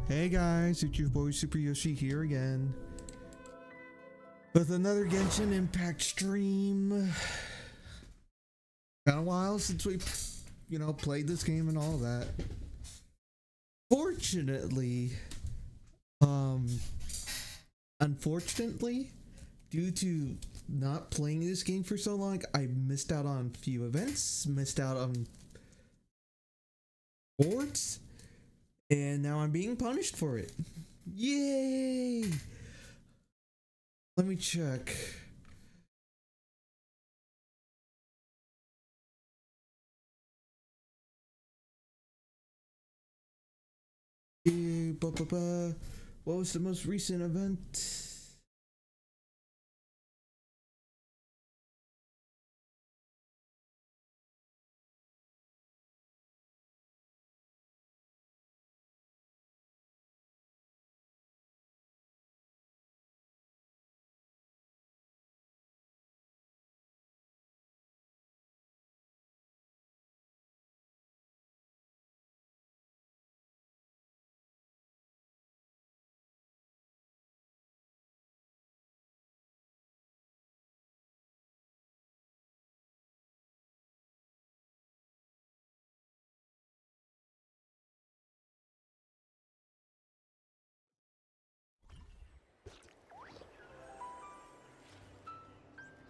Hey guys, it's your boy Super Yoshi here again with another Genshin Impact stream. Been a while since we, played this game and all that. Fortunately, unfortunately, due to not playing this game for so long, I missed out on a few events, missed out on boards, and now I'm being punished for it. Yay! Let me check. What was the most recent event?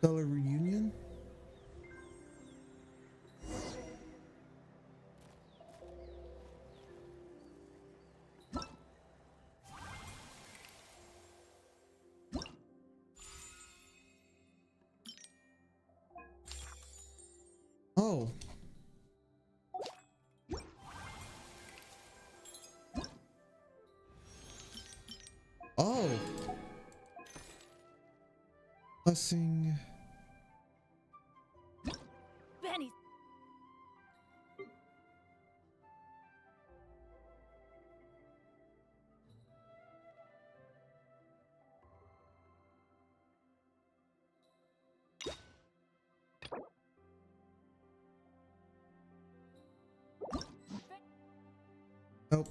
Stellar Reunion? Oh. Oh. Blessing. Benny. Nope.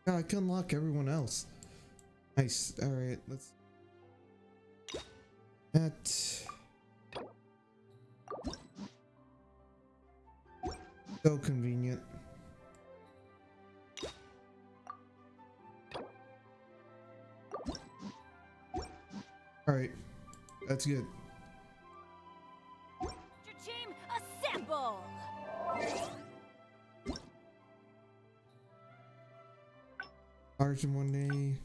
God, I can unlock everyone else. Nice. Alright, let's... That... So convenient. Alright. That's good. Your team, assemble! Ours in 1 day.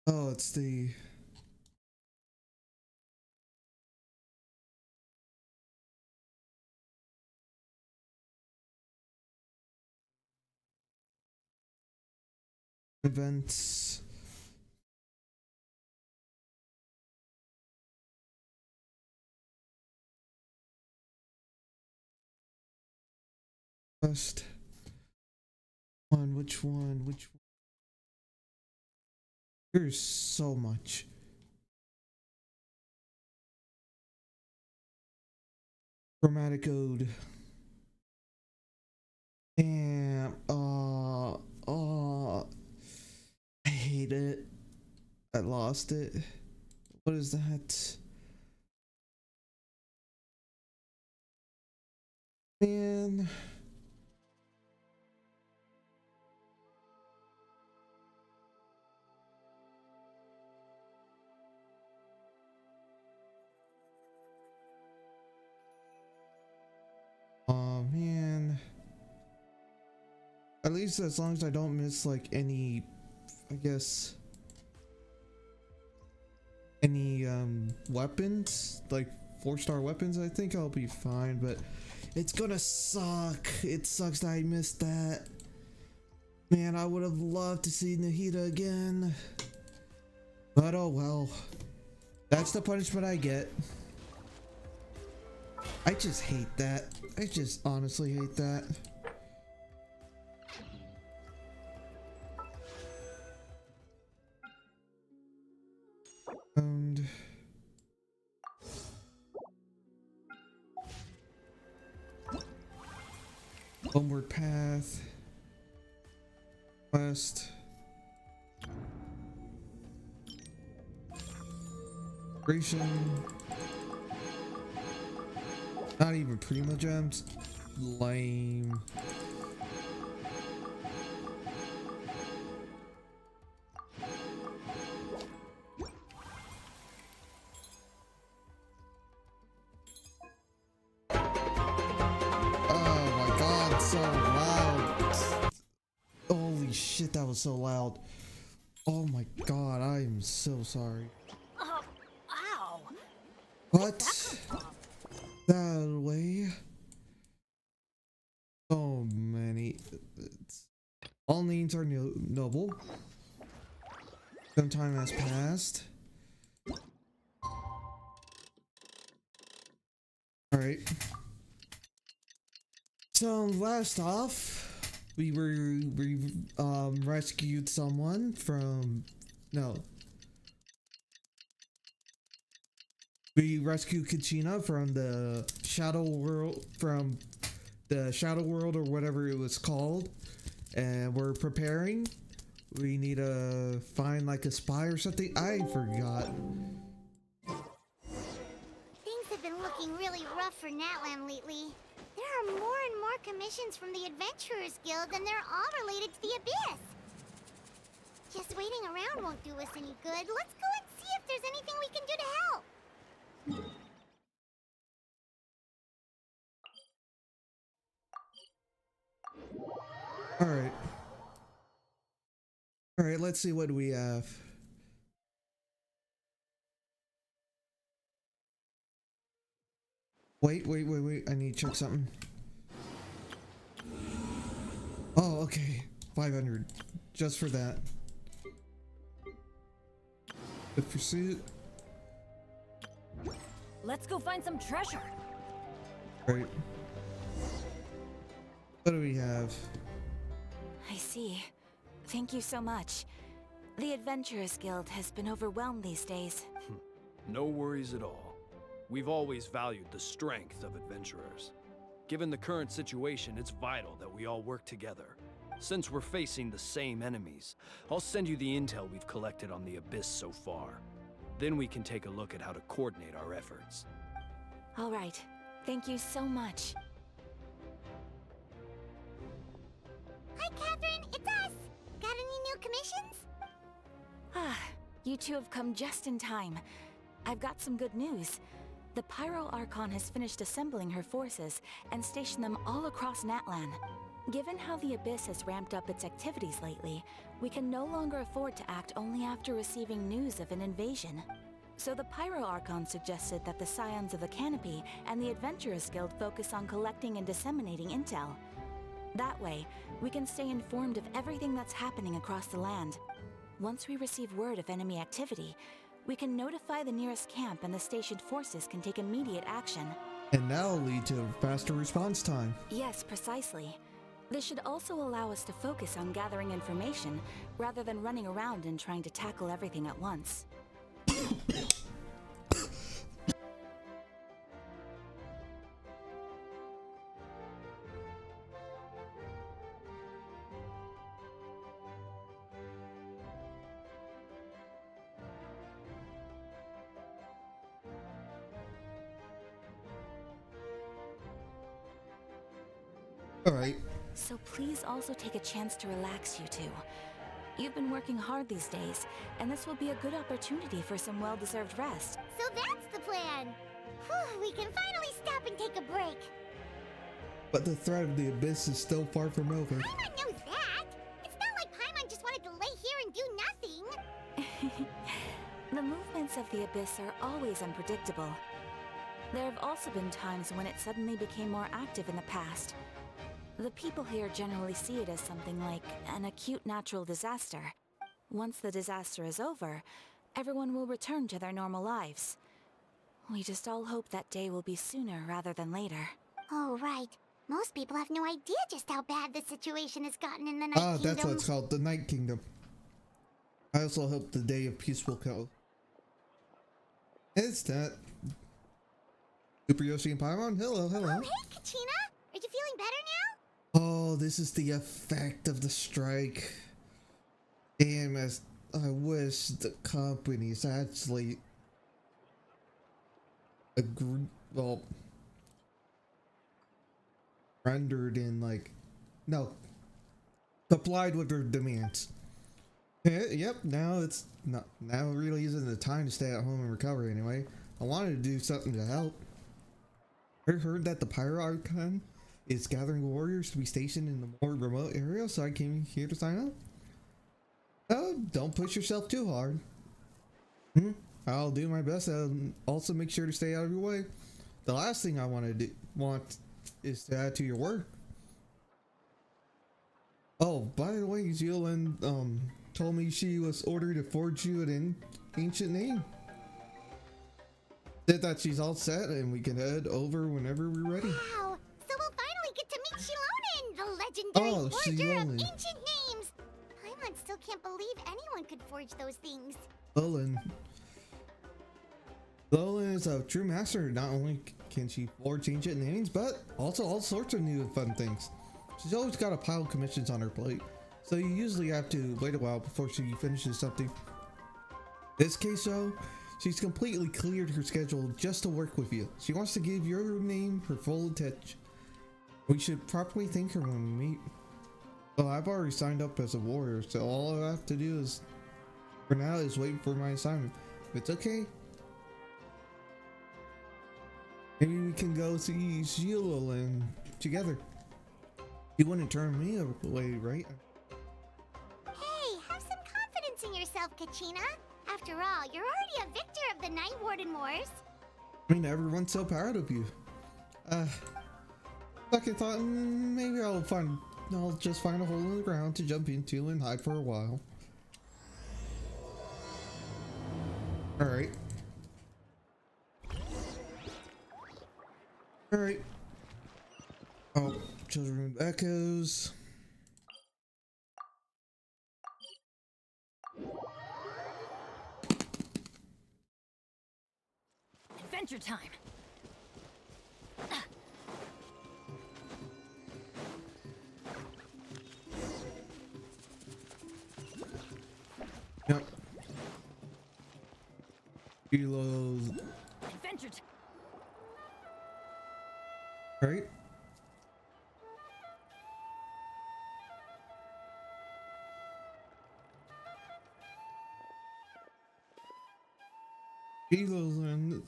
Oh, it's the... events. First one, which one? There's so much. Chromatic Ode. Damn. I hate it. I lost it. What is that? Man. Oh man. At least as long as I don't miss like any, I guess, any weapons, like 4-star weapons, I think I'll be fine, but it's gonna suck. It sucks that I missed that. Man, I would have loved to see Nahida again. But oh well. That's the punishment I get. I just hate that. I just honestly hate that. And homeward path. West. Creation. Not even Prima Gems. Lame. Oh my god, so loud. Holy shit, that was so loud. Oh my god, I am so sorry. Ow. What? That way. So many. All names are noble. Some time has passed. Alright. So last off, we rescued someone from we rescued Kachina from the Shadow World, or whatever it was called, and we're preparing. We need to find like a spy or something. I forgot. Things have been looking really rough for Natlan lately. There are more and more commissions from the Adventurers Guild, and they're all related to the Abyss. Just waiting around won't do us any good. Let's go and see if there's anything we can do to help. All right, let's see what we have. Wait, I need to check something. Oh, okay. 500. Just for that. Good pursuit. Let's go find some treasure. Right. What do we have? I see. Thank you so much. The Adventurers Guild has been overwhelmed these days. No worries at all. We've always valued the strength of adventurers. Given the current situation, it's vital that we all work together. Since we're facing the same enemies, I'll send you the intel we've collected on the Abyss so far. Then we can take a look at how to coordinate our efforts. All right. Thank you so much. Hi, Catherine. It's us. Got any new commissions? Ah, you two have come just in time. I've got some good news. The Pyro Archon has finished assembling her forces and stationed them all across Natlan. Given how the Abyss has ramped up its activities lately, we can no longer afford to act only after receiving news of an invasion. So the Pyro Archon suggested that the Scions of the Canopy and the Adventurers Guild focus on collecting and disseminating intel. That way, we can stay informed of everything that's happening across the land. Once we receive word of enemy activity, we can notify the nearest camp and the stationed forces can take immediate action. And that'll lead to a faster response time. Yes, precisely. This should also allow us to focus on gathering information rather than running around and trying to tackle everything at once. All right. So please also take a chance to relax, you two. You've been working hard these days, and this will be a good opportunity for some well-deserved rest. So that's the plan. Whew, we can finally stop and take a break. But the threat of the Abyss is still far from over. Paimon knows that. It's not like Paimon just wanted to lay here and do nothing. The movements of the Abyss are always unpredictable. There have also been times when it suddenly became more active in the past. The people here generally see it as something like an acute natural disaster. Once the disaster is over, everyone will return to their normal lives. We just all hope that day will be sooner rather than later. Oh, right. Most people have no idea just how bad the situation has gotten in the Night Kingdom. That's what it's called, the Night Kingdom. I also hope the day of peace will come. It's that. Super Yoshi and Paimon, hello, hello. Oh, hey, Kachina! Are you feeling better now? Oh, this is the effect of the strike. Damn, as I wish the companies actually agreed, well, rendered in like, no, complied with their demands. Yep, now it's not, now really isn't the time to stay at home and recover anyway. I wanted to do something to help. I heard that the Pyro Archon is gathering warriors to be stationed in the more remote area, so I came here to sign up. Oh, don't push yourself too hard. I'll do my best and also make sure to stay out of your way. The last thing I want is to add to your work. Oh, by the way, Zealand told me she was ordered to forge you an ancient name. Said that she's all set and we can head over whenever we're ready. Wow! So we'll finally get to meet Shilonen, the legendary forger of ancient names! Paimon still can't believe anyone could forge those things. Lolan is a true master. Not only can she forge ancient names, but also all sorts of new and fun things. She's always got a pile of commissions on her plate, so you usually have to wait a while before she finishes something. This case though, she's completely cleared her schedule just to work with you. She wants to give your name her full attention. We should properly thank her when we meet. Well, I've already signed up as a warrior, so all I have to do is, for now, is wait for my assignment. If it's okay, maybe we can go see Zealand together. You wouldn't turn me away, right? Hey, have some confidence in yourself, Kachina. After all, you're already a victor of the Night Warden Wars. I mean, everyone's so proud of you. Second thought, maybe I'll just find a hole in the ground to jump into and hide for a while. Alright. Alright. Oh, Children of Echoes. Adventure time. Yep. Kilos. Adventure time. Right? Kilos, and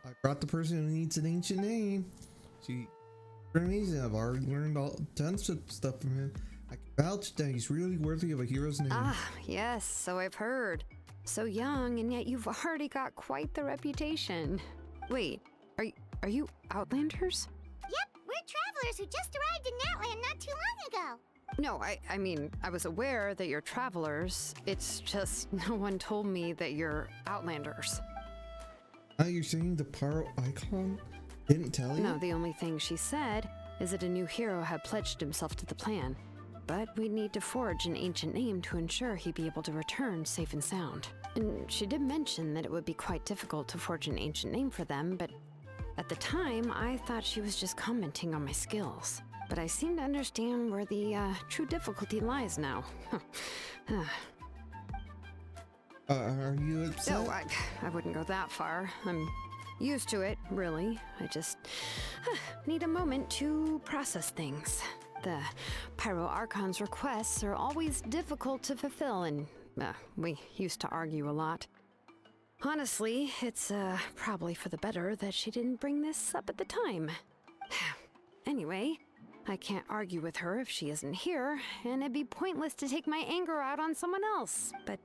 I brought the person who needs an ancient name. She's amazing. I've already learned tons of stuff from him. I can vouch that he's really worthy of a hero's name. Ah, yes, so I've heard. So young, and yet you've already got quite the reputation. Wait, are you Outlanders? Yep, we're travelers who just arrived in Natlan not too long ago. No, I mean, I was aware that you're travelers. It's just no one told me that you're Outlanders. Now you're saying the Pyro Icon didn't tell you? No, the only thing she said is that a new hero had pledged himself to the plan. But we'd need to forge an ancient name to ensure he'd be able to return safe and sound. And she did mention that it would be quite difficult to forge an ancient name for them, but at the time, I thought she was just commenting on my skills. But I seem to understand where the true difficulty lies now. Are you upset? No, I wouldn't go that far. I'm used to it, really. I just need a moment to process things. The Pyro Archon's requests are always difficult to fulfill, and we used to argue a lot. Honestly, it's probably for the better that she didn't bring this up at the time. Anyway, I can't argue with her if she isn't here, and it'd be pointless to take my anger out on someone else. But,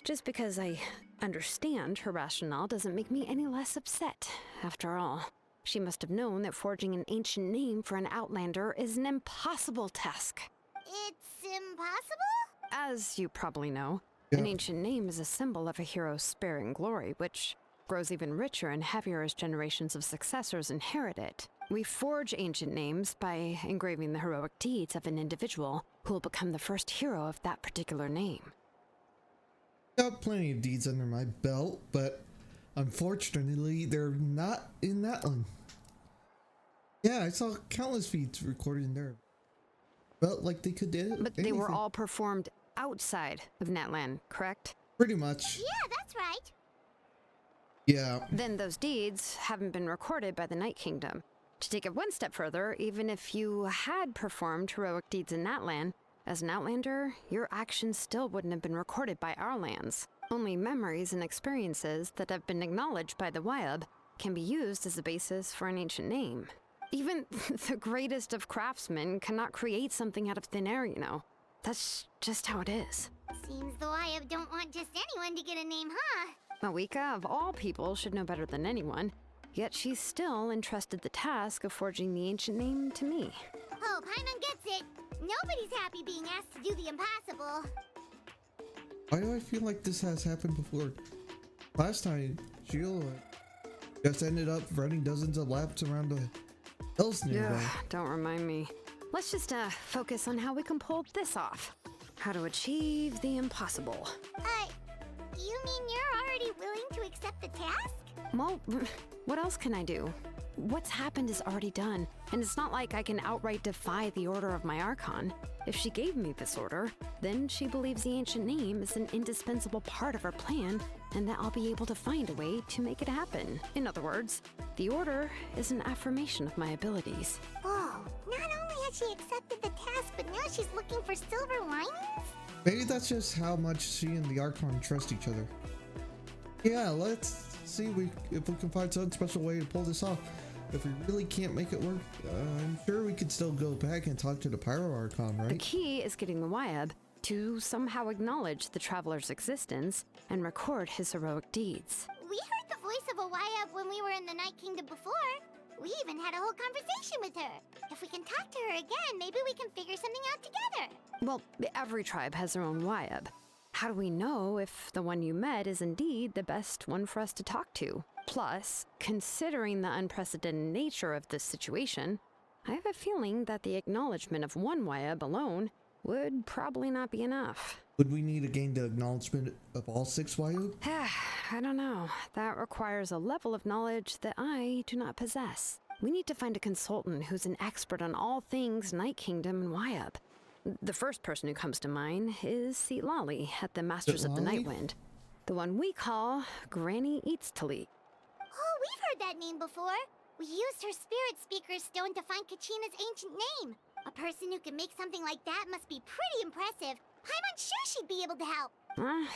just because I understand her rationale doesn't make me any less upset. After all, she must have known that forging an ancient name for an Outlander is an impossible task. It's impossible? As you probably know, Yeah. an ancient name is a symbol of a hero's sparing glory, which grows even richer and heavier as generations of successors inherit it. We forge ancient names by engraving the heroic deeds of an individual who will become the first hero of that particular name. Got plenty of deeds under my belt, but unfortunately, they're not in that one. Yeah, I saw countless feats recorded in there. Felt like they could do it. But they were all performed outside of Natlan, correct? Pretty much. Yeah, that's right. Yeah. Then those deeds haven't been recorded by the Night Kingdom. To take it one step further, even if you had performed heroic deeds in Natlan, as an Outlander, your actions still wouldn't have been recorded by our lands. Only memories and experiences that have been acknowledged by the Wyab can be used as a basis for an ancient name. Even the greatest of craftsmen cannot create something out of thin air, you know. That's just how it is. Seems the Wyab don't want just anyone to get a name, huh? Mawika, of all people, should know better than anyone. Yet she's still entrusted the task of forging the ancient name to me. Oh, Paimon gets it. Nobody's happy being asked to do the impossible. Why do I feel like this has happened before? Last time, Sheila just ended up running dozens of laps around the hills nearby. Ugh, don't remind me. Let's just focus on how we can pull this off. How to achieve the impossible. You mean you're already willing to accept the task? Well, what else can I do? What's happened is already done, and it's not like I can outright defy the order of my Archon. If she gave me this order, then she believes the ancient name is an indispensable part of her plan, and that I'll be able to find a way to make it happen. In other words, the order is an affirmation of my abilities. Oh, not only has she accepted the task, but now she's looking for silver linings? Maybe that's just how much she and the Archon trust each other. Yeah, let's see if we can find some special way to pull this off. If we really can't make it work, I'm sure we could still go back and talk to the Pyro Archon, The right? key is getting the Wyab to somehow acknowledge the traveler's existence and record his heroic deeds. We heard the voice of a Wyab when we were in the Night Kingdom before. We even had a whole conversation with her. If we can talk to her again, maybe we can figure something out together. Well, every tribe has their own Wyab. How do we know if the one you met is indeed the best one for us to talk to? Plus, considering the unprecedented nature of this situation, I have a feeling that the acknowledgement of one Wyab alone would probably not be enough. Would we need to gain the acknowledgement of all 6 Wayuu? I don't know. That requires a level of knowledge that I do not possess. We need to find a consultant who's an expert on all things Night Kingdom and Wyab. The first person who comes to mind is Seatlali at the Masters of the Seatlali? Nightwind. The one we call Granny Eatstali. Oh, we've heard that name before. We used her Spirit Speaker Stone to find Kachina's ancient name. A person who can make something like that must be pretty impressive. I'm unsure she'd be able to help.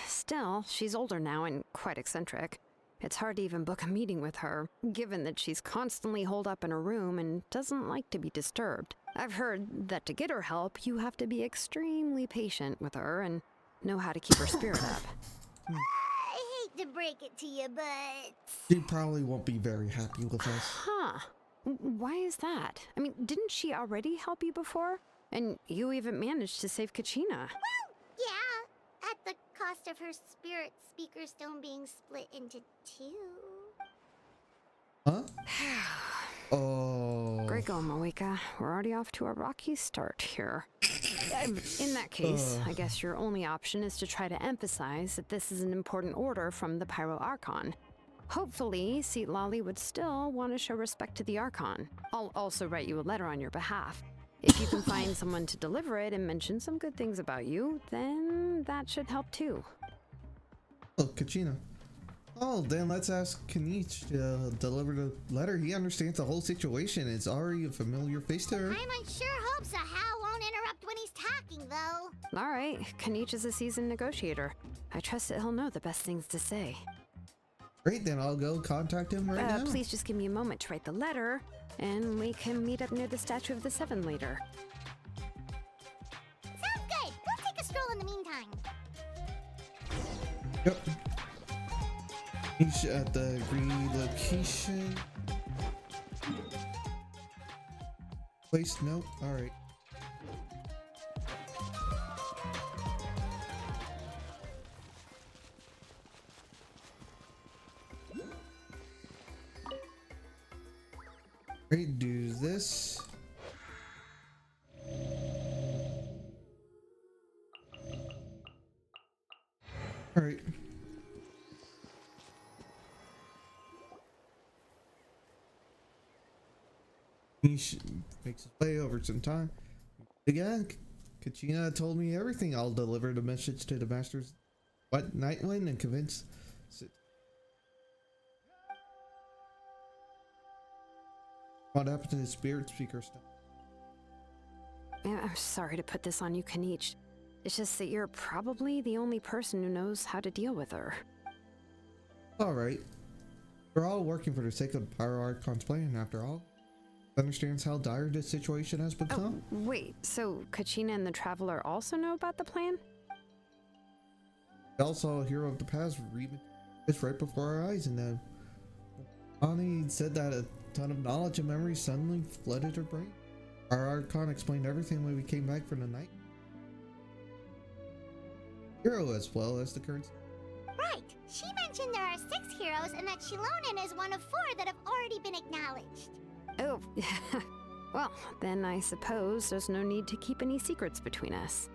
Still, she's older now and quite eccentric. It's hard to even book a meeting with her, given that she's constantly holed up in her room and doesn't like to be disturbed. I've heard that to get her help, you have to be extremely patient with her and know how to keep her spirit up. I hate to break it to you, but... She probably won't be very happy with us. Huh. Why is that? I mean, didn't she already help you before? And you even managed to save Kachina. Well, yeah. At the cost of her Spirit Speaker Stone being split into 2. Huh? Oh. Great going, Mawika. We're already off to a rocky start here. In that case, I guess your only option is to try to emphasize that this is an important order from the Pyro Archon. Hopefully, Seatlali would still want to show respect to the Archon. I'll also write you a letter on your behalf. If you can find someone to deliver it and mention some good things about you, then that should help too. Oh, Kachina. Oh, then let's ask Kanich to deliver the letter. He understands the whole situation. It's already a familiar face to her. I'm sure hopes a Hal won't interrupt when he's talking, though. All right, Kanich is a seasoned negotiator. I trust that he'll know the best things to say. Great, then I'll go contact him right now. Please just give me a moment to write the letter, and we can meet up near the Statue of the Seven later. Sounds good. We'll take a stroll in the meantime. Yep. He's at the green location. Place note. All right. Right, do this. All right. He makes his way over some time. Again, Kachina told me everything. I'll deliver the message to the masters. What, Nightwind, and convince. What happened to the spirit speaker stuff? I'm sorry to put this on you, Kanich. It's just that you're probably the only person who knows how to deal with her. Alright. We're all working for the sake of the Pyro Archon's plan, after all. Understands how dire this situation has become. Oh, wait, so Kachina and the Traveler also know about the plan? We all saw a hero of the past read this right before our eyes, and Ani said that a ton of knowledge and memory suddenly flooded her brain. Our Archon explained everything when we came back from the night. Hero as well as the current. Right. She mentioned there are 6 heroes and that Shilonen is one of 4 that have already been acknowledged. Oh, well, then I suppose there's no need to keep any secrets between us.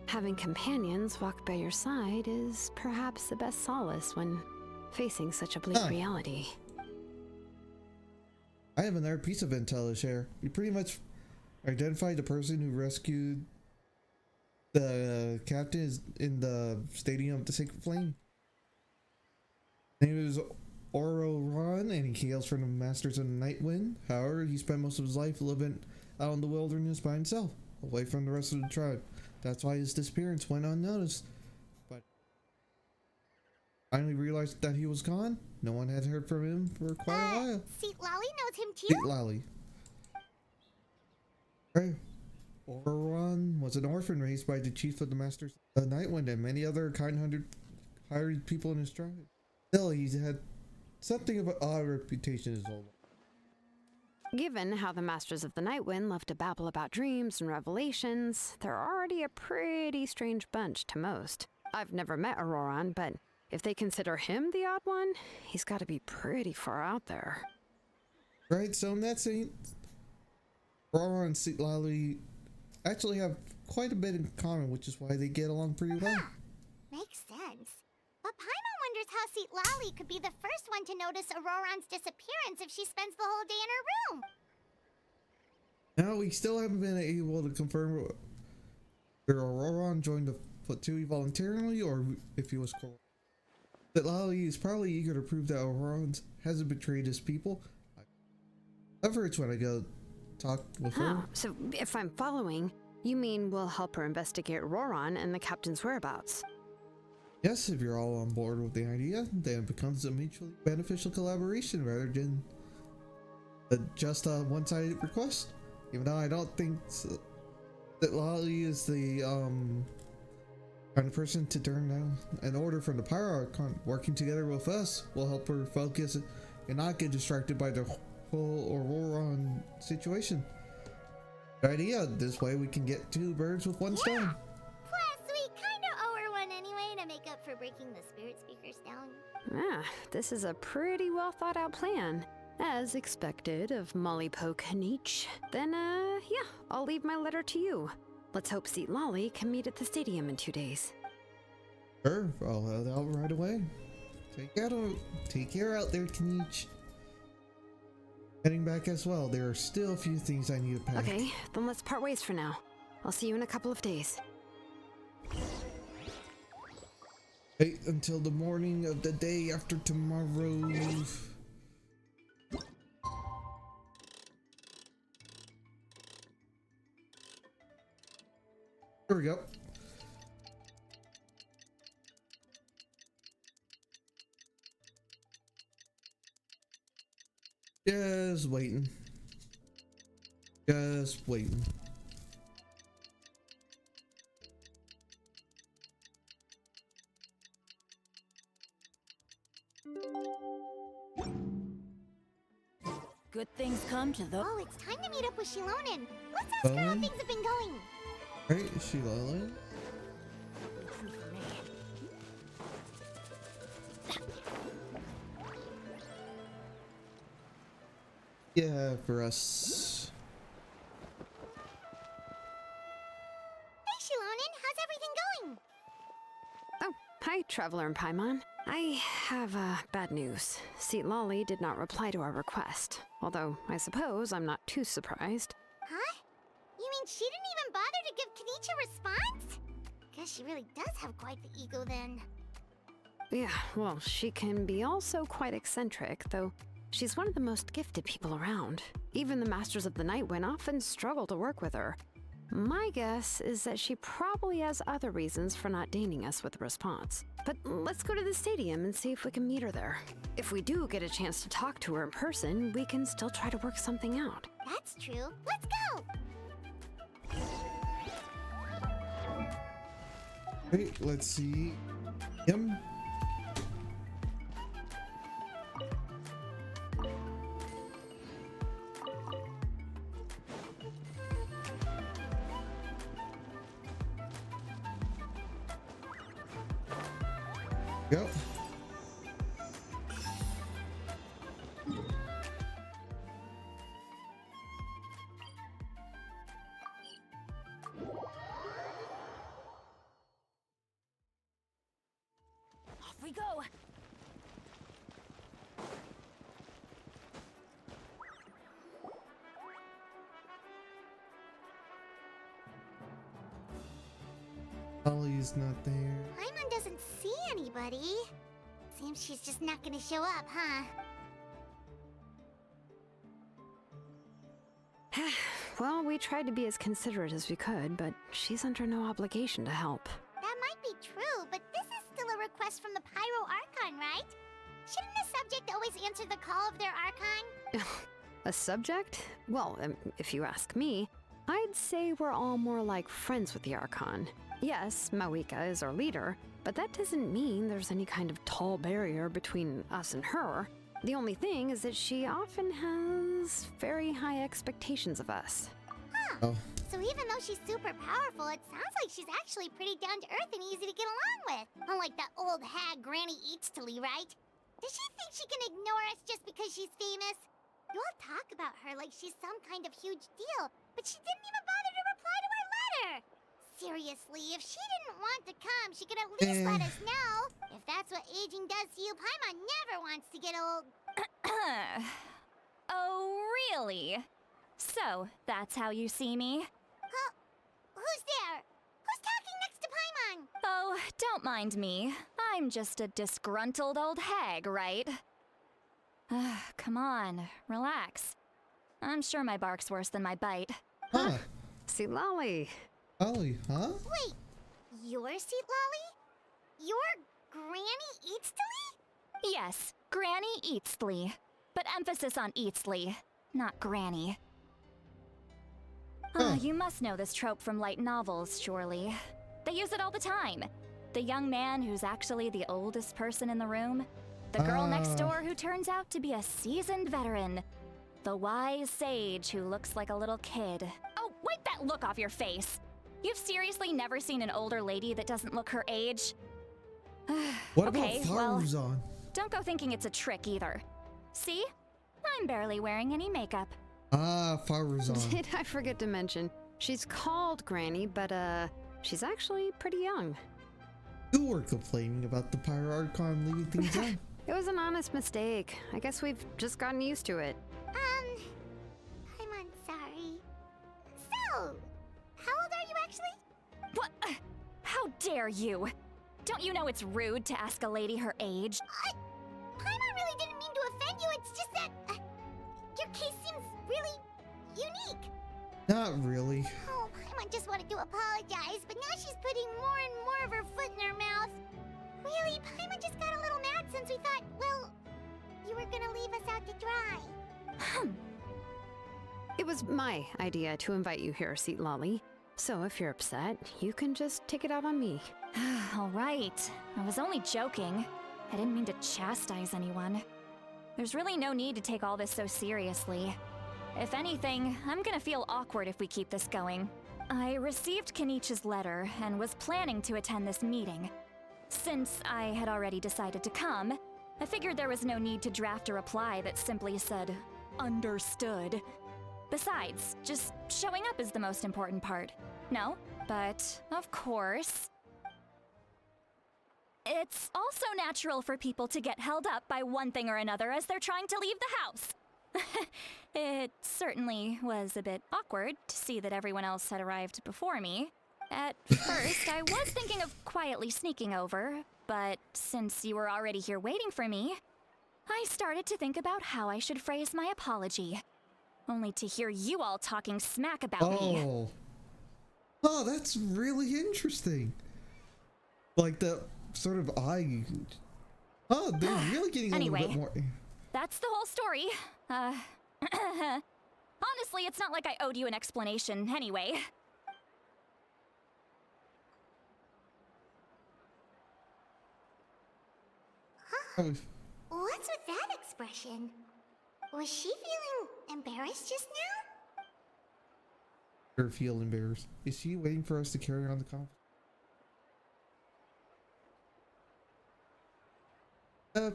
Having companions walk by your side is perhaps the best solace when facing such a bleak reality. I have another piece of intel to share. We pretty much identified the person who rescued the captain in the Stadium of the Sacred Flame. His name is Oro Ron, and he hails from the Masters of the Nightwind. However, he spent most of his life living out in the wilderness by himself, away from the rest of the tribe. That's why his disappearance went unnoticed. But finally realized that he was gone. No one had heard from him for quite a while. Seat Lolly knows him too? Seat Lally. Right. Oron was an orphan raised by the chief of the Masters of the Nightwind and many other kind-hearted hired people in his tribe. Still, he's had something of an odd reputation his whole life. Given how the Masters of the Nightwind love to babble about dreams and revelations, they're already a pretty strange bunch to most. I've never met Auroran, but if they consider him the odd one, he's got to be pretty far out there. Right, so in that sense, Auroran and Citlali actually have quite a bit in common, which is why they get along pretty well. Makes sense. But Paimon wonders how Seat Lally could be the first one to notice Auroran's disappearance if she spends the whole day in her room. Now, we still haven't been able to confirm whether Auroran joined the Fatui voluntarily or if he was coerced. That Lally is probably eager to prove that Auroran hasn't betrayed his people. Efforts when I go talk with her. So if I'm following, you mean we'll help her investigate Auroran and the captain's whereabouts? Yes, if you're all on board with the idea, then it becomes a mutually beneficial collaboration rather than just a one-sided request. Even though I don't think that Lally is the kind of person to turn down an order from the Pyro Archon. Working together with us will help her focus and not get distracted by the whole Auroran situation. Good idea. This way we can get 2 birds with 1 stone. Plus, we kinda owe her one anyway to make up for breaking the spirit speakers down. This is a pretty well thought out plan. As expected of Molly Poke Kanich. Then, yeah, I'll leave my letter to you. Let's hope Seat Lolly can meet at the stadium in 2 days. Sure, I'll head out right away. Take care out there, Kanich. Heading back as well. There are still a few things I need to pack. Okay, then let's part ways for now. I'll see you in a couple of days. Wait until the morning of the day after tomorrow. Here we go. Just waiting. Just waiting. Good things come to those. Oh, it's time to meet up with Shilonen. Let's ask her how things have been going. Right, is she Lily? True for me. Yeah, for us. Hey, Shilonen, how's everything going? Oh, hi, Traveler and Paimon. I have bad news. Seatlali did not reply to our request. Although, I suppose I'm not too surprised. Huh? You mean she didn't even bother to give Kenichi a response? Guess she really does have quite the ego then. Yeah, well, she can be also quite eccentric, though she's one of the most gifted people around. Even the Masters of the Nightwind often struggle to work with her. My guess is that she probably has other reasons for not deigning us with a response. But let's go to the stadium and see if we can meet her there. If we do get a chance to talk to her in person, we can still try to work something out. That's true. Let's go! Wait, let's see. Him. Go. Off we go. Ollie's not there. Paimon doesn't see anybody. Seems she's just not gonna show up, huh? Well, we tried to be as considerate as we could, but she's under no obligation to help. That might be true, but this is still a request from the Pyro Archon, right? Shouldn't the subject always answer the call of their Archon? A subject? Well, if you ask me, I'd say we're all more like friends with the Archon. Yes, Mawika is our leader, but that doesn't mean there's any kind of tall barrier between us and her. The only thing is that she often has very high expectations of us. Oh, So even though she's super powerful, it sounds like she's actually pretty down to earth and easy to get along with. Unlike that old hag Granny Eatstily, right? Does she think she can ignore us just because she's famous? You all talk about her like she's some kind of huge deal, but she didn't even bother to reply to our letter! Seriously, if she didn't want to come, she could at least let us know. If that's what aging does to you, Paimon never wants to get old. Oh, really? So, that's how you see me? Huh? Who's there? Who's talking next to Paimon? Oh, don't mind me. I'm just a disgruntled old hag, right? Come on, relax. I'm sure my bark's worse than my bite. huh? Seatlali. Ollie, huh? Wait, you're Seatlali? You're Granny Eatstily? Yes, Granny Eatsley. But emphasis on Eatsley, not Granny. Huh. You must know this trope from light novels, surely. They use it all the time. The young man who's actually the oldest person in the room. The girl next door who turns out to be a seasoned veteran. The wise sage who looks like a little kid. Oh, wipe that look off your face! You've seriously never seen an older lady that doesn't look her age? What Okay, about well- Faruzan? Don't go thinking it's a trick either. See? I'm barely wearing any makeup. Ah, Faruzan. Did I forget to mention? She's called Granny, but she's actually pretty young. You were complaining about the Pyro Archon leaving things on. It was an honest mistake. I guess we've just gotten used to it. I'm sorry. So, how old are you actually? What? How dare you? Don't you know it's rude to ask a lady her age? Paimon really didn't mean to offend you, it's just that, your case seems really unique. Not really. Oh, Paimon just wanted to apologize, but now she's putting more and more of her foot in her mouth. Really, Paimon just got a little mad since we thought, well, you were gonna leave us out to dry. It was my idea to invite you here, Seatlali. So if you're upset, you can just take it out on me. All right. I was only joking. I didn't mean to chastise anyone. There's really no need to take all this so seriously. If anything, I'm gonna feel awkward if we keep this going. I received Kenichi's letter and was planning to attend this meeting. Since I had already decided to come, I figured there was no need to draft a reply that simply said, Understood. Besides, just showing up is the most important part. No, but of course. It's also natural for people to get held up by one thing or another as they're trying to leave the house. It certainly was a bit awkward to see that everyone else had arrived before me. At first, I was thinking of quietly sneaking over, but since you were already here waiting for me, I started to think about how I should phrase my apology. Only to hear you all talking smack about me. Oh, that's really interesting. Like the sort of eye. Oh, they're really getting a little bit more. That's the whole story. Honestly, it's not like I owed you an explanation anyway. What's with that expression? Was she feeling embarrassed just now? Her feel embarrassed. Is she waiting for us to carry on the conversation?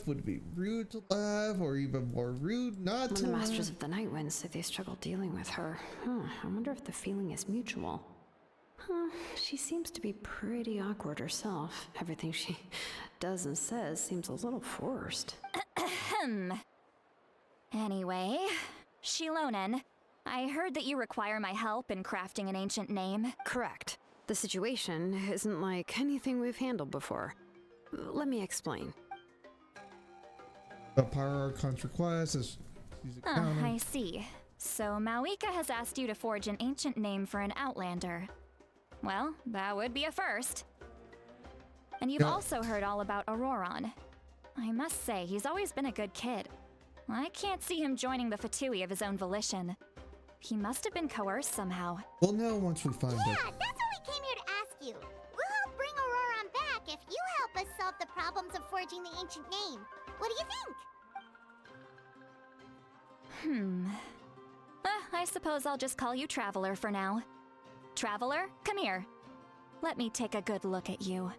Would it be rude to laugh, or even more rude not When to the laugh? Masters of the Night Wind say they struggle dealing with her. I wonder if the feeling is mutual. She seems to be pretty awkward herself. Everything she does and says seems a little forced. Anyway, Shilonen, I heard that you require my help in crafting an ancient name. Correct. The situation isn't like anything we've handled before. Let me explain. The Pyro Archon's request is. I see. So Mawika has asked you to forge an ancient name for an Outlander. Well, that would be a first. And you've also heard all about Auroron. I must say, he's always been a good kid. I can't see him joining the Fatui of his own volition. He must have been coerced somehow. We'll know once we find Yeah, it. that's what we came here to ask you. We'll help bring Auroron back if you help us solve the problems of forging the ancient name. What do you think? I suppose I'll just call you Traveler for now. Traveler, come here. Let me take a good look at you.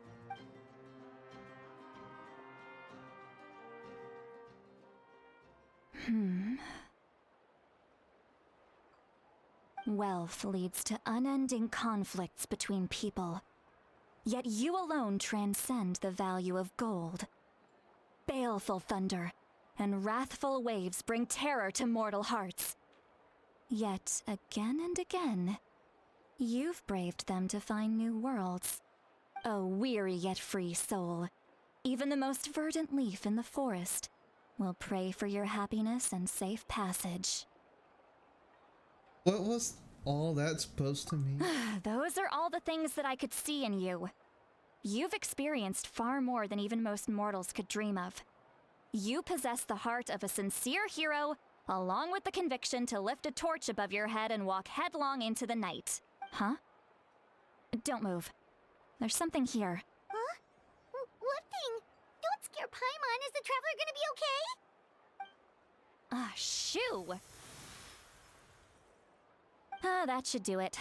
Wealth leads to unending conflicts between people. Yet you alone transcend the value of gold. Baleful thunder and wrathful waves bring terror to mortal hearts. Yet again and again, you've braved them to find new worlds. A weary yet free soul. Even the most verdant leaf in the forest will pray for your happiness and safe passage. What was all that supposed to mean? Those are all the things that I could see in you. You've experienced far more than even most mortals could dream of. You possess the heart of a sincere hero, along with the conviction to lift a torch above your head and walk headlong into the night. Huh? Don't move. There's something here. Huh? What thing? Don't scare Paimon. Is the Traveler gonna be okay? Shoo! That should do it.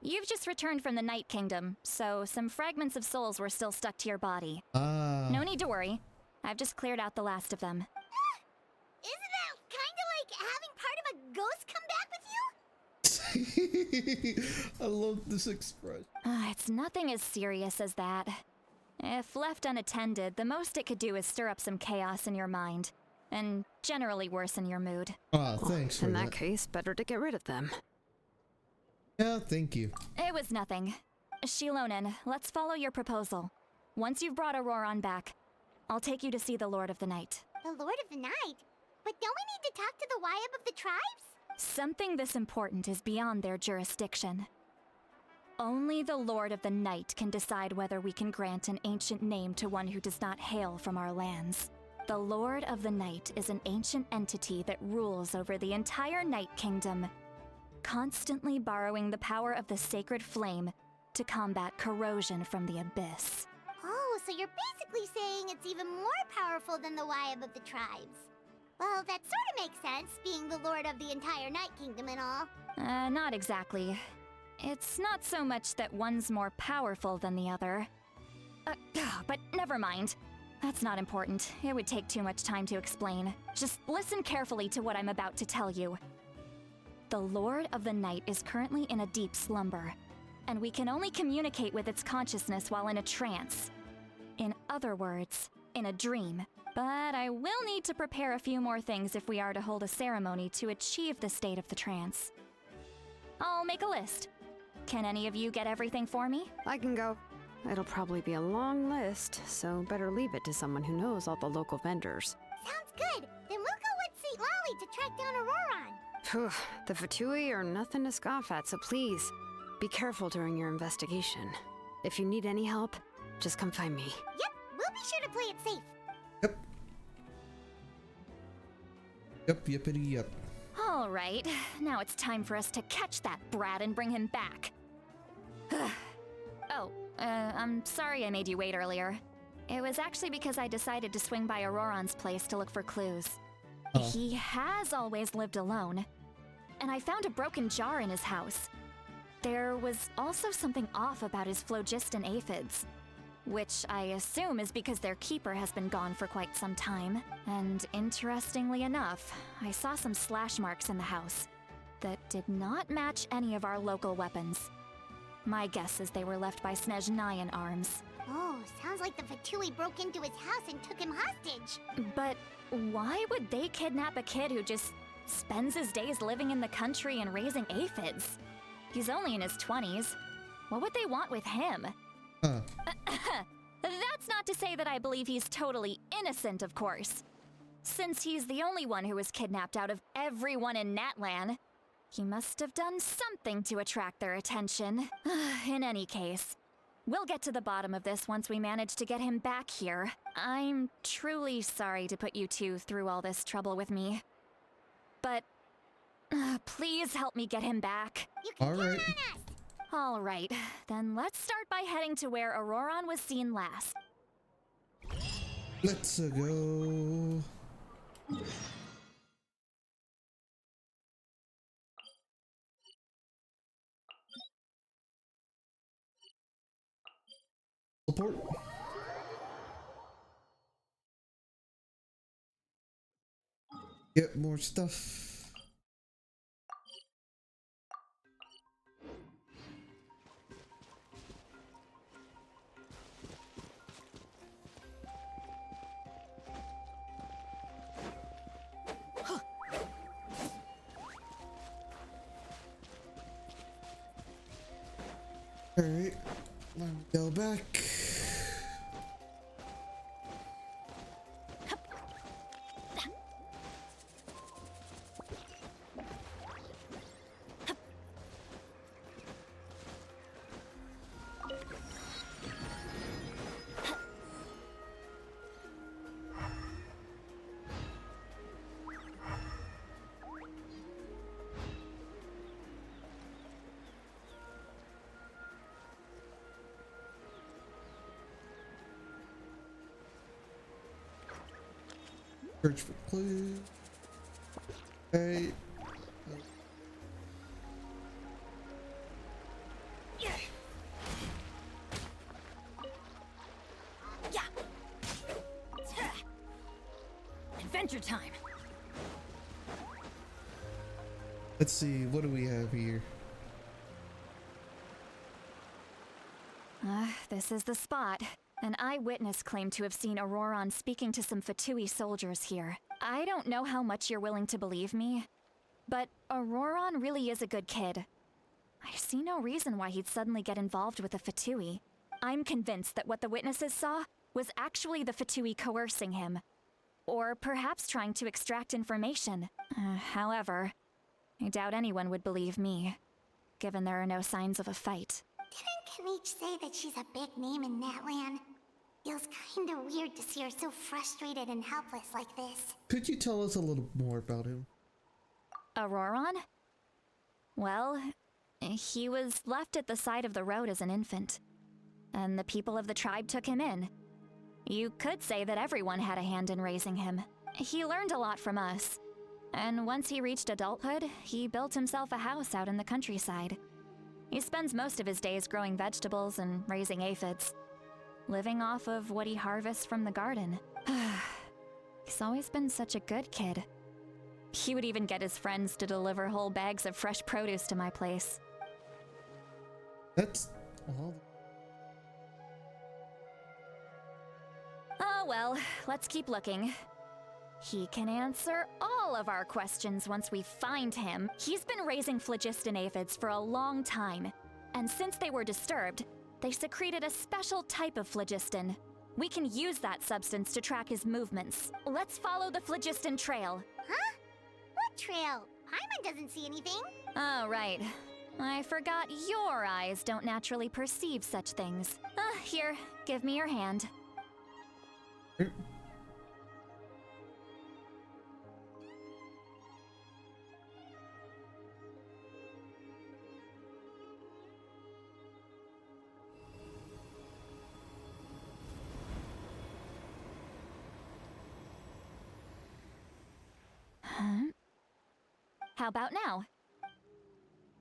You've just returned from the Night Kingdom, so some fragments of souls were still stuck to your body. No need to worry. I've just cleared out the last of them. Isn't that kinda like having part of a ghost come back with you? I love this expression. It's nothing as serious as that. If left unattended, the most it could do is stir up some chaos in your mind, and generally worsen your mood. Thanks for In that. that case, better to get rid of them. Yeah, thank you. It was nothing. Shilonen, let's follow your proposal. Once you've brought Auroron back, I'll take you to see the Lord of the Night. The Lord of the Night? But don't we need to talk to the Wyab of the tribes? Something this important is beyond their jurisdiction. Only the Lord of the Night can decide whether we can grant an ancient name to one who does not hail from our lands. The Lord of the Night is an ancient entity that rules over the entire Night Kingdom, constantly borrowing the power of the sacred flame to combat corrosion from the abyss. Oh, so you're basically saying it's even more powerful than the Wyab of the tribes. Well, that sort of makes sense, being the lord of the entire Night Kingdom and all. Not exactly. It's not so much that one's more powerful than the other. But never mind. That's not important. It would take too much time to explain. Just listen carefully to what I'm about to tell you. The Lord of the Night is currently in a deep slumber, and we can only communicate with its consciousness while in a trance. In other words, in a dream. But I will need to prepare a few more things if we are to hold a ceremony to achieve the state of the trance. I'll make a list. Can any of you get everything for me? I can go. It'll probably be a long list, so better leave it to someone who knows all the local vendors. Sounds good. Then we'll go with St. Lolly to track down Auroron. Phew, the Fatui are nothing to scoff at, so please, be careful during your investigation. If you need any help, just come find me. Yep, we'll be sure to play it safe. Yep, yippity yep. All right, now it's time for us to catch that brat and bring him back. I'm sorry I made you wait earlier. It was actually because I decided to swing by Auroron's place to look for clues. Oh. He has always lived alone, and I found a broken jar in his house. There was also something off about his phlogiston aphids, which I assume is because their keeper has been gone for quite some time. And interestingly enough, I saw some slash marks in the house that did not match any of our local weapons. My guess is they were left by Snezhnayan arms. Oh, sounds like the Fatui broke into his house and took him hostage. But why would they kidnap a kid who just spends his days living in the country and raising aphids? He's only in his 20s. What would they want with him? That's not to say that I believe he's totally innocent, of course. Since he's the only one who was kidnapped out of everyone in Natlan, he must have done something to attract their attention. In any case, we'll get to the bottom of this once we manage to get him back here. I'm truly sorry to put you two through all this trouble with me. But please help me get him back. You can All count right. on us. All right, then let's start by heading to where Auroron was seen last. Let's go. Support. Get more stuff. Alright, let me go back. Search for clues. Hey. Adventure time. Let's see, what do we have here? This is the spot. An eyewitness claimed to have seen Auroron speaking to some Fatui soldiers here. I don't know how much you're willing to believe me, but Auroron really is a good kid. I see no reason why he'd suddenly get involved with the Fatui. I'm convinced that what the witnesses saw was actually the Fatui coercing him, or perhaps trying to extract information. However, I doubt anyone would believe me, given there are no signs of a fight. Didn't Kanich say that she's a big name in Natlan? Feels kinda weird to see her so frustrated and helpless like this. Could you tell us a little more about him? Auroron? Well, he was left at the side of the road as an infant, and the people of the tribe took him in. You could say that everyone had a hand in raising him. He learned a lot from us, and once he reached adulthood, he built himself a house out in the countryside. He spends most of his days growing vegetables and raising aphids. living off of what he harvests from the garden. He's always been such a good kid. He would even get his friends to deliver whole bags of fresh produce to my place. That's all. Oh well, let's keep looking. He can answer all of our questions once we find him. He's been raising phlogiston aphids for a long time, and since they were disturbed, they secreted a special type of phlogiston. We can use that substance to track his movements. Let's follow the phlogiston trail. Huh? What trail? Paimon doesn't see anything. Oh, right. I forgot your eyes don't naturally perceive such things. Here, give me your hand. Huh? How about now?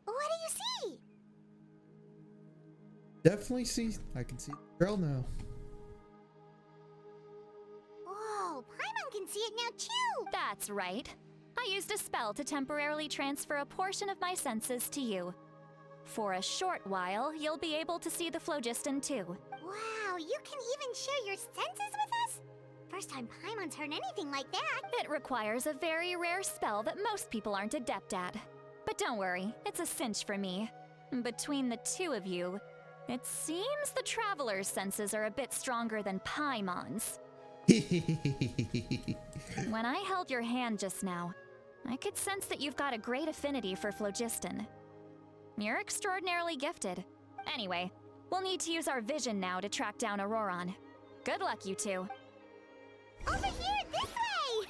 What do you see? Definitely see. I can see the girl now. Whoa, Paimon can see it now too! That's right. I used a spell to temporarily transfer a portion of my senses to you. For a short while, you'll be able to see the phlogiston too. Wow, you can even share your senses with us? First time Paimon's heard anything like that. It requires a very rare spell that most people aren't adept at. But don't worry, it's a cinch for me. Between the two of you, it seems the Traveler's senses are a bit stronger than Paimon's. When I held your hand just now, I could sense that you've got a great affinity for phlogiston. You're extraordinarily gifted. Anyway, we'll need to use our vision now to track down Auroron. Good luck, you two. Over here, this way!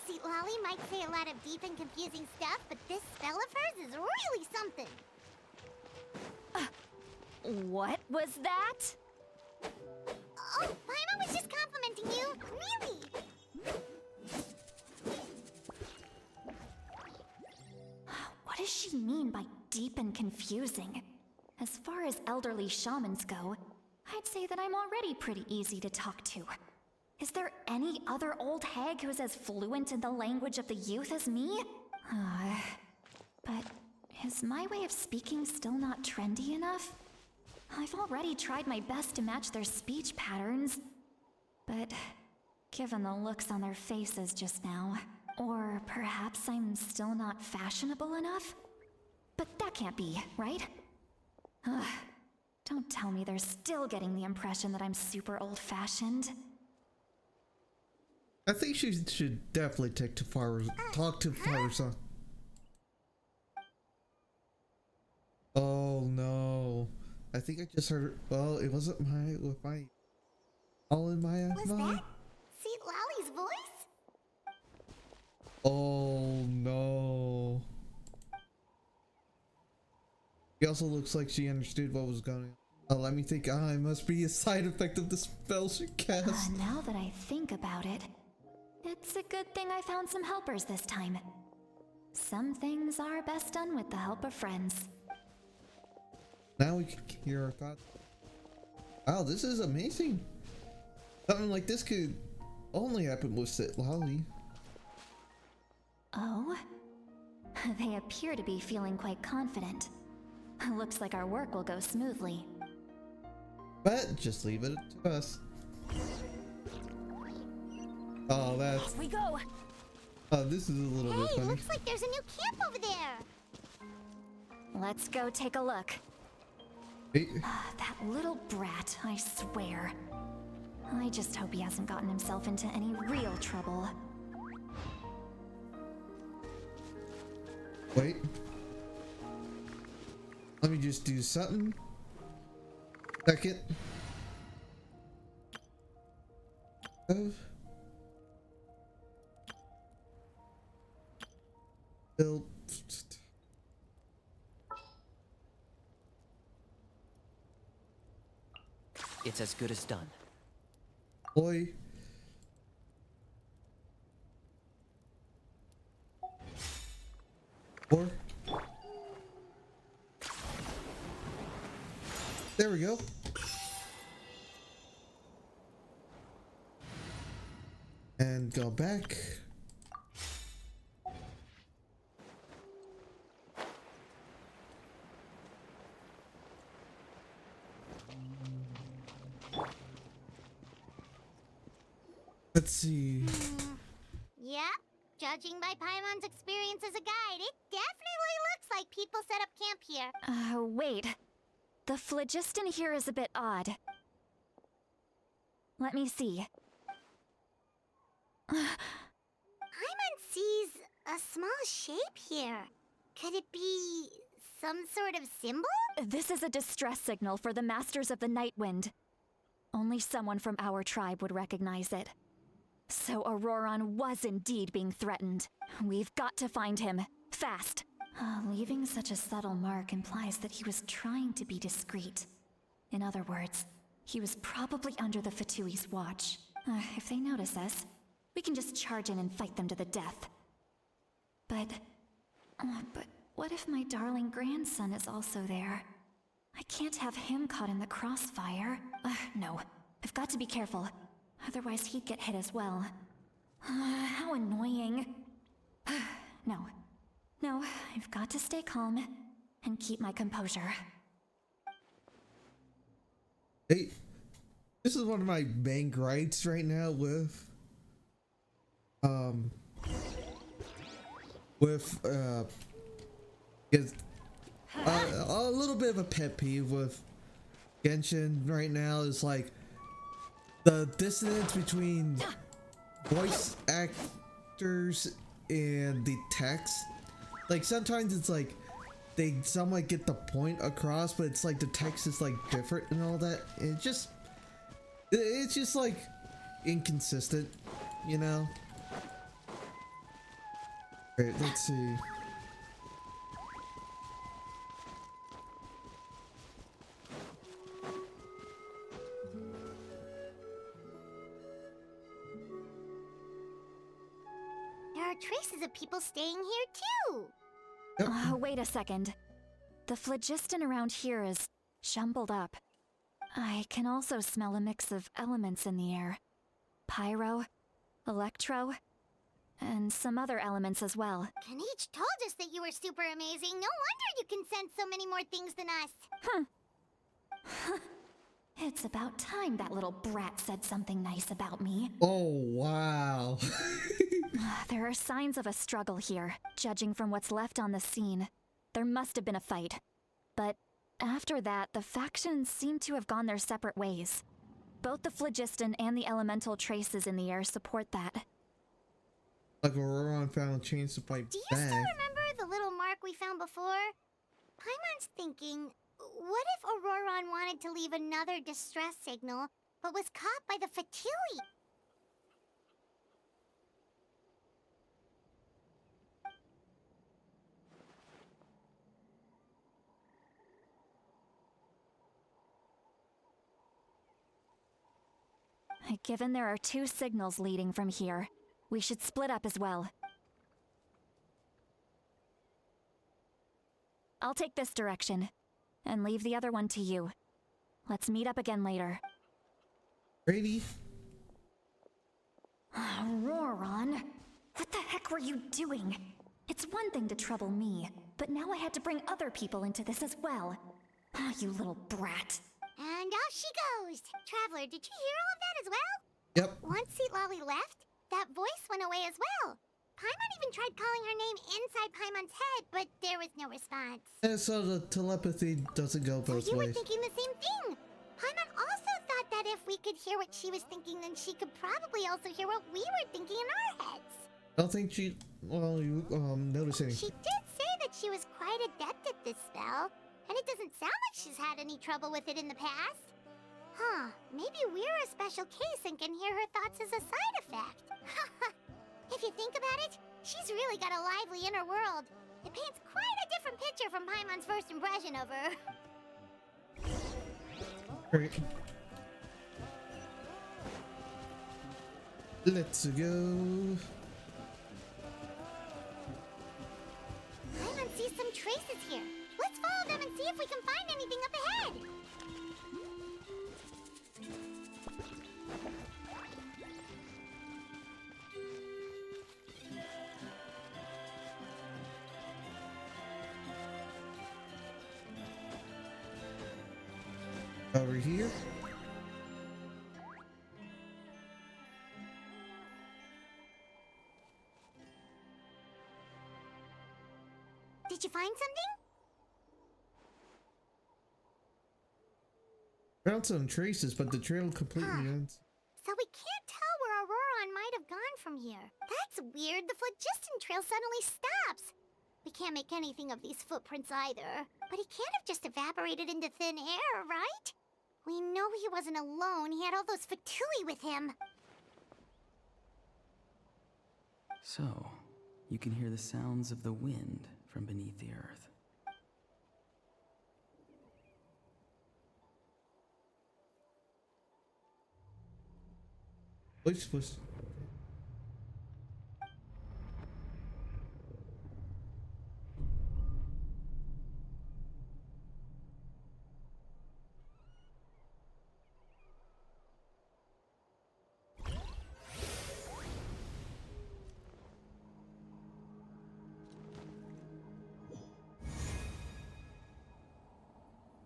See, Lolly might say a lot of deep and confusing stuff, but this spell of hers is really something. What was that? Oh, Paimon was just complimenting you. Really? What does she mean by deep and confusing? As far as elderly shamans go, I'd say that I'm already pretty easy to talk to. Is there any other old hag who's as fluent in the language of the youth as me? But is my way of speaking still not trendy enough? I've already tried my best to match their speech patterns. But given the looks on their faces just now, or perhaps I'm still not fashionable enough? But that can't be, right? Don't tell me they're still getting the impression that I'm super old-fashioned. I think she should definitely talk to Faruza. Oh no. I think I just heard her. Well, it wasn't my all in my Was that Seat Lolly's voice? Oh no. She also looks like she understood what was going on. Let me think. It must be a side effect of the spell she cast. Now that I think about it, it's a good thing I found some helpers this time. Some things are best done with the help of friends. Now we can hear our thoughts. Wow, this is amazing. Something like this could only happen with Sit Lolly. Oh? They appear to be feeling quite confident. Looks like our work will go smoothly. But just leave it to us. Oh, that's... Off we go! Oh, this is a little bit Hey, funny. looks like there's a new camp over there. Let's go take a look. Hey, That little brat, I swear. I just hope he hasn't gotten himself into any real trouble. wait. Let me just do something. Second. Build. It's as good as done. Boy. Four. There we go. and go back. Let's see. Yep. Judging by Paimon's experience as a guide, it definitely looks like people set up camp here. Wait. The phlogiston here is a bit odd. Let me see. Paimon sees a small shape here. Could it be some sort of symbol? This is a distress signal for the Masters of the Night Wind. Only someone from our tribe would recognize it. So Auroron was indeed being threatened. We've got to find him. Fast. Leaving such a subtle mark implies that he was trying to be discreet. In other words, he was probably under the Fatui's watch. If they notice us, we can just charge in and fight them to the death. But what if my darling grandson is also there? I can't have him caught in the crossfire. No, I've got to be careful. Otherwise he'd get hit as well. How annoying. No, I've got to stay calm and keep my composure. Hey, this is one of my main gripes right now with a little bit of a pet peeve with Genshin right now is like the dissonance between voice actors and the text. Like sometimes it's like they somewhat get the point across, but it's like the text is like different and all that. It's just like inconsistent, you know? Wait, let's see. There are traces of people staying here too. Yep. Wait a second. The phlogiston around here is jumbled up. I can also smell a mix of elements in the air. Pyro, electro, and some other elements as well. Kanich told us that you were super amazing. No wonder you can sense so many more things than us. It's about time that little brat said something nice about me. Oh, wow. There are signs of a struggle here, judging from what's left on the scene. There must have been a fight. But after that, the factions seem to have gone their separate ways. Both the phlogiston and the elemental traces in the air support that. Like Auroron found a chance to fight Do you back. still remember the little mark we found before? Paimon's thinking, what if Auroron wanted to leave another distress signal, but was caught by the Fatui? Given there are two signals leading from here, we should split up as well. I'll take this direction, and leave the other one to you. Let's meet up again later. Ready? Auroron, what the heck were you doing? It's one thing to trouble me, but now I had to bring other people into this as well. You little brat. And off she goes! Traveler, did you hear all of that as well? Yep. Once Seatlolly left, that voice went away as well. Paimon even tried calling her name inside Paimon's head, but there was no response. And so the telepathy doesn't go both So you were ways. thinking the same thing. Paimon also thought that if we could hear what she was thinking, then she could probably also hear what we were thinking in our heads. I don't think she, well, you notice anything. She did say that she was quite adept at this spell, and it doesn't sound like she's had any trouble with it in the past. Huh, maybe we're a special case and can hear her thoughts as a side effect. If you think about it, she's really got a lively inner world. It paints quite a different picture from Paimon's first impression of her. Great. Let's go. Paimon sees some traces here. Let's follow them and see if we can find anything up ahead. Over here. Did you find something? Found some traces, but the trail completely ends. So we can't tell where Auroron might have gone from here. That's weird. The phlogiston trail suddenly stops. We can't make anything of these footprints either. But he can't have just evaporated into thin air, right? We know he wasn't alone. He had all those Fatui with him. So, you can hear the sounds of the wind from beneath the earth. Push.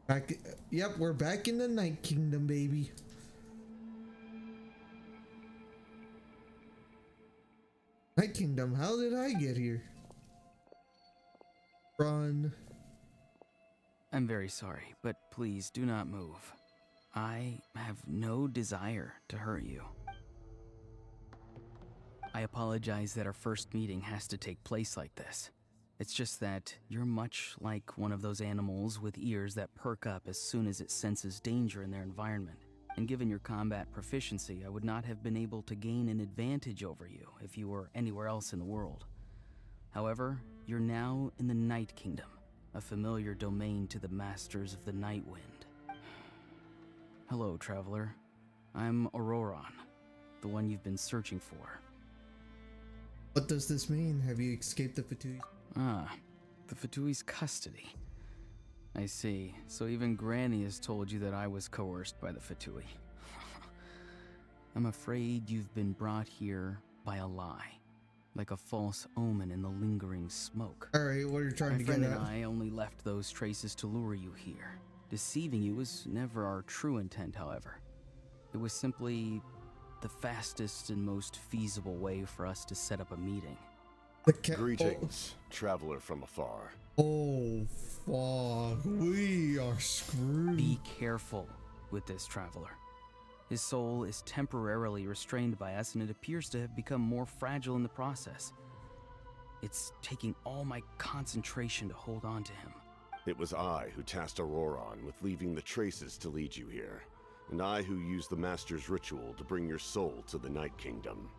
Back, yep, we're back in the Night Kingdom, baby. Night Kingdom, how did I get here? Run. I'm very sorry, but please do not move. I have no desire to hurt you. I apologize that our first meeting has to take place like this. It's just that you're much like one of those animals with ears that perk up as soon as it senses danger in their environment. And given your combat proficiency, I would not have been able to gain an advantage over you if you were anywhere else in the world. However, you're now in the Night Kingdom, a familiar domain to the masters of the Night Wind. Hello, traveler. I'm Auroron, the one you've been searching for. What does this mean? Have you escaped the Fatui? Ah, the Fatui's custody. I see. So even Granny has told you that I was coerced by the Fatui. I'm afraid you've been brought here by a lie, like a false omen in the lingering smoke. Alright, what are you trying to My friend get and at? I only left those traces to lure you here. Deceiving you was never our true intent, however. It was simply the fastest and most feasible way for us to set up a meeting. Greetings, traveler from afar. Oh, fuck. We are screwed. Be careful with this traveler. His soul is temporarily restrained by us, and it appears to have become more fragile in the process. It's taking all my concentration to hold on to him. It was I who tasked Auroron with leaving the traces to lead you here, and I who used the Master's ritual to bring your soul to the Night Kingdom.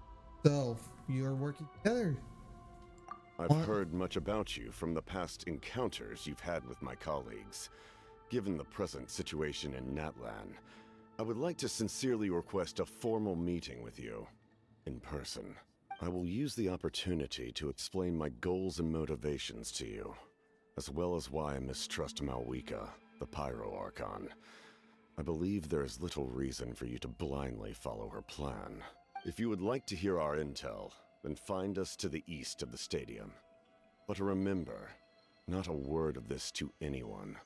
So, you're working together. I've heard much about you from the past encounters you've had with my colleagues. Given the present situation in Natlan, I would like to sincerely request a formal meeting with you, in person. I will use the opportunity to explain my goals and motivations to you, as well as why I mistrust Malwika, the Pyro Archon. I believe there is little reason for you to blindly follow her plan. If you would like to hear our intel, then find us to the east of the stadium. But remember, not a word of this to anyone.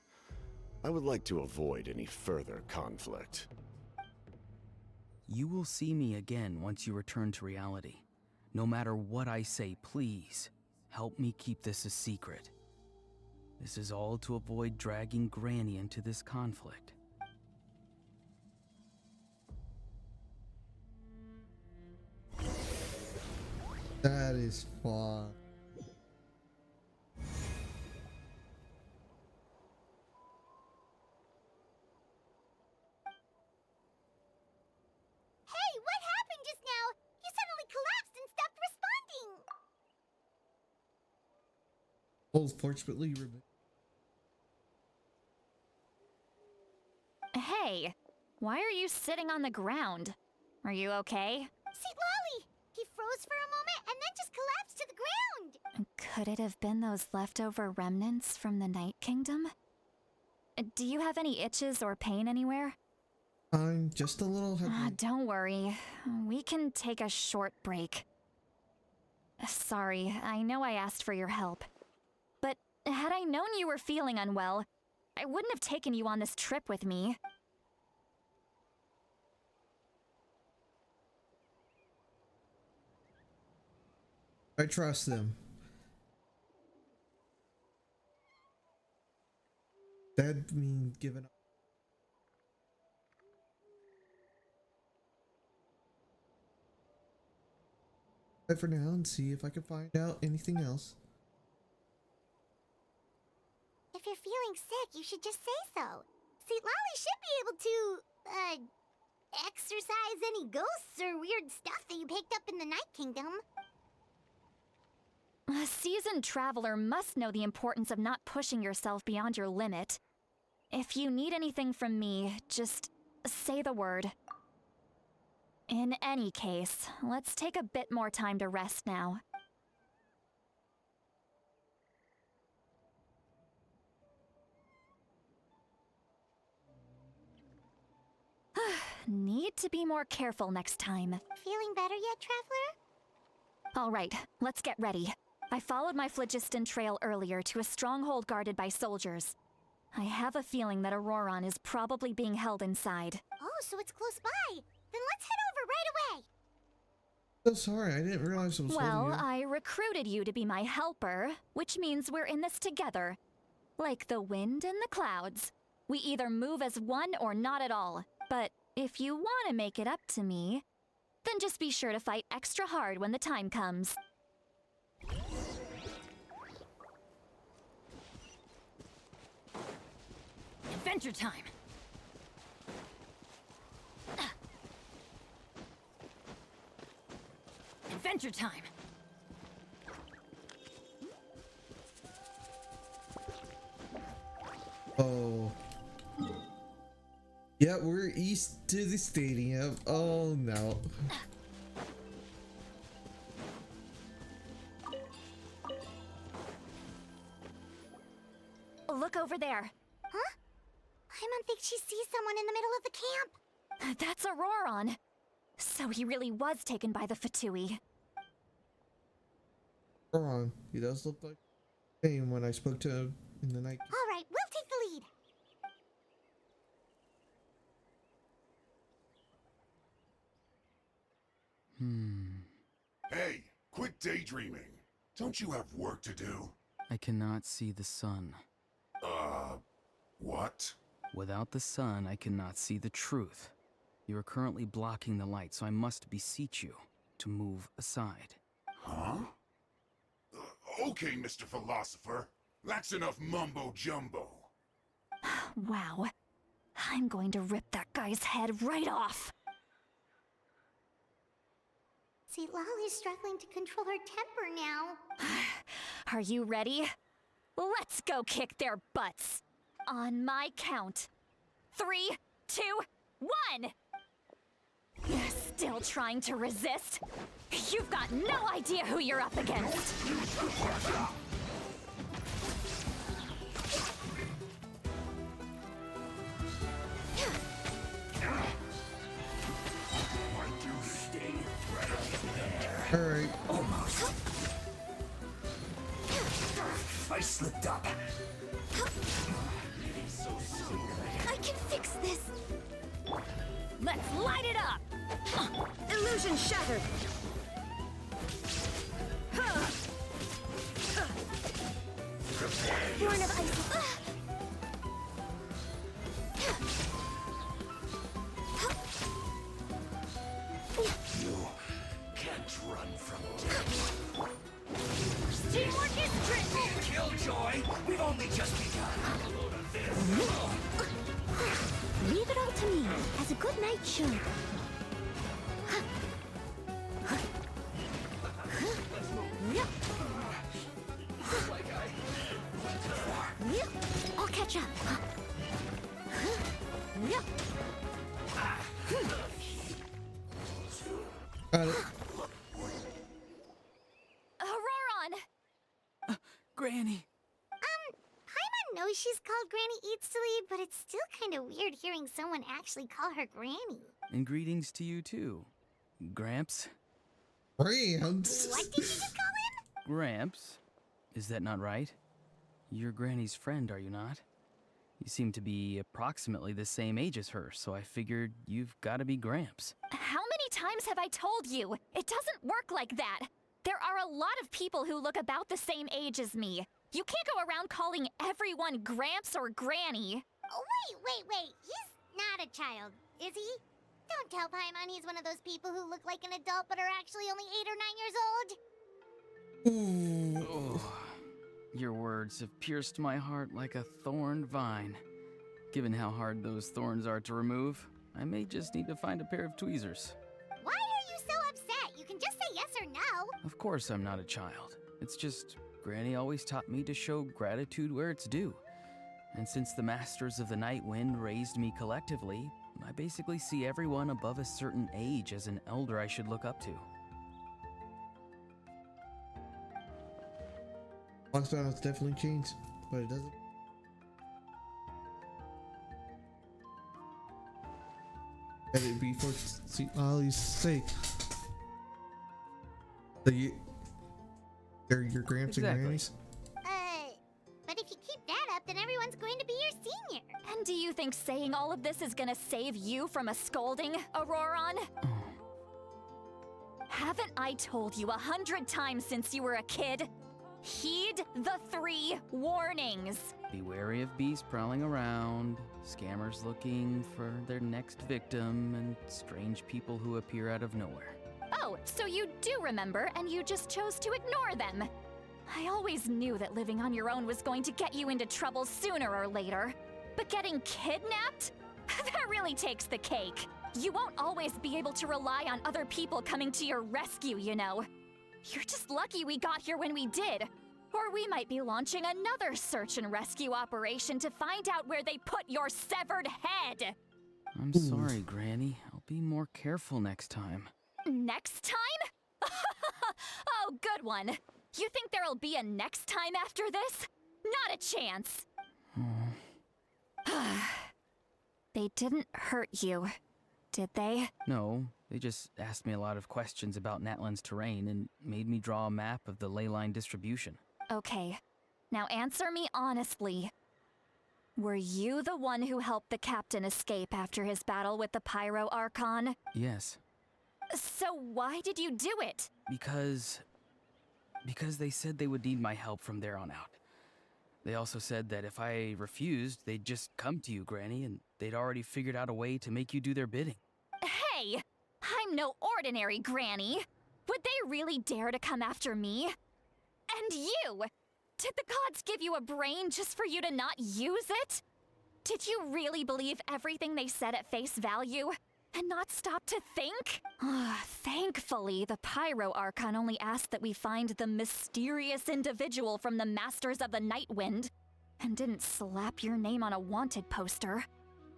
I would like to avoid any further conflict. You will see me again once you return to reality. No matter what I say, please, help me keep this a secret. This is all to avoid dragging Granny into this conflict. That is fun. Hey, what happened just now? You suddenly collapsed and stopped responding. Oh, fortunately, Hey, why are you sitting on the ground? Are you okay? See, Lolly! He froze for a moment and then just collapsed to the ground! Could it have been those leftover remnants from the Night Kingdom? Do you have any itches or pain anywhere? I'm just a little heavy. Don't worry. We can take a short break. Sorry, I know I asked for your help. But had I known you were feeling unwell, I wouldn't have taken you on this trip with me. I trust them. That means giving up. For now and see if I can find out anything else. If you're feeling sick, you should just say so. See, Lolly should be able to, exorcise any ghosts or weird stuff that you picked up in the Night Kingdom. A seasoned traveler must know the importance of not pushing yourself beyond your limit. If you need anything from me, just say the word. In any case, let's take a bit more time to rest now. Need to be more careful next time. Feeling better yet, Traveler? All right, let's get ready. I followed my phlogiston trail earlier to a stronghold guarded by soldiers. I have a feeling that Auroron is probably being held inside. Oh, so it's close by. Then let's head over right away. So sorry, I didn't realize it was Well, holding you. I recruited you to be my helper, which means we're in this together. Like the wind and the clouds. We either move as one or not at all. But if you want to make it up to me, then just be sure to fight extra hard when the time comes. Adventure time! Adventure time! Oh. Yeah, we're east to the stadium. Oh no. Look over there. Huh? Paimon thinks she sees someone in the middle of the camp. That's Auroron. So he really was taken by the Fatui. Hold on. He does look like same when I spoke to him in the night. All right, we'll take the lead. Hey, quit daydreaming. Don't you have work to do? I cannot see the sun. What? Without the sun, I cannot see the truth. You are currently blocking the light, so I must beseech you to move aside. Huh? Okay, Mr. Philosopher. That's enough mumbo-jumbo. Wow. I'm going to rip that guy's head right off. See, Lolly's struggling to control her temper now. Are you ready? Let's go kick their butts. On my count. 3, 2, 1! You're still trying to resist? You've got no idea who you're up against. Alright. Almost. I slipped up. I can fix this. Let's light it up! Illusion shattered. Born of ice. You can't run from death. Teamwork is tricky! Killjoy, we've only just begun. Leave it all to me, as a good knight should. I'll catch up. Got it. Auroron! Granny! Paimon knows she's called Granny Eats to Lead, but it's still kind of weird hearing someone actually call her Granny. And greetings to you too, Gramps. Rams. What did you just call him? Gramps? Is that not right? You're Granny's friend, are you not? You seem to be approximately the same age as her, so I figured you've got to be Gramps. How many times have I told you? It doesn't work like that. There are a lot of people who look about the same age as me. You can't go around calling everyone Gramps or Granny. Oh, wait. He's not a child, is he? Don't tell Paimon he's one of those people who look like an adult but are actually only 8 or 9 years old. Oh, your words have pierced my heart like a thorned vine. Given how hard those thorns are to remove, I may just need to find a pair of tweezers. Why are you so upset? You can just say yes or no. Of course I'm not a child. It's just, Granny always taught me to show gratitude where it's due. And since the Masters of the Night Wind raised me collectively, I basically see everyone above a certain age as an elder I should look up to. Lifestyle has definitely changed, but it doesn't. Let it be for St. Ollie's sake. They're your Gramps and Grannies? But if you keep that up, then everyone's going to be your senior. And do you think saying all of this is gonna save you from a scolding, Auroron? Haven't I told you 100 times since you were a kid? Heed the 3 warnings. Be wary of bees prowling around, scammers looking for their next victim, and strange people who appear out of nowhere. Oh, so you do remember, and you just chose to ignore them. I always knew that living on your own was going to get you into trouble sooner or later. But getting kidnapped? That really takes the cake. You won't always be able to rely on other people coming to your rescue, you know. You're just lucky we got here when we did. Or we might be launching another search and rescue operation to find out where they put your severed head. I'm sorry, Granny. I'll be more careful next time. Next time? Oh, good one. You think there'll be a next time after this? Not a chance. They didn't hurt you, did they? No, they just asked me a lot of questions about Natlan's terrain and made me draw a map of the ley line distribution. Okay, now answer me honestly. Were you the one who helped the captain escape after his battle with the Pyro Archon? Yes. So why did you do it? Because they said they would need my help from there on out. They also said that if I refused, they'd just come to you, Granny, and they'd already figured out a way to make you do their bidding. Hey! I'm no ordinary Granny! Would they really dare to come after me? And you! Did the gods give you a brain just for you to not use it? Did you really believe everything they said at face value? And not stop to think? Thankfully, the Pyro Archon only asked that we find the mysterious individual from the Masters of the Night Wind, and didn't slap your name on a wanted poster.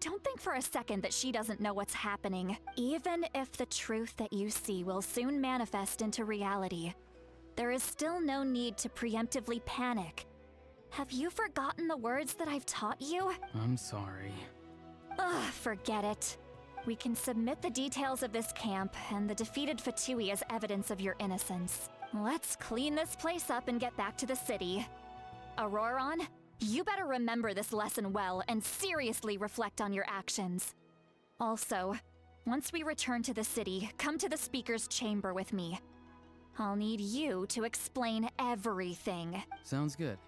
Don't think for a second that she doesn't know what's happening. Even if the truth that you see will soon manifest into reality, there is still no need to preemptively panic. Have you forgotten the words that I've taught you? I'm sorry. Forget it. We can submit the details of this camp and the defeated Fatui as evidence of your innocence. Let's clean this place up and get back to the city. Auroron, you better remember this lesson well and seriously reflect on your actions. Also, once we return to the city, come to the speaker's chamber with me. I'll need you to explain everything. Sounds good.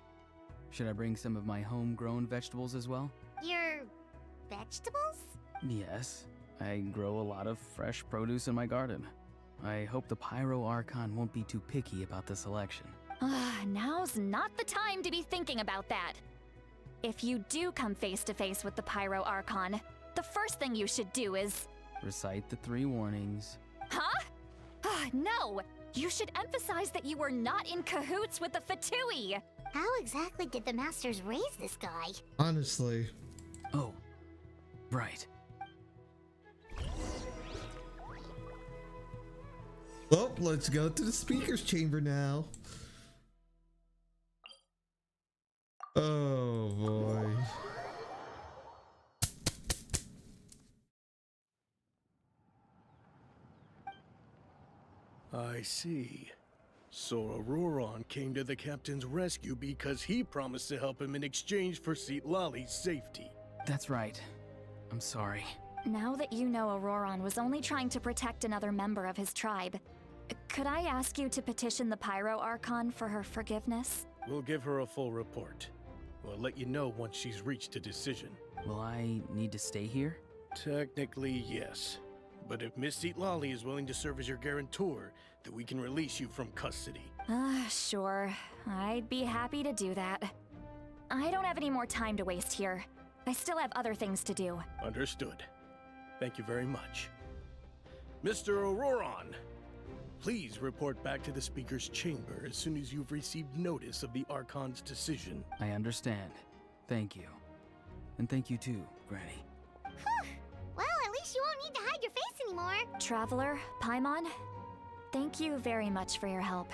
Should I bring some of my homegrown vegetables as well? Your vegetables? Yes. I grow a lot of fresh produce in my garden. I hope the Pyro Archon won't be too picky about the selection. Now's not the time to be thinking about that. If you do come face to face with the Pyro Archon, the first thing you should do is... recite the 3 warnings. Huh? No! You should emphasize that you were not in cahoots with the Fatui! How exactly did the Masters raise this guy? Honestly. Oh, right. Well, let's go to the speaker's chamber now. Oh boy. I see. So Auroron came to the captain's rescue because he promised to help him in exchange for Citlali's safety. That's right. I'm sorry. Now that you know Auroron was only trying to protect another member of his tribe, Could I ask you to petition the Pyro Archon for her forgiveness? We'll give her a full report. We'll let you know once she's reached a decision. Will I need to stay here? Technically, yes. But if Miss Lally is willing to serve as your guarantor, then we can release you from custody. Sure. I'd be happy to do that. I don't have any more time to waste here. I still have other things to do. Understood. Thank you very much. Mr. Auroron, please report back to the Speaker's chamber as soon as you've received notice of the Archon's decision. I understand. Thank you. And thank you too, Granny. Well, at least you won't need to hide your face anymore. Traveler, Paimon, thank you very much for your help.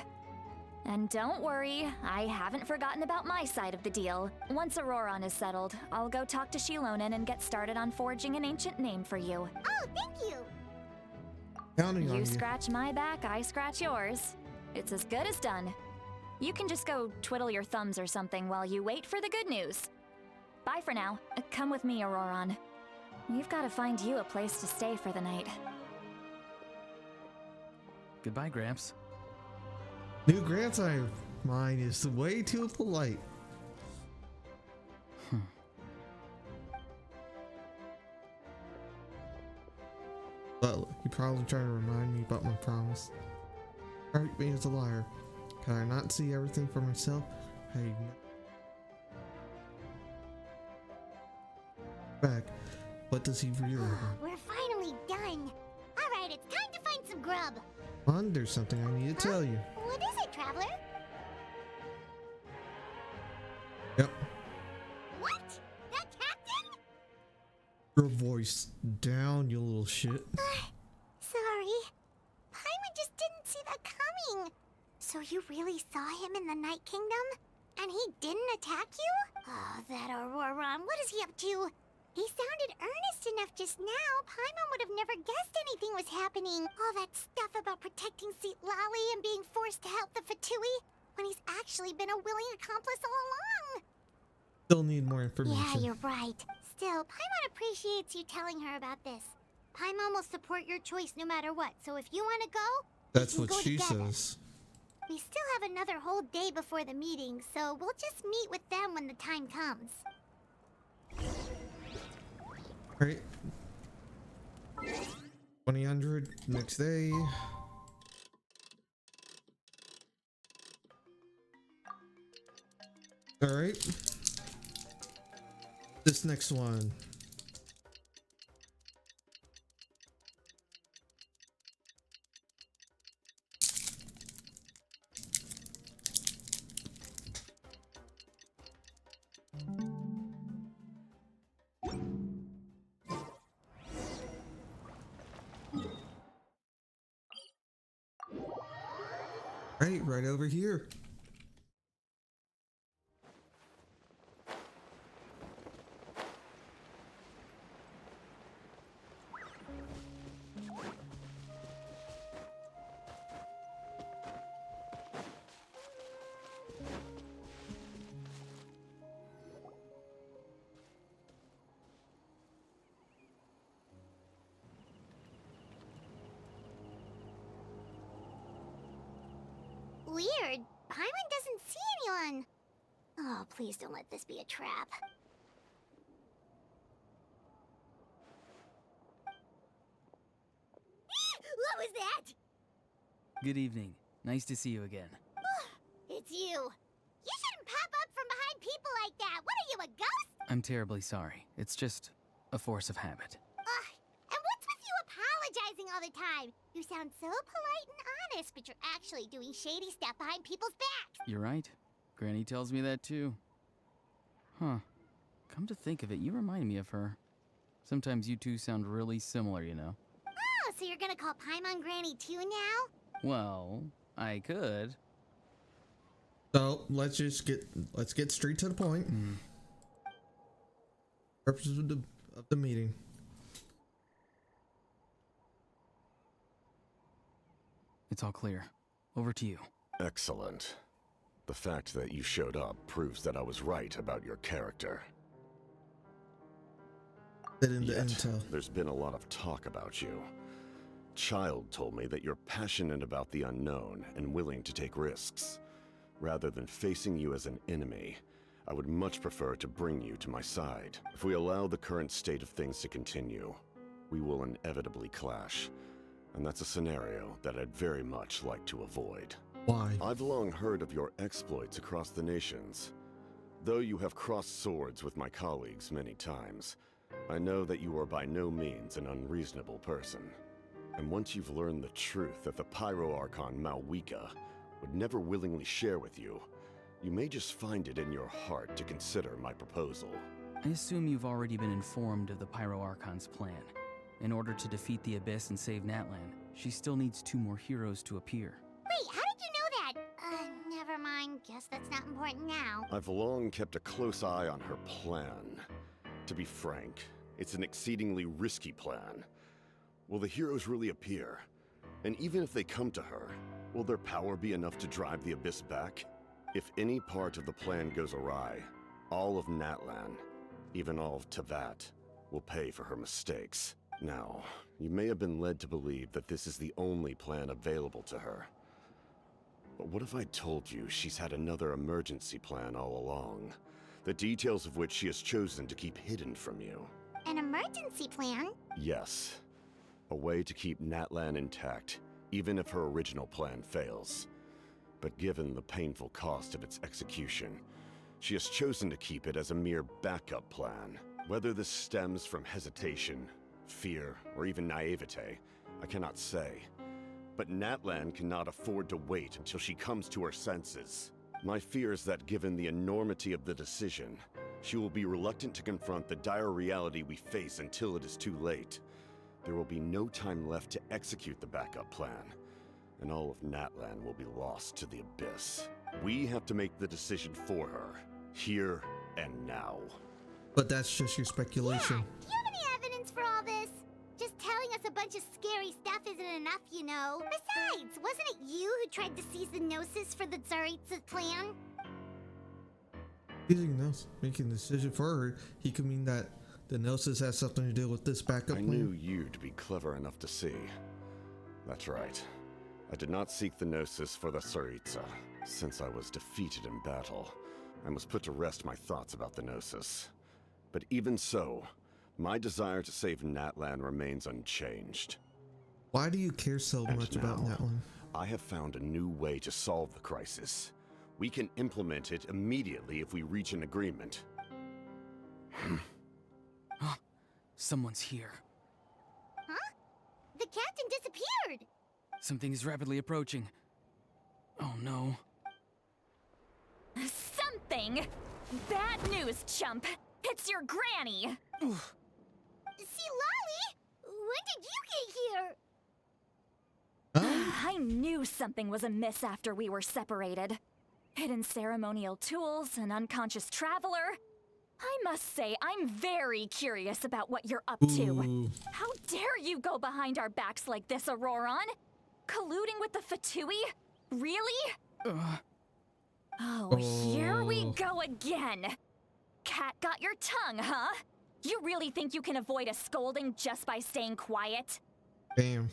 And don't worry, I haven't forgotten about my side of the deal. Once Auroron is settled, I'll go talk to Shilonen and get started on forging an ancient name for you. Oh, thank you. Counting on You you. scratch my back, I scratch yours. It's as good as done. You can just go twiddle your thumbs or something while you wait for the good news. Bye for now. Come with me, Auroron. We've got to find you a place to stay for the night. Goodbye, Gramps. New grandson of mine is way too polite. But he probably trying to remind me about my promise. Strike me as a liar. Can I not see everything for myself? Hey, back. What does he really want? We're finally done. All right, it's time to find some grub. Hon, there's something I need to tell you. What is it, Traveler? Yep. What? That captain? Your voice down, you little shit. Sorry. Paimon just didn't see that coming. So you really saw him in the Night Kingdom? And he didn't attack you? Oh, that Auroron. What is he up to? He sounded earnest enough just now. Paimon would have never guessed anything was happening. All that stuff about protecting Seat Lally and being forced to help the Fatui, when he's actually been a willing accomplice all along. Still need more information. Yeah, you're right. Still, Paimon appreciates you telling her about this. Paimon will support your choice no matter what, so if you want to go, That's we can what go she together. says. We still have another whole day before the meeting, so we'll just meet with them when the time comes. Right. 2000 next day. All right. This next one. Right over here. Weird. Paimon doesn't see anyone. Oh, please don't let this be a trap. What was that? Good evening. Nice to see you again. It's you. You shouldn't pop up from behind people like that. What are you, a ghost? I'm terribly sorry. It's just a force of habit. And what's with you apologizing all the time? You sound so polite and honest, but you're actually doing shady stuff behind people's backs. You're right. Granny tells me that too. Huh. Come to think of it, you remind me of her. Sometimes you two sound really similar, you know. Oh, so you're gonna call Paimon Granny too now? Well, I could. So let's get straight to the point. Purposes of the meeting. It's all clear. Over to you. Excellent. The fact that you showed up proves that I was right about your character. That in the Yet, intel. there's been a lot of talk about you. Child told me that you're passionate about the unknown and willing to take risks. Rather than facing you as an enemy, I would much prefer to bring you to my side. If we allow the current state of things to continue, we will inevitably clash. And that's a scenario that I'd very much like to avoid. Why? I've long heard of your exploits across the nations. Though you have crossed swords with my colleagues many times, I know that you are by no means an unreasonable person. And once you've learned the truth that the Pyro Archon Malwika would never willingly share with you, you may just find it in your heart to consider my proposal. I assume you've already been informed of the Pyro Archon's plan. In order to defeat the Abyss and save Natlan, she still needs 2 more heroes to appear. Wait, how did you know that? Never mind. Guess that's not important now. I've long kept a close eye on her plan. To be frank, it's an exceedingly risky plan. Will the heroes really appear? And even if they come to her, will their power be enough to drive the Abyss back? If any part of the plan goes awry, all of Natlan, even all of Teyvat, will pay for her mistakes. Now, you may have been led to believe that this is the only plan available to her. But what if I told you she's had another emergency plan all along, the details of which she has chosen to keep hidden from you? An emergency plan? Yes. A way to keep Natlan intact, even if her original plan fails. But given the painful cost of its execution, she has chosen to keep it as a mere backup plan. Whether this stems from hesitation, fear, or even naivete, I cannot say. But Natlan cannot afford to wait until she comes to her senses. My fear is that given the enormity of the decision, she will be reluctant to confront the dire reality we face until it is too late. There will be no time left to execute the backup plan, and all of Natlan will be lost to the Abyss. We have to make the decision for her, here and now. But that's just your speculation. Yeah, do you have any evidence for all this? Just telling us a bunch of scary stuff isn't enough, you know. Besides, wasn't it you who tried to seize the Gnosis for the Tsaritsa clan? Using Gnosis, making the decision for her, he could mean that the Gnosis has something to do with this backup plan. I knew you to be clever enough to see. That's right. I did not seek the Gnosis for the Tsaritsa. Since I was defeated in battle, I must put to rest my thoughts about the Gnosis. But even so, my desire to save Natlan remains unchanged. Why do you care so much about Natlan? I have found a new way to solve the crisis. We can implement it immediately if we reach an agreement. Someone's here. Huh? The captain disappeared! Something is rapidly approaching. Oh no. Something? Bad news, chump! It's your granny! See, Lolly? When did you get here? I knew something was amiss after we were separated. Hidden ceremonial tools, an unconscious traveler. I must say, I'm very curious about what you're up to. How dare you go behind our backs like this, Auroron? Colluding with the Fatui? Really? Oh, here we go again. Cat got your tongue, huh? You really think you can avoid a scolding just by staying quiet? Damn.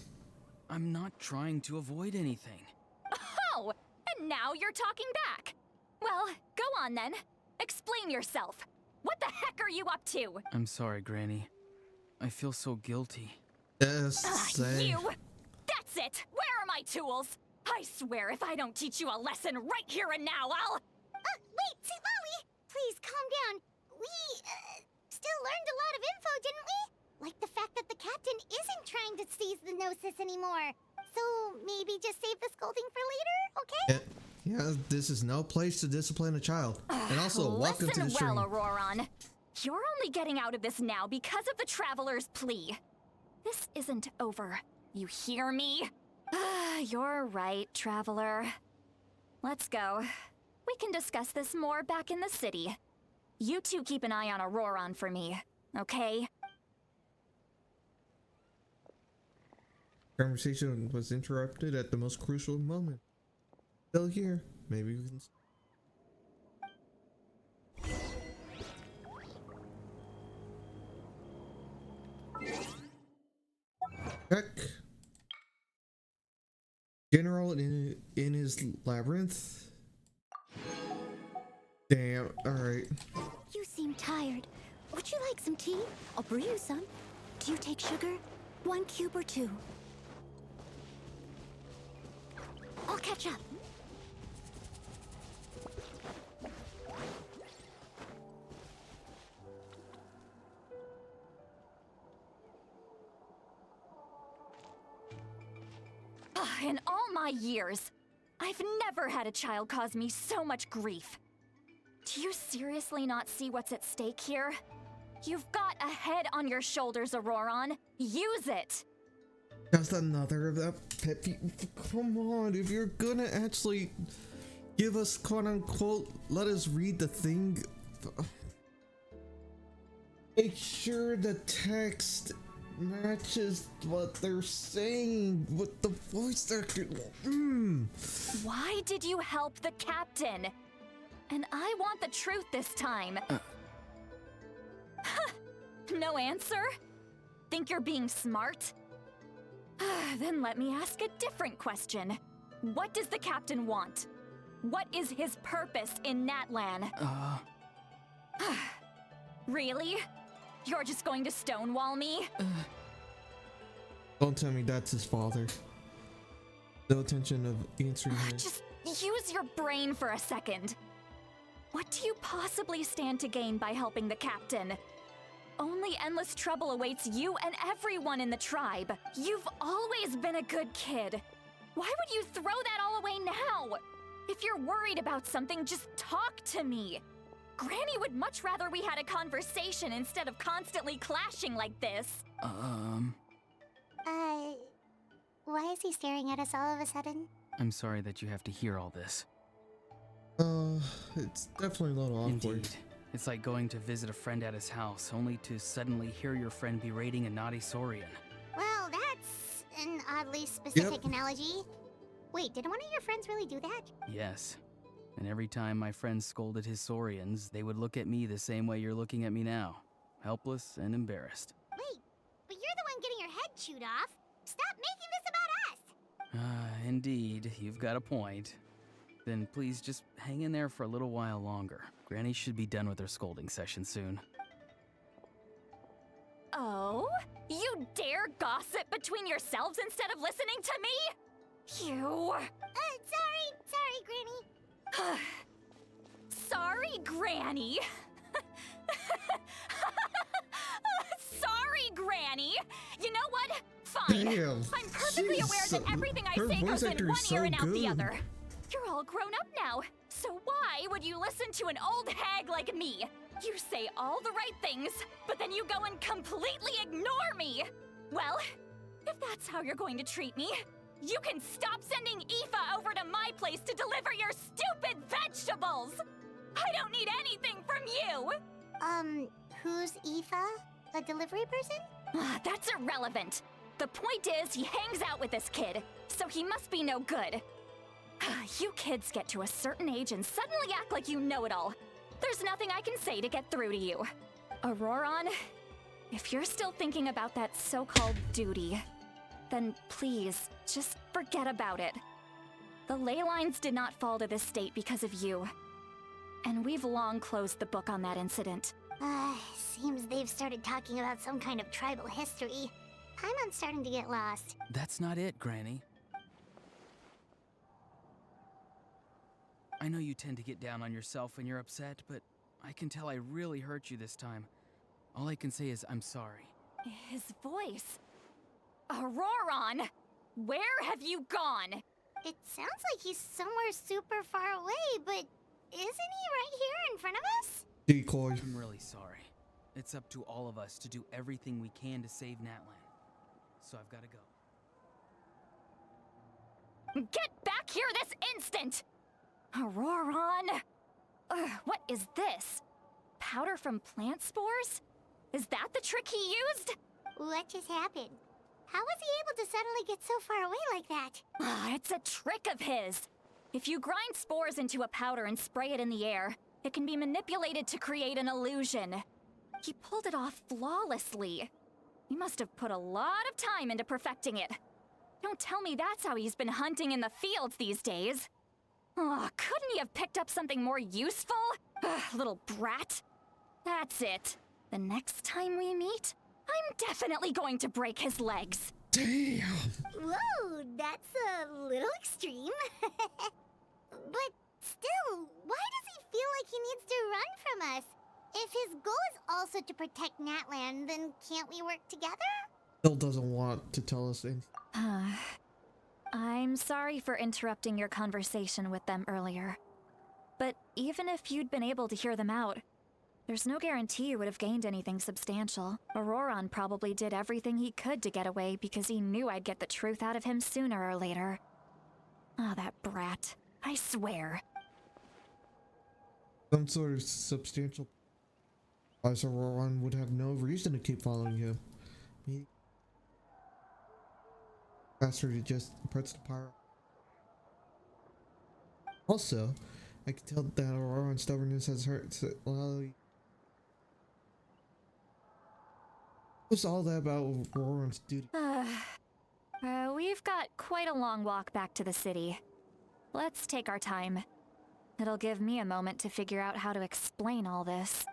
I'm not trying to avoid anything. Oh, and now you're talking back. Well, go on then. Explain yourself. What the heck are you up to? I'm sorry, Granny. I feel so guilty. Yes, you! That's it! Where are my tools? I swear if I don't teach you a lesson right here and now, I'll... Wait, see, Lolly! Please, calm down. We, still learned a lot of info, didn't we? Like the fact that the captain isn't trying to seize the Gnosis anymore. So, maybe just save the scolding for later, okay? Yeah, this is no place to discipline a child. And also, welcome to the stream. Listen well, Auroron. You're only getting out of this now because of the Traveler's plea. This isn't over. You hear me? You're right, Traveler. Let's go. We can discuss this more back in the city. You two keep an eye on Auroron for me, okay? Conversation was interrupted at the most crucial moment. Still here. Maybe we can... Check. General in his labyrinth? Damn, alright. You seem tired. Would you like some tea? I'll brew you some. Do you take sugar? 1 cube or 2? I'll catch up. In all my years, I've never had a child cause me so much grief. Do you seriously not see what's at stake here? You've got a head on your shoulders, Auroron. Use it! Just another of that pet peeve. Come on, if you're gonna actually give us quote unquote, let us read the thing. Make sure the text matches what they're saying with the voice actor. Why did you help the captain? And I want the truth this time. No answer? Think you're being smart? Then let me ask a different question. What does the captain want? What is his purpose in Natlan? Really? You're just going to stonewall me? Don't tell me that's his father. No intention of answering him. Just use your brain for a second. What do you possibly stand to gain by helping the captain? Only endless trouble awaits you and everyone in the tribe. You've always been a good kid. Why would you throw that all away now? If you're worried about something, just talk to me. Granny would much rather we had a conversation instead of constantly clashing like this. Why is he staring at us all of a sudden? I'm sorry that you have to hear all this. It's definitely a little awkward. Indeed. It's like going to visit a friend at his house, only to suddenly hear your friend berating a naughty Saurian. Well, that's an oddly specific analogy. Wait, did one of your friends really do that? Yes. And every time my friend scolded his Saurians, they would look at me the same way you're looking at me now. Helpless and embarrassed. Wait, but you're the one getting your head chewed off. Stop making this about us! Indeed, you've got a point. Then please just hang in there for a little while longer. Granny should be done with her scolding session soon. Oh? You dare gossip between yourselves instead of listening to me? You... Sorry, Granny. Sorry, Granny. Sorry, Granny. You know what? Fine. Damn. I'm perfectly aware that everything I say goes in one ear and out the other. You're all grown up now, so why would you listen to an old hag like me? You say all the right things, but then you go and completely ignore me. Well, if that's how you're going to treat me, you can stop sending Aoife over to my place to deliver your stupid vegetables! I don't need anything from you! Who's Aoife? A delivery person? That's irrelevant. The point is, he hangs out with this kid, so he must be no good. You kids get to a certain age and suddenly act like you know it all. There's nothing I can say to get through to you. Auroron, if you're still thinking about that so-called duty, then please, just forget about it. The ley lines did not fall to this state because of you. And we've long closed the book on that incident. Seems they've started talking about some kind of tribal history. I'm starting to get lost. That's not it, Granny. I know you tend to get down on yourself when you're upset, but I can tell I really hurt you this time. All I can say is I'm sorry. His voice. Auroron! Where have you gone? It sounds like he's somewhere super far away, but isn't he right here in front of us? Decoy. I'm really sorry. It's up to all of us to do everything we can to save Natlan. So I've got to go. Get back here this instant! Auroron! What is this? Powder from plant spores? Is that the trick he used? What just happened? How was he able to suddenly get so far away like that? It's a trick of his. If you grind spores into a powder and spray it in the air, it can be manipulated to create an illusion. He pulled it off flawlessly. He must have put a lot of time into perfecting it. Don't tell me that's how he's been hunting in the fields these days. Oh, couldn't he have picked up something more useful? Ugh, little brat. That's it. The next time we meet, I'm definitely going to break his legs. Damn. Whoa, that's a little extreme. But still, why does he feel like he needs to run from us? If his goal is also to protect Natlan, then can't we work together? Bill doesn't want to tell us anything. I'm sorry for interrupting your conversation with them earlier. But even if you'd been able to hear them out, there's no guarantee you would have gained anything substantial. Auroron probably did everything he could to get away because he knew I'd get the truth out of him sooner or later. Ah, that brat. I swear. Some sort of substantial. Otherwise, Auroron would have no reason to keep following him. He asked her to just press the pyro. Also, I can tell that Auroron's stubbornness has hurt. What's all that about Auroron's duty? We've got quite a long walk back to the city. Let's take our time. It'll give me a moment to figure out how to explain all this.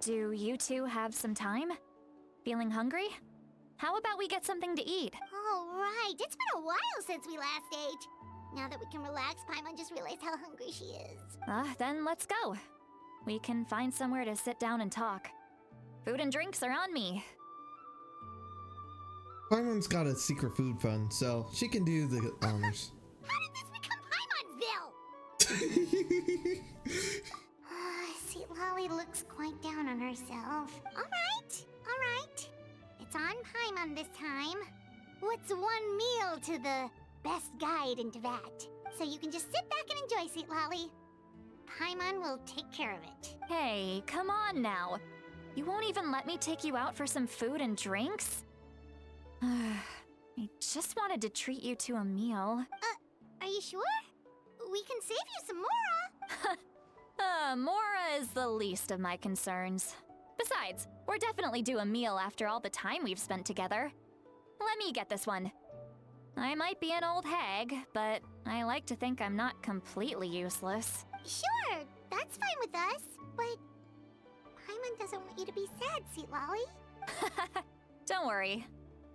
Do you two have some time? Feeling hungry? How about we get something to eat? All right, it's been a while since we last ate. Now that we can relax, Paimon just realized how hungry she is. Then let's go. We can find somewhere to sit down and talk. Food and drinks are on me. Paimon's got a secret food fund, so she can do the honors. How did this become Paimonville? Sweet Lolly looks quite down on herself. All right. It's on Paimon this time. What's one meal to the best guide into that? So you can just sit back and enjoy, Sweet Lolly. Paimon will take care of it. Hey, come on now. You won't even let me take you out for some food and drinks? I just wanted to treat you to a meal. Are you sure? We can save you some Mora. Mora is the least of my concerns. Besides, we're definitely due a meal after all the time we've spent together. Let me get this one. I might be an old hag, but I like to think I'm not completely useless. Sure, that's fine with us, but Paimon doesn't want you to be sad, Sweet Lolly. Don't worry.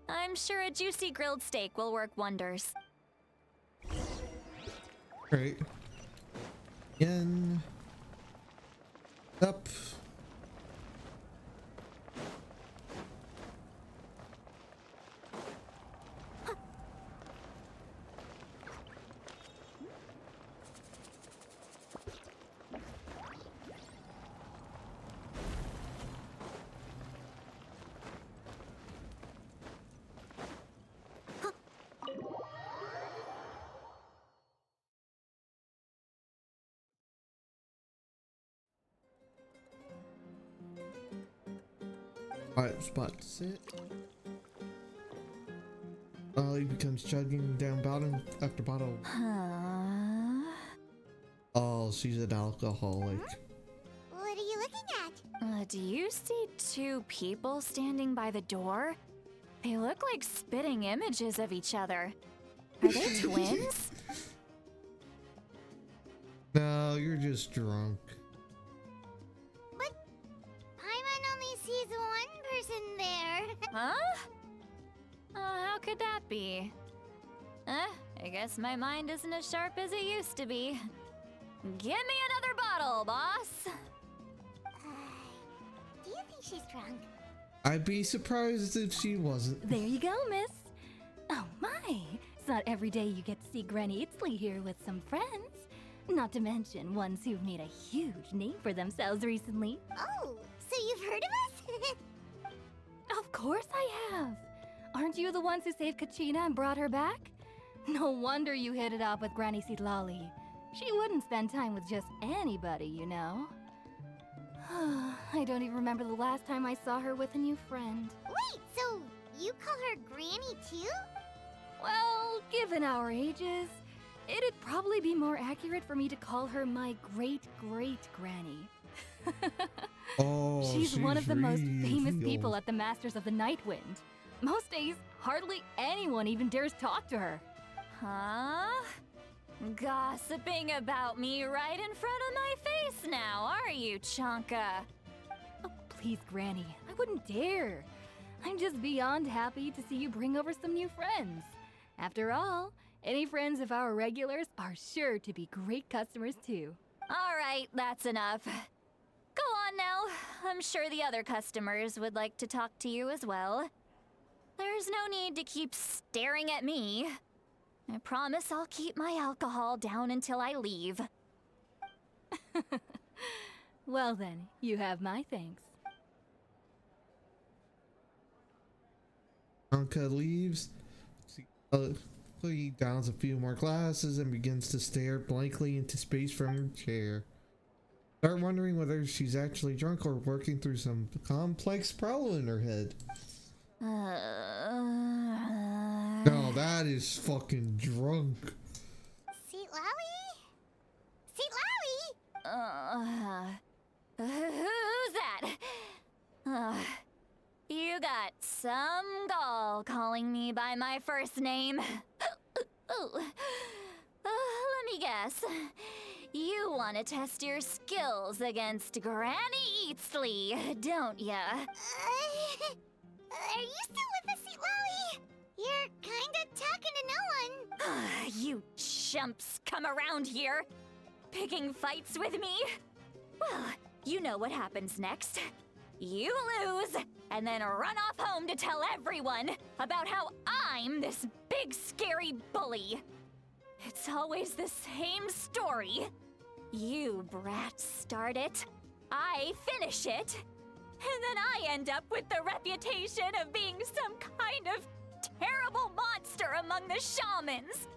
I'm sure a juicy grilled steak will work wonders. Great. In. Up. Alright, spot to sit. Ollie becomes chugging down bottle after bottle. Oh, she's an alcoholic. What are you looking at? Do you see two people standing by the door? They look like spitting images of each other. Are they twins? No, you're just drunk. But Paimon only sees one person there. Huh? How could that be? I guess my mind isn't as sharp as it used to be. Give me another bottle, boss! Do you think she's drunk? I'd be surprised if she wasn't. There you go, miss. Oh my, it's not every day you get to see Granny Itzley here with some friends. Not to mention ones who've made a huge name for themselves recently. Oh, so you've heard of us? Of course I have. Aren't you the ones who saved Kachina and brought her back? No wonder you hit it off with Granny Citlali. She wouldn't spend time with just anybody, you know. I don't even remember the last time I saw her with a new friend. Wait, so you call her Granny too? Well, given our ages, it'd probably be more accurate for me to call her my great-great-granny. Oh, she's one of the most famous real. people at the Masters of the Nightwind. Most days, hardly anyone even dares talk to her. Huh? Gossiping about me right in front of my face now, are you, Chonka? Oh, please, Granny, I wouldn't dare. I'm just beyond happy to see you bring over some new friends. After all, any friends of our regulars are sure to be great customers too. All right, that's enough. Go on now. I'm sure the other customers would like to talk to you as well. There's no need to keep staring at me. I promise I'll keep my alcohol down until I leave. Well then, you have my thanks. Anka leaves. He downs a few more glasses and begins to stare blankly into space from her chair. Start wondering whether she's actually drunk or working through some complex problem in her head. No, that is fucking drunk. Citlali? Citlali? Who's that? You got some gall calling me by my first name. Let me guess. You want to test your skills against Granny Eatsley, don't ya? Are you still with us, Citlali? You're kinda talking to no one. You chumps come around here, picking fights with me? Well, you know what happens next. You lose, and then run off home to tell everyone about how I'm this big scary bully. It's always the same story. You brats start it, I finish it, and then I end up with the reputation of being some kind of terrible monster among the shamans.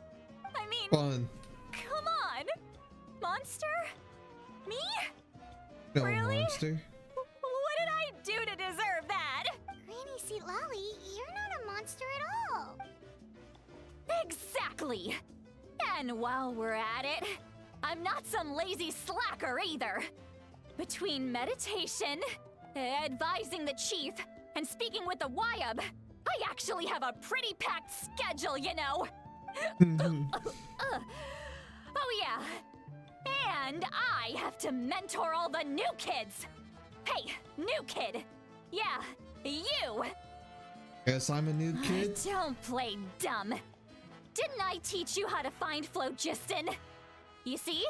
I mean, Fun. come on. Monster? Me? No Really? monster. What did I do to deserve that? Granny Citlali, you're not a monster at all. Exactly. And while we're at it, I'm not some lazy slacker either. Between meditation, advising the chief, and speaking with the Wyab, I actually have a pretty packed schedule, you know. Oh yeah. And I have to mentor all the new kids. Hey, new kid. Yeah, you. Guess I'm a new kid. Don't play dumb. Didn't I teach you how to find phlogiston? You see?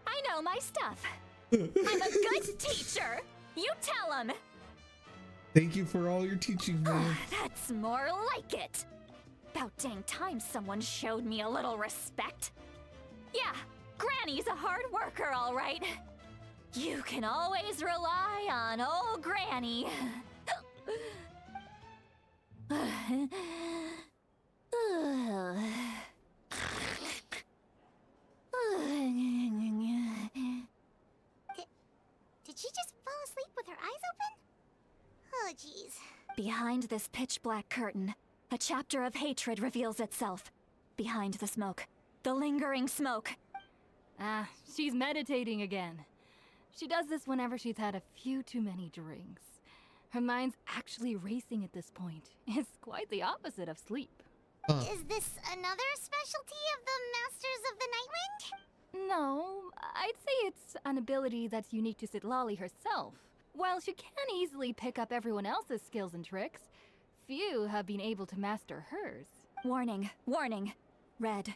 I know my stuff. I'm a good teacher. You tell him. Thank you for all your teaching, man. That's more like it. About dang time someone showed me a little respect. Yeah, Granny's a hard worker, all right. You can always rely on old Granny. Did she just fall asleep with her eyes open? Oh, jeez. Behind this pitch-black curtain, a chapter of hatred reveals itself. Behind the smoke. The lingering smoke. Ah, she's meditating again. She does this whenever she's had a few too many drinks. Her mind's actually racing at this point. It's quite the opposite of sleep. Is this another specialty of the Masters of the Nightwind? No, I'd say it's an ability that's unique to Citlali herself. While she can easily pick up everyone else's skills and tricks, few have been able to master hers. Warning, warning. Red.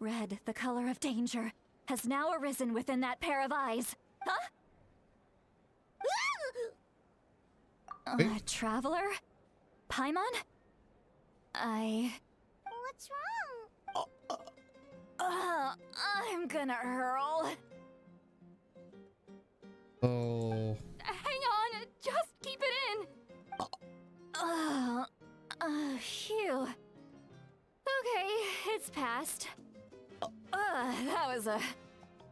Red, the color of danger, has now arisen within that pair of eyes. Huh? Traveler? Paimon? What's wrong? I'm gonna hurl. Oh. Hang on, just keep it in. Phew. Okay, it's passed. That was a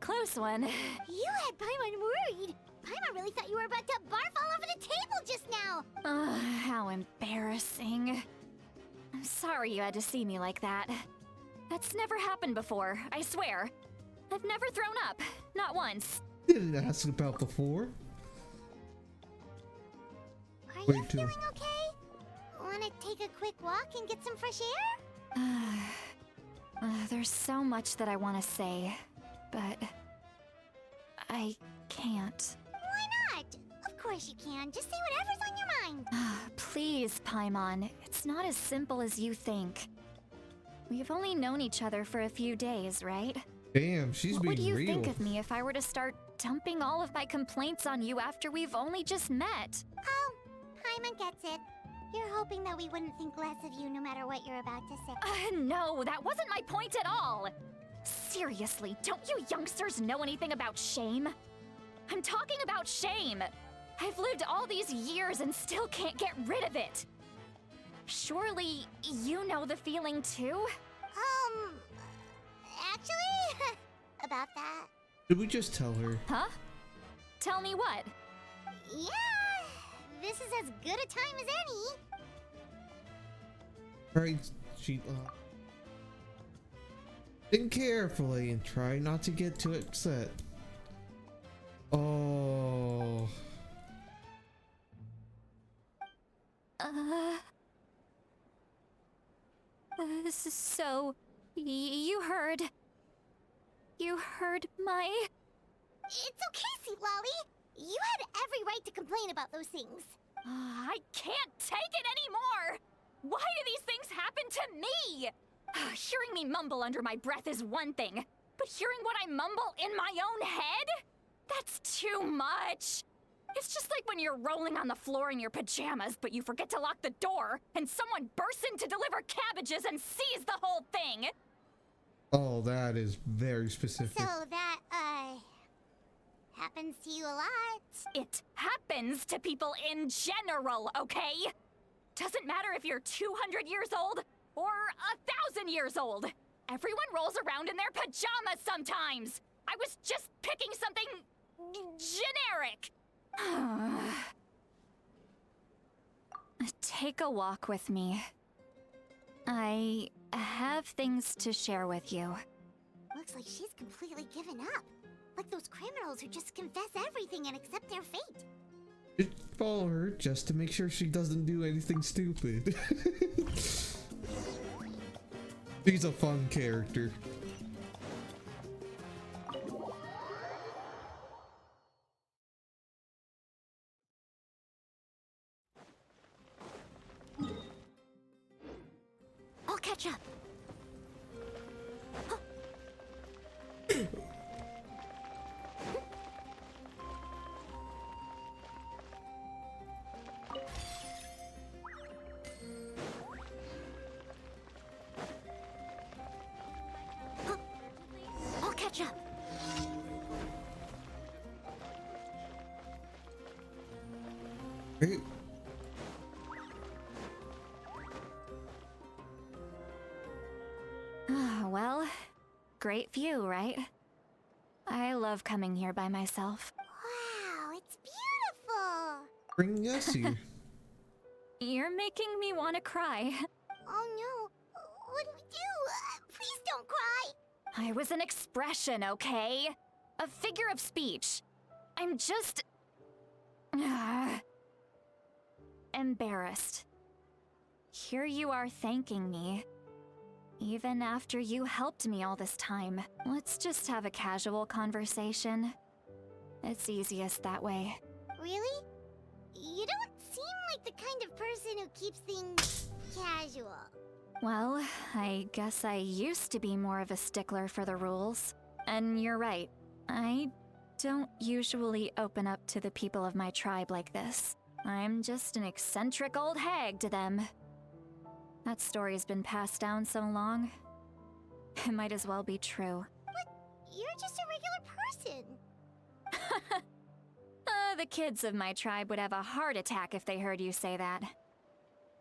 close one. You had Paimon worried. Paimon really thought you were about to barf all over the table just now. How embarrassing. I'm sorry you had to see me like that. That's never happened before, I swear. I've never thrown up, not once. Didn't ask about before. Are you feeling okay? Wanna take a quick walk and get some fresh air? There's so much that I want to say, but I can't. Why not? Of course you can. Just say whatever's on your mind. Please, Paimon. It's not as simple as you think. We've only known each other for a few days, right? Damn, she's what being would you real. think of me if I were to start dumping all of my complaints on you after we've only just met? Oh, Paimon gets it. You're hoping that we wouldn't think less of you no matter what you're about to say. No, that wasn't my point at all. Seriously, don't you youngsters know anything about shame? I'm talking about shame. I've lived all these years and still can't get rid of it. Surely, you know the feeling too? Actually, about that. Did we just tell her? Huh? Tell me what? Yeah, this is as good a time as any. Alright, she think carefully and try not to get too upset. Oh. This is so... You heard my... It's okay, Sweet Lolly. You had every right to complain about those things. I can't take it anymore! Why do these things happen to me? Hearing me mumble under my breath is one thing, but hearing what I mumble in my own head? That's too much! It's just like when you're rolling on the floor in your pajamas, but you forget to lock the door, and someone bursts in to deliver cabbages and sees the whole thing! Oh, that is very specific. So that, happens to you a lot. It happens to people in general, okay? Doesn't matter if you're 200 years old or 1,000 years old. Everyone rolls around in their pajamas sometimes. I was just picking something generic. Take a walk with me. I have things to share with you. Looks like she's completely given up. Like those criminals who just confess everything and accept their fate. Just follow her just to make sure she doesn't do anything stupid. She's a fun character. I'll catch up. I'll catch up. Great. Well, great view, right? I love coming here by myself. Wow, it's beautiful. Bring us here. You're making me want to cry. Oh no, what do we do? Please don't cry. I was an expression, okay? A figure of speech. I'm just... embarrassed. Here you are thanking me. Even after you helped me all this time. Let's just have a casual conversation. It's easiest that way. Really? You don't seem like the kind of person who keeps things casual. Well, I guess I used to be more of a stickler for the rules. And you're right. I don't usually open up to the people of my tribe like this. I'm just an eccentric old hag to them. That story's been passed down so long, it might as well be true. But you're just a regular person. The kids of my tribe would have a heart attack if they heard you say that.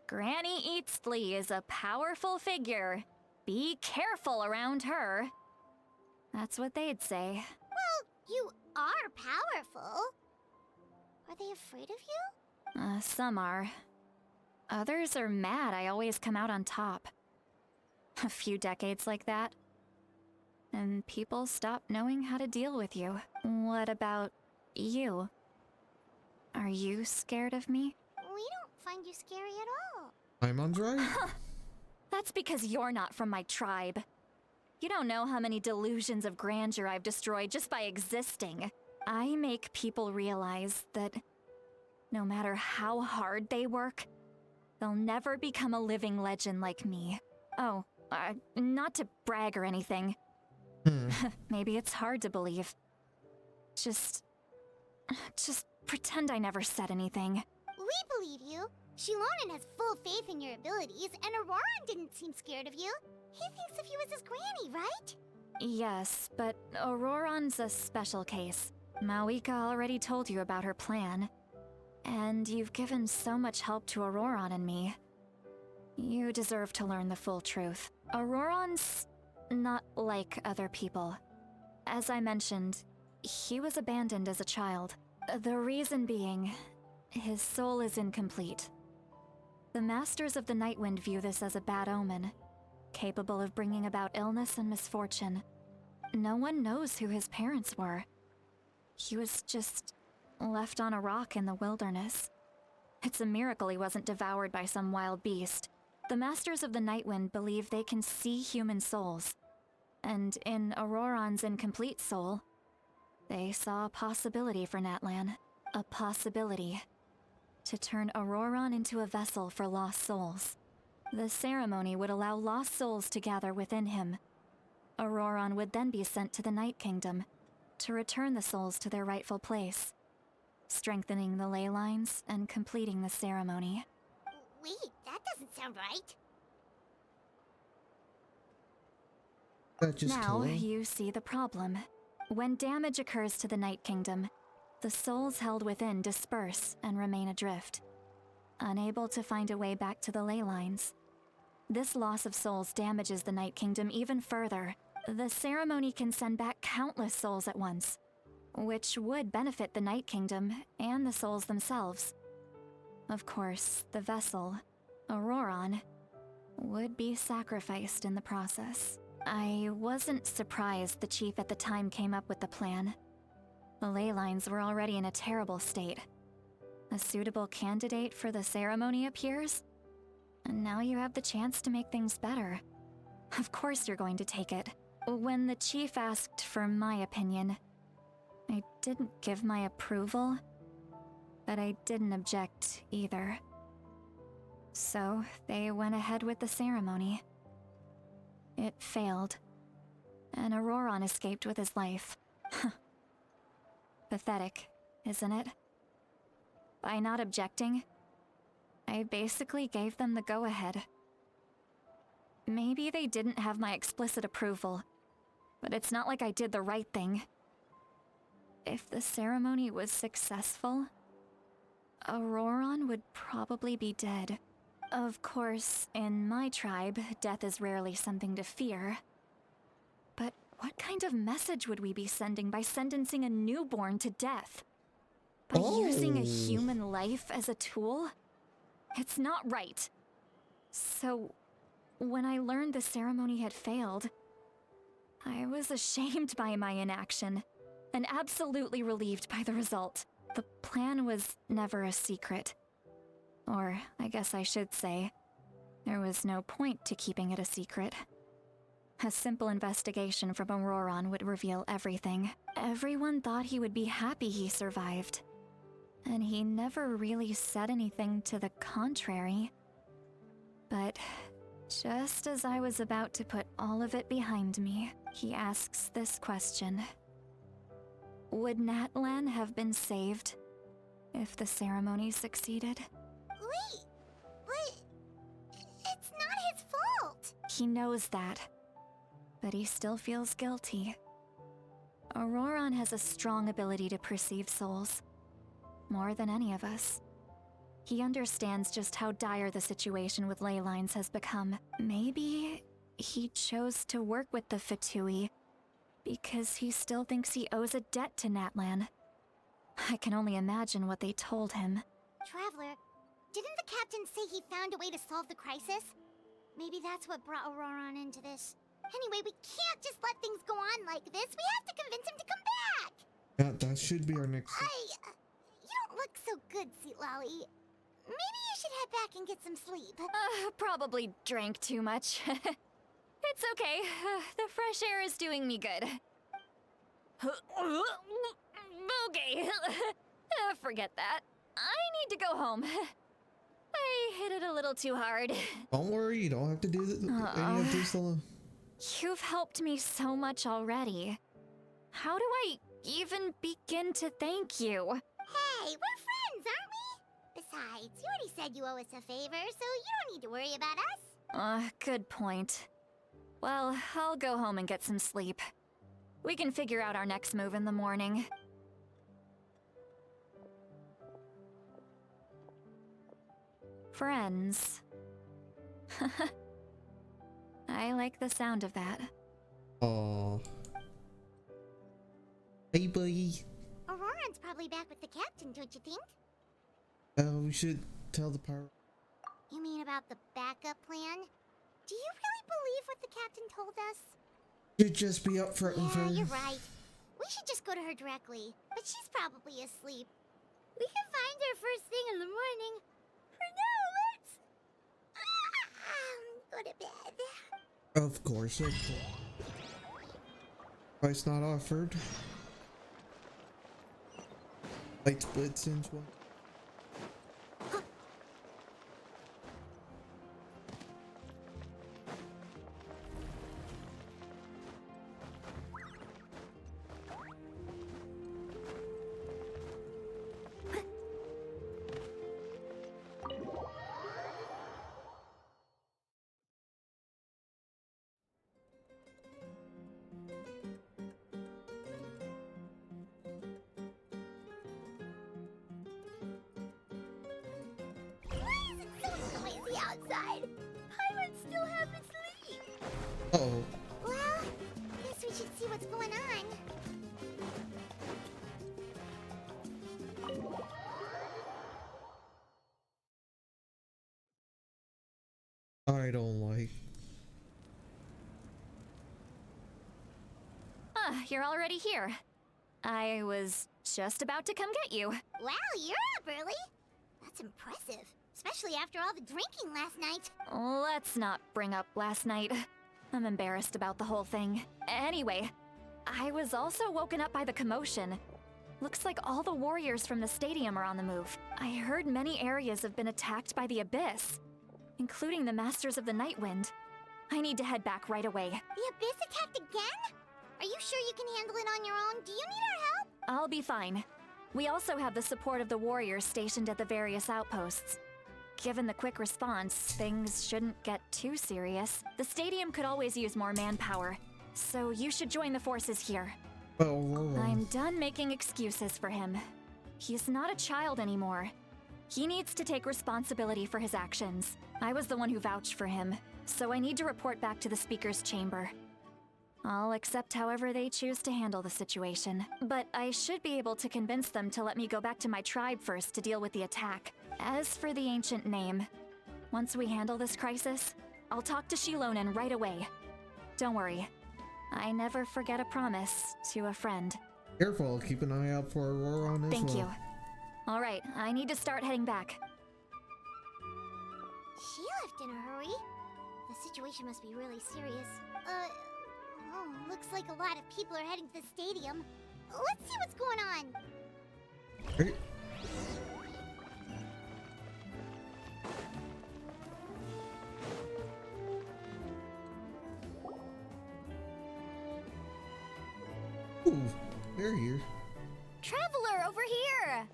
Granny Eatsley is a powerful figure. Be careful around her. That's what they'd say. Well, you are powerful. Are they afraid of you? Some are. Others are mad I always come out on top. A few decades like that, and people stop knowing how to deal with you. What about you? Are you scared of me? We don't find you scary at all. Paimon's right? That's because you're not from my tribe. You don't know how many delusions of grandeur I've destroyed just by existing. I make people realize that no matter how hard they work, they'll never become a living legend like me. Oh, not to brag or anything. Maybe it's hard to believe. Just pretend I never said anything. We believe you. Shilonen has full faith in your abilities, and Auroran didn't seem scared of you. He thinks of you as his granny, right? Yes, but Auroran's a special case. Mawika already told you about her plan. And you've given so much help to Auroran and me. You deserve to learn the full truth. Auroran's not like other people. As I mentioned, he was abandoned as a child. The reason being, his soul is incomplete. The Masters of the Nightwind view this as a bad omen, capable of bringing about illness and misfortune. No one knows who his parents were. He was just left on a rock in the wilderness. It's a miracle he wasn't devoured by some wild beast. The Masters of the Nightwind believe they can see human souls, and in Auroran's incomplete soul, they saw a possibility for Natlan. A possibility to turn Auroran into a vessel for lost souls. The ceremony would allow lost souls to gather within him. Auroran would then be sent to the Night Kingdom to return the souls to their rightful place, strengthening the ley lines and completing the ceremony. Wait, that doesn't sound right. Now you see the problem. When damage occurs to the Night Kingdom, the souls held within disperse and remain adrift, unable to find a way back to the ley lines. This loss of souls damages the Night Kingdom even further. The ceremony can send back countless souls at once, which would benefit the Night Kingdom and the souls themselves. Of course, the vessel, Auroran, would be sacrificed in the process. I wasn't surprised the chief at the time came up with the plan. The ley lines were already in a terrible state. A suitable candidate for the ceremony appears, and now you have the chance to make things better. Of course you're going to take it. When the chief asked for my opinion, I didn't give my approval, but I didn't object either. So they went ahead with the ceremony. It failed, and Auroran escaped with his life. Pathetic, isn't it? By not objecting, I basically gave them the go-ahead. Maybe they didn't have my explicit approval, but it's not like I did the right thing. If the ceremony was successful, Auroran would probably be dead. Of course, in my tribe, death is rarely something to fear. But what kind of message would we be sending by sentencing a newborn to death? By using a human life as a tool? It's not right. So, when I learned the ceremony had failed, I was ashamed by my inaction, and absolutely relieved by the result. The plan was never a secret. Or, I guess I should say, there was no point to keeping it a secret. A simple investigation from Auroran would reveal everything. Everyone thought he would be happy he survived. And he never really said anything to the contrary. But just as I was about to put all of it behind me, he asks this question. Would Natlan have been saved if the ceremony succeeded. Wait, but it's not his fault. He knows that, but he still feels guilty. Auroron has a strong ability to perceive souls, more than any of us. He understands just how dire the situation with ley lines has become. Maybe he chose to work with the Fatui because he still thinks he owes a debt to Natlan. I can only imagine what they told him. Traveler, didn't the captain say he found a way to solve the crisis? Maybe that's what brought Auroron into this. Anyway, we can't just let things go on like this. We have to convince him to come back. Yeah, that should be our next. You don't look so good, Seatlolly. Maybe you should head back and get some sleep. Probably drank too much. It's okay. The fresh air is doing me good. Okay. Forget that. I need to go home. I hit it a little too hard. Don't worry, you don't have to do any of this alone. You've helped me so much already. How do I even begin to thank you? Hey, we're friends, aren't we? Besides, you already said you owe us a favor, so you don't need to worry about us. Good point. Well, I'll go home and get some sleep. We can figure out our next move in the morning. Friends. I like the sound of that. Aww. Hey, buddy. Auroron's probably back with the captain, don't you think? We should tell the pirate. You mean about the backup plan? Do you really believe what the captain told us? Should just be upfront with her. Yeah, you're right. We should just go to her directly, but she's probably asleep. We can find her first thing in the morning. For now, let's go to bed. Of course. Price not offered. Light splits into one. Outside. Pirates still haven't sleep. Uh-oh. Well, guess we should see what's going on. I don't like. You're already here. I was just about to come get you. Wow, you're up early. That's impressive. Especially after all the drinking last night. Let's not bring up last night. I'm embarrassed about the whole thing. Anyway, I was also woken up by the commotion. Looks like all the warriors from the stadium are on the move. I heard many areas have been attacked by the Abyss, including the Masters of the Nightwind. I need to head back right away. The Abyss attacked again? Are you sure you can handle it on your own? Do you need our help? I'll be fine. We also have the support of the warriors stationed at the various outposts. Given the quick response, things shouldn't get too serious. The stadium could always use more manpower, so you should join the forces here. I'm done making excuses for him. He's not a child anymore. He needs to take responsibility for his actions. I was the one who vouched for him, so I need to report back to the Speaker's Chamber. I'll accept however they choose to handle the situation. But I should be able to convince them to let me go back to my tribe first to deal with the attack. As for the ancient name, once we handle this crisis, I'll talk to Shilonen right away. Don't worry. I never forget a promise to a friend. Careful, keep an eye out for Auroron as well. Thank you. Alright, I need to start heading back. She left in a hurry. The situation must be really serious. Looks like a lot of people are heading to the stadium. Let's see what's going on. Hey. Ooh, they're here. Traveler, over here!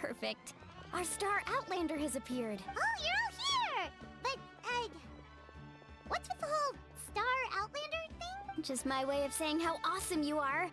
Perfect. Our star Outlander has appeared. Oh, you're all here! But, what's with the whole Star Outlander thing? Just my way of saying how awesome you are.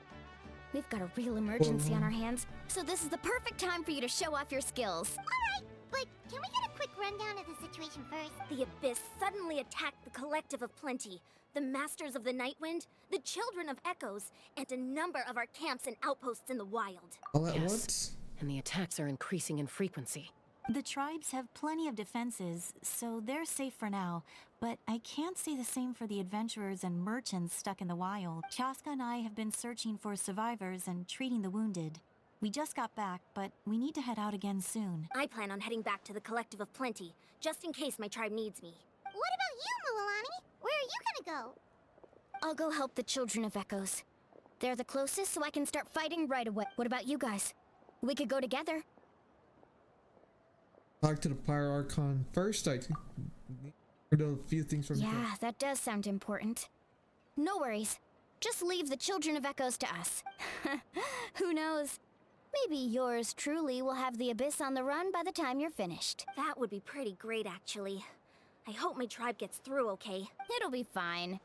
We've got a real emergency on our hands, so this is the perfect time for you to show off your skills. Alright, but can we get a quick rundown of the situation first? The Abyss suddenly attacked the Collective of Plenty, the Masters of the Nightwind, the Children of Echoes, and a number of our camps and outposts in the wild. All at once? And the attacks are increasing in frequency. The tribes have plenty of defenses, so they're safe for now. But I can't say the same for the adventurers and merchants stuck in the wild. Chaska and I have been searching for survivors and treating the wounded. We just got back, but we need to head out again soon. I plan on heading back to the Collective of Plenty, just in case my tribe needs me. What about you, Mualani? Where are you gonna go? I'll go help the Children of Echoes. They're the closest, so I can start fighting right away. What about you guys? We could go together. Talk to the Pyro Archon first. I know a few things from Yeah, that does sound important. No worries. Just leave the Children of Echoes to us. Who knows? Maybe yours truly will have the Abyss on the run by the time you're finished. That would be pretty great, actually. I hope my tribe gets through okay. It'll be fine.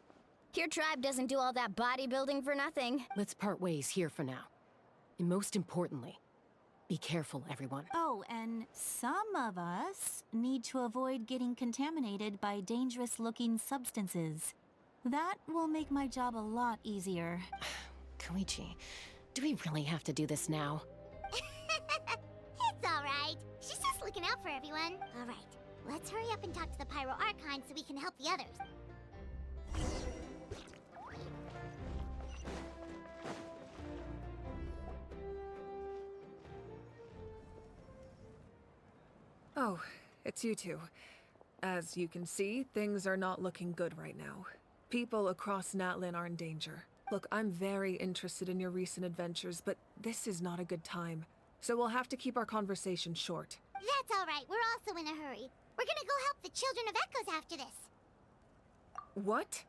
Your tribe doesn't do all that bodybuilding for nothing. Let's part ways here for now. And most importantly, be careful, everyone. Oh, and some of us need to avoid getting contaminated by dangerous-looking substances. That will make my job a lot easier. Koichi, do we really have to do this now? It's alright. She's just looking out for everyone. Alright, let's hurry up and talk to the Pyro Archon so we can help the others. Oh, it's you two. As you can see, things are not looking good right now. People across Natlan are in danger. Look, I'm very interested in your recent adventures, but this is not a good time. So we'll have to keep our conversation short. That's alright, we're also in a hurry. We're gonna go help the Children of Echoes after this. What?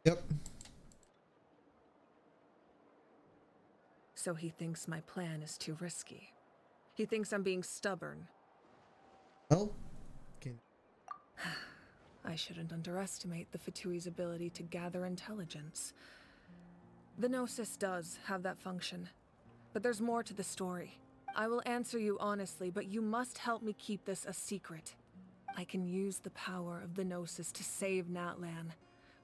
Yep. So he thinks my plan is too risky. He thinks I'm being stubborn. Well, I shouldn't underestimate the Fatui's ability to gather intelligence. The Gnosis does have that function, but there's more to the story. I will answer you honestly, but you must help me keep this a secret. I can use the power of the Gnosis to save Natlan,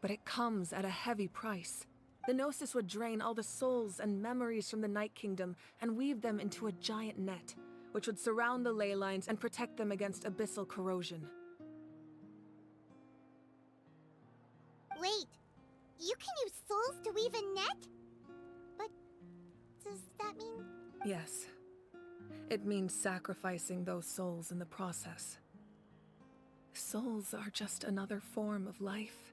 but it comes at a heavy price. The Gnosis would drain all the souls and memories from the Night Kingdom and weave them into a giant net, which would surround the ley lines and protect them against abyssal corrosion. Wait, you can use souls to weave a net? But does that mean... Yes. It means sacrificing those souls in the process. Souls are just another form of life.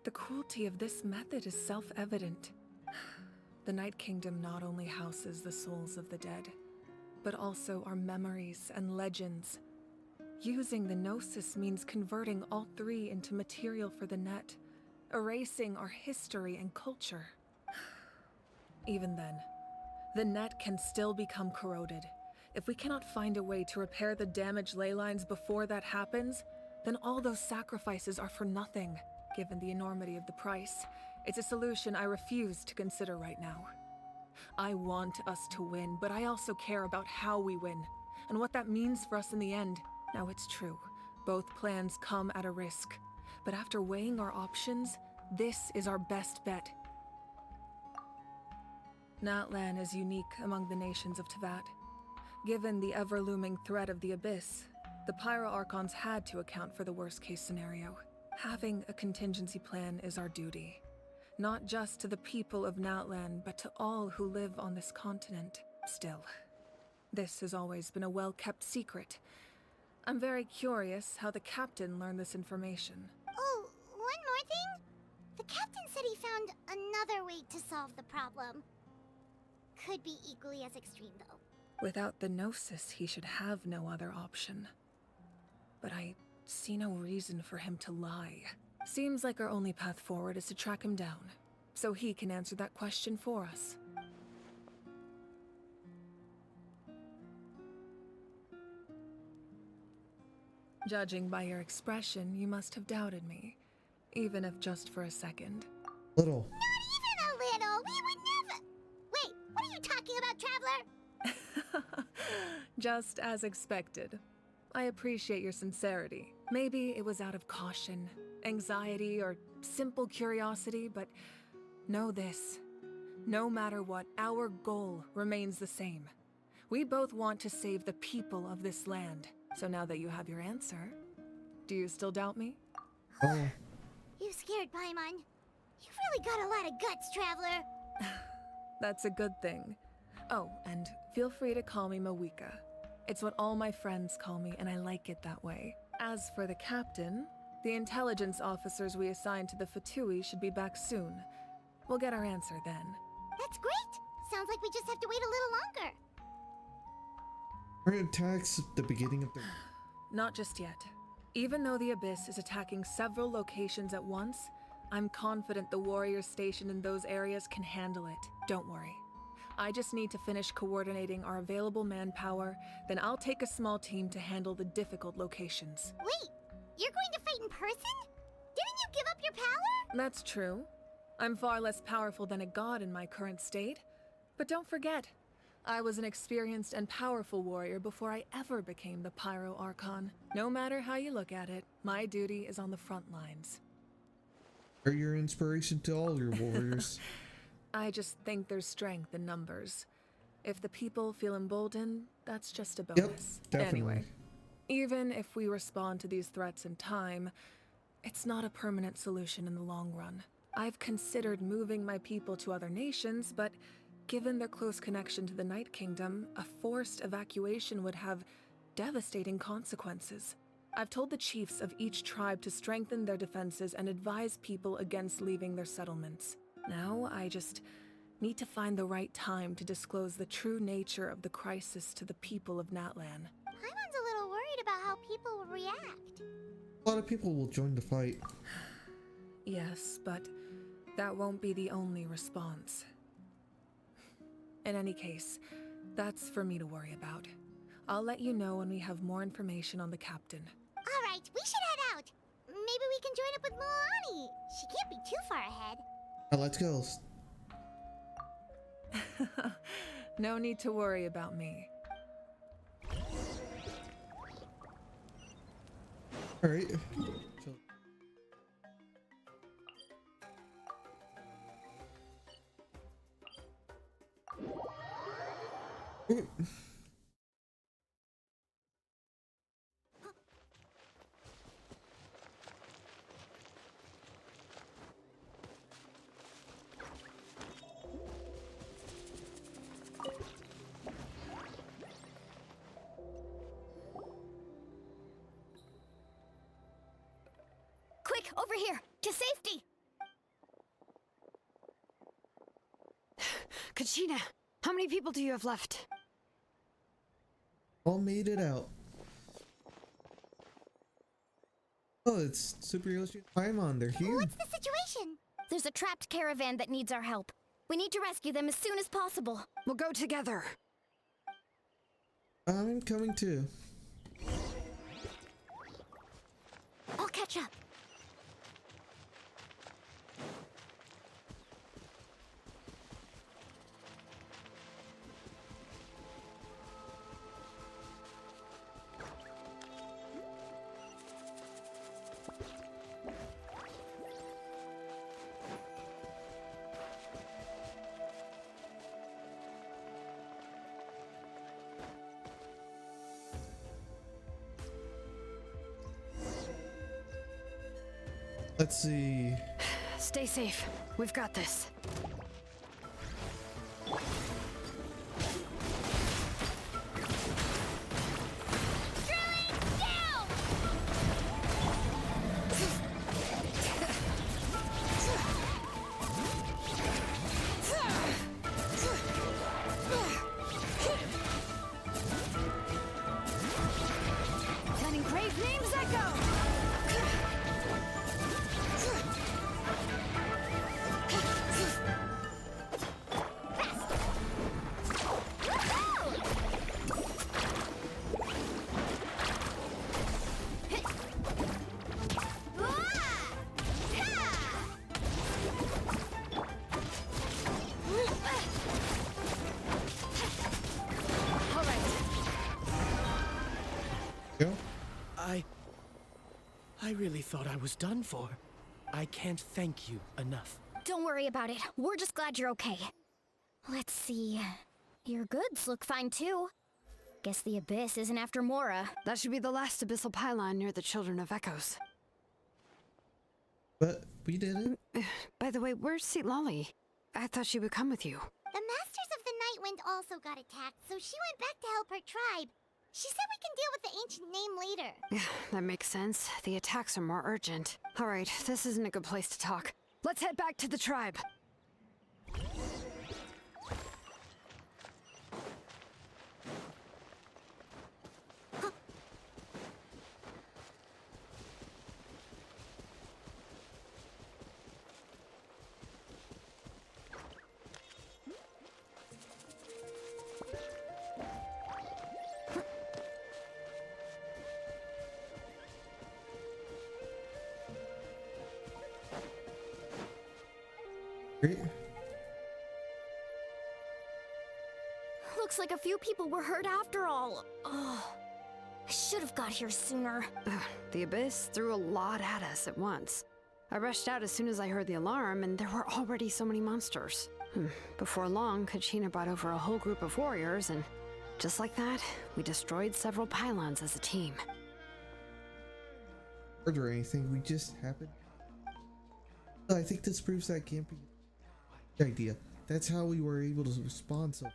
The cruelty of this method is self-evident. The Night Kingdom not only houses the souls of the dead, but also our memories and legends. Using the Gnosis means converting all three into material for the net, erasing our history and culture. Even then, the net can still become corroded. If we cannot find a way to repair the damaged ley lines before that happens, then all those sacrifices are for nothing. Given the enormity of the price, it's a solution I refuse to consider right now. I want us to win, but I also care about how we win, and what that means for us in the end. Now it's true, both plans come at a risk, but after weighing our options, this is our best bet. Natlan is unique among the nations of Teyvat. Given the ever-looming threat of the Abyss, the Pyro Archons had to account for the worst-case scenario. Having a contingency plan is our duty. Not just to the people of Natlan, but to all who live on this continent. Still, this has always been a well-kept secret. I'm very curious how the captain learned this information. Oh, one more thing? The captain said he found another way to solve the problem. Could be equally as extreme, though. Without the Gnosis, he should have no other option. But I see no reason for him to lie. Seems like our only path forward is to track him down, so he can answer that question for us. Judging by your expression, you must have doubted me, even if just for a second. Little. Not even a little! We would never— Wait, what are you talking about, Traveler? Just as expected. I appreciate your sincerity. Maybe it was out of caution, anxiety, or simple curiosity, but know this. No matter what, our goal remains the same. We both want to save the people of this land. So now that you have your answer, do you still doubt me? Oh. You scared, Paimon. You've really got a lot of guts, Traveler. That's a good thing. Oh, and feel free to call me Mawika. It's what all my friends call me, and I like it that way. As for the captain, the intelligence officers we assigned to the Fatui should be back soon. We'll get our answer then. That's great! Sounds like we just have to wait a little longer. Are attacks at the beginning of the... Not just yet. Even though the Abyss is attacking several locations at once, I'm confident the warriors stationed in those areas can handle it. Don't worry. I just need to finish coordinating our available manpower, then I'll take a small team to handle the difficult locations. Wait, you're going to fight in person? Didn't you give up your power? That's true. I'm far less powerful than a god in my current state. But don't forget, I was an experienced and powerful warrior before I ever became the Pyro Archon. No matter how you look at it, my duty is on the front lines. Are your inspiration to all your warriors? I just think there's strength in numbers. If the people feel emboldened, that's just a bonus. Yep, definitely. Anyway, even if we respond to these threats in time, it's not a permanent solution in the long run. I've considered moving my people to other nations, but given their close connection to the Night Kingdom, a forced evacuation would have devastating consequences. I've told the chiefs of each tribe to strengthen their defenses and advise people against leaving their settlements. Now, I just need to find the right time to disclose the true nature of the crisis to the people of Natlan. Paimon's a little worried about how people will react. A lot of people will join the fight. Yes, but that won't be the only response. In any case, that's for me to worry about. I'll let you know when we have more information on the captain. Alright, we should head out. Maybe we can join up with Moani. She can't be too far ahead. Let's go. No need to worry about me. Alright. Quick, over here! To safety! Kachina, how many people do you have left? All made it out. Oh, it's Super Yoshi and Paimon. They're here. What's the situation? There's a trapped caravan that needs our help. We need to rescue them as soon as possible. We'll go together. I'm coming too. I'll catch up. Let's see. Stay safe. We've got this. Letting brave names echo! Go. I really thought I was done for. I can't thank you enough. Don't worry about it. We're just glad you're okay. Let's see. Your goods look fine too. Guess the Abyss isn't after Mora. That should be the last abyssal pylon near the Children of Echoes. But we did it. By the way, where's Lolly? I thought she would come with you. The Masters of the Nightwind also got attacked, so she went back to help her tribe. She said we can deal with the ancient name later. Yeah, that makes sense. The attacks are more urgent. All right, this isn't a good place to talk. Let's head back to the tribe. Great. Looks like a few people were hurt after all. Oh, I should have got here sooner. The Abyss threw a lot at us at once. I rushed out as soon as I heard the alarm, and there were already so many monsters. Before long, Kachina brought over a whole group of warriors, and just like that, we destroyed several pylons as a team. Or anything, we just happened. I think this proves that can't be the idea. That's how we were able to respond so.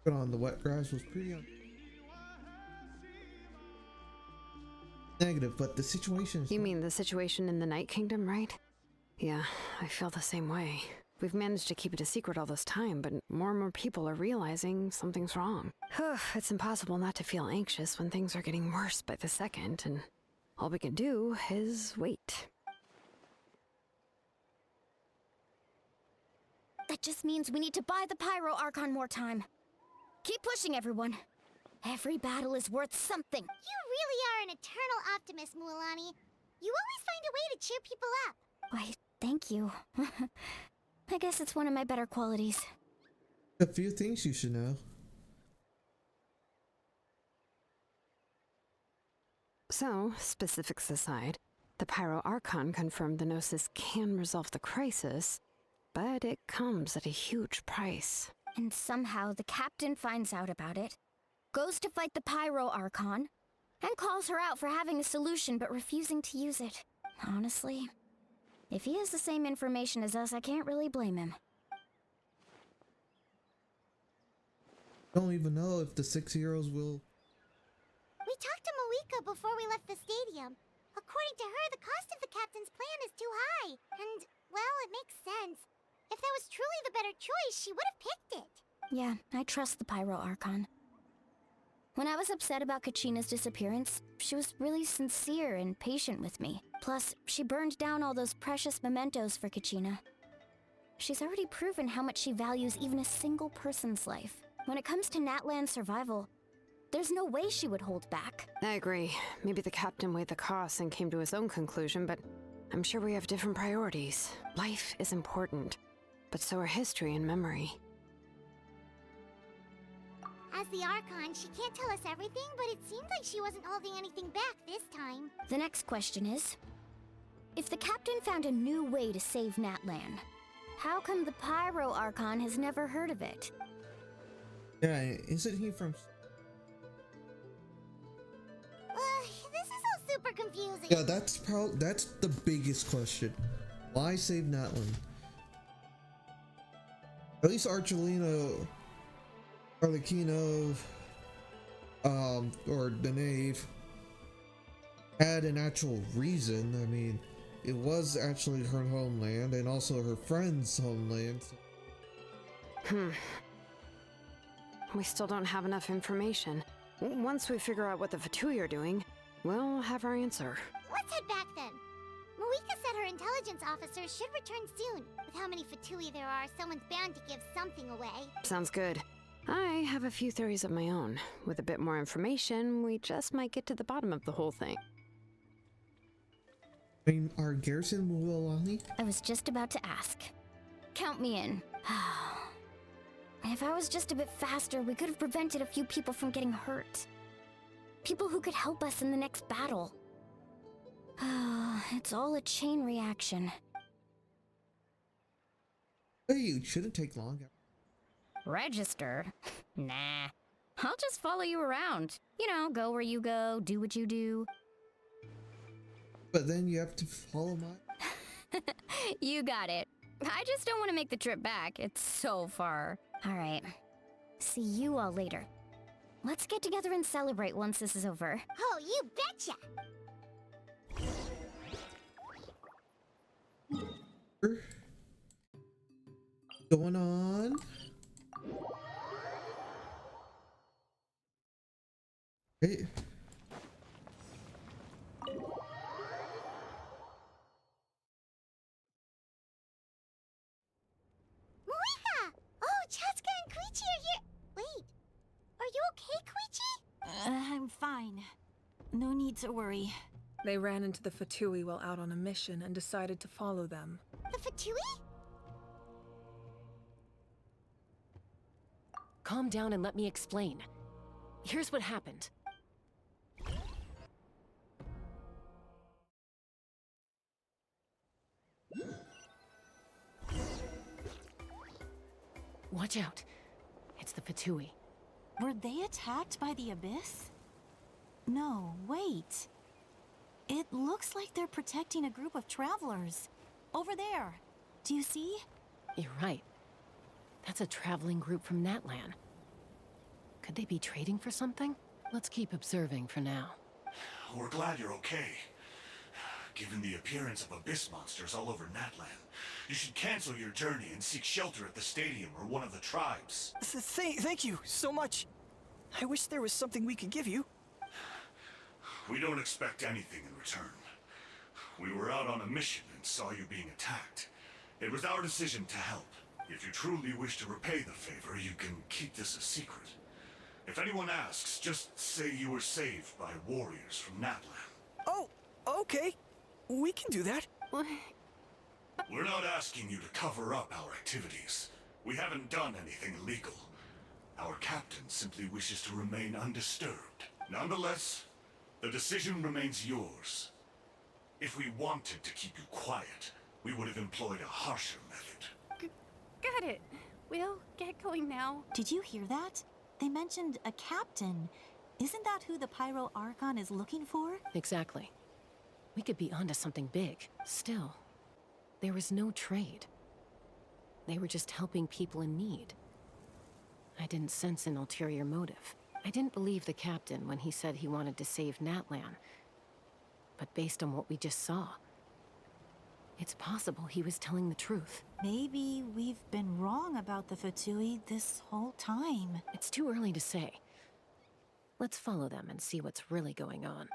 But on the wet grass was pretty negative, but the situation is. You mean the situation in the Night Kingdom, right? Yeah, I feel the same way. We've managed to keep it a secret all this time, but more and more people are realizing something's wrong. It's impossible not to feel anxious when things are getting worse by the second, and all we can do is wait. That just means we need to buy the Pyro Archon more time. Keep pushing, everyone. Every battle is worth something. You really are an eternal optimist, Mualani. You always find a way to cheer people up. Why, thank you. I guess it's one of my better qualities. A few things you should know. So, specifics aside, the Pyro Archon confirmed the Gnosis can resolve the crisis, but it comes at a huge price. And somehow the captain finds out about it, goes to fight the Pyro Archon, and calls her out for having a solution but refusing to use it. Honestly, if he has the same information as us, I can't really blame him. Don't even know if the 6 heroes will. We talked to Moika before we left the stadium. According to her, the cost of the captain's plan is too high. And, well, it makes sense. If that was truly the better choice, she would have picked it. Yeah, I trust the Pyro Archon. When I was upset about Kachina's disappearance, she was really sincere and patient with me. Plus, she burned down all those precious mementos for Kachina. She's already proven how much she values even a single person's life. When it comes to Natlan's survival, there's no way she would hold back. I agree. Maybe the captain weighed the costs and came to his own conclusion, but I'm sure we have different priorities. Life is important, but so are history and memory. As the Archon, she can't tell us everything, but it seemed like she wasn't holding anything back this time. The next question is, if the captain found a new way to save Natlan, how come the Pyro Archon has never heard of it? Yeah, isn't he from? This is all super confusing. Yeah, that's the biggest question. Why save Natlan? At least Arlecchino, or the Knave had an actual reason. I mean, it was actually her homeland and also her friend's homeland. We still don't have enough information. Once we figure out what the Fatui are doing, we'll have our answer. Let's head back then. Moika said her intelligence officers should return soon. With how many Fatui there are, someone's bound to give something away. Sounds good. I have a few theories of my own. With a bit more information, we just might get to the bottom of the whole thing. I mean, our garrison Mualani? I was just about to ask. Count me in. If I was just a bit faster, we could have prevented a few people from getting hurt. People who could help us in the next battle. It's all a chain reaction. Hey, it shouldn't take long. Register? Nah. I'll just follow you around. You know, go where you go, do what you do. But then you have to follow my... You got it. I just don't want to make the trip back. It's so far. All right. See you all later. Let's get together and celebrate once this is over. Oh, you betcha! Going on? Hey. Moika! Oh, Chaska and Koichi are here. Wait, are you okay, Koichi? I'm fine. No need to worry. They ran into the Fatui while out on a mission and decided to follow them. The Fatui? Calm down and let me explain. Here's what happened. Watch out. It's the Fatui. Were they attacked by the Abyss? No, wait. It looks like they're protecting a group of travelers. Over there. Do you see? You're right. That's a traveling group from Natlan. Could they be trading for something? Let's keep observing for now. We're glad you're okay. Given the appearance of abyss monsters all over Natlan, you should cancel your journey and seek shelter at the stadium or one of the tribes. Thank you so much. I wish there was something we could give you. We don't expect anything in return. We were out on a mission and saw you being attacked. It was our decision to help. If you truly wish to repay the favor, you can keep this a secret. If anyone asks, just say you were saved by warriors from Natlan. Oh, okay. We can do that. We're not asking you to cover up our activities. We haven't done anything illegal. Our captain simply wishes to remain undisturbed. Nonetheless, the decision remains yours. If we wanted to keep you quiet, we would have employed a harsher method. Got it. We'll get going now. Did you hear that? They mentioned a captain. Isn't that who the Pyro Archon is looking for? Exactly. We could be onto something big. Still, there was no trade. They were just helping people in need. I didn't sense an ulterior motive. I didn't believe the captain when he said he wanted to save Natlan. But based on what we just saw, it's possible he was telling the truth. Maybe we've been wrong about the Fatui this whole time. It's too early to say. Let's follow them and see what's really going on.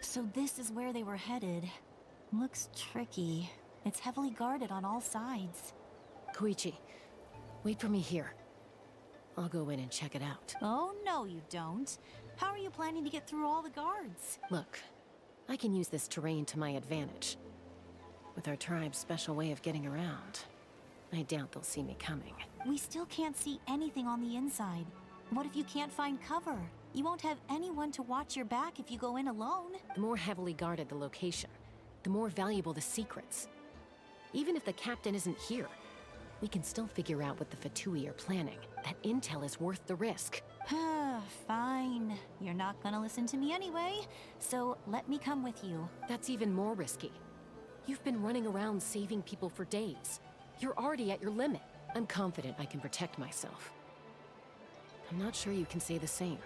So this is where they were headed. Looks tricky. It's heavily guarded on all sides. Koichi, wait for me here. I'll go in and check it out. Oh, no you don't. How are you planning to get through all the guards? Look, I can use this terrain to my advantage. With our tribe's special way of getting around, I doubt they'll see me coming. We still can't see anything on the inside. What if you can't find cover? You won't have anyone to watch your back if you go in alone. The more heavily guarded the location, the more valuable the secrets. Even if the captain isn't here, we can still figure out what the Fatui are planning. That intel is worth the risk. Fine. You're not gonna listen to me anyway, so let me come with you. That's even more risky. You've been running around saving people for days. You're already at your limit. I'm confident I can protect myself. I'm not sure you can say the same.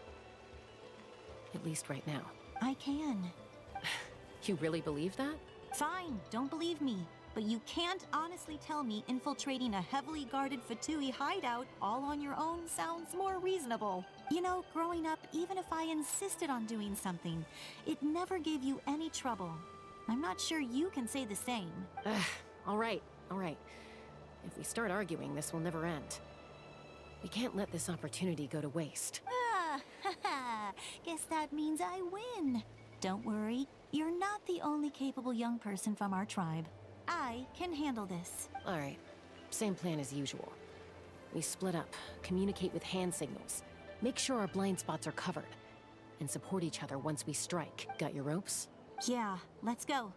At least right now. I can. You really believe that? Fine, don't believe me. But you can't honestly tell me infiltrating a heavily guarded Fatui hideout all on your own sounds more reasonable. You know, growing up, even if I insisted on doing something, it never gave you any trouble. I'm not sure you can say the same. All right. If we start arguing, this will never end. We can't let this opportunity go to waste. Guess that means I win. Don't worry, you're not the only capable young person from our tribe. I can handle this. All right. Same plan as usual. We split up, communicate with hand signals, make sure our blind spots are covered, and support each other once we strike. Got your ropes? Yeah, let's go.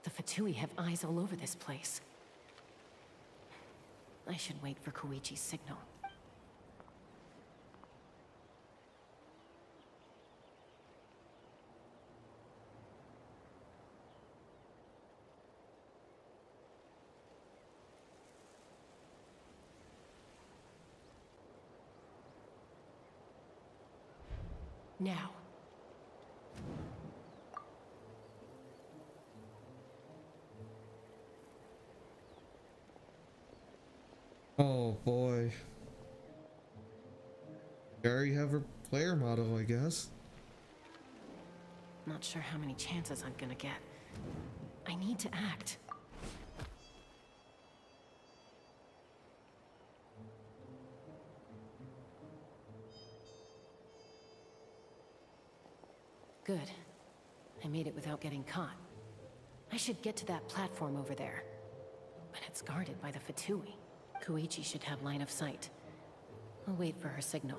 The Fatui have eyes all over this place. I should wait for Koichi's signal. Now. Oh boy. There you have her player model, I guess. Not sure how many chances I'm gonna get. I need to act. Good. I made it without getting caught. I should get to that platform over there. But it's guarded by the Fatui. Koichi should have line of sight. I'll wait for her signal.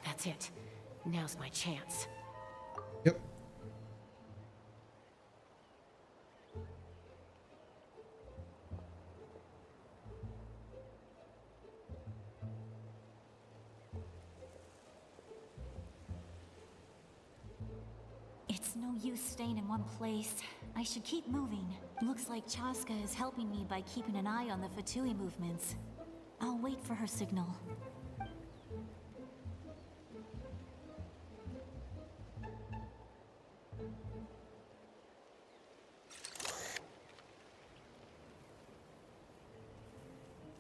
That's it. Now's my chance. Yep. It's no use staying in one place. I should keep moving. Looks like Chaska is helping me by keeping an eye on the Fatui movements. I'll wait for her signal.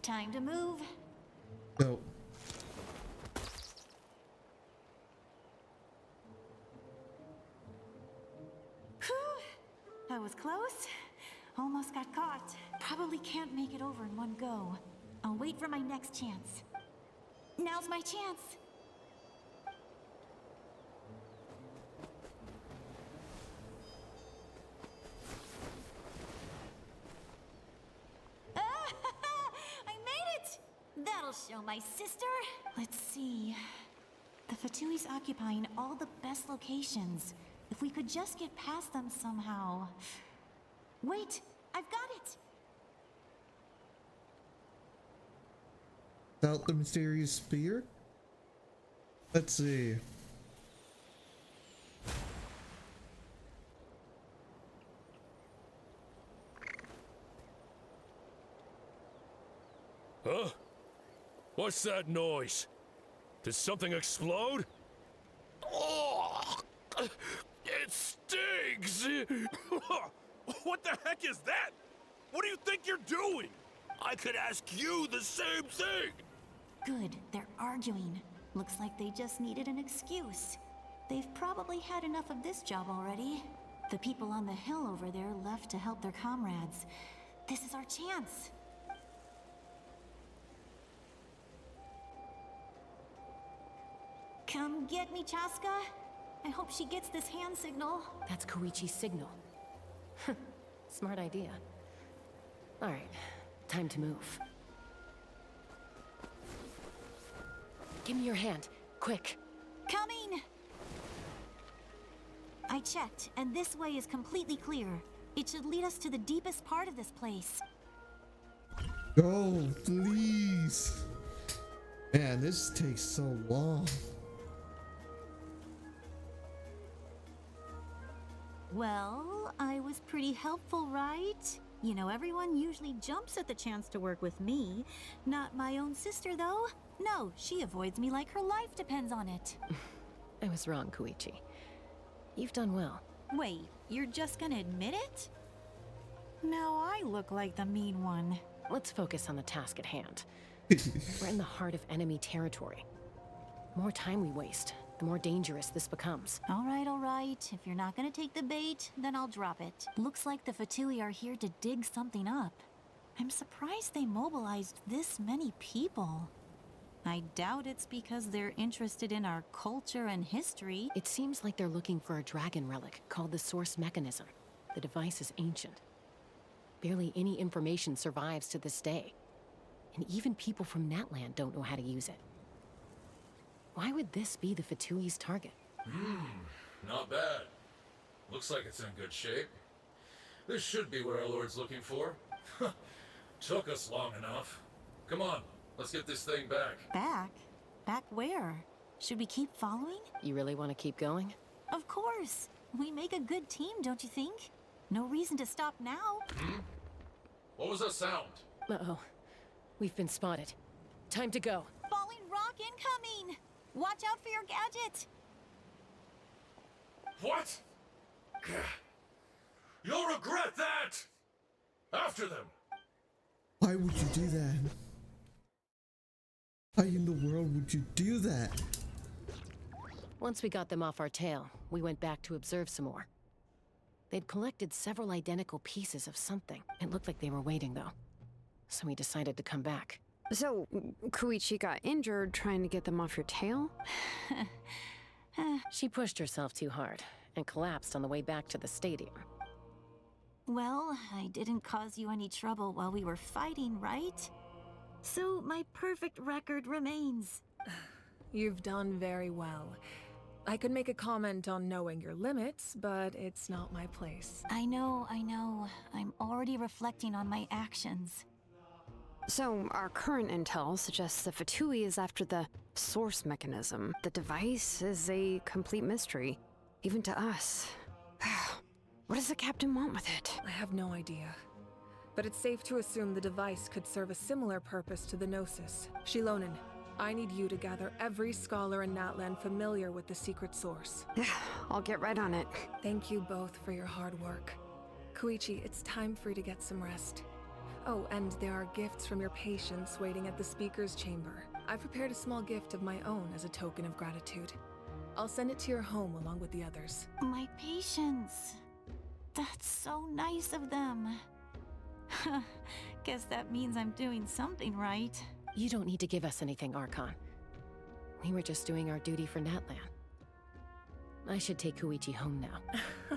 Time to move. Go. That was close. Almost got caught. Probably can't make it over in one go. I'll wait for my next chance. Now's my chance. I made it! That'll show my sister. Let's see. The Fatui's occupying all the best locations. If we could just get past them somehow. Wait, I've got it! Without the mysterious spear? Let's see. Huh? What's that noise? Did something explode? Oh! It stings! What the heck is that? What do you think you're doing? I could ask you the same thing! Good, they're arguing. Looks like they just needed an excuse. They've probably had enough of this job already. The people on the hill over there left to help their comrades. This is our chance. Come get me, Chaska. I hope she gets this hand signal. That's Koichi's signal. Smart idea. Alright, time to move. Give me your hand, quick. Coming! I checked, and this way is completely clear. It should lead us to the deepest part of this place. Go, please. Man, this takes so long. Well, I was pretty helpful, right? You know, everyone usually jumps at the chance to work with me. Not my own sister, though. No, she avoids me like her life depends on it. I was wrong, Koichi. You've done well. Wait, you're just gonna admit it? Now I look like the mean one. Let's focus on the task at hand. We're in the heart of enemy territory. The more time we waste, the more dangerous this becomes. All right. If you're not gonna take the bait, then I'll drop it. Looks like the Fatui are here to dig something up. I'm surprised they mobilized this many people. I doubt it's because they're interested in our culture and history. It seems like they're looking for a dragon relic called the Source Mechanism. The device is ancient. Barely any information survives to this day. And even people from Natlan don't know how to use it. Why would this be the Fatui's target? Not bad. Looks like it's in good shape. This should be what our Lord's looking for. Took us long enough. Come on, let's get this thing back. Back? Back where? Should we keep following? You really want to keep going? Of course. We make a good team, don't you think? No reason to stop now. What was that sound? Uh-oh. We've been spotted. Time to go. Falling rock incoming! Watch out for your gadget! What? You'll regret that! After them! Why would you do that? Why in the world would you do that? Once we got them off our tail, we went back to observe some more. They'd collected several identical pieces of something. It looked like they were waiting, though. So we decided to come back. So, Koichi got injured trying to get them off your tail? She pushed herself too hard and collapsed on the way back to the stadium. Well, I didn't cause you any trouble while we were fighting, right? So my perfect record remains. You've done very well. I could make a comment on knowing your limits, but it's not my place. I know. I'm already reflecting on my actions. So, our current intel suggests the Fatui is after the Source Mechanism. The device is a complete mystery, even to us. What does the captain want with it? I have no idea. But it's safe to assume the device could serve a similar purpose to the Gnosis. Shilonen, I need you to gather every scholar in Natlan familiar with the secret source. I'll get right on it. Thank you both for your hard work. Koichi, it's time for you to get some rest. Oh, and there are gifts from your patients waiting at the speaker's chamber. I've prepared a small gift of my own as a token of gratitude. I'll send it to your home along with the others. My patients. That's so nice of them. Guess that means I'm doing something right. You don't need to give us anything, Archon. We were just doing our duty for Natlan. I should take Koichi home now.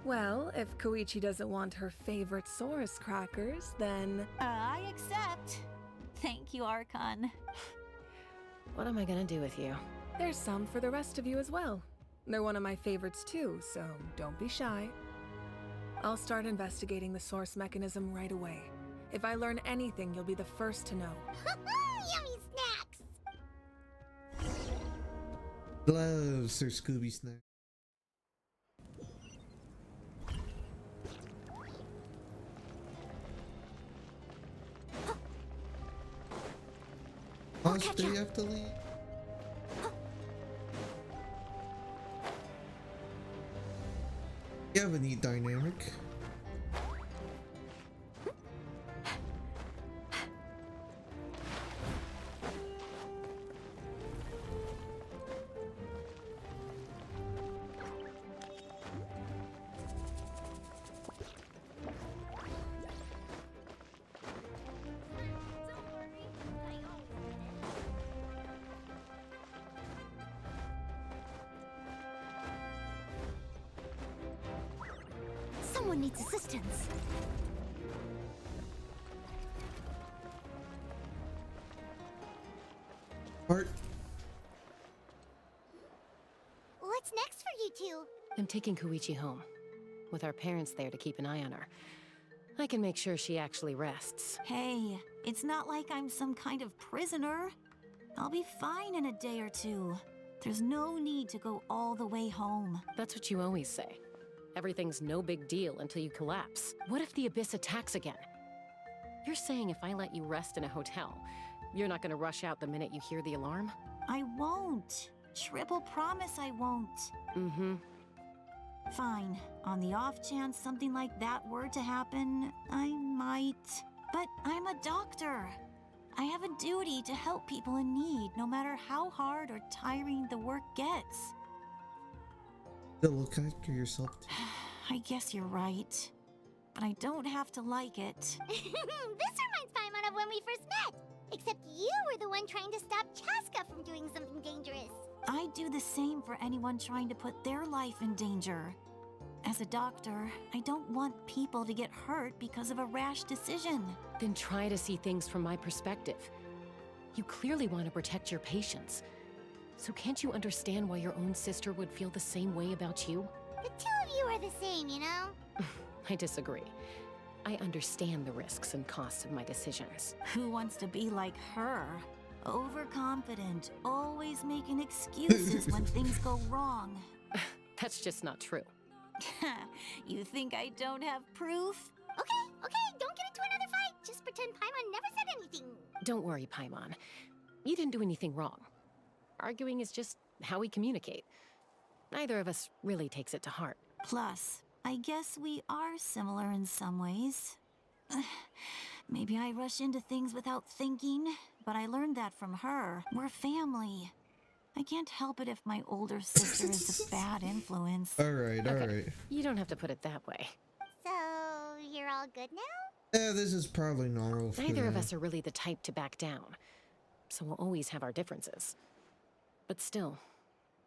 Well, if Koichi doesn't want her favorite Saurus crackers, then... I accept. Thank you, Archon. What am I gonna do with you? There's some for the rest of you as well. They're one of my favorites too, so don't be shy. I'll start investigating the Source Mechanism right away. If I learn anything, you'll be the first to know. Yummy snacks! Love Sir Scooby Snack. Do you have to leave? You have a neat dynamic. Someone needs assistance. Art. What's next for you two? I'm taking Koichi home, with our parents there to keep an eye on her. I can make sure she actually rests. Hey, it's not like I'm some kind of prisoner. I'll be fine in a day or two. There's no need to go all the way home. That's what you always say. Everything's no big deal until you collapse. What if the Abyss attacks again? You're saying if I let you rest in a hotel, you're not gonna rush out the minute you hear the alarm? I won't. Triple promise I won't. Mm-hmm. Fine. On the off chance something like that were to happen, I might. But I'm a doctor. I have a duty to help people in need, no matter how hard or tiring the work gets. To look after yourself. I guess you're right. But I don't have to like it. This reminds Paimon of when we first met. Except you were the one trying to stop Chaska from doing something dangerous. I do the same for anyone trying to put their life in danger. As a doctor, I don't want people to get hurt because of a rash decision. Then try to see things from my perspective. You clearly want to protect your patients. So can't you understand why your own sister would feel the same way about you? The two of you are the same, you know? I disagree. I understand the risks and costs of my decisions. Who wants to be like her? Overconfident, always making excuses when things go wrong. That's just not true. You think I don't have proof? Okay, don't get into another fight. Just pretend Paimon never said anything. Don't worry, Paimon. You didn't do anything wrong. Arguing is just how we communicate. Neither of us really takes it to heart. Plus, I guess we are similar in some ways. Maybe I rush into things without thinking, but I learned that from her. We're family. I can't help it if my older sister is a bad influence. Alright. You don't have to put it that way. So, you're all good now? Yeah, this is probably normal for Neither of them. us are really the type to back down. So we'll always have our differences. But still,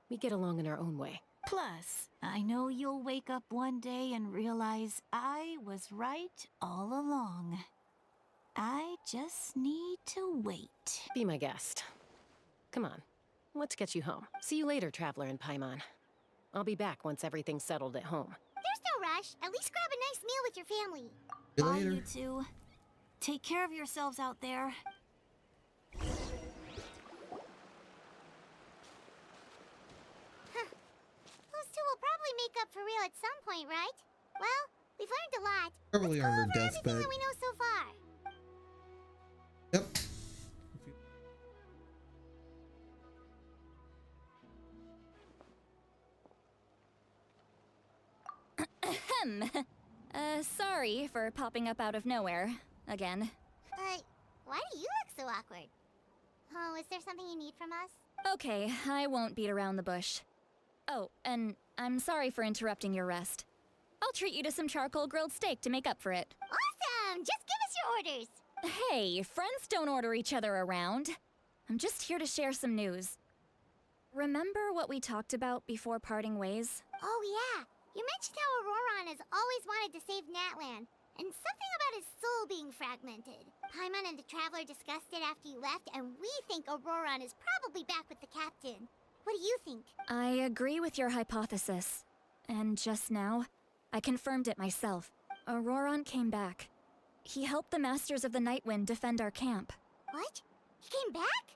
we get along in our own way. Plus, I know you'll wake up one day and realize I was right all along. I just need to wait. Be my guest. Come on, let's get you home. See you later, Traveler and Paimon. I'll be back once everything's settled at home. There's no rush. At least grab a nice meal with your family. Bye, you two. Take care of yourselves out there. Those two will probably make up for real at some point, right? Well, we've learned a lot. Probably Let's on go their over everything deathbed. that we know so far. Yep. Sorry for popping up out of nowhere. Again. Why do you look so awkward? Oh, is there something you need from us? Okay, I won't beat around the bush. Oh, and I'm sorry for interrupting your rest. I'll treat you to some charcoal grilled steak to make up for it. Awesome! Just give us your orders. Hey, friends don't order each other around. I'm just here to share some news. Remember what we talked about before parting ways? Oh yeah, you mentioned how Auroron has always wanted to save Natlan, and something about his soul being fragmented. Paimon and the Traveler discussed it after you left, and we think Auroron is probably back with the Captain. What do you think? I agree with your hypothesis. And just now, I confirmed it myself. Auroron came back. He helped the Masters of the Nightwind defend our camp. What? He came back?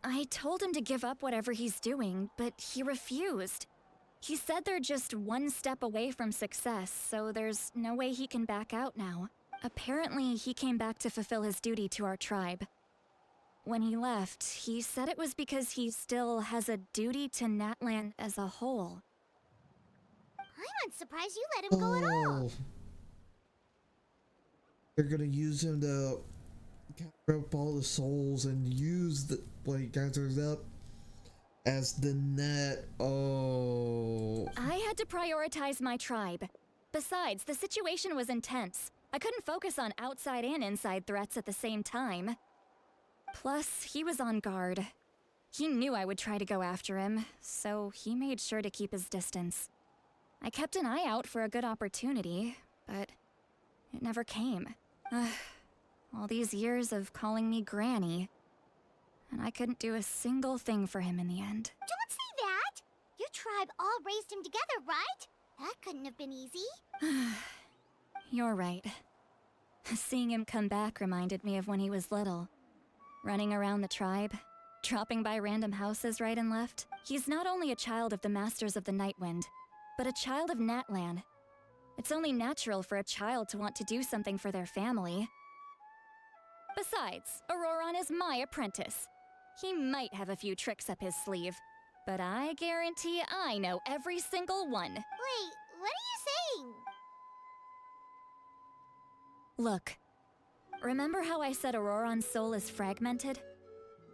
I told him to give up whatever he's doing, but he refused. He said they're just one step away from success, so there's no way he can back out now. Apparently, he came back to fulfill his duty to our tribe. When he left, he said it was because he still has a duty to Natlan as a whole. I'm surprised you let him go at all. They're gonna use him to gather up all the souls and use the gathers up as the net. Oh. I had to prioritize my tribe. Besides, the situation was intense. I couldn't focus on outside and inside threats at the same time. Plus, he was on guard. He knew I would try to go after him, so he made sure to keep his distance. I kept an eye out for a good opportunity, but it never came. All these years of calling me Granny, and I couldn't do a single thing for him in the end. Don't say that! Your tribe all raised him together, right? That couldn't have been easy. You're right. Seeing him come back reminded me of when he was little. Running around the tribe, dropping by random houses right and left. He's not only a child of the Masters of the Nightwind, but a child of Natlan. It's only natural for a child to want to do something for their family. Besides, Auroron is my apprentice. He might have a few tricks up his sleeve. but I guarantee I know every single one. Wait, what are you saying? Look, remember how I said Auroron's soul is fragmented?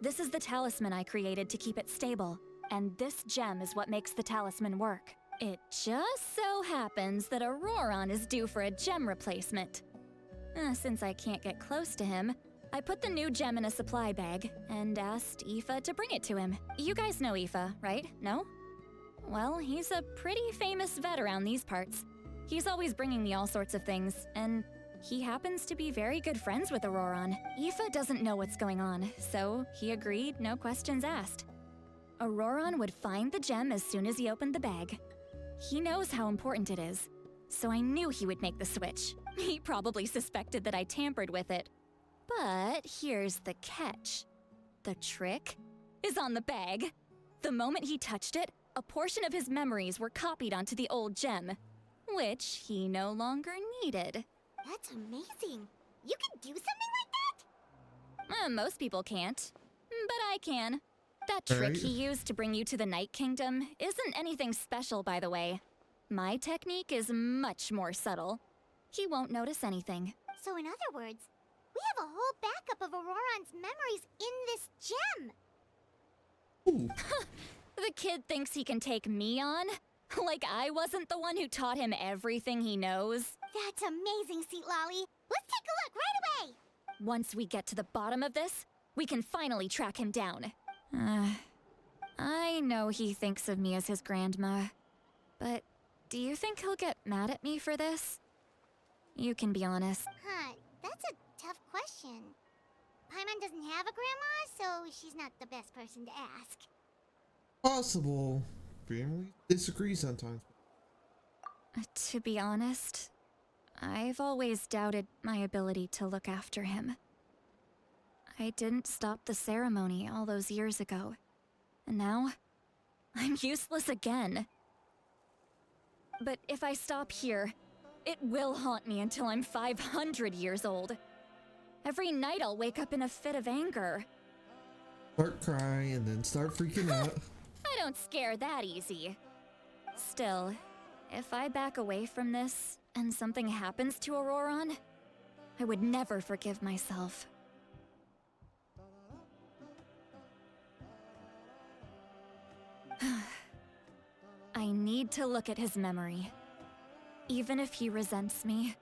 This is the talisman I created to keep it stable, and this gem is what makes the talisman work. It just so happens that Auroron is due for a gem replacement. Since I can't get close to him, I put the new gem in a supply bag and asked Aoife to bring it to him. You guys know Aoife, right? No? Well, he's a pretty famous vet around these parts. He's always bringing me all sorts of things, and he happens to be very good friends with Auroron. Aoife doesn't know what's going on, so he agreed, no questions asked. Auroron would find the gem as soon as he opened the bag. He knows how important it is, so I knew he would make the switch. He probably suspected that I tampered with it. But here's the catch. The trick is on the bag. The moment he touched it, a portion of his memories were copied onto the old gem, which he no longer needed. That's amazing. You can do something like that? Most people can't, but I can. That trick he used to bring you to the Night Kingdom isn't anything special, by the way. My technique is much more subtle. He won't notice anything. So in other words, we have a whole backup of Auroron's memories in this gem. The kid thinks he can take me on? Like I wasn't the one who taught him everything he knows? That's amazing, Seat Lolly. Let's take a look right away. Once we get to the bottom of this, we can finally track him down. I know he thinks of me as his grandma, but do you think he'll get mad at me for this? You can be honest. Huh, that's a tough question. Paimon doesn't have a grandma, so she's not the best person to ask. Possible. Family disagree sometimes. To be honest, I've always doubted my ability to look after him. I didn't stop the ceremony all those years ago, and now I'm useless again. But if I stop here, it will haunt me until I'm 500 years old. Every night I'll wake up in a fit of anger. Start crying and then start freaking out. I don't scare that easy. Still, if I back away from this and something happens to Auroron, I would never forgive myself. I need to look at his memory. Even if he resents me,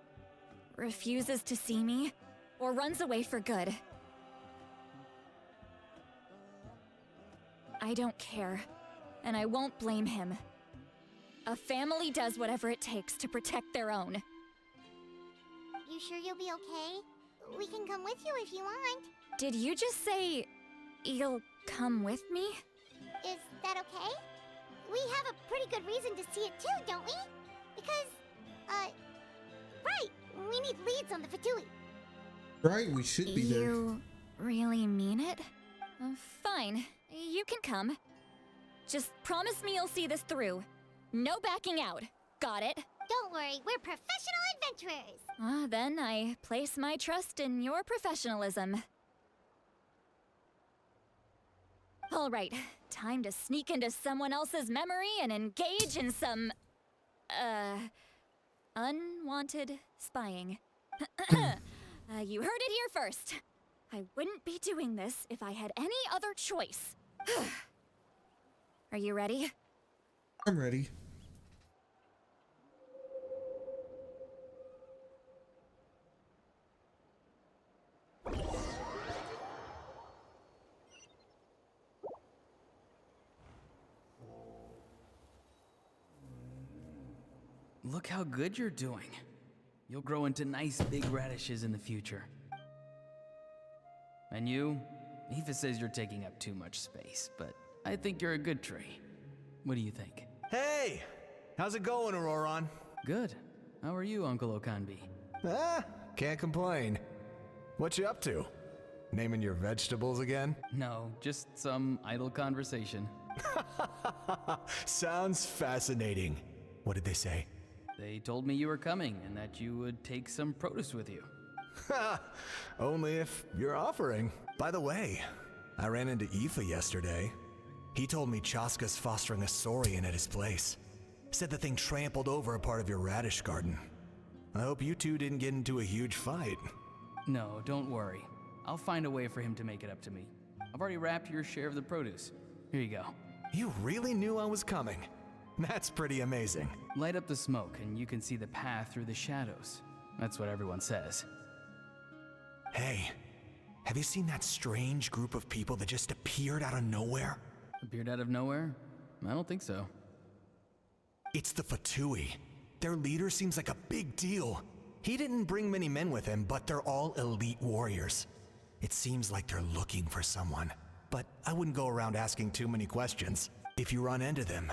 refuses to see me, or runs away for good. I don't care, and I won't blame him. A family does whatever it takes to protect their own. You sure you'll be okay? We can come with you if you want. Did you just say you'll come with me? Is that okay? We have a pretty good reason to see it too, don't we? Because, right, we need leads on the Fatui. Right, we should be there. You really mean it? Fine, you can come. Just promise me you'll see this through. No backing out. Got it? Don't worry, we're professional adventurers. Then I place my trust in your professionalism. All right, time to sneak into someone else's memory and engage in some, unwanted spying. You heard it here first. I wouldn't be doing this if I had any other choice. Are you ready? I'm ready. Look how good you're doing. You'll grow into nice big radishes in the future. And you? Aoife says you're taking up too much space, but I think you're a good tree. What do you think? Hey! How's it going, Auroron? Good. How are you, Uncle Okanbi? Can't complain. What you up to? Naming your vegetables again? No, just some idle conversation. Sounds fascinating. What did they say? They told me you were coming and that you would take some produce with you. Only if you're offering. By the way, I ran into Aoife yesterday. He told me Chaska's fostering a saurian at his place. Said the thing trampled over a part of your radish garden. I hope you two didn't get into a huge fight. No, don't worry. I'll find a way for him to make it up to me. I've already wrapped your share of the produce. Here you go. You really knew I was coming. That's pretty amazing. Light up the smoke and you can see the path through the shadows. That's what everyone says. Hey, have you seen that strange group of people that just appeared out of nowhere? Appeared out of nowhere? I don't think so. It's the Fatui. Their leader seems like a big deal. He didn't bring many men with him, but they're all elite warriors. It seems like they're looking for someone, but I wouldn't go around asking too many questions. If you run into them,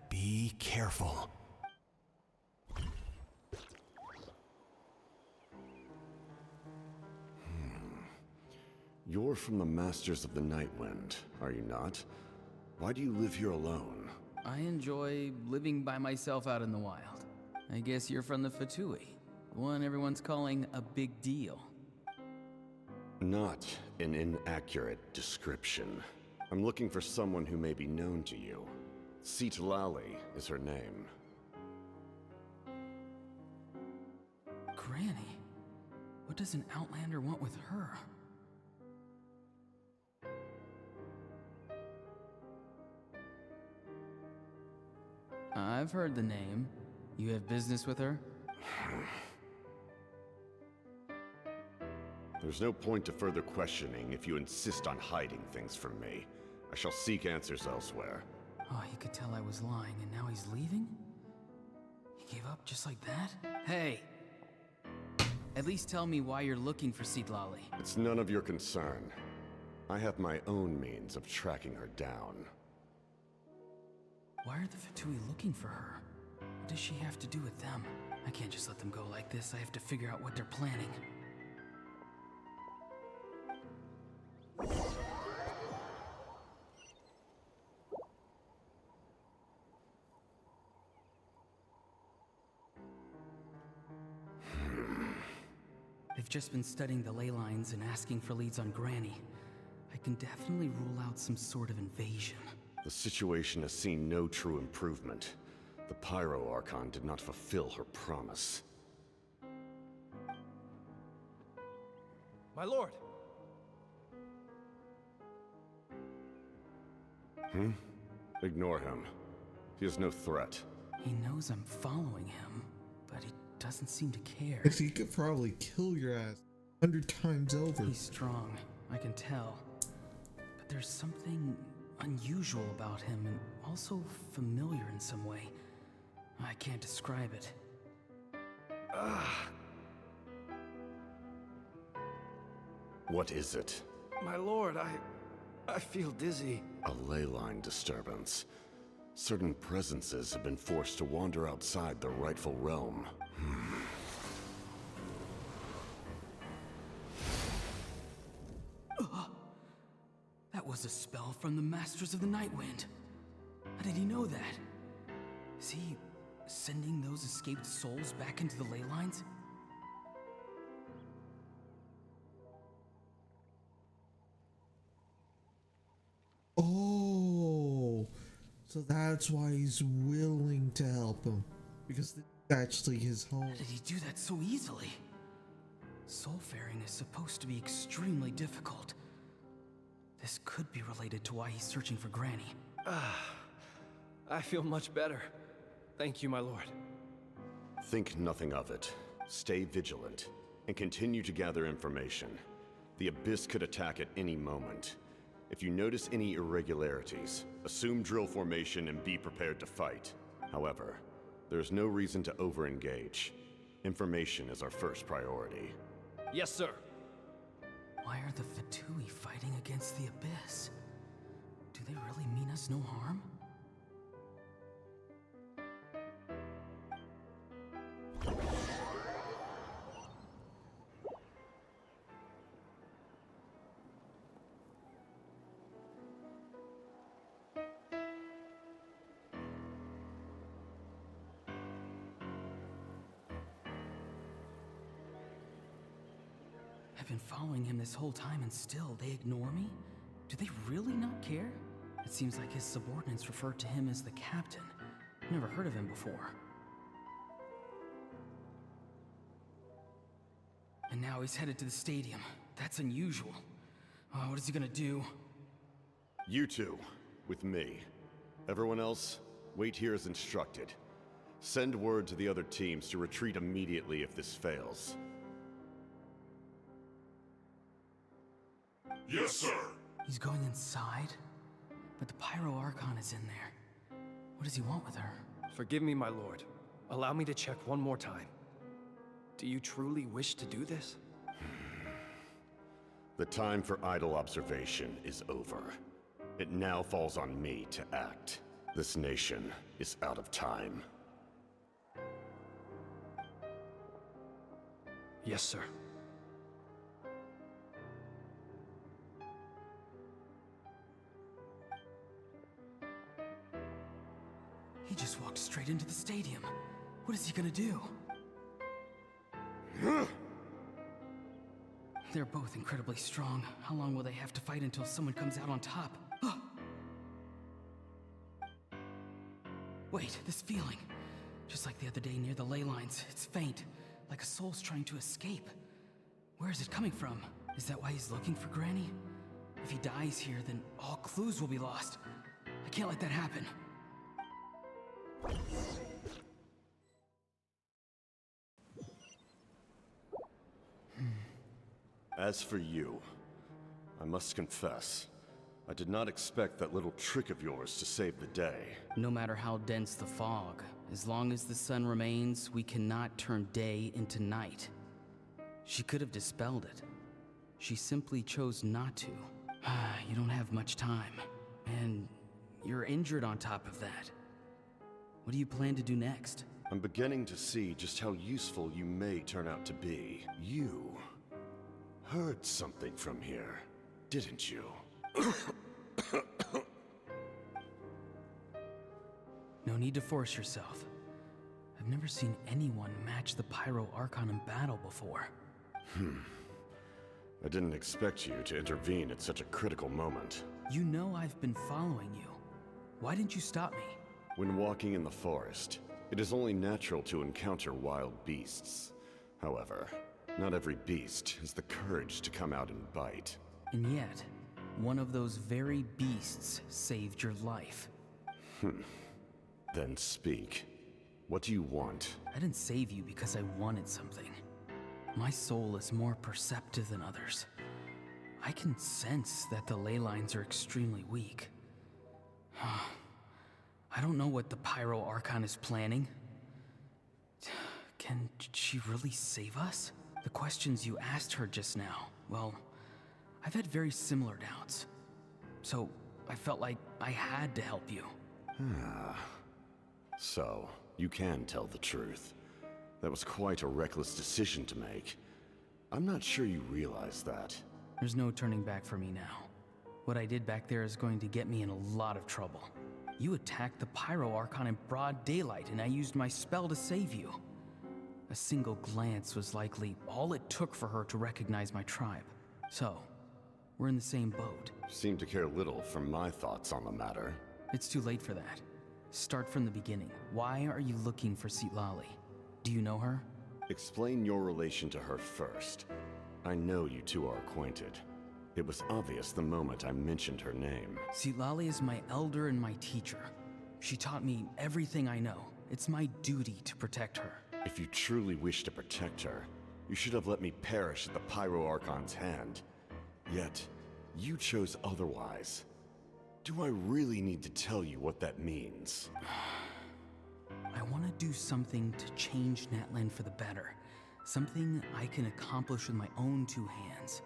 be careful. You're from the Masters of the Nightwind, are you not? Why do you live here alone? I enjoy living by myself out in the wild. I guess you're from the Fatui, the one everyone's calling a big deal. Not an inaccurate description. I'm looking for someone who may be known to you. Citlali is her name. Granny? What does an Outlander want with her? I've heard the name. You have business with her? There's no point to further questioning if you insist on hiding things from me. I shall seek answers elsewhere. Oh, he could tell I was lying and now he's leaving? He gave up just like that? Hey! At least tell me why you're looking for Citlali. It's none of your concern. I have my own means of tracking her down. Why are the Fatui looking for her? What does she have to do with them? I can't just let them go like this. I have to figure out what they're planning. They've just been studying the ley lines and asking for leads on Granny. I can definitely rule out some sort of invasion. The situation has seen no true improvement. The Pyro Archon did not fulfill her promise. My lord! Ignore him. He is no threat. He knows I'm following him, but he doesn't seem to care. He could probably kill your ass 100 times over. He's strong, I can tell. But there's something unusual about him and also familiar in some way. I can't describe it. What is it? My lord, I feel dizzy. A ley line disturbance. Certain presences have been forced to wander outside their rightful realm. That was a spell from the Masters of the Nightwind. How did he know that? Is he sending those escaped souls back into the ley lines? Oh, so that's why he's willing to help him. Because it's actually his home. How did he do that so easily? Soulfaring is supposed to be extremely difficult. This could be related to why he's searching for Granny. I feel much better. Thank you, my lord. Think nothing of it. Stay vigilant, and continue to gather information. The Abyss could attack at any moment. If you notice any irregularities, assume drill formation and be prepared to fight. However, there's no reason to over-engage. Information is our first priority. Yes, sir. Why are the Fatui fighting against the Abyss? Do they really mean us no harm? I've been following him this whole time and still they ignore me? Do they really not care? It seems like his subordinates refer to him as the captain. Never heard of him before. And now he's headed to the stadium. That's unusual. What is he gonna do? You two, with me. Everyone else, wait here as instructed. Send word to the other teams to retreat immediately if this fails. Yes, sir. He's going inside? But the Pyro Archon is in there. What does he want with her? Forgive me, my lord. Allow me to check one more time. Do you truly wish to do this? The time for idle observation is over. It now falls on me to act. This nation is out of time. Yes, sir. He just walked straight into the stadium. What is he gonna do? They're both incredibly strong. How long will they have to fight until someone comes out on top? Wait, this feeling. Just like the other day near the ley lines, it's faint, like a soul's trying to escape. Where is it coming from? Is that why he's looking for Granny? If he dies here, then all clues will be lost. I can't let that happen. As for you, I must confess, I did not expect that little trick of yours to save the day. No matter how dense the fog, as long as the sun remains, we cannot turn day into night. She could have dispelled it. She simply chose not to. You don't have much time, and you're injured on top of that. What do you plan to do next? I'm beginning to see just how useful you may turn out to be. You heard something from here, didn't you? No need to force yourself. I've never seen anyone match the Pyro Archon in battle before. I didn't expect you to intervene at such a critical moment. You know I've been following you. Why didn't you stop me? When walking in the forest, it is only natural to encounter wild beasts. However, not every beast has the courage to come out and bite. And yet, one of those very beasts saved your life. Then speak. What do you want? I didn't save you because I wanted something. My soul is more perceptive than others. I can sense that the ley lines are extremely weak. I don't know what the Pyro Archon is planning. Can she really save us? The questions you asked her just now, well, I've had very similar doubts. So, I felt like I had to help you. So, you can tell the truth. That was quite a reckless decision to make. I'm not sure you realize that. There's no turning back for me now. What I did back there is going to get me in a lot of trouble. You attacked the Pyro Archon in broad daylight, and I used my spell to save you. A single glance was likely all it took for her to recognize my tribe. So, we're in the same boat. Seem to care little for my thoughts on the matter. It's too late for that. Start from the beginning. Why are you looking for Citlali? Do you know her? Explain your relation to her first. I know you two are acquainted. It was obvious the moment I mentioned her name. Citlali is my elder and my teacher. She taught me everything I know. It's my duty to protect her. If you truly wish to protect her, you should have let me perish at the Pyro Archon's hand. Yet, you chose otherwise. Do I really need to tell you what that means? I want to do something to change Natlan for the better. Something I can accomplish with my own two hands.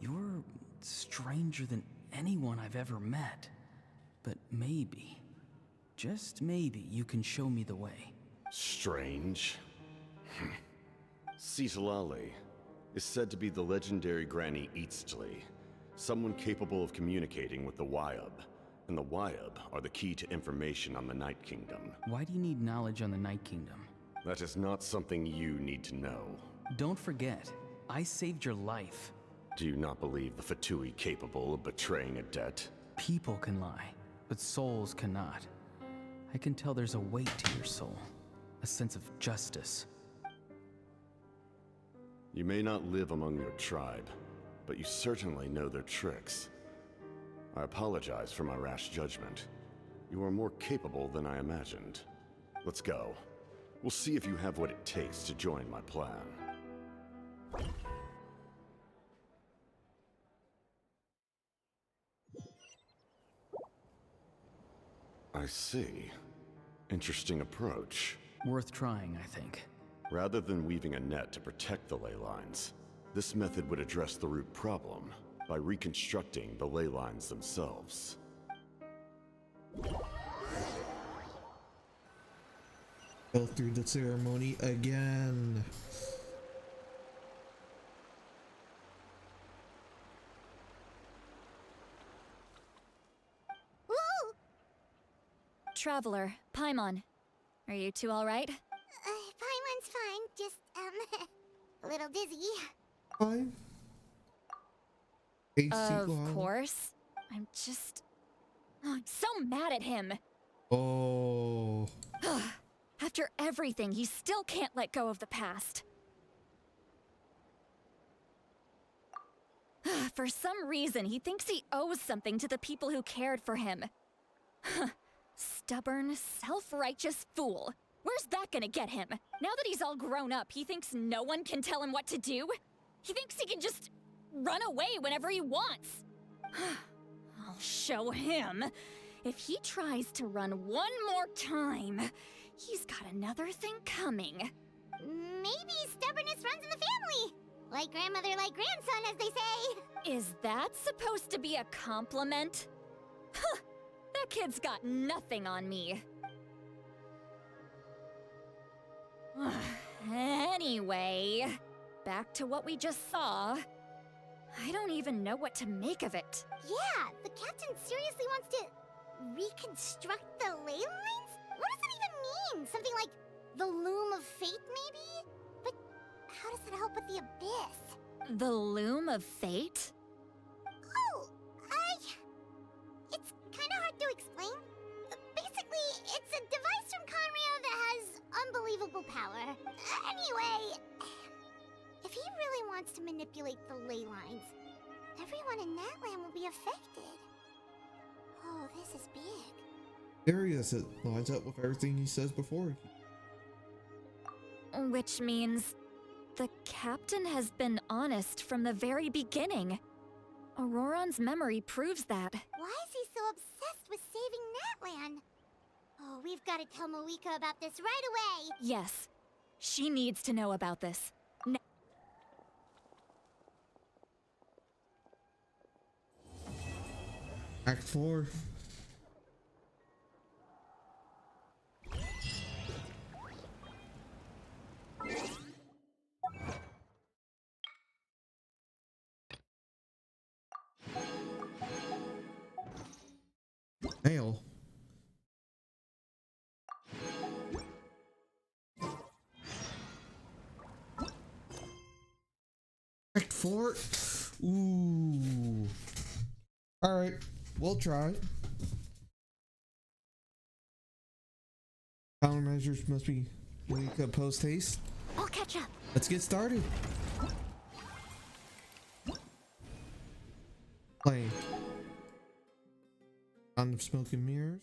You're stranger than anyone I've ever met. But maybe, just maybe, you can show me the way. Strange? Citlali is said to be the legendary Granny Eastli, someone capable of communicating with the Wyub. And the Wyub are the key to information on the Night Kingdom. Why do you need knowledge on the Night Kingdom? That is not something you need to know. Don't forget, I saved your life. Do you not believe the Fatui capable of betraying a debt? People can lie, but souls cannot. I can tell there's a weight to your soul, a sense of justice. You may not live among your tribe, but you certainly know their tricks. I apologize for my rash judgment. You are more capable than I imagined. Let's go. We'll see if you have what it takes to join my plan. I see. Interesting approach. Worth trying, I think. Rather than weaving a net to protect the ley lines, this method would address the root problem by reconstructing the ley lines themselves. Go through the ceremony again. Woo! Traveler, Paimon. Are you two alright? Paimon's fine, just, a little dizzy. Fine. Of course. I'm just... Oh, I'm so mad at him. Oh. After everything, he still can't let go of the past. For some reason, he thinks he owes something to the people who cared for him. Stubborn, self-righteous fool. Where's that gonna get him? Now that he's all grown up, he thinks no one can tell him what to do? He thinks he can just run away whenever he wants. I'll show him. If he tries to run one more time, he's got another thing coming. Maybe stubbornness runs in the family. Like grandmother, like grandson, as they say. Is that supposed to be a compliment? Huh, that kid's got nothing on me. Anyway, back to what we just saw. I don't even know what to make of it. Yeah, the captain seriously wants to reconstruct the ley lines? What does that even mean? Something like the loom of fate, maybe? But how does that help with the abyss? The loom of fate? Oh, it's kind of hard to explain. Basically, it's a device from Conrio that has unbelievable power. Anyway, if he really wants to manipulate the ley lines, everyone in Natlan will be affected. Oh, this is big. Darius, it lines up with everything he says before. Which means the captain has been honest from the very beginning. Auroron's memory proves that. Why is he so obsessed with saving Natlan? Oh, we've got to tell Moeka about this right away. Yes, she needs to know about this. Act 4. Mail. Act 4? Ooh. Alright, we'll try. Countermeasures must be weak post haste. I'll catch up. Let's get started. Playing. Sound of smoke and mirrors.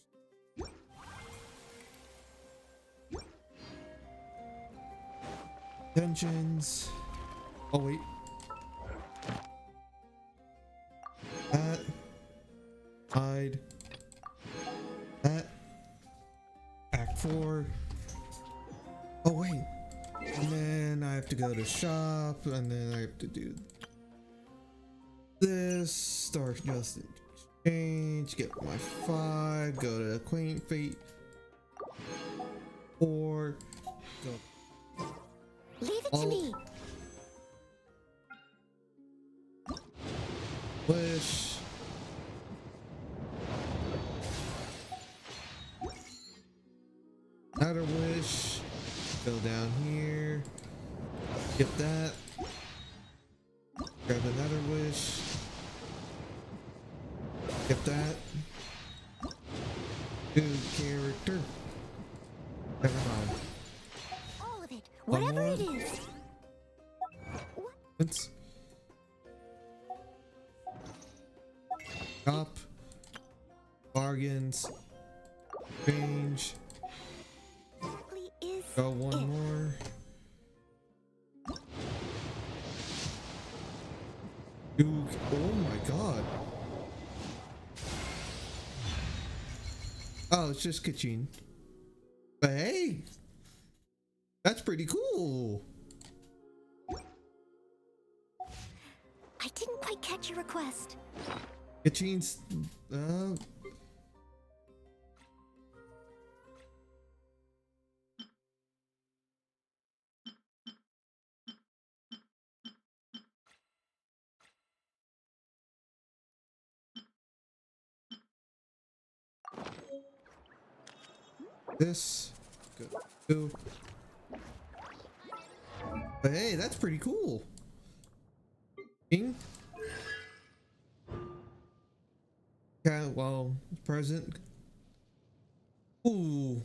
Dungeons. Oh wait. That. Hide. That. Act 4. Oh wait. And then I have to go to shop, and then I have to do this. Start just exchange. Get my 5. Go to Quaint Fate. 4. Go. Leave it to me. Wish. Another wish. Go down here. Get that. Grab another wish. Get that. Good character. Never mind. All of it, One whatever more. it is. Let's shop, bargains, change. Exactly is Go one more. Duke, oh my god. Oh, it's just Kachin. But hey, that's pretty cool. I didn't quite catch your request. Kachin's, this, go. But hey, that's pretty cool. King? Yeah, well, present. Ooh.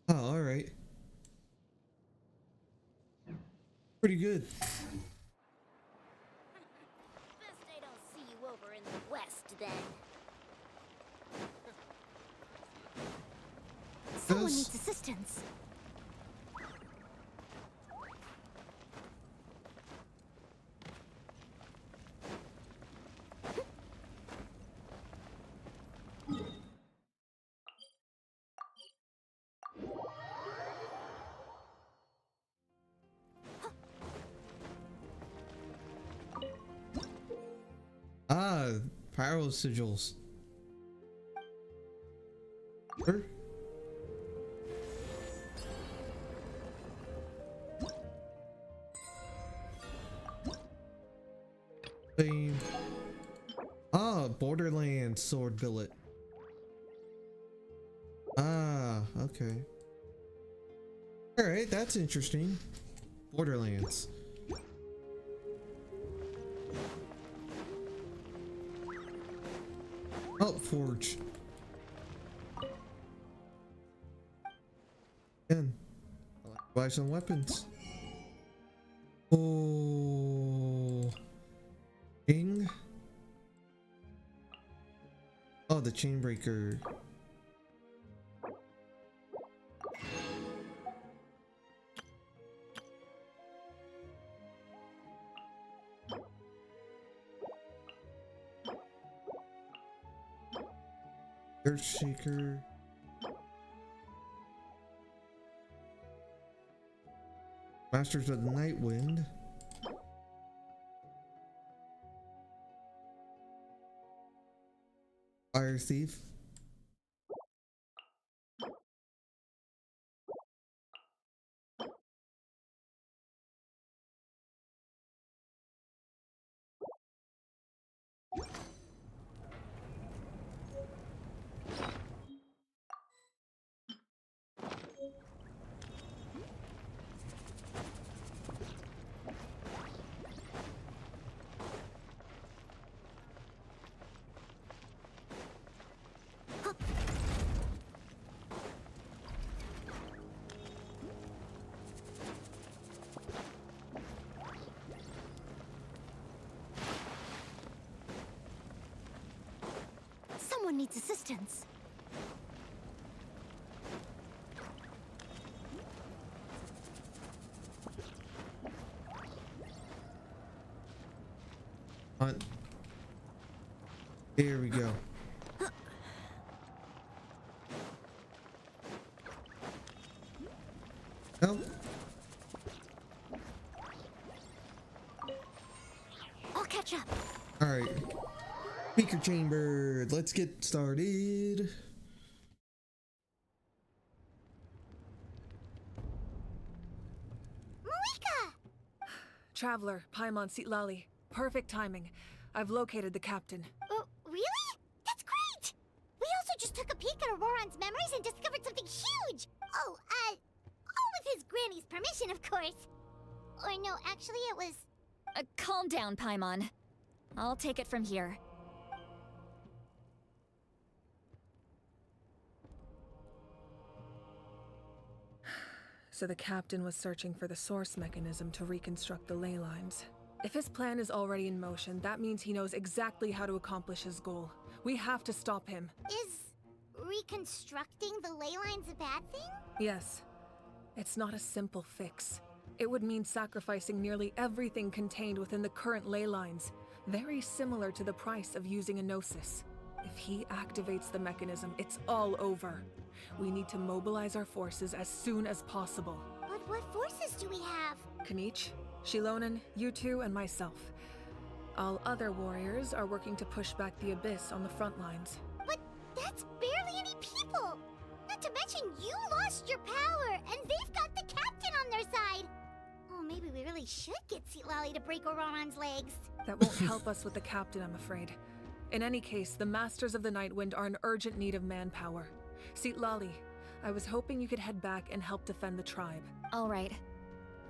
Oh, alright. Pretty good. Best I don't see you over in the west then. Someone This- needs assistance. Ah, pyro sigils. Sure. Same. Ah, Borderlands sword billet. Ah, okay. Alright, that's interesting. Borderlands. Oh, Forge. Again, I'll have to buy some weapons. Oh, King. Oh, the Chainbreaker. Earthshaker. Masters of the Night Wind. Fire Thief. Someone needs assistance. Hunt. Here we go. Oh. I'll catch up. All right. Speaker chamber. Let's get started. Malika! Traveler, Paimon Sitlali. Perfect timing. I've located the captain. Really? That's great! We also just took a peek at Auroron's memories and discovered something huge! Oh, all with his granny's permission, of course. Or no, actually it was... Calm down, Paimon. I'll take it from here. So the captain was searching for the source mechanism to reconstruct the ley lines. If his plan is already in motion, that means he knows exactly how to accomplish his goal. We have to stop him. Is reconstructing the ley lines a bad thing? Yes. It's not a simple fix. It would mean sacrificing nearly everything contained within the current ley lines, very similar to the price of using a Gnosis. If he activates the mechanism, it's all over. We need to mobilize our forces as soon as possible. But what forces do we have? Knight, Xilonen, you two, and myself. All other warriors are working to push back the Abyss on the front lines. But that's barely any people! Not to mention you lost your power, and they've got the captain on their side! Oh, maybe we really should get Citlali to break Auroron's legs. That won't help us with the captain, I'm afraid. In any case, the Masters of the Nightwind are in urgent need of manpower. Citlali, I was hoping you could head back and help defend the tribe. All right.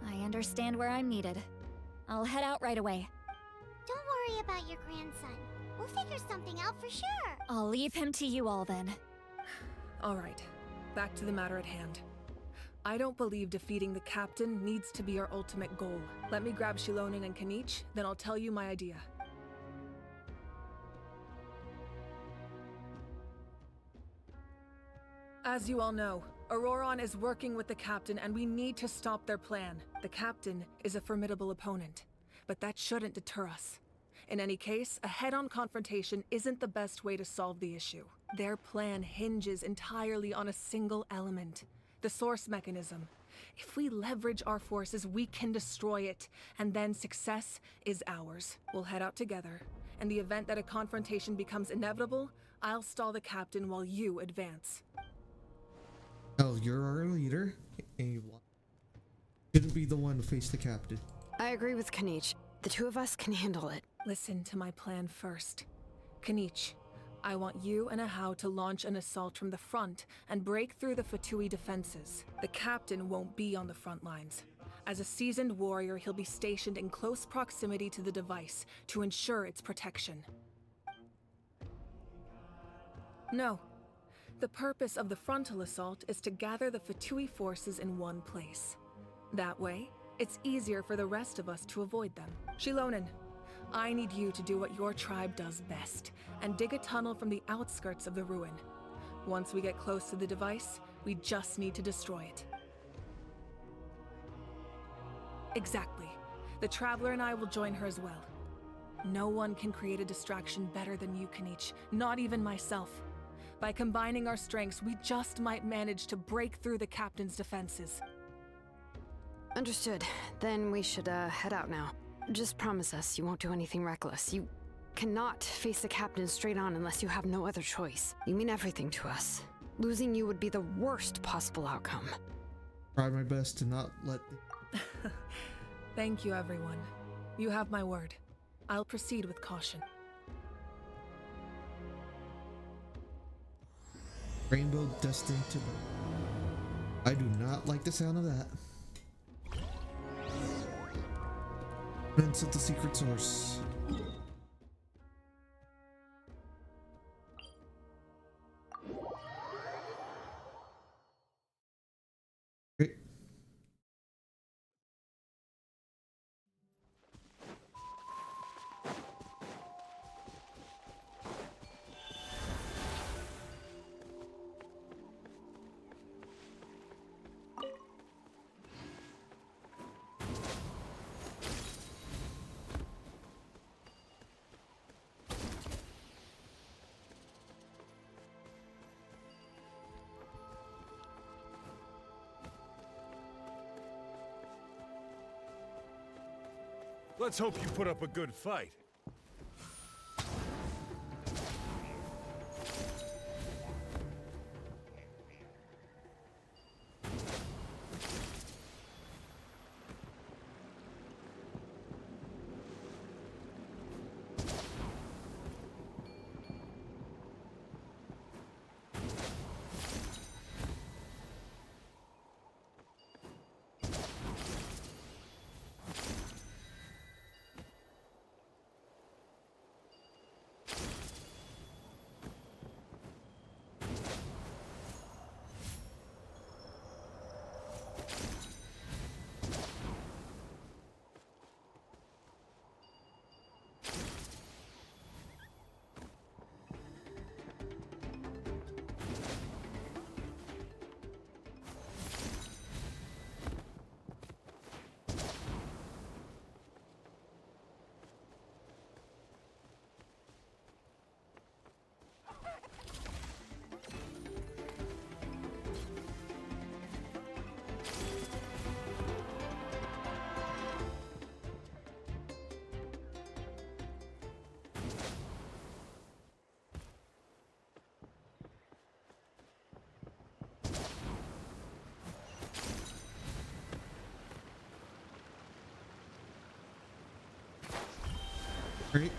I understand where I'm needed. I'll head out right away. Don't worry about your grandson. We'll figure something out for sure. I'll leave him to you all then. All right, back to the matter at hand. I don't believe defeating the captain needs to be our ultimate goal. Let me grab Xilonen and Knight, then I'll tell you my idea. As you all know, Auroron is working with the captain and we need to stop their plan. The captain is a formidable opponent, but that shouldn't deter us. In any case, a head-on confrontation isn't the best way to solve the issue. Their plan hinges entirely on a single element, the source mechanism. If we leverage our forces, we can destroy it, and then success is ours. We'll head out together. In the event that a confrontation becomes inevitable, I'll stall the captain while you advance. Oh, you're our leader, and you shouldn't be the one to face the captain. I agree with Knight. The two of us can handle it. Listen to my plan first. Knight, I want you and Ahau to launch an assault from the front and break through the Fatui defenses. The captain won't be on the front lines. As a seasoned warrior, he'll be stationed in close proximity to the device to ensure its protection. No. The purpose of the frontal assault is to gather the Fatui forces in one place. That way, it's easier for the rest of us to avoid them. Xilonen, I need you to do what your tribe does best, and dig a tunnel from the outskirts of the ruin. Once we get close to the device, we just need to destroy it. Exactly. The Traveler and I will join her as well. No one can create a distraction better than you, Knight, not even myself. By combining our strengths, we just might manage to break through the captain's defenses. Understood. Then we should head out now. Just promise us you won't do anything reckless. You cannot face the captain straight on unless you have no other choice. You mean everything to us. Losing you would be the worst possible outcome. Try my best to not let... Thank you, everyone. You have my word. I'll proceed with caution. Rainbow destined to burn. I do not like the sound of that. Events at the secret source. Great. Let's hope you put up a good fight. Great.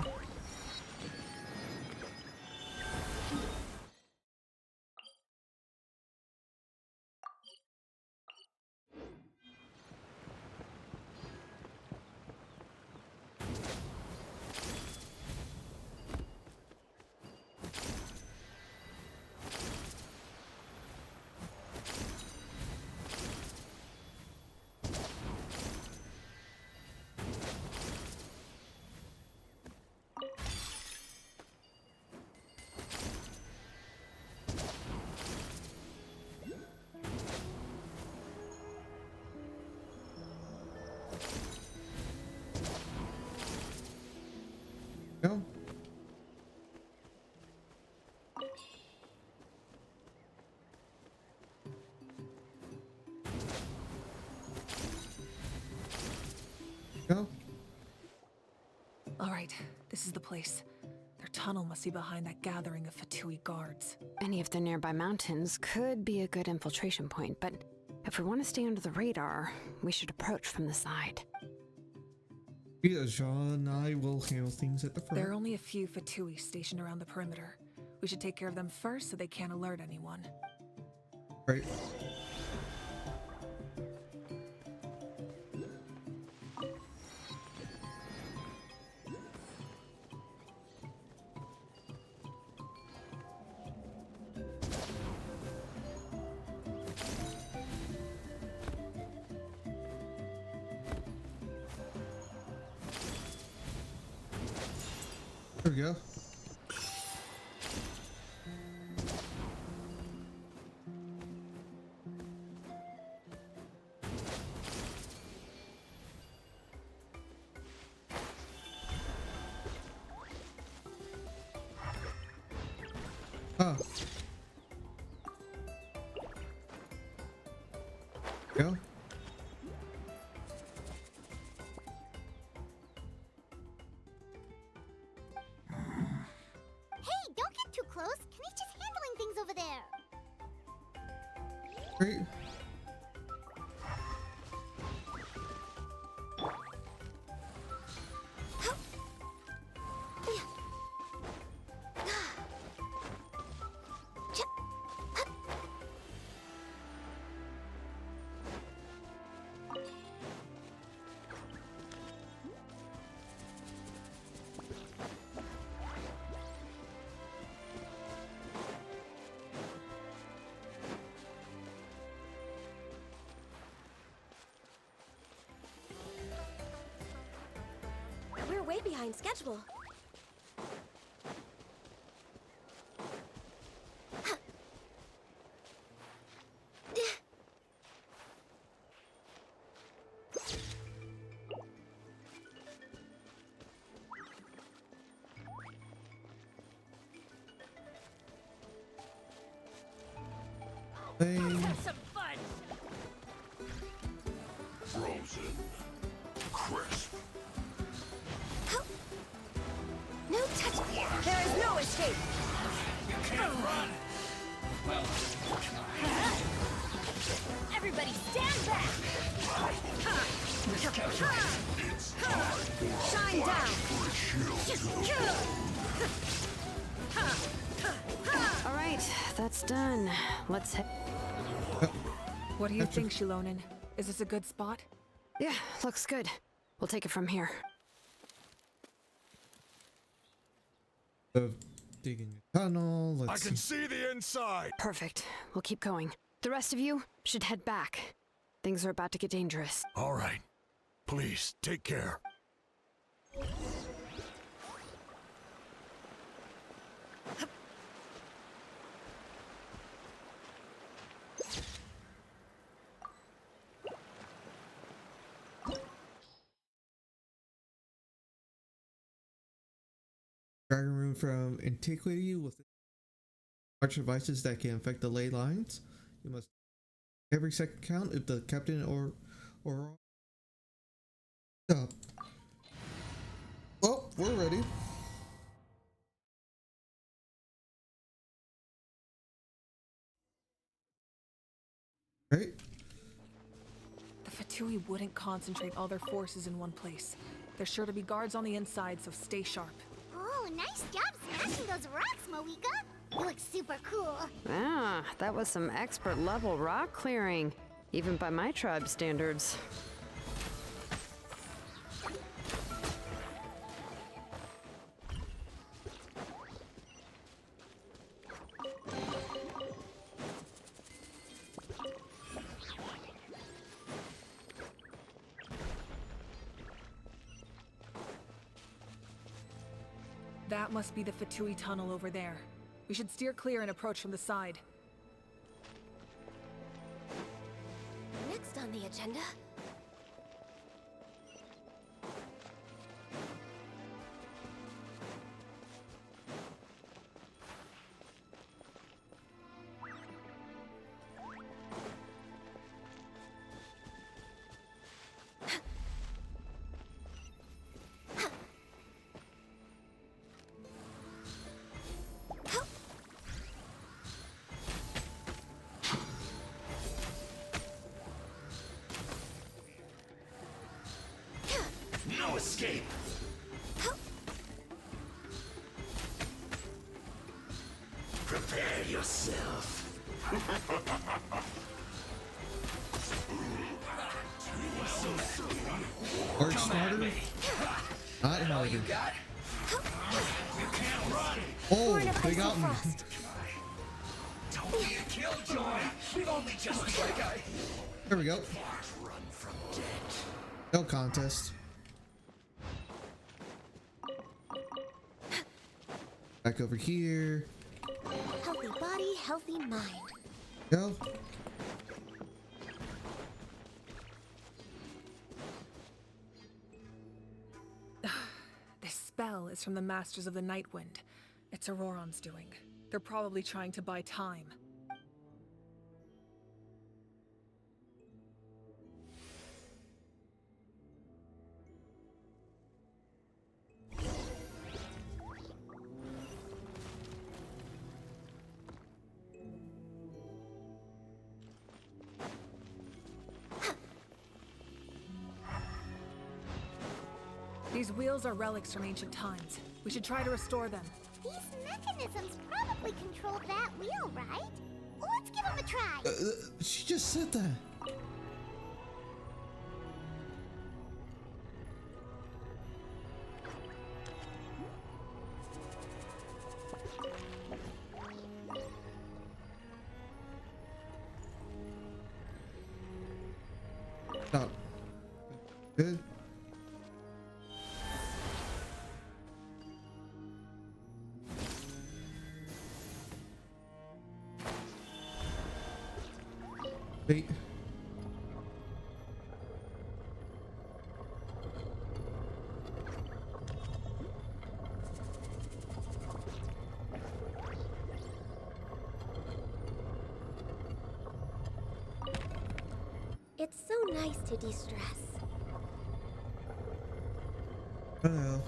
Go. Go. All right, this is the place. Their tunnel must be behind that gathering of Fatui guards. Any of the nearby mountains could be a good infiltration point, but if we want to stay under the radar, we should approach from the side. Yeah, Jean and I will handle things at the front. There are only a few Fatui stationed around the perimeter. We should take care of them first so they can't alert anyone. Right. There we go. Ah. Go. Hey, don't get too close. Kanichi's handling things over there. Great. We're way behind schedule. Have some fun. Frozen. Crisp. No touch. There is no escape. You can't run. Well. Everybody stand back. Shine down. All right, that's done. Let's head. What do you think, Shilonen? Is this a good spot? Yeah, looks good. We'll take it from here. Digging a tunnel. I Let's can see. see the inside. Perfect. We'll keep going. The rest of you should head back. Things are about to get dangerous. All right. Please, take care. Dragon Rune from Antiquity with large devices that can affect the ley lines. You must every second count if the captain or stop. Well, we're ready. Right? The Fatui wouldn't concentrate all their forces in one place. There's sure to be guards on the inside, so stay sharp. Oh, nice job smashing those rocks, Moeka. You look super cool. Ah, that was some expert level rock clearing, even by my tribe standards. That must be the Fatui tunnel over there. We should steer clear and approach from the side. Next on the agenda. No escape! Prepare yourself. Arc starter? Not harder. Oh, they got me. Don't be a killjoy. We've only just begun. There we go. Run from dead. No contest. Back over here. Healthy body, healthy mind. Go. This spell is from the Masters of the Nightwind. It's Auroron's doing. They're probably trying to buy time. These wheels are relics from ancient times. We should try to restore them. These mechanisms probably control that wheel, right? Let's give them a try. She just said that. Stop. Good. Wait. It's so nice to de-stress. I know.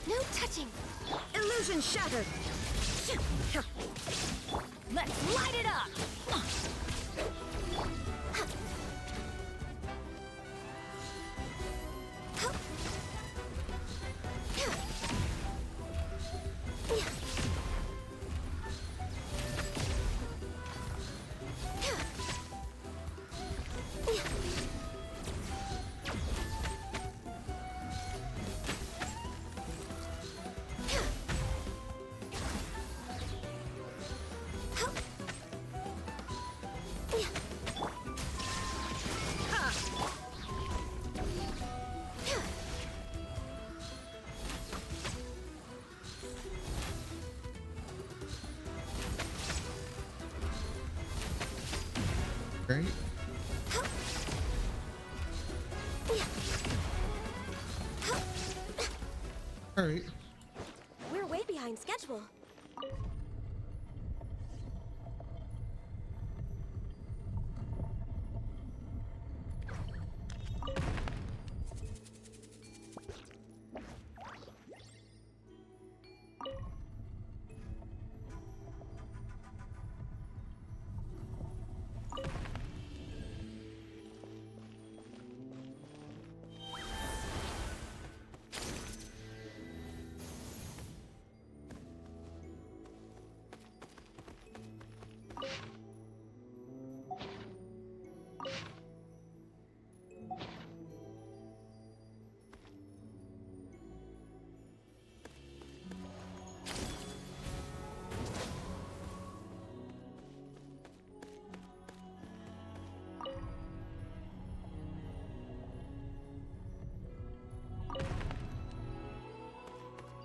No touching! Illusion shattered! Let's light it up! Great. Alright. We're way behind schedule.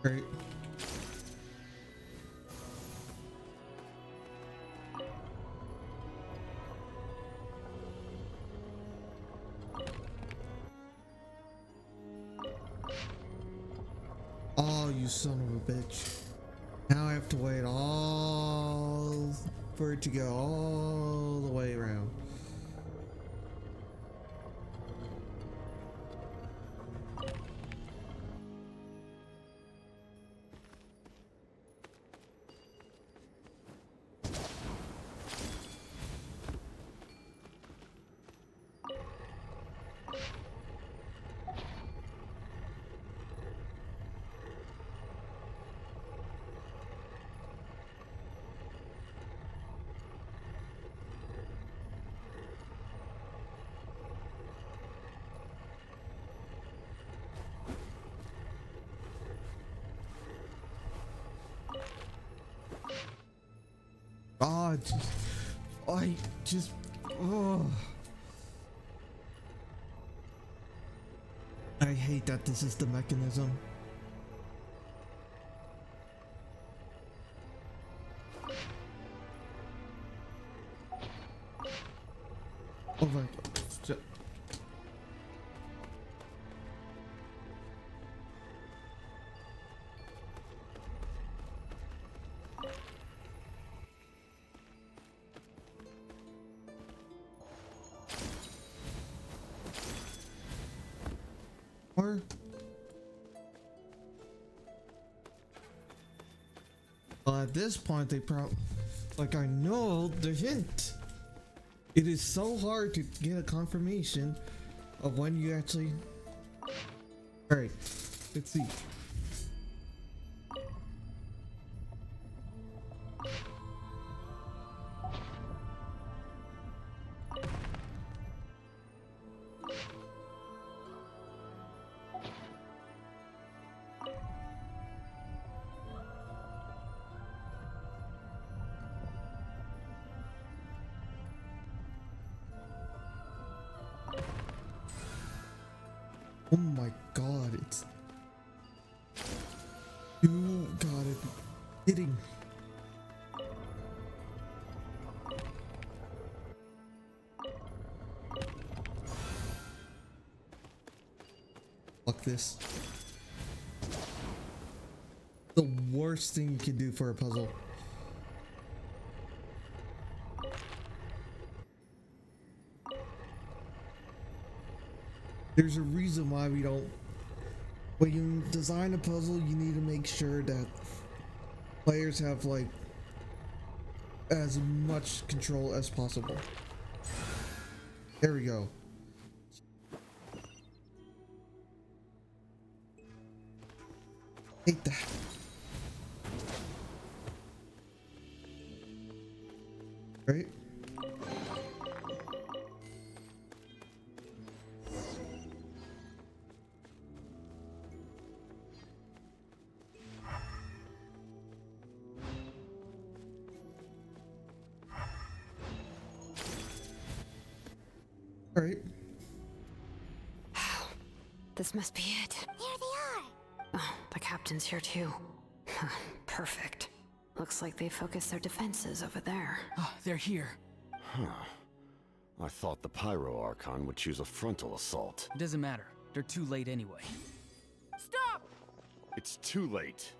Great. Oh, you son of a bitch. Now I have to wait all for it to go all the way around. Oh. I hate that this is the mechanism. Oh my God. At this point, they probably, like, I know the hint. It is so hard to get a confirmation of when you actually. All right, let's see. Oh my God, it's... You gotta be kidding. Fuck this. The worst thing you can do for a puzzle. There's a reason why we don't. When you design a puzzle, you need to make sure that players have like as much control as possible. There we go. Hate that. Right? All right. This must be it. There they are. Oh, the captain's here too. Perfect. Looks like they focused their defenses over there. Oh, they're here. Huh. I thought the Pyro Archon would choose a frontal assault. It doesn't matter. They're too late anyway. Stop! It's too late.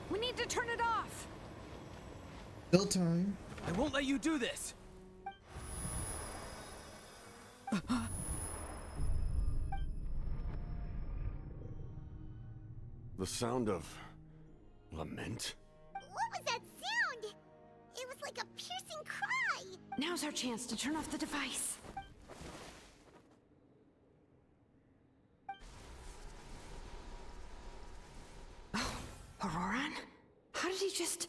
We need to turn it off! Still time. I won't let you do this! The sound of lament? What was that sound? It was like a piercing cry. Now's our chance to turn off the device. Oh, Auroran? How did he just...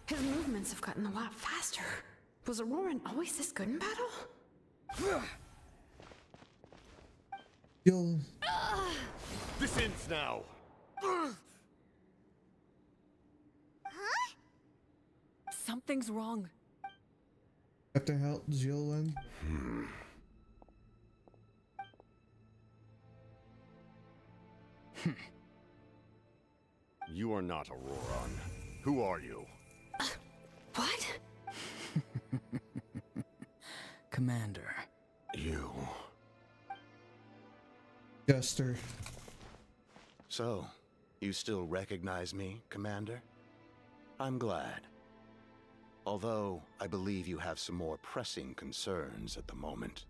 His movements have gotten a lot faster. Was Auroran always this good in battle? You'll... This ends now. Huh? Something's wrong. Have to help Jillian. You are not Auroran. Who are you? What? Commander. You. Jester. So, you still recognize me, Commander? I'm glad. Although, I believe you have some more pressing concerns at the moment.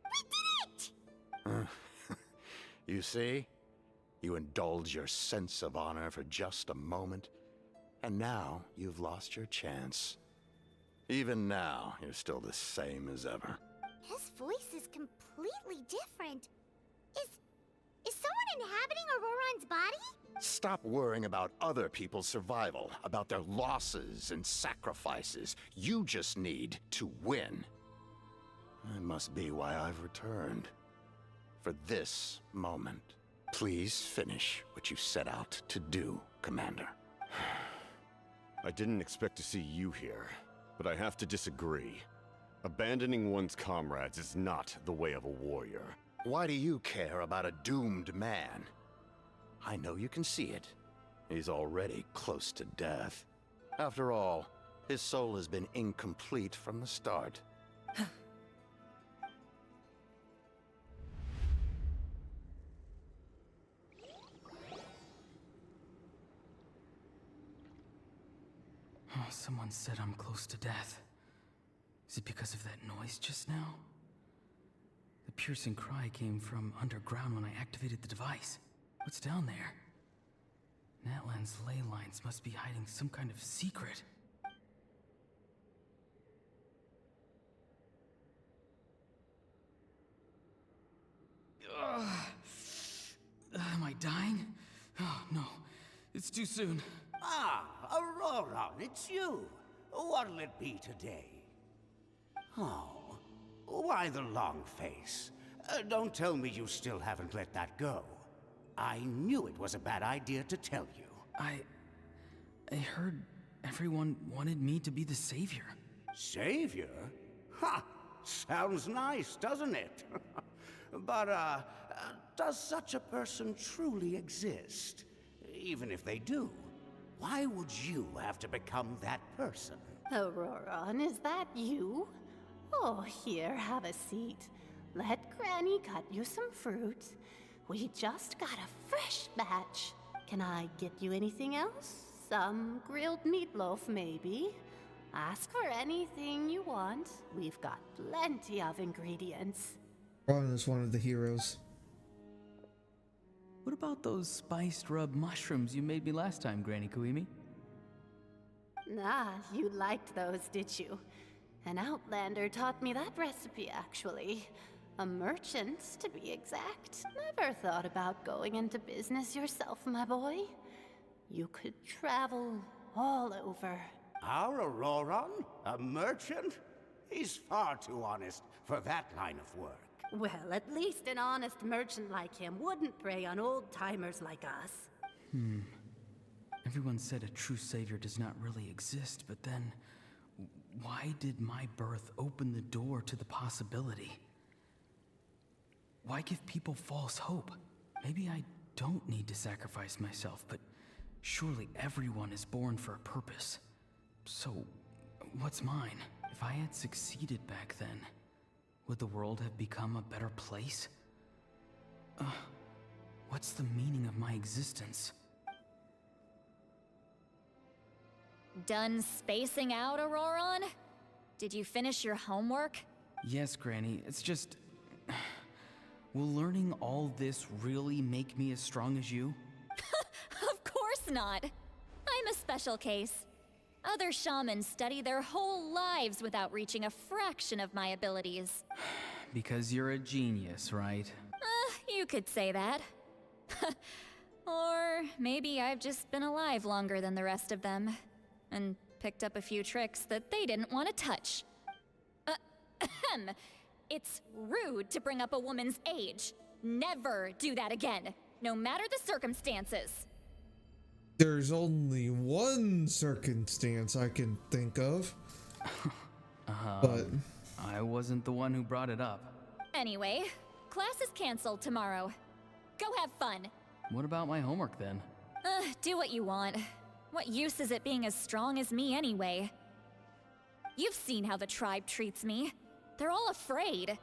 We did it! You see? You indulge your sense of honor for just a moment, and now you've lost your chance. Even now, you're still the same as ever. His voice is completely different. Is someone inhabiting Auroran's body? Stop worrying about other people's survival, about their losses and sacrifices. You just need to win. That must be why I've returned. For this moment. Please finish what you set out to do, Commander. I didn't expect to see you here, but I have to disagree. Abandoning one's comrades is not the way of a warrior. Why do you care about a doomed man? I know you can see it. He's already close to death. After all, his soul has been incomplete from the start. Oh, someone said I'm close to death. Is it because of that noise just now? The piercing cry came from underground when I activated the device. What's down there? Natlan's ley lines must be hiding some kind of secret. Am I dying? Oh, no. It's too soon. Ah, Auroran, it's you. What'll it be today? Oh, why the long face? Don't tell me you still haven't let that go. I knew it was a bad idea to tell you. I heard everyone wanted me to be the savior. Savior? Ha! Sounds nice, doesn't it? But, does such a person truly exist? Even if they do, why would you have to become that person? Auroran, is that you? Oh, here, have a seat. Let Granny cut you some fruit. We just got a fresh batch. Can I get you anything else? Some grilled meatloaf, maybe? Ask for anything you want. We've got plenty of ingredients. Ron is one of the heroes. What about those spiced rub mushrooms you made me last time, Granny Kuimi? Ah, you liked those, did you? An outlander taught me that recipe, actually. A merchant, to be exact. Never thought about going into business yourself, my boy. You could travel all over. Our Auroran? A merchant? He's far too honest for that line of work. Well, at least an honest merchant like him wouldn't prey on old-timers like us. Everyone said a true savior does not really exist, but then why did my birth open the door to the possibility? Why give people false hope? Maybe I don't need to sacrifice myself, but surely everyone is born for a purpose. So, what's mine? If If I had succeeded back then, would the world have become a better place? What's the meaning of my existence? Done spacing out, Auroron? Did you finish your homework? Yes, Granny, it's just... Will learning all this really make me as strong as you? Of course not. I'm a special case. Other shamans study their whole lives without reaching a fraction of my abilities. Because you're a genius, right? You could say that. Or maybe I've just been alive longer than the rest of them, and picked up a few tricks that they didn't want to touch. It's rude to bring up a woman's age. Never do that again, no matter the circumstances. There's only one circumstance I can think of. But I wasn't the one who brought it up. Anyway, class is canceled tomorrow. Go have fun. What about my homework then? Do what you want. What use is it being as strong as me anyway? You've seen how the tribe treats me. They're all afraid.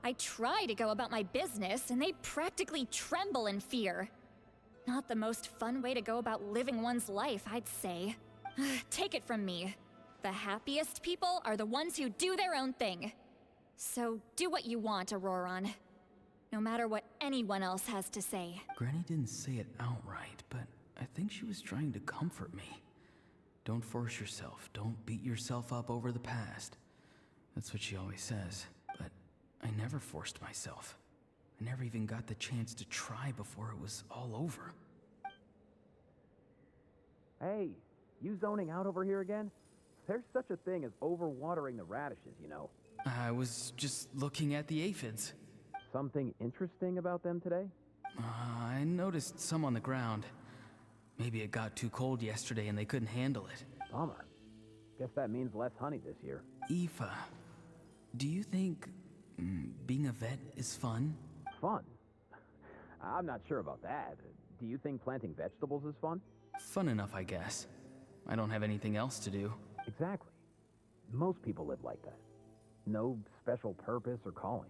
I try to go about my business, and they practically tremble in fear. Not the most fun way to go about living one's life, I'd say. Take it from me. The happiest people are the ones who do their own thing. So do what you want, Auroron. No matter what anyone else has to say. Granny didn't say it outright, but I think she was trying to comfort me. Don't force yourself. Don't beat yourself up over the past. That's what she always says. But I never forced myself. I never even got the chance to try before it was all over. Hey, you zoning out over here again? There's such a thing as overwatering the radishes, you know. I was just looking at the aphids. Something interesting about them today? I noticed some on the ground. Maybe it got too cold yesterday and they couldn't handle it. Bummer. Guess that means less honey this year. Aoife, do you think being a vet is fun? Fun? I'm not sure about that. Do you think planting vegetables is fun? Fun enough, I guess. I don't have anything else to do. Exactly. Most people live like that. No special purpose or calling.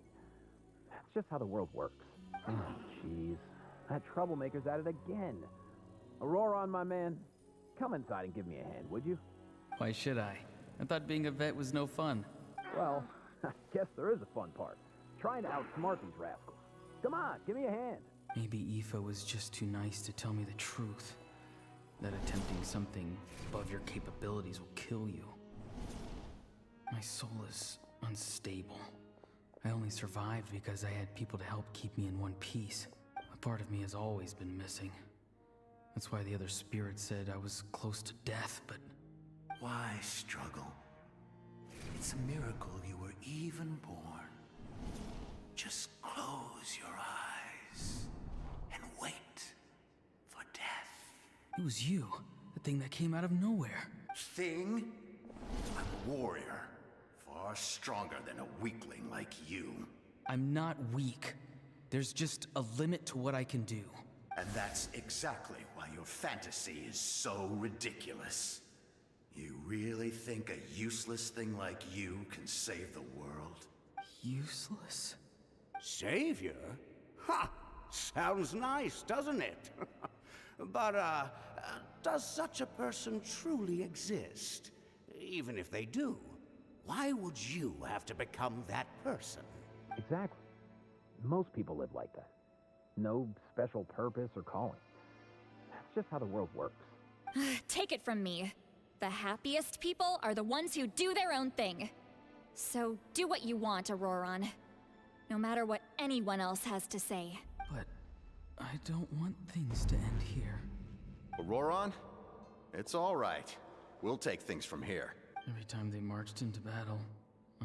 That's just how the world works. Oh, jeez. That troublemaker's at it again. Auroron, my man, come inside and give me a hand, would you? Why should I? I thought being a vet was no fun. Well, I guess there is a fun part. Trying to outsmart these rascals. Come on, give me a hand. Maybe Aoife was just too nice to tell me the truth. That attempting something above your capabilities will kill you. My soul is unstable. I only survived because I had people to help keep me in one piece. A part of me has always been missing. That's why the other spirits said I was close to death, but... Why struggle? It's a miracle you were even born. Just close your eyes and wait for death. It was you, the thing that came out of nowhere. Thing? I'm a warrior. Far stronger than a weakling like you. I'm not weak. There's just a limit to what I can do. And that's exactly why your fantasy is so ridiculous. You really think a useless thing like you can save the world? Useless? Savior? Ha! Sounds nice, doesn't it? But, does such a person truly exist? Even if they do, why would you have to become that person? Exactly. Most people live like that. No special purpose or calling. That's just how the world works. Take it from me. The happiest people are the ones who do their own thing. So do what you want, Auroron. No matter what anyone else has to say. But I don't want things to end here. Auroron? It's all right. We'll take things from here. Every time they marched into battle,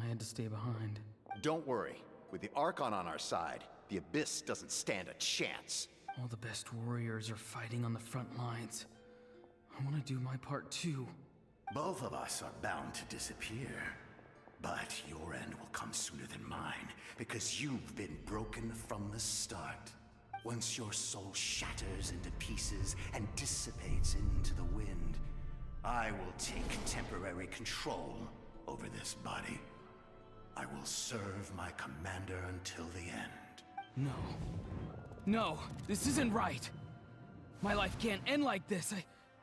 I had to stay behind. Don't worry. With the Archon on our side, the Abyss doesn't stand a chance. All the best warriors are fighting on the front lines. I want to do my part too. Both of us are bound to disappear. But your end will come sooner than mine, because you've been broken from the start. Once your soul shatters into pieces and dissipates into the wind, I will take temporary control over this body. I will serve my commander until the end. No. No, this isn't right. My life can't end like this.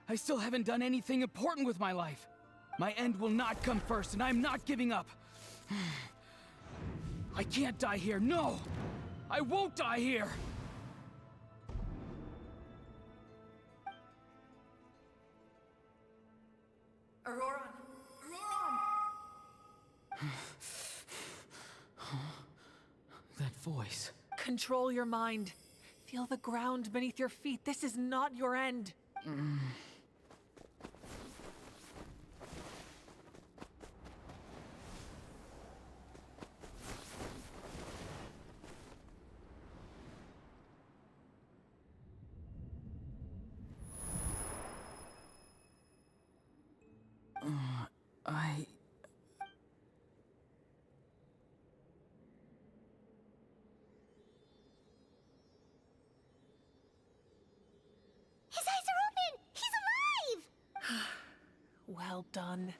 I still haven't done anything important with my life. My end will not come first, and I'm not giving up. I can't die here. No! I won't die here! Auroran! That voice. Control your mind. Feel the ground beneath your feet. This is not your end. His eyes are open! He's alive! Well done.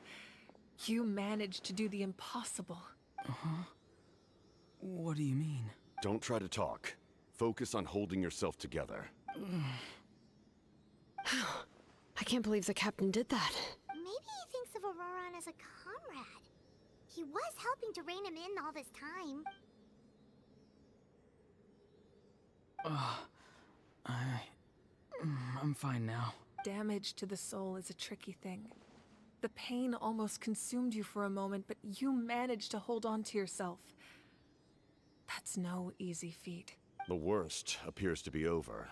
You managed to do the impossible. Uh-huh. What do you mean? Don't try to talk. Focus on holding yourself together. I can't believe the captain did that. Maybe he thinks of Auroran as a comrade. He was helping to rein him in all this time. I'm fine now. Damage to the soul is a tricky thing. The pain almost consumed you for a moment, but you managed to hold on to yourself. That's no easy feat. The worst appears to be over.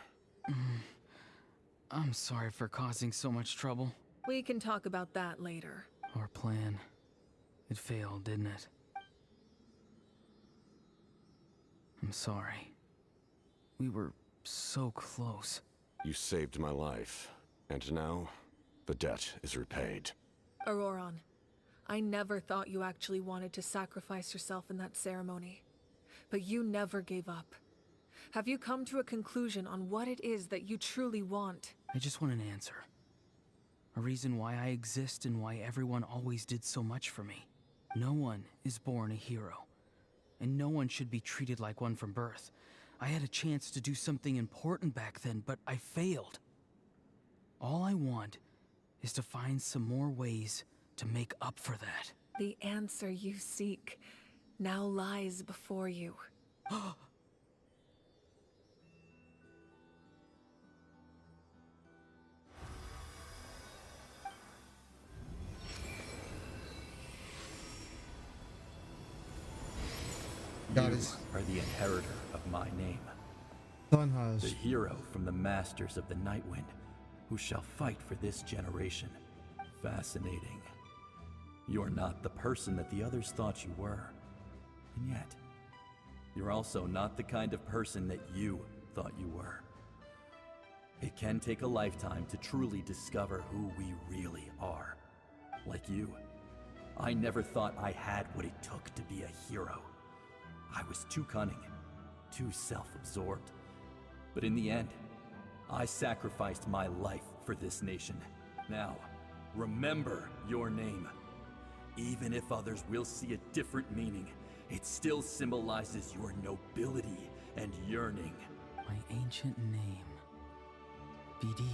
I'm sorry for causing so much trouble. We can talk about that later. Our plan. It failed, didn't it? I'm sorry. We were so close. You saved my life, and now the debt is repaid. Auroran, I never thought you actually wanted to sacrifice yourself in that ceremony. But you never gave up. Have you come to a conclusion on what it is that you truly want? I just want an answer. A reason why I exist and why everyone always did so much for me. No one is born a hero. And no one should be treated like one from birth. I had a chance to do something important back then, but I failed. All I want is to find some more ways to make up for that. The answer you seek now lies before you. God You is are the inheritor of my name. Sunhaj. The hero from the Masters of the Nightwind, who shall fight for this generation. Fascinating. You're not the person that the others thought you were. And yet, you're also not the kind of person that you thought you were. It can take a lifetime to truly discover who we really are. Like you, I never thought I had what it took to be a hero. I was too cunning, too self-absorbed. But in the end, I sacrificed my life for this nation. Now, remember your name. Even if others will see a different meaning, it still symbolizes your nobility and yearning. My ancient name. BD.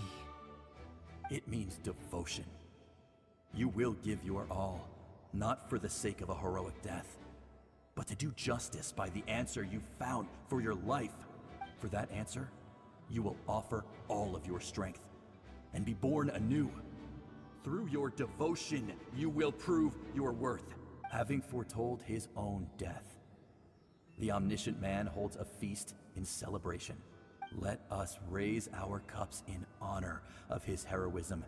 It means devotion. You will give your all, not for the sake of a heroic death, but to do justice by the answer you found for your life. For that answer, you will offer all of your strength and be born anew. Through your devotion, you will prove your worth, having foretold his own death. The omniscient man holds a feast in celebration. Let us raise our cups in honor of his heroism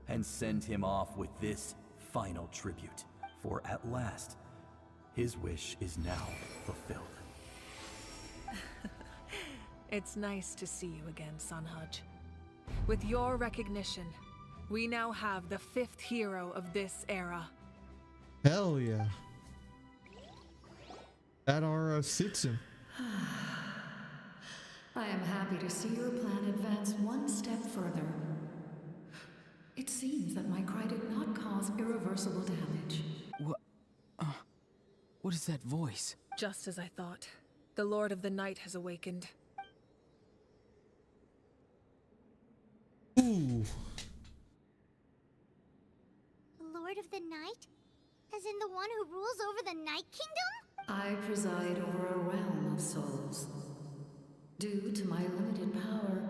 and send him off with this final tribute. For at last, his wish is now fulfilled. It's nice to see you again, Sunhaj. With your recognition, we now have the 5th hero of this era. Hell yeah. At our citizen. I am happy to see your plan advance one step further. It seems that my cry did not cause irreversible damage. What is that voice? Just as I thought. The Lord of the Night has awakened. Ooh. Lord of the Night? As in the one who rules over the Night Kingdom? I preside over a realm of souls. Due to my limited power,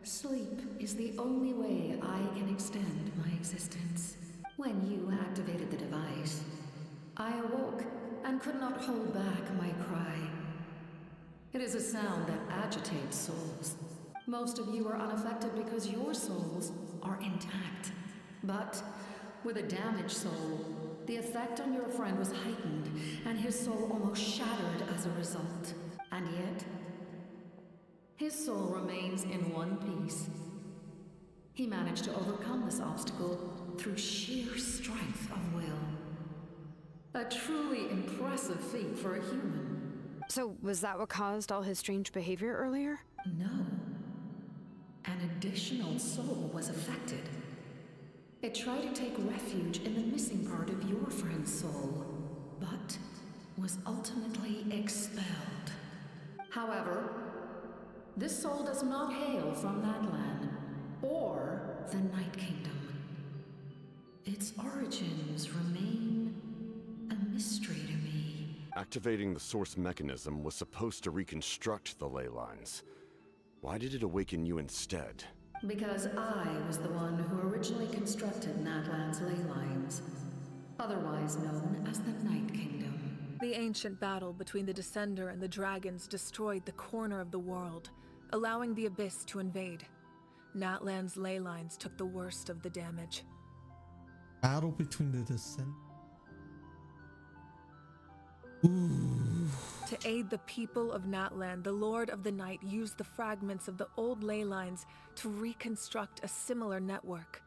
sleep is the only way I can extend my existence. When you activated the device, I awoke and could not hold back my cry. It is a sound that agitates souls. Most of you are unaffected because your souls are intact. But with a damaged soul, the effect on your friend was heightened, and his soul almost shattered as a result. And yet, his soul remains in one piece. He managed to overcome this obstacle through sheer strength of will. A truly impressive feat for a human. So, was that what caused all his strange behavior earlier? No. An additional soul was affected. It tried to take refuge in the missing part of your friend's soul, but was ultimately expelled. However, this soul does not hail from Natlan or the Night Kingdom. Its origins remain a mystery to me. Activating the source mechanism was supposed to reconstruct the ley lines. Why did it awaken you instead? Because I was the one who originally constructed Natlan's ley lines, otherwise known as the Night Kingdom. The ancient battle between the Descender and the dragons destroyed the corner of the world, allowing the Abyss to invade. Natlan's ley lines took the worst of the damage. Battle between the Descent. To aid the people of Natlan, the Lord of the Night used the fragments of the old ley lines to reconstruct a similar network.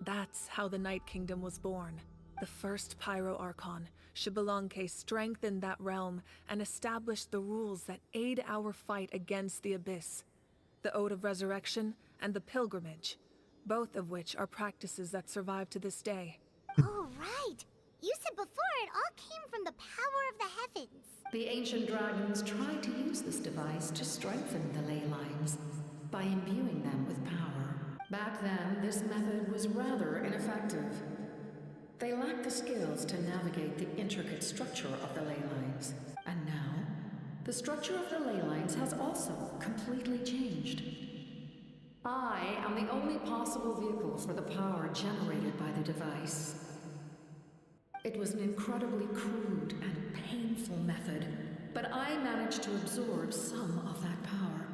That's how the Night Kingdom was born. The first Pyro Archon, Xbalanque, strengthened that realm and established the rules that aid our fight against the Abyss. The Ode of Resurrection and the Pilgrimage, both of which are practices that survive to this day. Oh, right! You said before it all came from the power of the heavens. The ancient dragons tried to use this device to strengthen the ley lines by imbuing them with power. Back then, this method was rather ineffective. They lacked the skills to navigate the intricate structure of the ley lines. And now, the structure of the ley lines has also completely changed. I am the only possible vehicle for the power generated by the device. It was an incredibly crude and painful method, but I managed to absorb some of that power.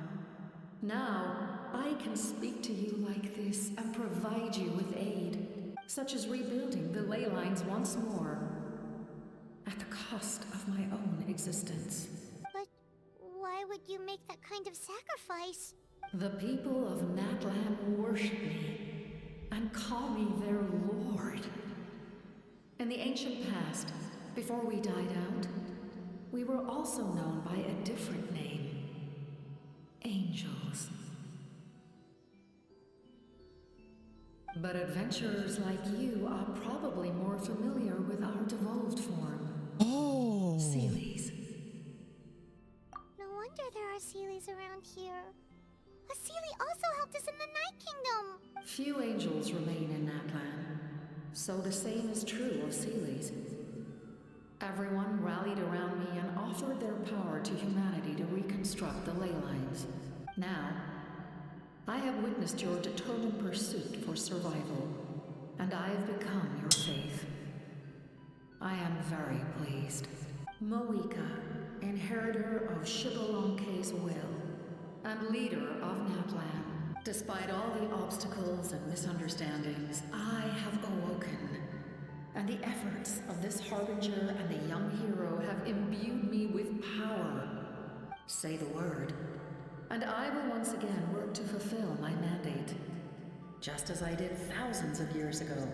Now, I can speak to you like this and provide you with aid, such as rebuilding the ley lines once more, at the cost of my own existence. But why would you make that kind of sacrifice? The people of Natlan worship me and call me their lord. In the ancient past, before we died out, we were also known by a different name. Angels. But adventurers like you are probably more familiar with our devolved form. Oh! Seelies. No wonder there are Seelies around here. A Seelie also helped us in the Night Kingdom. Few angels remain in Natlan, so the same is true of Seelies. Everyone rallied around me and offered their power to humanity to reconstruct the ley lines. Now, I have witnessed your determined pursuit for survival, and I have become your faith. I am very pleased. Moeka, inheritor of Xbalanque's will, and leader of Natlan. Despite all the obstacles and misunderstandings, I have awoken, and the efforts of this harbinger and the young hero have imbued me with power. Say the word, and I will once again work to fulfill my mandate, just as I did thousands of years ago.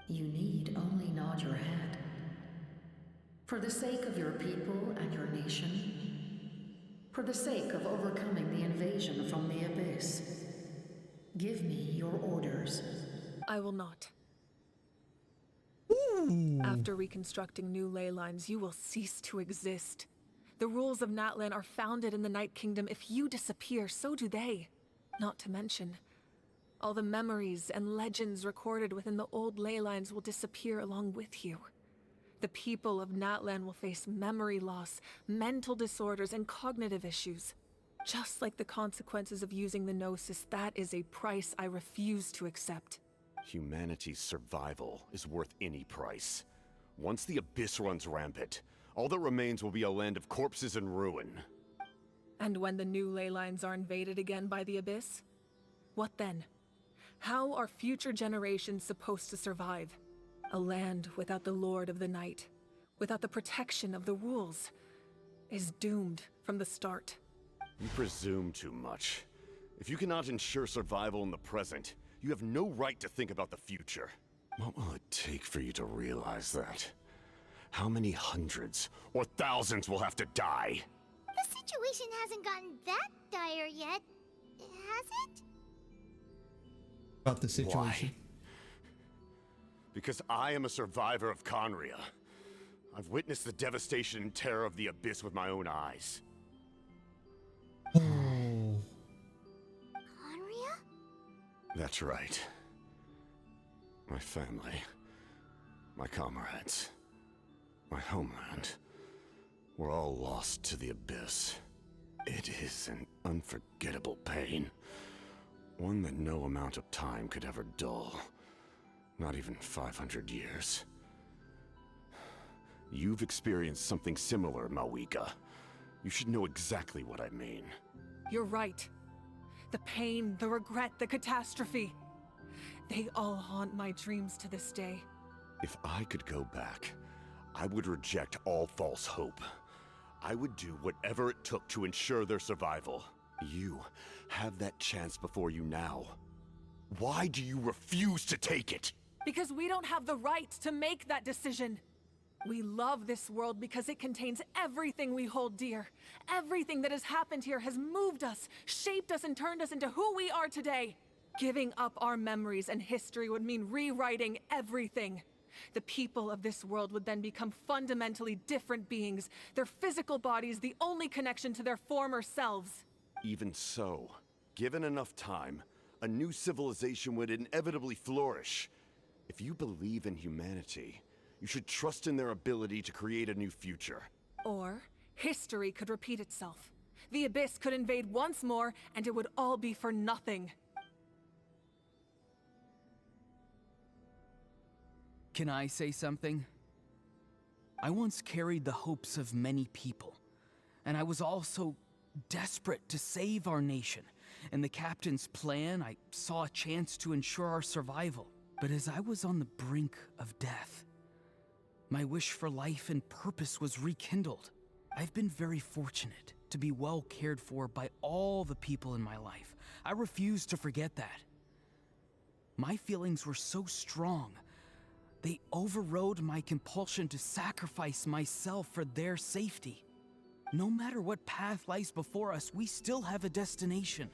You need only nod your head. For the sake of your people and your nation, for the sake of overcoming the invasion from the Abyss, give me your orders. I will not. Ooh. After reconstructing new ley lines, you will cease to exist. The rules of Natlan are founded in the Night Kingdom. If you disappear, so do they. Not to mention, all the memories and legends recorded within the old ley lines will disappear along with you. The people of Natlan will face memory loss, mental disorders, and cognitive issues. Just like the consequences of using the Gnosis, that is a price I refuse to accept. Humanity's survival is worth any price. Once the Abyss runs rampant, all that remains will be a land of corpses and ruin. And when the new ley lines are invaded again by the Abyss? What then? How are future generations supposed to survive? A land without the Lord of the Night, without the protection of the rules, is doomed from the start. You presume too much. If you cannot ensure survival in the present, you have no right to think about the future. What will it take for you to realize that? How many hundreds or thousands will have to die? The situation hasn't gotten that dire yet, has it? About the situation. Why? Because I am a survivor of Khaenri'ah. I've witnessed the devastation and terror of the Abyss with my own eyes. Oh. Khaenri'ah? That's right. My family, my comrades, my homeland, were all lost to the Abyss. It is an unforgettable pain. One that no amount of time could ever dull. Not even 500 years. You've experienced something similar, Mawika. You should know exactly what I mean. You're right. The pain, the regret, the catastrophe. They all haunt my dreams to this day. If I could go back, I would reject all false hope. I would do whatever it took to ensure their survival. You have that chance before you now. Why do you refuse to take it? Because we don't have the right to make that decision. We love this world because it contains everything we hold dear. Everything that has happened here has moved us, shaped us, and turned us into who we are today. Giving up our memories and history would mean rewriting everything. The people of this world would then become fundamentally different beings, their physical bodies the only connection to their former selves. Even so, given enough time, a new civilization would inevitably flourish. If you believe in humanity, you should trust in their ability to create a new future. Or, history could repeat itself. The Abyss could invade once more, and it would all be for nothing. Can I say something? I once carried the hopes of many people, and I was also desperate to save our nation. In the captain's plan, I saw a chance to ensure our survival. But as I was on the brink of death, my wish for life and purpose was rekindled. I've been very fortunate to be well cared for by all the people in my life. I refuse to forget that. My feelings were so strong, they overrode my compulsion to sacrifice myself for their safety. No matter what path lies before us, we still have a destination.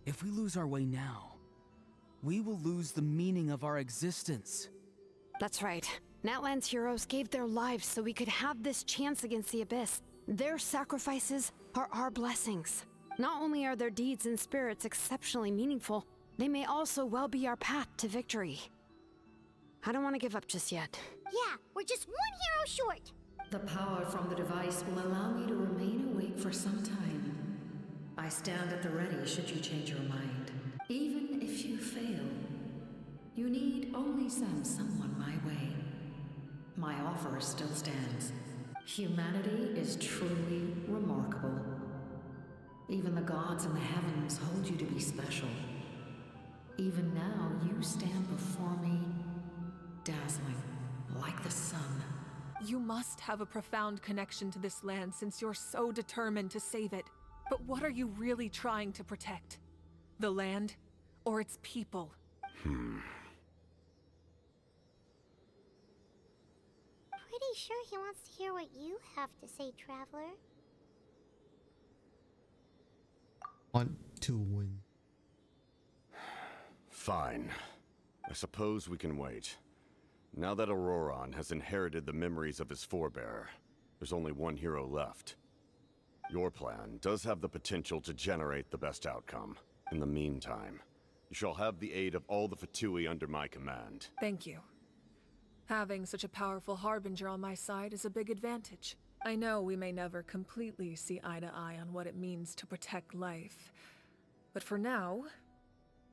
If we lose our way now, we will lose the meaning of our existence. That's right. Natlan's heroes gave their lives so we could have this chance against the Abyss. Their sacrifices are our blessings. Not only are their deeds and spirits exceptionally meaningful, they may also well be our path to victory. I don't want to give up just yet. Yeah, we're just one hero short. The power from the device will allow me to remain awake for some time. I stand at the ready should you change your mind. Even if you fail, you need only send someone my way. My offer still stands. Humanity is truly remarkable. Even the gods in the heavens hold you to be special. Even now, you stand before me, dazzling, like the sun. You must have a profound connection to this land since you're so determined to save it. But what are you really trying to protect? The land, or its people? Pretty sure he wants to hear what you have to say, Traveler. Want to win. Fine. I suppose we can wait. Now that Auroron has inherited the memories of his forebear, there's only one hero left. Your plan does have the potential to generate the best outcome. In the meantime, you shall have the aid of all the Fatui under my command. Thank you. Having such a powerful Harbinger on my side is a big advantage. I know we may never completely see eye to eye on what it means to protect life, but for now,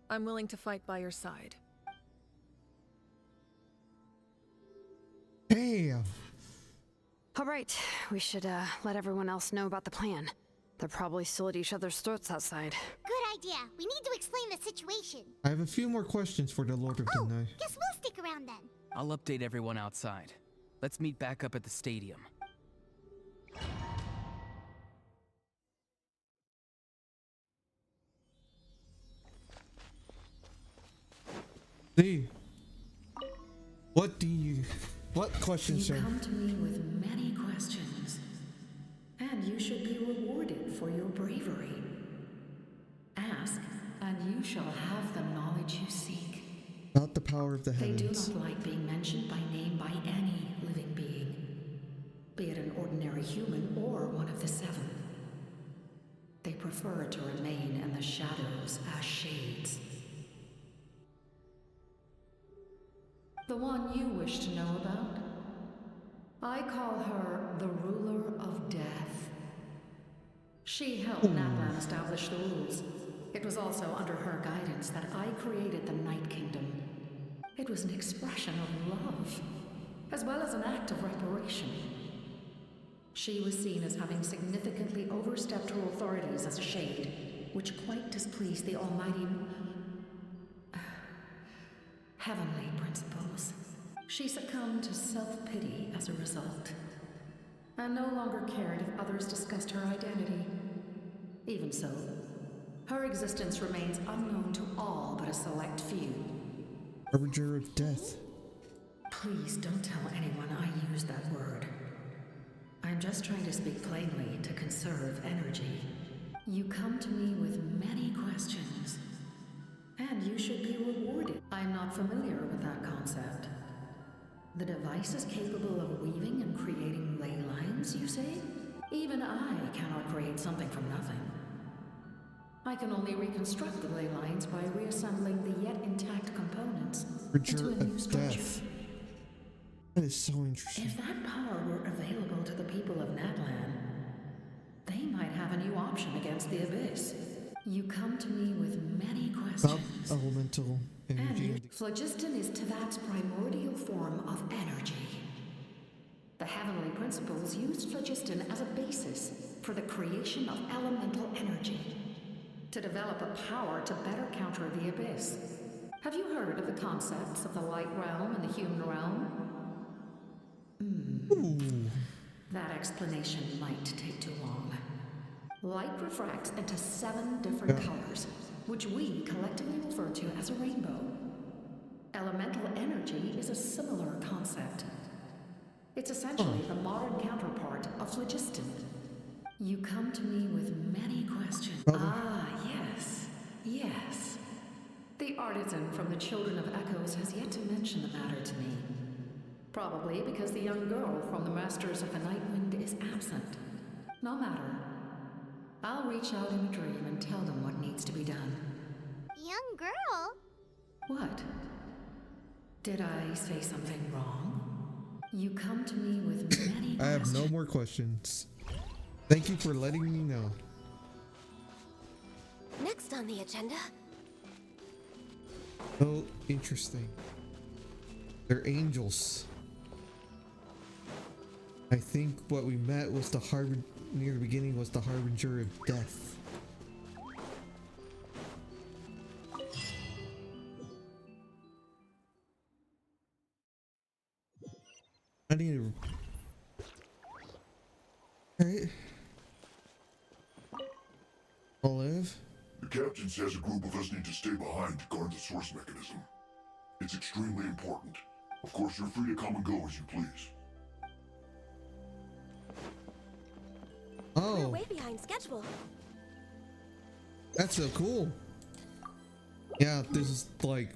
I'm willing to fight by your side. Damn. All right, we should let everyone else know about the plan. They're probably still at each other's throats outside. Good idea. We need to explain the situation. I have a few more questions for the Lord of the Night. Guess we'll stick around then. I'll update everyone outside. Let's meet back up at the stadium. See, what questions, You sir? come to me with many questions, and you should be rewarded for your bravery. Ask, and you shall have the knowledge you seek. About the power of the They do heavens. not like being mentioned by name by any living being, be it an ordinary human or one of the seven. They prefer to remain in the shadows as shades. The one you wish to know about? I call her the Ruler of Death. She helped Natlan establish the rules. It was also under her guidance that I created the Night Kingdom. It was an expression of love, as well as an act of reparation. She was seen as having significantly overstepped her authorities as a shade, which quite displeased the almighty heavenly principles. She succumbed to self-pity as a result, and no longer cared if others discussed her identity. Even so, her existence remains unknown to all but a select few. Harbinger of death. Please don't tell anyone I used that word. I'm just trying to speak plainly to conserve energy. You come to me with many questions, and you should be rewarded. I'm not familiar with that concept. The device is capable of weaving and creating ley lines, you say? Even I cannot create something from nothing. I can only reconstruct the ley lines by reassembling the yet intact components into a new structure. Death. That is so interesting. If that power were available to the people of Natlan, they might have a new option against the Abyss. You come to me with many questions. About elemental energy. Phlogiston is Teyvat's primordial form of energy. The heavenly principles used phlogiston as a basis for the creation of elemental energy, to develop a power to better counter the Abyss. Have you heard of the concepts of the light realm and the human realm? That explanation might take too long. Light refracts into 7 different colors, which we collectively refer to as a rainbow. Elemental energy is a similar concept. It's essentially the modern counterpart of phlogiston. You come to me with many questions. Ah, yes, yes. The artisan from the Children of Echoes has yet to mention the matter to me. Probably because the young girl from the Masters of the Nightwind is absent. No matter. I'll reach out in a dream and tell them what needs to be done. Young girl? What? Did I say something wrong? You come to me with many I have no more questions. Thank you for letting me know. Next on the agenda. So interesting. They're angels. I think what we met was the Harbinger, near the beginning was the Harbinger of Death. I need to... Alright. Olive? The captain says a group of us need to stay behind to guard the source mechanism. It's extremely important. Of course, you're free to come and go as you please. We're Oh, way behind schedule. that's so cool. Yeah, this is like...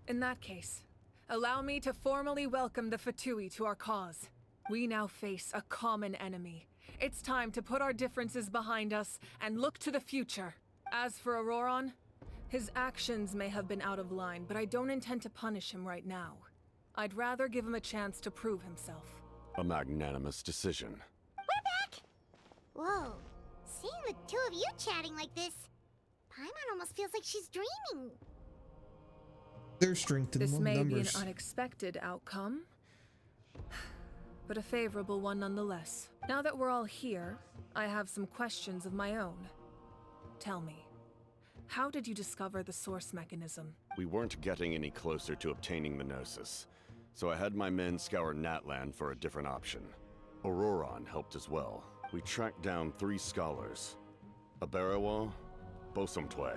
In that case, allow me to formally welcome the Fatui to our cause. We now face a common enemy. It's time to put our differences behind us and look to the future. As for Auroron, his actions may have been out of line, but I don't intend to punish him right now. I'd rather give him a chance to prove himself. A magnanimous decision. We're back! Whoa, seeing the two of you chatting like this, Paimon almost feels like she's dreaming. Their strength in This may numbers. be an unexpected outcome, but a favorable one nonetheless. Now that we're all here, I have some questions of my own. Tell me, how did you discover the source mechanism? We weren't getting any closer to obtaining the Gnosis, so I had my men scour Natlan for a different option. Auroron helped as well. We tracked down 3 scholars, Aberawa, Bosomtwe,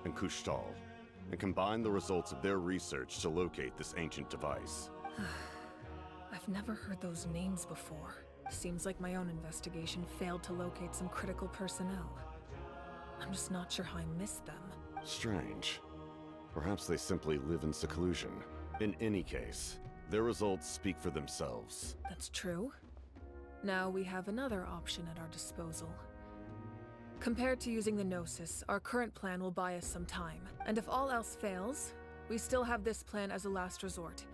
and Kushtal, and combined the results of their research to locate this ancient device. I've never heard those names before. Seems like my own investigation failed to locate some critical personnel. I'm just not sure how I missed them. Strange. Perhaps they simply live in seclusion. In any case, their results speak for themselves. That's true. Now we have another option at our disposal. Compared to using the Gnosis, our current plan will buy us some time. And if all else fails, we still have this plan as a last resort.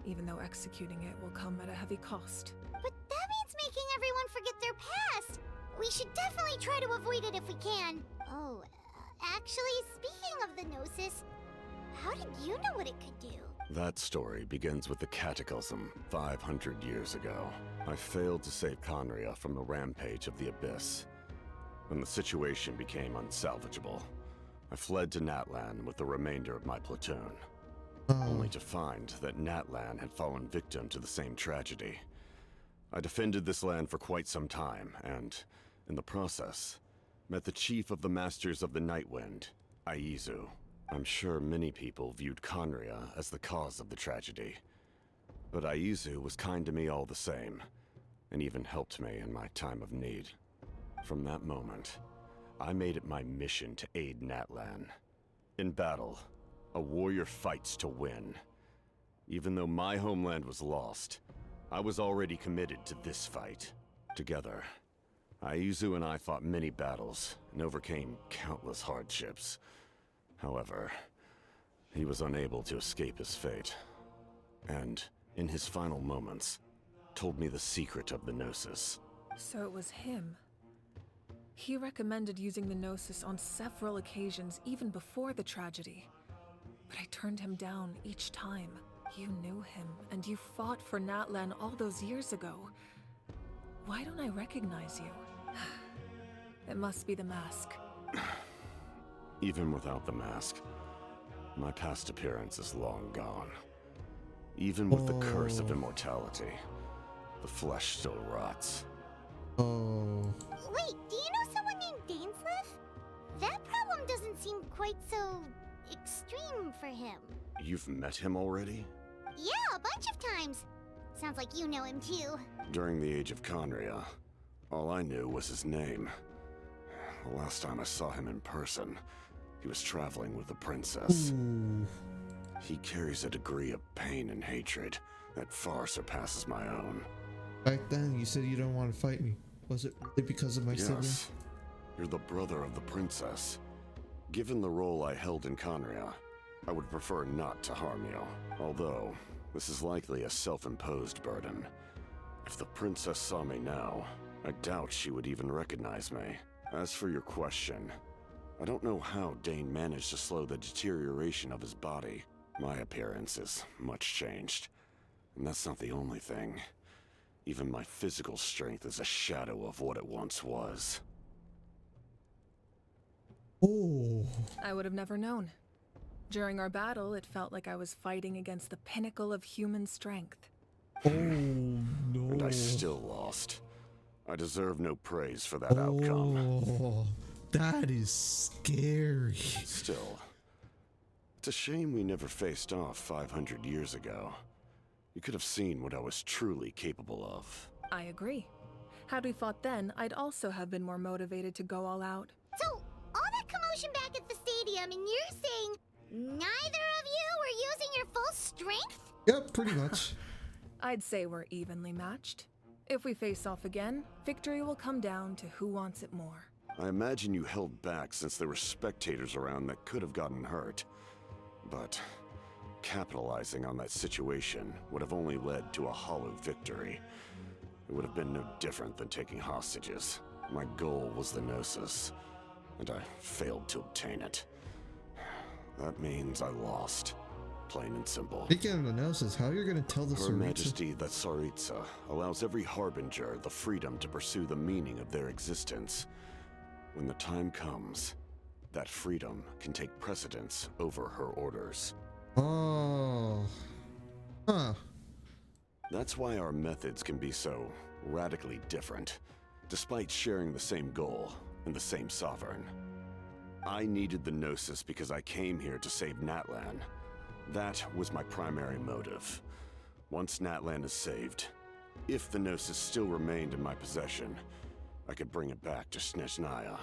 Even though executing it will come at a heavy cost. But that means making everyone forget their past! We should definitely try to avoid it if we can. Oh, actually, speaking of the Gnosis, how did you know what it could do? That story begins with the Cataclysm 500 years ago. I failed to save Conria from the rampage of the Abyss. When the situation became unsalvageable, I fled to Natlan with the remainder of my platoon. Only to find that Natlan had fallen victim to the same tragedy. I defended this land for quite some time, and, in the process, met the chief of the Masters of the Nightwind, Aizu. I'm sure many people viewed Conria as the cause of the tragedy. But Aizu was kind to me all the same, and even helped me in my time of need. From that moment, I made it my mission to aid Natlan. In battle, a warrior fights to win. Even though my homeland was lost, I was already committed to this fight. Together, Aizu and I fought many battles and overcame countless hardships. However, he was unable to escape his fate, and, in his final moments, told me the secret of the Gnosis. So it was him. He recommended using the Gnosis on several occasions, even before the tragedy. But I turned him down each time. You knew him, and you fought for Natlan all those years ago. Why don't I recognize you? It must be the mask. Even without the mask, my past appearance is long gone. Even with the curse of immortality, the flesh still rots. Wait, do you know someone named Dainsleif? That problem doesn't seem quite so extreme for him. You've met him already? Yeah, a bunch of times. Sounds like you know him too. During the age of Conria, all I knew was his name. The last time I saw him in person, he was traveling with the princess. He carries a degree of pain and hatred that far surpasses my own. Back then, you said you don't want to fight me. Was it really because of my sibling? Yes, you're the brother of the princess. Given the role I held in Conria, I would prefer not to harm you. Although, this is likely a self-imposed burden. If the princess saw me now, I doubt she would even recognize me. As for your question, I don't know how Dane managed to slow the deterioration of his body. My appearance is much changed. And that's not the only thing. Even my physical strength is a shadow of what it once was. I would have never known. During our battle, it felt like I was fighting against the pinnacle of human strength. No. And I still lost. I deserve no praise for that outcome. That is scary. Still, it's a shame we never faced off 500 years ago. You could have seen what I was truly capable of. I agree. Had we fought then, I'd also have been more motivated to go all out. So, all that commotion back at the stadium, and you're saying neither of you were strength? Yep, pretty much. I'd say we're evenly matched. If we face off again, victory will come down to who wants it more. I imagine you held back since there were spectators around that could have gotten hurt. But capitalizing on that situation would have only led to a hollow victory. It would have been no different than taking hostages. My goal was the Gnosis, and I failed to obtain it. That means I lost. Plain and simple. Speaking of the Gnosis, how are you going to tell the Her Tsaritsa? Majesty, the Tsaritsa, allows every Harbinger the freedom to pursue the meaning of their existence. When the time comes, that freedom can take precedence over her orders. Oh. Huh. That's why our methods can be so radically different, despite sharing the same goal and the same sovereign. I needed the Gnosis because I came here to save Natlan. That was my primary motive. Once Natlan is saved, if the Gnosis still remained in my possession, I could bring it back to Snezhnaya.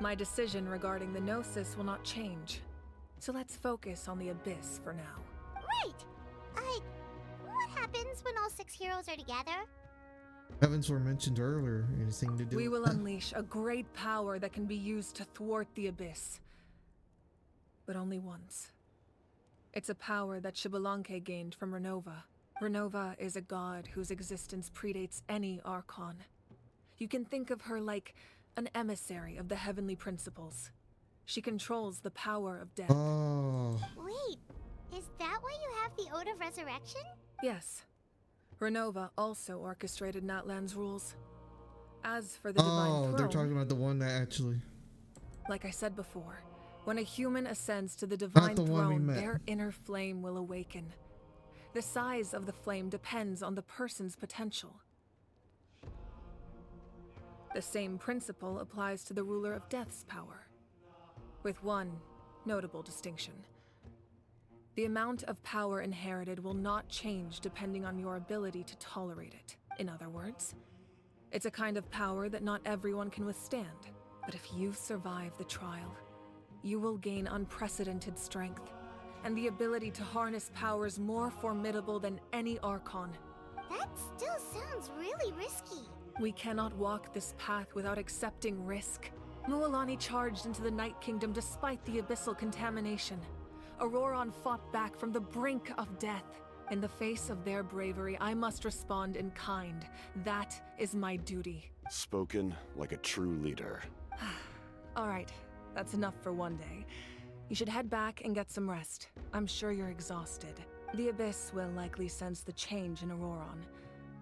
My decision regarding the Gnosis will not change. So let's focus on the Abyss for now. Right! What happens when all 6 heroes are together? Heavens were mentioned earlier. Anything to do We with will unleash a great power that can be used to thwart the Abyss. But only once. It's a power that Xbalanque gained from Renova. Renova is a god whose existence predates any Archon. You can think of her like an emissary of the heavenly principles. She controls the power of death. Oh. Wait, is that why you have the Ode of Resurrection? Yes. Renova also orchestrated Natlan's rules. As for the Divine Throne... Oh, they're talking about the one that actually... Like I said before, when a human ascends to the Divine the one we Throne, met. their inner flame will awaken. The size of the flame depends on the person's potential. The same principle applies to the Ruler of Death's power, with one notable distinction. The amount of power inherited will not change depending on your ability to tolerate it. In other words, it's a kind of power that not everyone can withstand. But if you survive the trial, you will gain unprecedented strength, and the ability to harness powers more formidable than any Archon. That still sounds really risky. We cannot walk this path without accepting risk. Mualani charged into the Night Kingdom despite the abyssal contamination. Auroron fought back from the brink of death. In the face of their bravery, I must respond in kind. That is my duty. Spoken like a true leader. All right, that's enough for one day. You should head back and get some rest. I'm sure you're exhausted. The Abyss will likely sense the change in Auroron.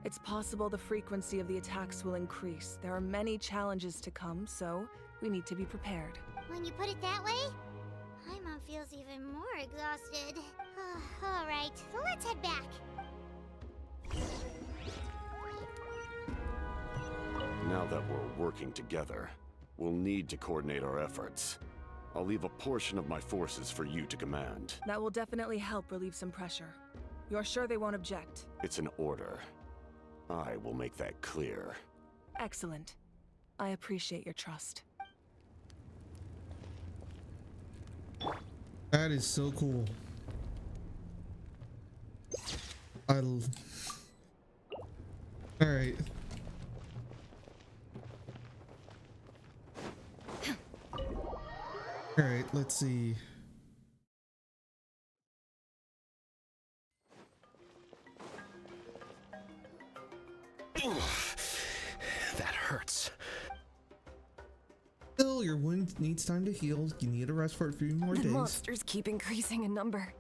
It's possible the frequency of the attacks will increase. There are many challenges to come, so we need to be prepared. When you put it that way, Paimon feels even more exhausted. Alright, let's head back. Now that we're working together, we'll need to coordinate our efforts. I'll leave a portion of my forces for you to command. That will definitely help relieve some pressure. You're sure they won't object? It's an order. I will make that clear. Excellent. I appreciate your trust. That is so cool. Alright. Alright, let's see. That hurts. Still, your wound needs time to heal. You need a rest for a few more The days. monsters keep increasing in number.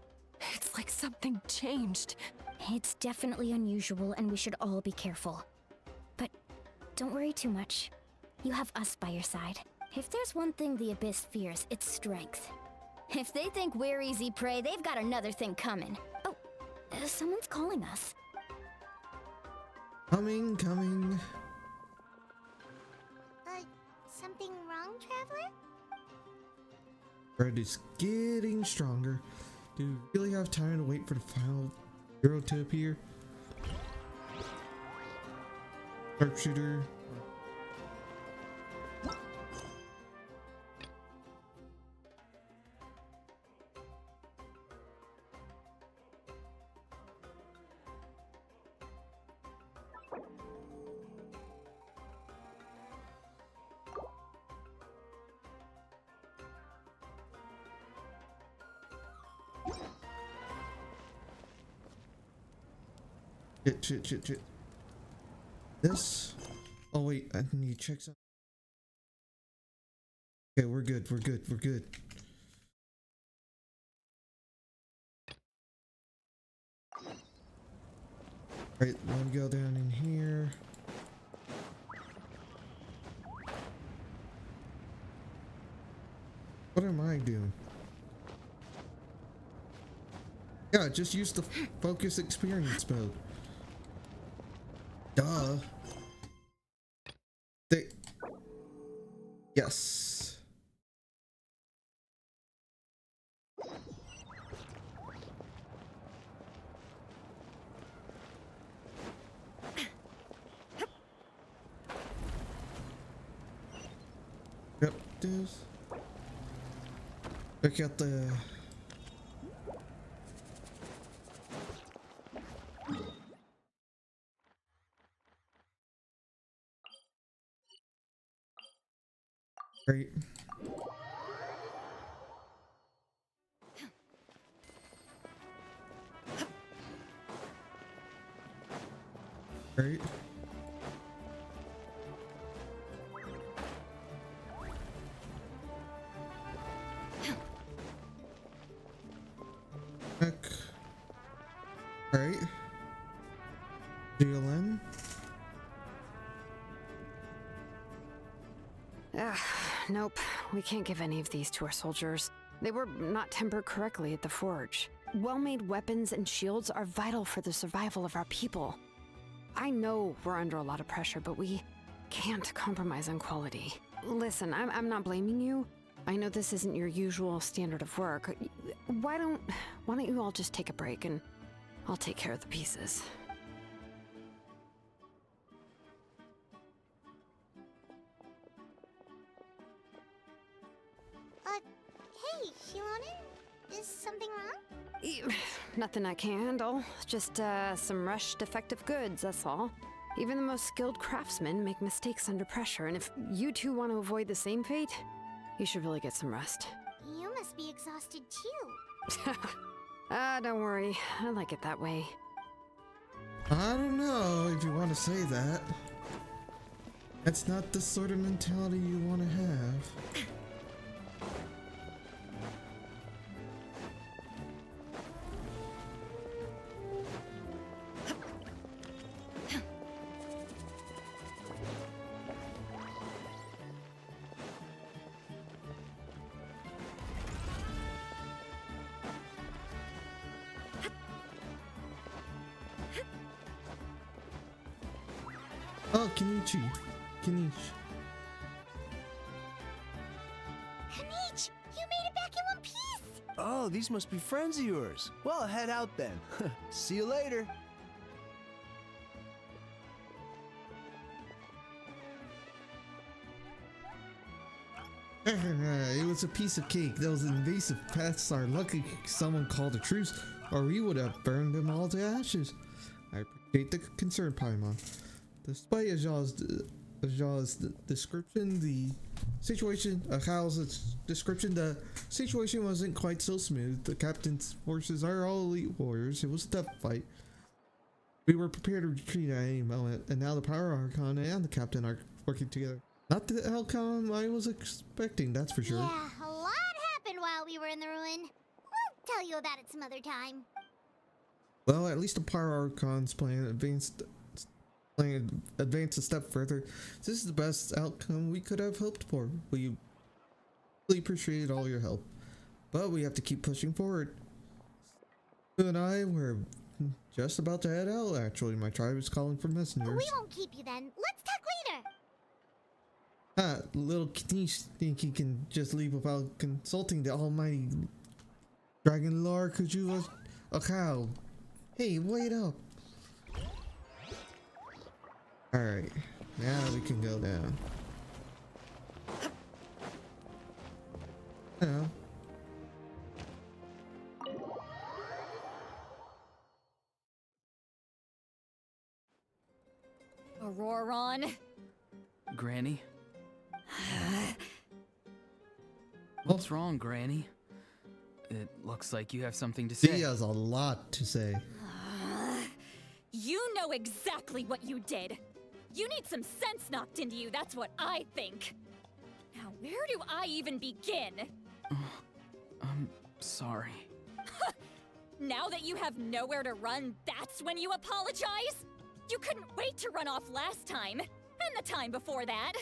It's like something changed. It's definitely unusual, and we should all be careful. But don't worry too much. You have us by your side. If there's one thing the Abyss fears, it's strength. If they think we're easy prey, they've got another thing coming. Oh, someone's calling us. Coming. Something wrong, Traveler? Red is getting stronger. Do we really have time to wait for the final hero to appear? Sharpshooter. Shit. This. Oh wait, I need to check something. Okay, we're good. Right, let me go down in here. What am I doing? Yeah, just use the focus experience mode. Duh. Yes. Yep, this. Check out the. Great. Great. Heck. Right. DLN. Nope, we can't give any of these to our soldiers. They were not tempered correctly at the forge. Well-made weapons and shields are vital for the survival of our people. I know we're under a lot of pressure, but we can't compromise on quality. Listen, I'm not blaming you. I know this isn't your usual standard of work. Why don't you all just take a break and I'll take care of the pieces. Hey, Shilonen? Is something wrong? Nothing I can't handle. Just some rushed defective goods, that's all. Even the most skilled craftsmen make mistakes under pressure, and if you two want to avoid the same fate, you should really get some rest. You must be exhausted too. Don't worry. I like it that way. I don't know if you want to say that. That's not the sort of mentality you want to have. Oh, Kenichi. Kanich, you made it back in one piece! Oh, these must be friends of yours. Well, head out then. See you later. It was a piece of cake. Those invasive pests are lucky someone called a truce, or we would have burned them all to ashes. I appreciate the concern, Paimon. Despite Ajah's description, the situation, Hal's description, the situation wasn't quite so smooth. The captain's forces are all elite warriors. It was a tough fight. We were prepared to retreat at any moment, and now the Power Archon and the captain are working together. Not the outcome I was expecting, that's for sure. Yeah, a lot happened while we were in the ruin. We'll tell you about it some other time. Well, at least the Power Archon's plan advanced a step further. This is the best outcome we could have hoped for. We really appreciate all your help, but we have to keep pushing forward. You and I were just about to head out. Actually, my tribe is calling for messengers. We won't keep you then. Let's talk later. Little Kenichi think he can just leave without consulting the almighty Dragon Lord Kuju Akao. Hey, wait up. Alright, now we can go down. Yeah. Auroron. Granny? What's wrong, Granny? It looks like you have something to say. He has a lot to say. You know exactly what you did. You need some sense knocked into you, that's what I think. Now, where do I even begin? I'm sorry. Now that you have nowhere to run, that's when you apologize? You couldn't wait to run off last time, and the time before that.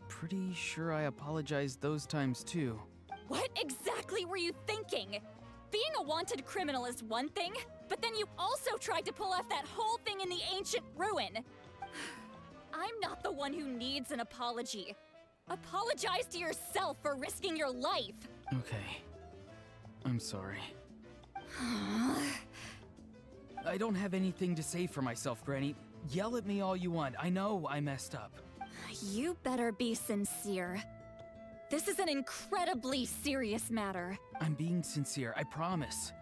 Pretty sure I apologized those times too. What exactly were you thinking? Being a wanted criminal is one thing, but then you also tried to pull off that whole thing in the ancient ruin. I'm not the one who needs an apology. Apologize to yourself for risking your life. Okay. I'm sorry. I don't have anything to say for myself, Granny. Yell at me all you want. I know I messed up. You better be sincere. This is an incredibly serious matter. I'm being sincere, I promise.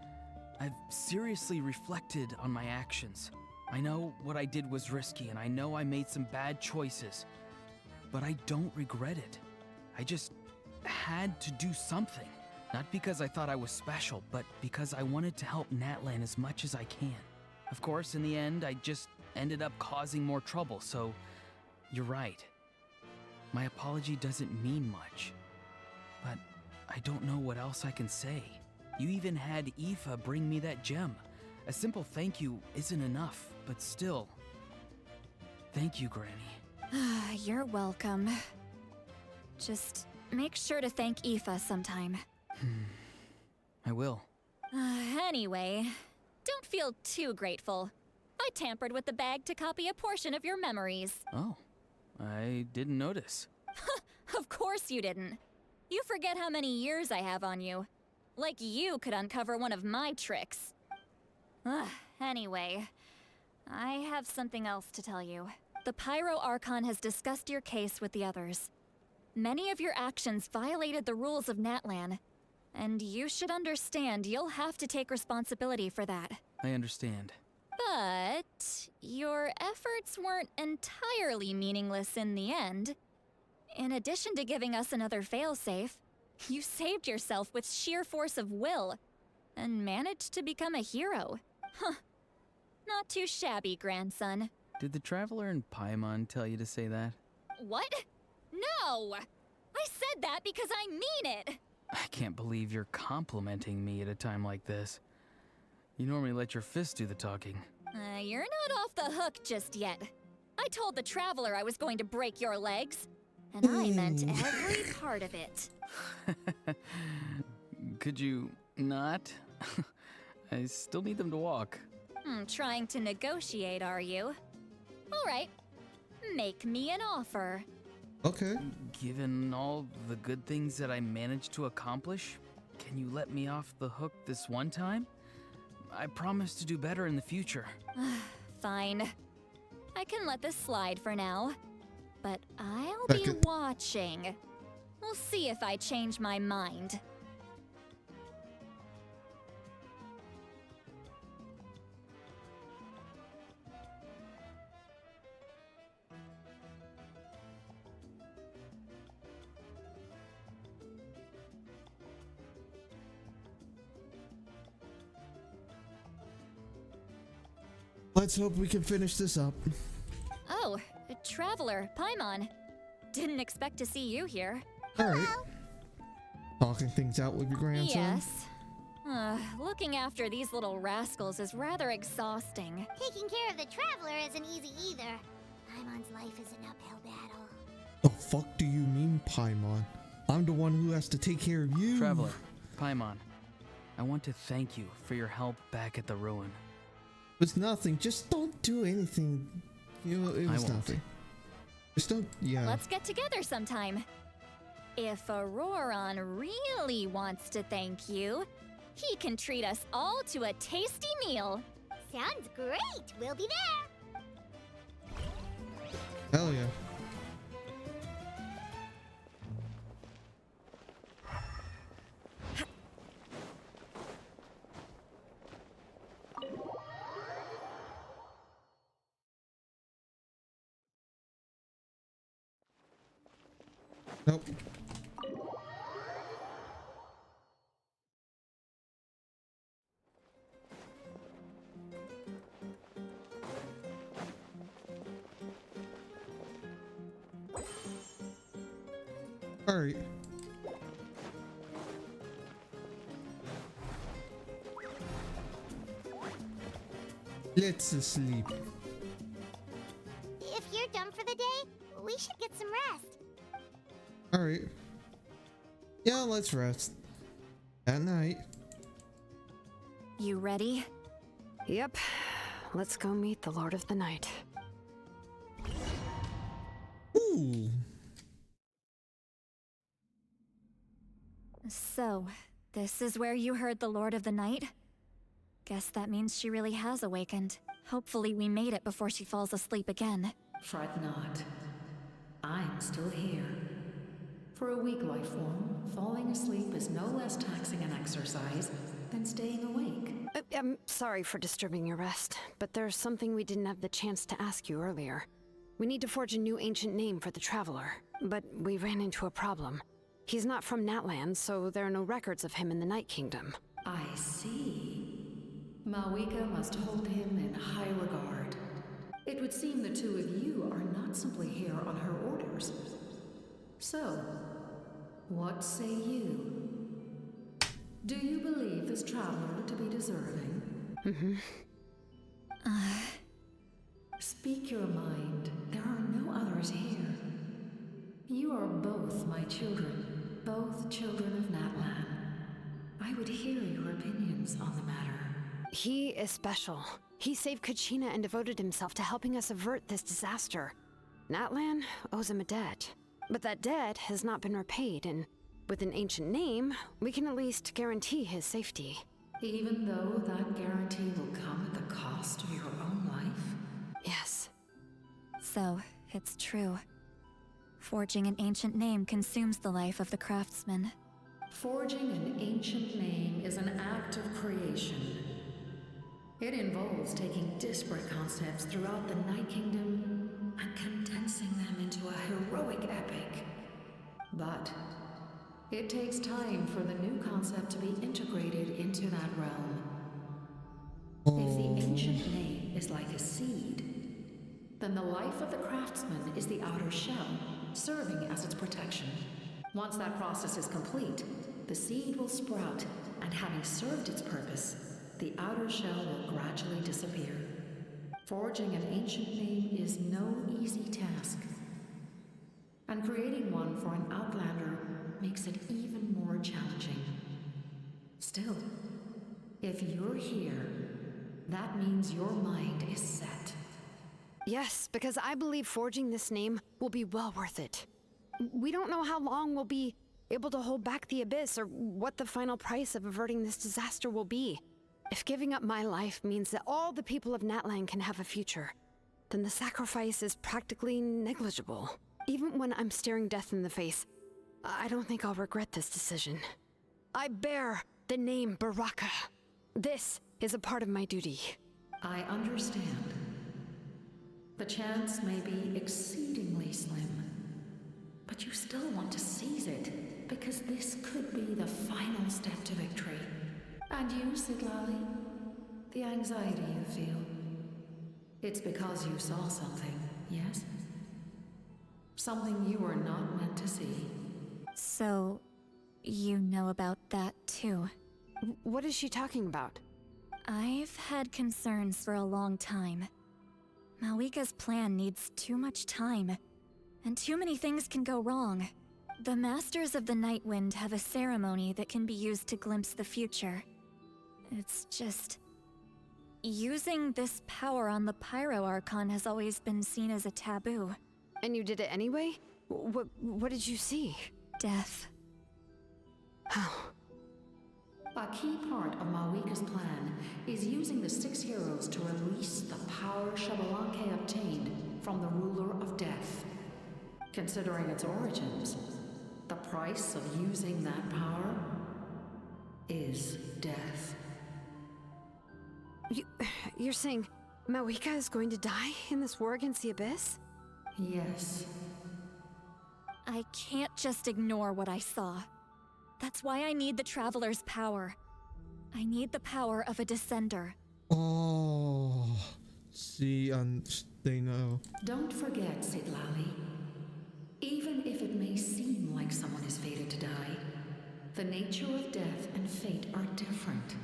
I've seriously reflected on my actions. I know what I did was risky, and I know I made some bad choices. But I don't regret it. I just had to do something. Not because I thought I was special, but because I wanted to help Natlan as much as I can. Of course, in the end, I just ended up causing more trouble, so you're right. My apology doesn't mean much. But I don't know what else I can say. You even had Aoife bring me that gem. A simple thank you isn't enough, but still. Thank you, Granny. You're welcome. Just make sure to thank Aoife sometime. I will. Anyway, don't feel too grateful. I tampered with the bag to copy a portion of your memories. Oh, I didn't notice. Of course you didn't. You forget how many years I have on you. Like you could uncover one of my tricks. Anyway, I have something else to tell you. The Pyro Archon has discussed your case with the others. Many of your actions violated the rules of Natlan, and you should understand you'll have to take responsibility for that. I understand. But your efforts weren't entirely meaningless in the end. In addition to giving us another failsafe, you saved yourself with sheer force of will and managed to become a hero. Huh. Not too shabby, grandson. Did the Traveler in Paimon tell you to say that? What? No! I said that because I mean it! I can't believe you're complimenting me at a time like this. You normally let your fists do the talking. You're not off the hook just yet. I told the Traveler I was going to break your legs, and I meant every part of it. Could you not? I still need them to walk. Trying to negotiate, are you? All right. Make me an offer. Okay. Given all the good things that I managed to accomplish, can you let me off the hook this one time? I promise to do better in the future. Fine. I can let this slide for now. But I'll be watching. We'll see if I change my mind. Let's hope we can finish this up. Oh, Traveler, Paimon. Didn't expect to see you here. Alright. Talking things out with your grandson? Yes. Looking after these little rascals is rather exhausting. Taking care of the Traveler isn't easy either. Paimon's life is an uphill battle. The fuck do you mean, Paimon? I'm the one who has to take care of you. Traveler, Paimon, I want to thank you for your help back at the ruin. It's nothing. Just don't do anything. You know, it was nothing. Just don't, yeah. Let's get together sometime. If Auroron really wants to thank you, he can treat us all to a tasty meal. Sounds great. We'll be there. Hell yeah. Nope. All right. Let's sleep. If you're done for the day, we should get some rest. All right. Yeah, let's rest. At night. You ready? Yep. Let's go meet the Lord of the Night. Ooh. So, this is where you heard the Lord of the Night? Guess that means she really has awakened. Hopefully we made it before she falls asleep again. Fret not. I'm still here. For a weak life form, falling asleep is no less taxing an exercise than staying awake. I'm sorry for disturbing your rest, but there's something we didn't have the chance to ask you earlier. We need to forge a new ancient name for the Traveler, but we ran into a problem. He's not from Natlan, so there are no records of him in the Night Kingdom. I see. Mawika must hold him in high regard. It would seem the two of you are not simply here on her orders. So, what say you? Do you believe this traveler to be deserving? Speak your mind. There are no others here. You are both my children, both children of Natlan. I would hear your opinions on the matter. He is special. He saved Kachina and devoted himself to helping us avert this disaster. Natlan owes him a debt. But that debt has not been repaid, and with an ancient name, we can at least guarantee his safety. Even though that guarantee will come at the cost of your own life? Yes. So, it's true. Forging an ancient name consumes the life of the craftsman. Forging an ancient name is an act of creation. It involves taking disparate concepts throughout the Night Kingdom and condensing them into a heroic epic. But it takes time for the new concept to be integrated into that realm. If the ancient name is like a seed, then the life of the craftsman is the outer shell, serving as its protection. Once that process is complete, the seed will sprout, and having served its purpose, the outer shell will gradually disappear. Forging an ancient name is no easy task, and creating one for an outlander makes it even more challenging. Still, if you're here, that means your mind is set. Yes, because I believe forging this name will be well worth it. We don't know how long we'll be able to hold back the Abyss or what the final price of averting this disaster will be. If giving up my life means that all the people of Natlan can have a future, then the sacrifice is practically negligible. Even when I'm staring death in the face, I don't think I'll regret this decision. I bear the name Baraka. This is a part of my duty. I understand. The chance may be exceedingly slim, but you still want to seize it, because this could be the final step to victory. And you, Sidlali? The anxiety you feel. It's because you saw something, yes? Something you were not meant to see. So, you know about that too. What is she talking about? I've had concerns for a long time. Mawika's plan needs too much time, and too many things can go wrong. The Masters of the Nightwind have a ceremony that can be used to glimpse the future. It's just... using this power on the Pyro Archon has always been seen as a taboo. And you did it anyway? What did you see? Death. How? A key part of Mawika's plan is using the 6 heroes to release the power Xbalanque obtained from the Ruler of Death. Considering its origins, the price of using that power is death. You're saying Mawika is going to die in this war against the Abyss? Yes. I can't just ignore what I saw. That's why I need the Traveler's power. I need the power of a Descender. Oh, see, they know. Don't forget, Sidlali. Even if it may seem like like someone is fated to die. The nature of death and fate are different.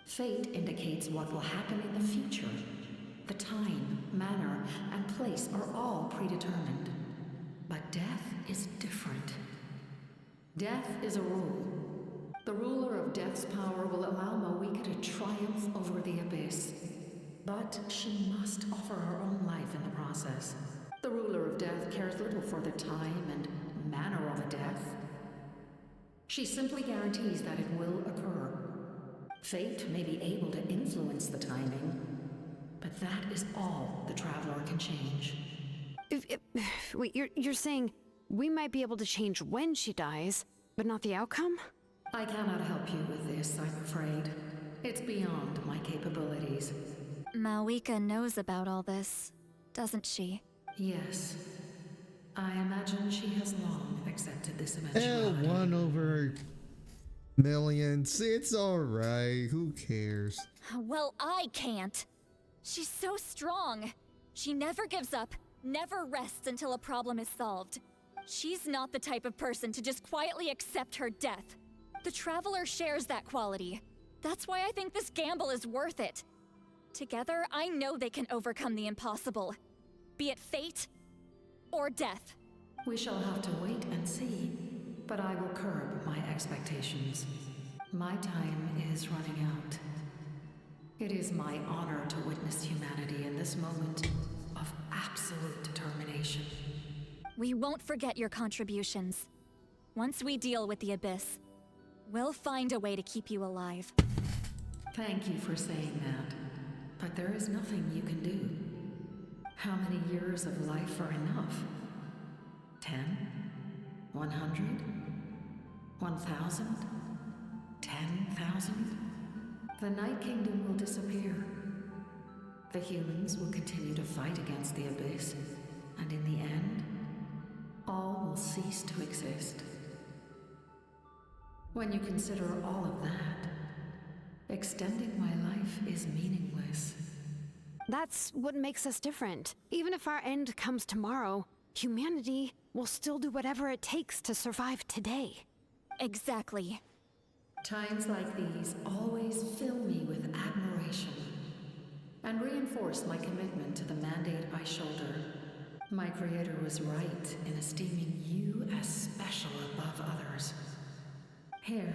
Fate indicates what will happen in the future. The time, manner, and place are all predetermined. But death is different. Death is a rule. The ruler of death's power will allow Moeka to triumph over the abyss. But she must offer her own life in the process. The ruler of death cares little for the time and manner of a death. She simply guarantees that it will occur. Fate may be able to influence the timing, but that is all the Traveler can change. Wait, you're saying we might be able to change when she dies, but not the outcome? I cannot help you with this, I'm afraid. It's beyond my capabilities. Moeka knows about all this, doesn't she? Yes. I imagine she has long accepted this eventuality. 1/millions. It's alright. Who cares? Well, I can't. She's so strong. She never gives up, never rests until a problem is solved. She's not the type of person to just quietly accept her death. The Traveler shares that quality. That's why I think this gamble is worth it. Together, I know they can overcome the impossible. Be it fate or death. We shall have to wait and see, but I will curb my expectations. My time is running out. It is my honor to witness humanity in this moment of absolute determination. We won't forget your contributions. Once we deal with the Abyss, we'll find a way to keep you alive. Thank you for saying that, but there is nothing you can do. How many years of life are enough? 10? 100? 1,000? 10,000? The Night Kingdom will disappear. The humans will continue to fight against the Abyss, and in the end, all will cease to exist. When you consider all of that, extending my life is meaningless. That's what makes us different. Even if our end comes tomorrow, humanity will still do whatever it takes to survive today. Exactly. Times like these always fill me with admiration and reinforce my commitment to the mandate I shoulder. My creator was right in esteeming you as special above others. Here.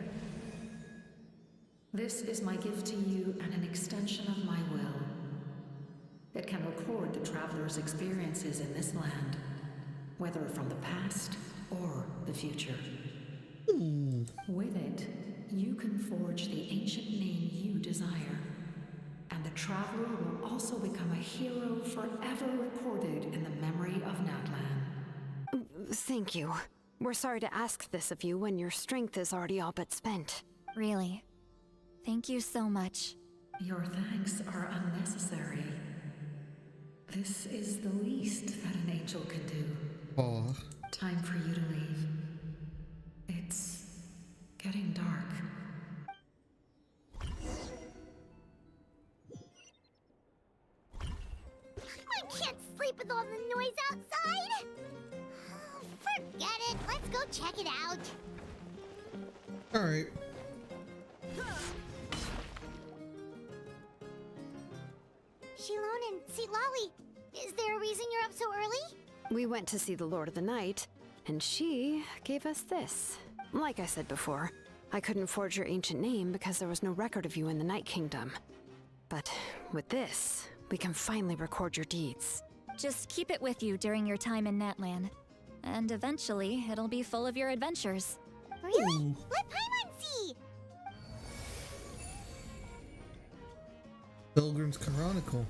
This is my gift to you and an extension of my will. It can record the Traveler's experiences in this land, whether from the past or the future. With it, you can forge the ancient name you desire, and the Traveler will also become a hero forever recorded in the memory of Natlan. Thank you. We're sorry to ask this of you when your strength is already all but spent. Really. Thank you so much. Your thanks are unnecessary. This is the least that an angel can do. Aw. Time for you to leave. It's getting dark. I can't sleep with all the noise outside. Forget it. Let's go check it out. Alright. Shilon and Sitlali, is there a reason you're up so early? We went to see the Lord of the Night, and she gave us this. Like I said before, I couldn't forge your ancient name because there was no record of you in the Night Kingdom. But with this, we can finally record your deeds. Just keep it with you during your time in Natlan. And eventually, it'll be full of your adventures. Really? Let Paimon see! Pilgrim's Chronicle.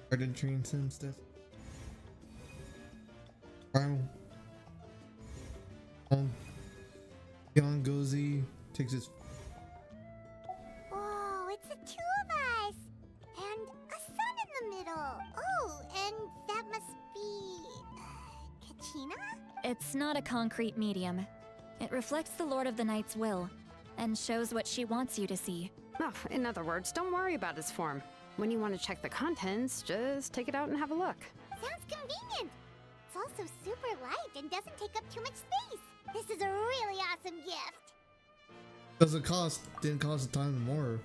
Garden train sim stuff. Yangozi takes his. Oh, it's the two of us! And a sun in the middle. Oh, and that must be... Kachina? It's not a concrete medium. It reflects the Lord of the Night's will, and shows what she wants you to see. Oh, in other words, don't worry about its form. When you want to check the contents, just take it out and have a look. Sounds convenient. It's also super light and doesn't take up too much space. This is a really awesome gift. Didn't cost a ton more.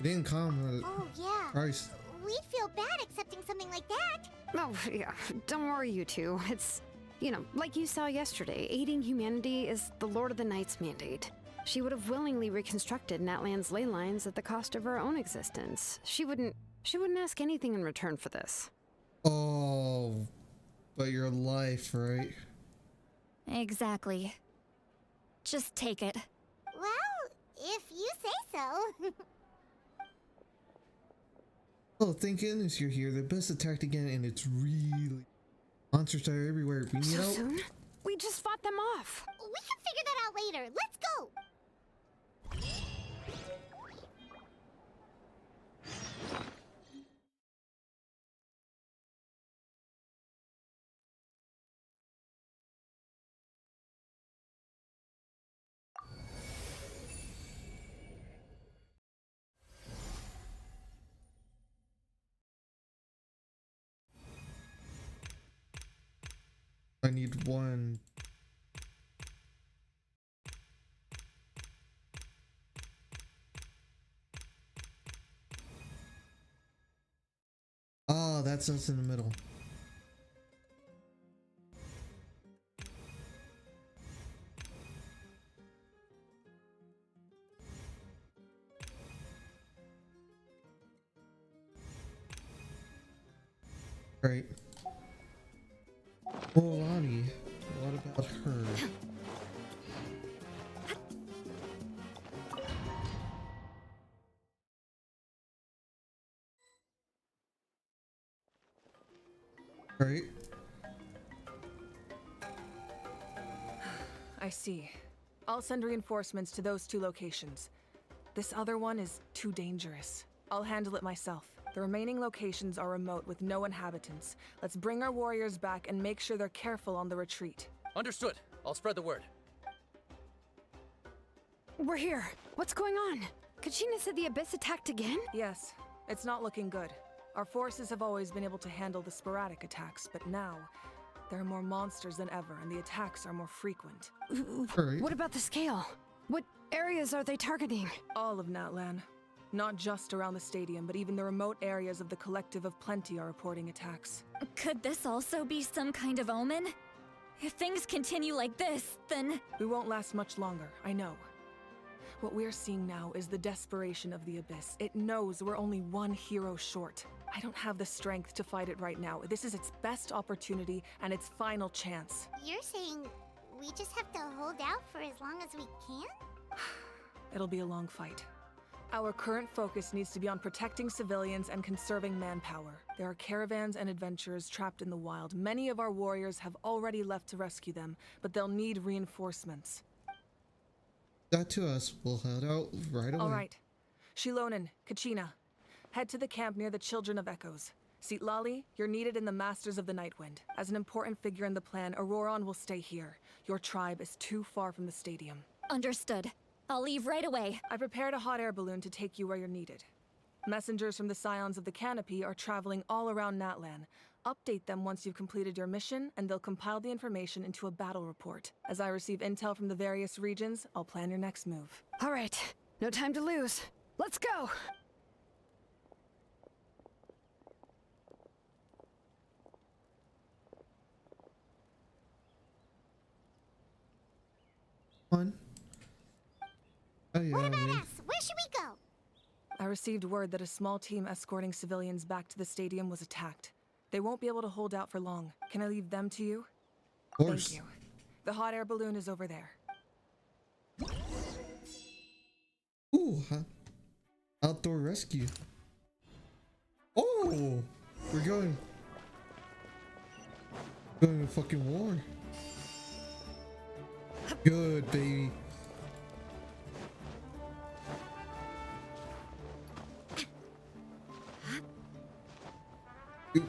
It didn't come with Oh yeah. price. We'd feel bad accepting something like that. Oh, yeah. Don't worry, you two. It's, like you saw yesterday, aiding humanity is the Lord of the Night's mandate. She would have willingly reconstructed Natlan's ley lines at the cost of her own existence. She wouldn't ask anything in return for this. Oh, but your life, right? Exactly. Just take it. Well, if you say so. Oh, thank goodness you're here. The best attacked again, and it's really... Monsters are everywhere. We need So help. soon? We just fought them off. We can figure that out later. Let's go. I need one. Oh, that's us in the middle. Right. Oh, Lonnie, what about her? Right. I see. I'll send reinforcements to those 2 locations. This other one is too dangerous. I'll handle it myself. The remaining locations are remote with no inhabitants. Let's bring our warriors back and make sure they're careful on the retreat. Understood. I'll spread the word. We're here. What's going on? Kachina said the Abyss attacked again? Yes. It's not looking good. Our forces have always been able to handle the sporadic attacks, but now there are more monsters than ever, and the attacks are more frequent. Right. What about the scale? What areas are they targeting? All of Natlan. Not just around the stadium, but even the remote areas of the Collective of Plenty are reporting attacks. Could this also be some kind of omen? If things continue like this, then... We won't last much longer, I know. What we're seeing now is the desperation of the Abyss. It knows we're only one hero short. I don't have the strength to fight it right now. This is its best opportunity and its final chance. You're saying we just have to hold out for as long as we can? It'll be a long fight. Our current focus needs to be on protecting civilians and conserving manpower. There are caravans and adventurers trapped in the wild. Many of our warriors have already left to rescue them, but they'll need reinforcements. That to us. We'll head out right away. All right. Shilonen, Kachina, head to the camp near the Children of Echoes. Citlali, you're needed in the Masters of the Nightwind. As an important figure in the plan, Auroron will stay here. Your tribe is too far from the stadium. Understood. I'll leave right away. I prepared a hot air balloon to take you where you're needed. Messengers from the Scions of the Canopy are traveling all around Natlan. Update them once you've completed your mission, and they'll compile the information into a battle report. As I receive intel from the various regions, I'll plan your next move. All right. No time to lose. Let's go! One. Oh, yeah, What about us? Where should we go? I received word that a small team escorting civilians back to the stadium was attacked. They won't be able to hold out for long. Can I leave them to you? Of course. Thank you. The hot air balloon is over there. Ooh, huh? Outdoor rescue. Oh, we're going to fucking war. Good, baby. Oop.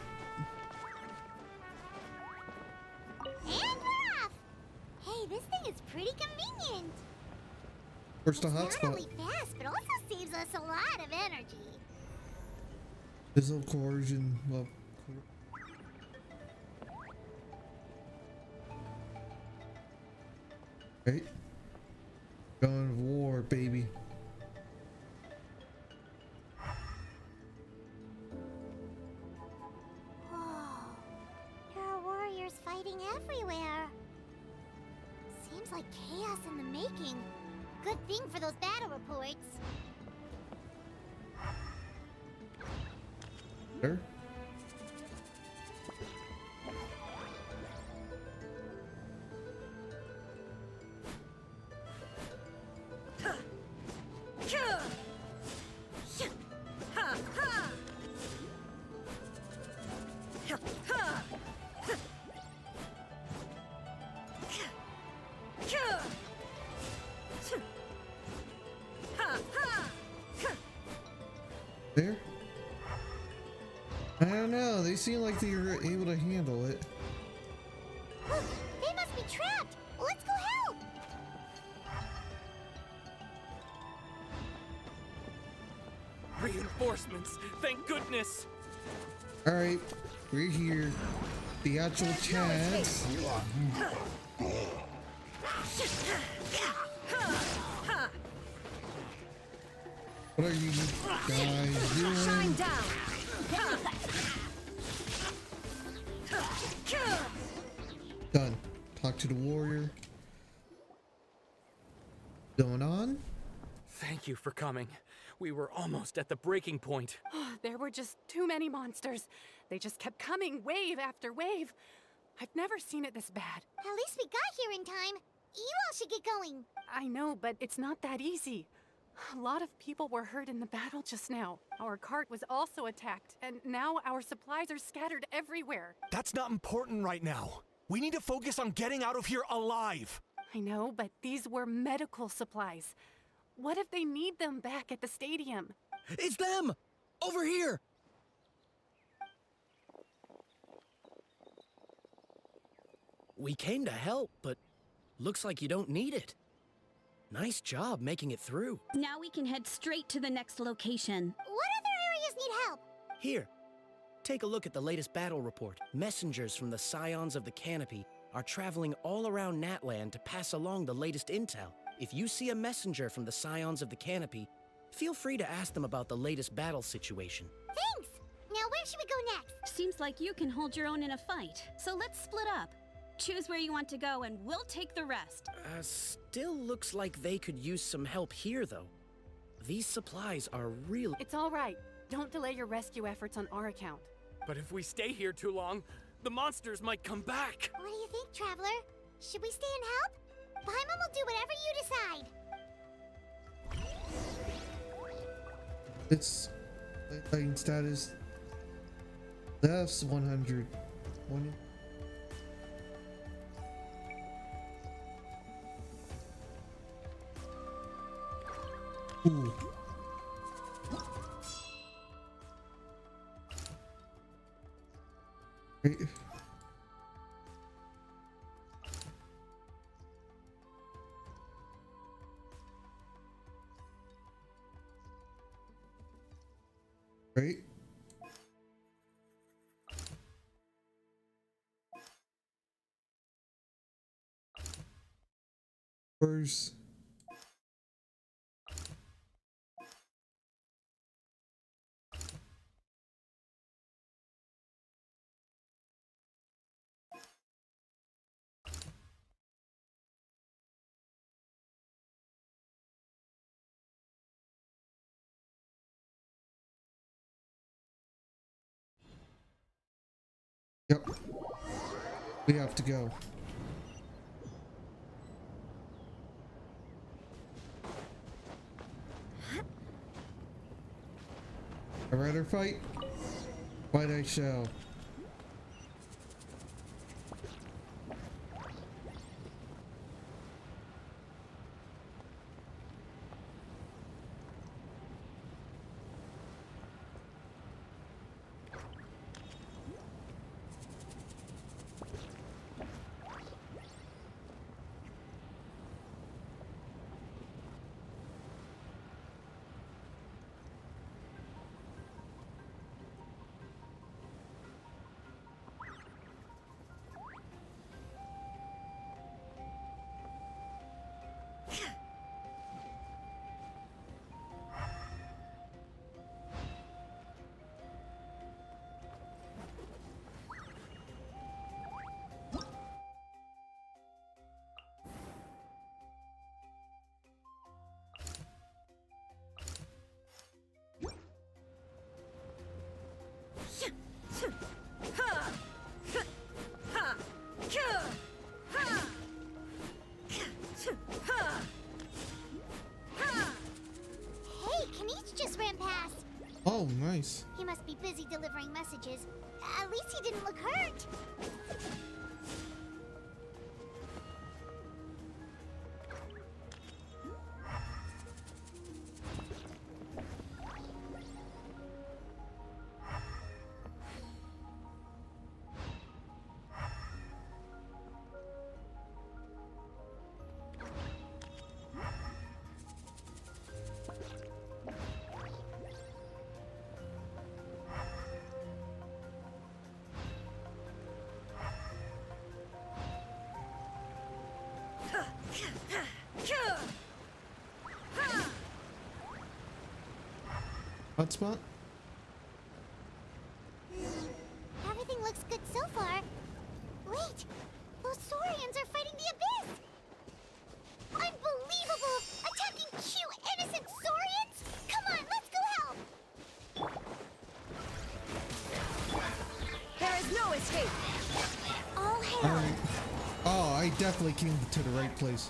And we're off! Hey, this thing is pretty convenient. Where's the It's not hotspot? only fast, but also saves us takes a lot of energy. Physical coercion. Well, right? Going to war, baby. Whoa. There are warriors fighting everywhere. Seems like chaos in the making. Good thing for those battle reports. There. There? I don't know, they seem like they were able to handle it. Look, they must be trapped. Let's go help. Reinforcements, thank goodness! Alright, we're here. The actual chance. What are you guys doing? Done. Talk to the warrior. Going on? Thank you for coming. We were almost at the breaking point. There were just too many monsters. They just kept coming, wave after wave. I've never seen it this bad. At least we got here in time. You all should get going. I know, but it's not that easy. A lot of people were hurt in the battle just now. Our cart was also attacked, and now our supplies are scattered everywhere. That's not important right now. We need to focus on getting out of here alive. I know, but these were medical supplies. What if they need them back at the stadium? It's them! Over here! We came to help, but looks like you don't need it. Nice job making it through. Now we can head straight to the next location. What other areas need help? Here, take a look at the latest battle report. Messengers from the Scions of the Canopy are traveling all around Natlan to pass along the latest intel. If you see a messenger from the Scions of the Canopy, feel free to ask them about the latest battle situation. Thanks! Now where should we go next? Seems like you can hold your own in a fight, so let's split up. Choose where you want to go and we'll take the rest. Still looks like they could use some help here, though. These supplies are really... It's all right. Don't delay your rescue efforts on our account. But if we stay here too long, the monsters might come back. What do you think, Traveler? Should we stay and help? Paimon will do whatever you decide. It's fighting status. That's 100. Ooh. Right. Right. Where's Yep. We have to go. A rather fight? Fight I shall. Oh, nice. He must be busy delivering messages. At least he didn't look hurt. Hotspot? Everything looks good so far. Wait, those Saurians are fighting the Abyss! Unbelievable! Attacking cute, innocent Saurians? Come on, let's go help! There is no escape! All hail! Alright. Oh, I definitely came to the right place.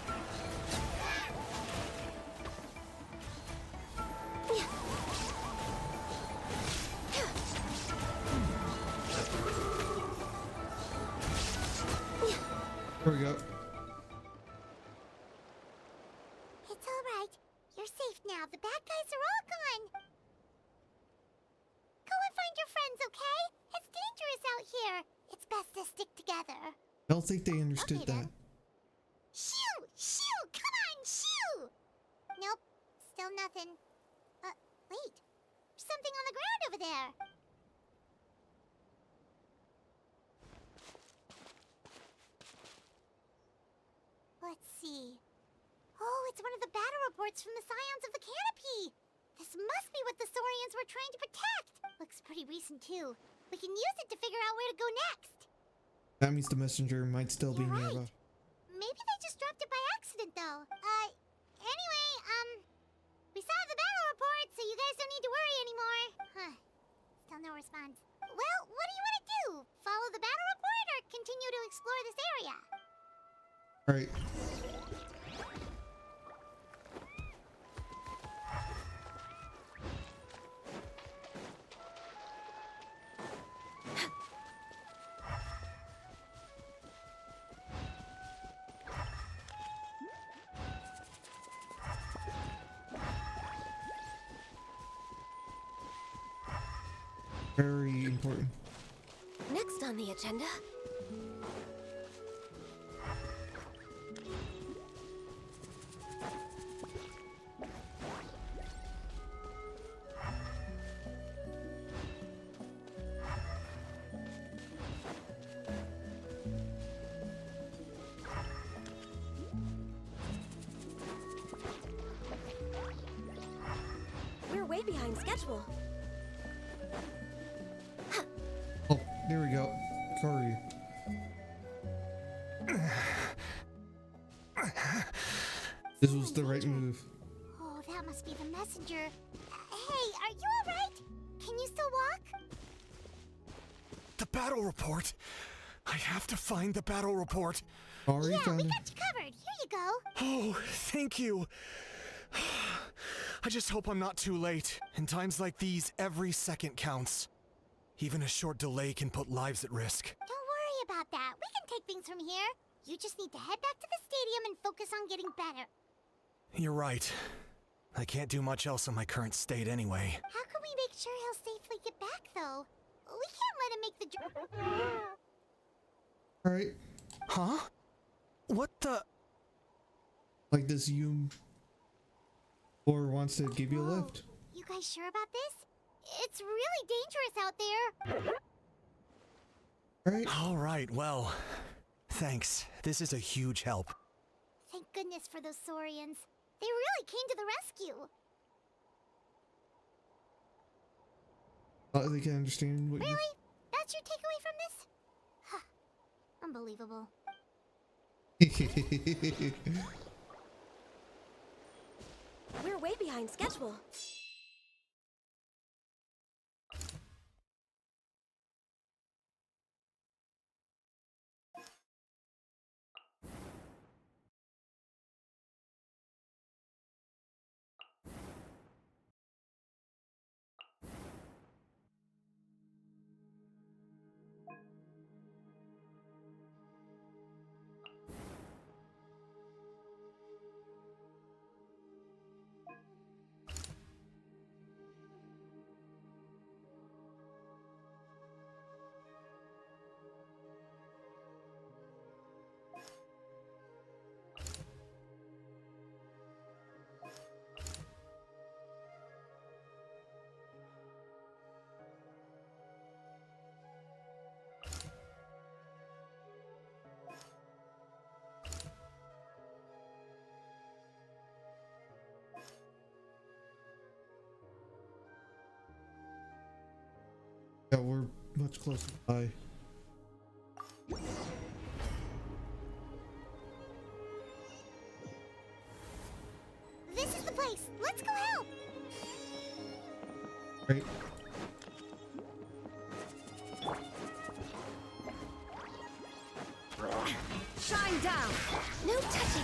There we go. It's all right. You're safe now. The bad guys are all gone. Go and find your friends, okay? It's dangerous out here. It's best to stick together. I don't think they understood that. Shoo! Shoo! Come on, shoo! Nope. Still nothing. Wait. There's something on the ground over there. Let's see. Oh, it's one of the battle reports from the Scions of the Canopy. This must be what the Saurians were trying to protect. Looks pretty recent, too. We can use it to figure out where to go next. That means the messenger might still be nearby. Maybe they just dropped it by accident, though. Anyway, we saw the battle report, so you guys don't need to worry anymore. Huh. Still no response. Well, what do you want to do? Follow the battle report or continue to explore this area? Alright. Very important. Next on the agenda. We're way behind schedule. Oh, there we go. Curry. This was the right move. Oh, that must be the messenger. Hey, are you alright? Can you still walk? The battle report! I have to find the battle report. Sorry, Yeah, we got you covered. Here you go. Oh, thank you. I just hope I'm not too late. In times like these, every second counts. Even a short delay can put lives at risk. Don't worry about that. We can take things from here. You just need to head back to the stadium and focus on getting better. You're right. I can't do much else in my current state anyway. How can we make sure he'll safely get back, though? We can't let him make the Alright. Huh? What the? Like this Yum or wants to give you a lift. You guys sure about this? It's really dangerous out there. Right. All right, well, thanks. This is a huge help. Thank goodness for those Saurians. They really came to the rescue. They can understand what Really? That's your takeaway from this? Huh. Unbelievable. We're way behind schedule. Yeah, we're much closer by. This is the place. Let's go help. Right. Shine down! No touching!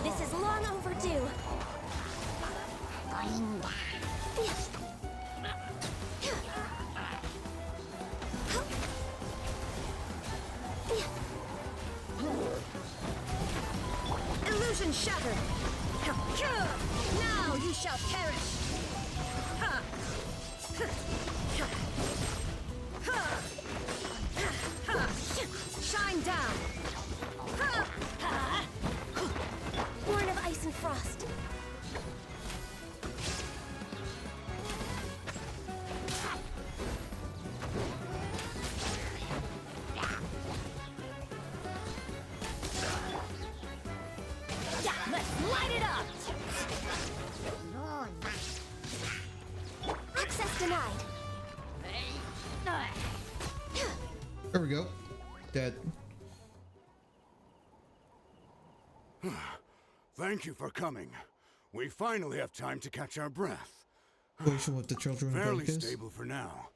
This is long overdue. Illusion shattered. Now you shall perish. Shine down. Born of ice and frost. Yeah, let's light it up. Access denied. There we go. Dead. Thank you for coming. We finally have time to catch our breath. Situation with the children of Fairly Vegas. stable for now.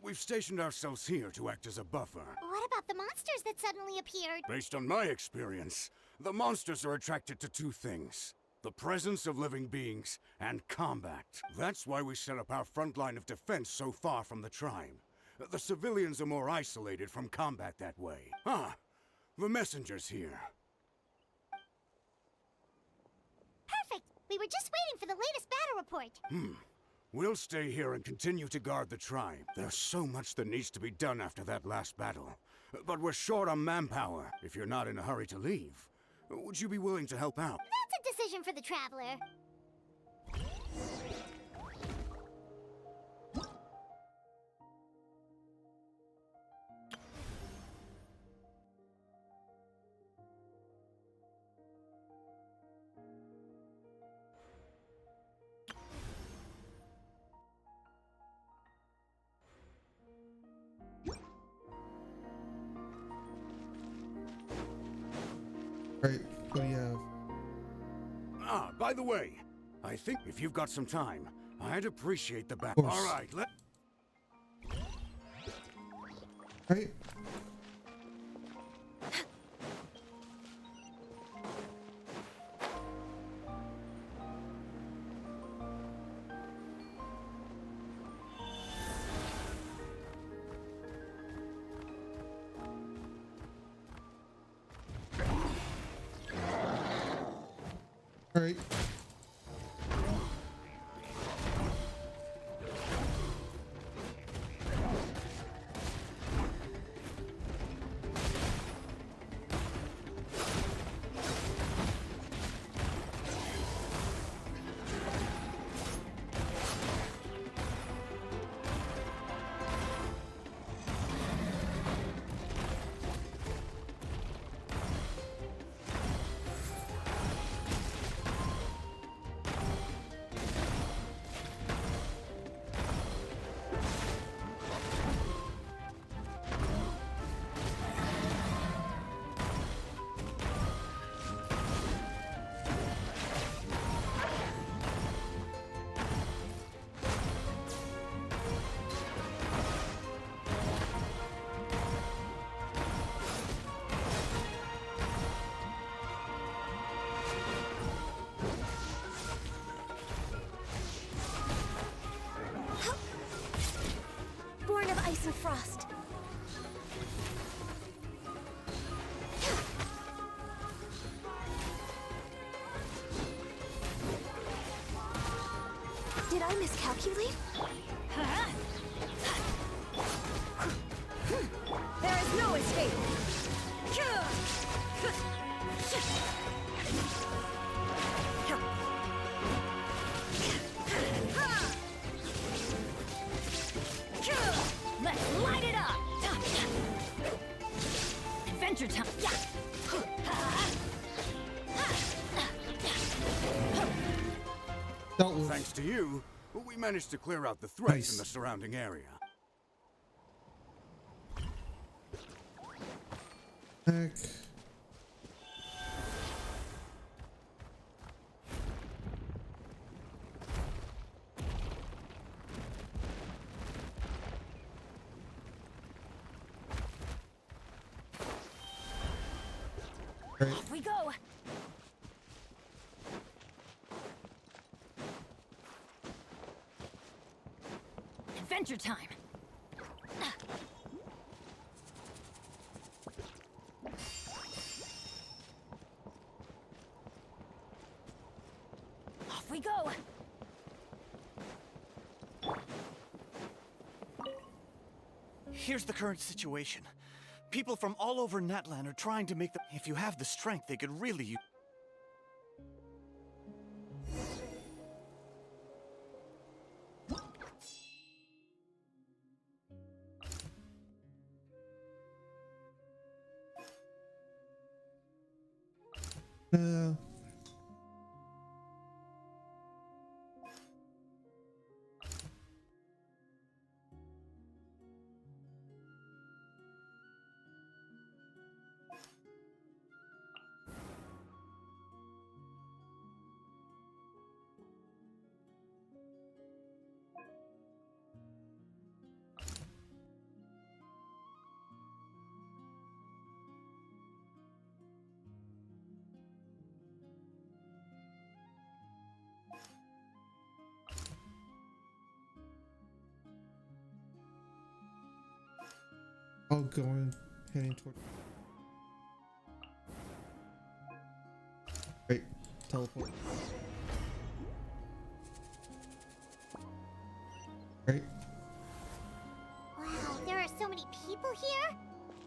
We've stationed ourselves here to act as a buffer. What about the monsters that suddenly appeared? Based on my experience, the monsters are attracted to two things: the presence of living beings and combat. That's why we set up our front line of defense so far from the tribe. The civilians are more isolated from combat that way. Ah, the messenger's here. Perfect. We were just waiting for the latest battle report. We'll stay here and continue to guard the tribe. There's so much that needs to be done after that last battle. But we're short on manpower, if you're not in a hurry to leave. Would you be willing to help out? That's a decision for the Traveler. Right, what do you have? Ah, by the way, I think if you've got some time, I'd appreciate the back. All right, Right. All right. Born of ice and frost. Did I miscalculate? There is no escape. Adventure time. Thanks to you, we managed to clear out the threats in the surrounding area. Heck. Off we go. Adventure time. Off we go. Here's the current situation. People from all over Natlan are trying to make the... If you have the strength, they could really use... I'll go in, heading toward. Right, teleport. Right. Wow, there are so many people here.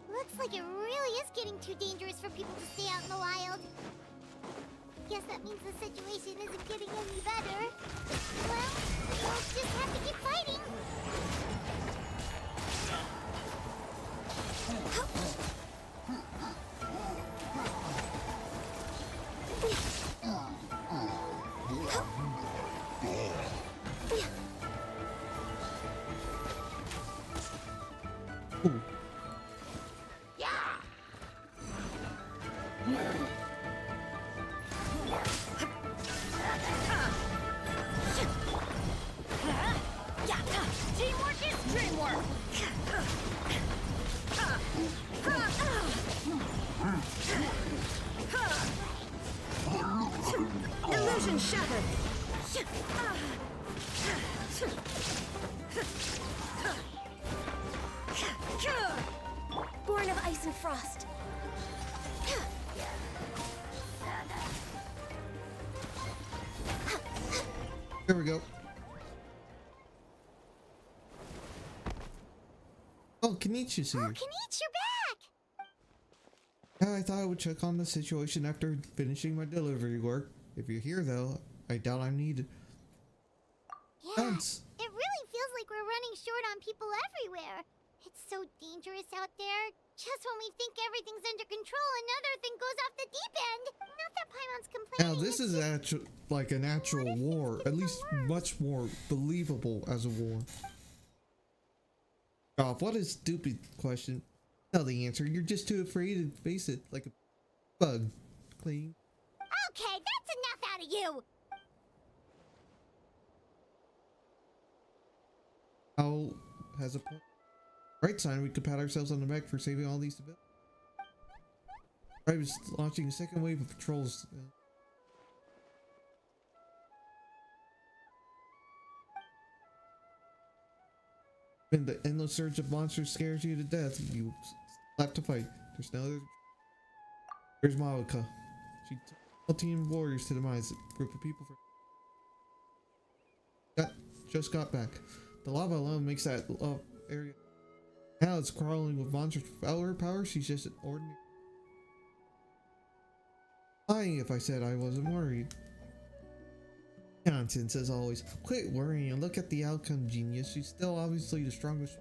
Looks like it really is getting too dangerous for people to stay out in the wild. Guess that means the situation isn't getting any better. Well, we'll just have to keep fighting. Teamwork is dreamwork. Illusion shattered. Born of ice and frost. There we go. Oh, Kenichi's here. Oh, Kenichi, you're back! Yeah, I thought I would check on the situation after finishing my delivery work. If you're here, though, I doubt I'm needed. Yeah, Thanks. it really feels like we're running short on people everywhere. It's so dangerous out there. Just when we think everything's under control, another thing goes off the deep end. Not that Paimon's complaining. Now, this is like an actual war. At least much more believable as a war. Goff, what a stupid question. Tell the answer. You're just too afraid to face it like a bug. Clean. Okay, that's enough out of you! Owl has a point. Right sign, we could pat ourselves on the back for saving all these civilians. I was launching a second wave of patrols. When the endless surge of monsters scares you to death, you have to fight. There's no other. There's Maoka. She took a team of warriors to demise a group of people. Just got back. The lava alone makes that area. Now it's crawling with monsters. Without her power, she's just an ordinary. Lying if I said I wasn't worried. Nonsense as always. Quit worrying and look at the outcome, genius. She's still obviously the strongest.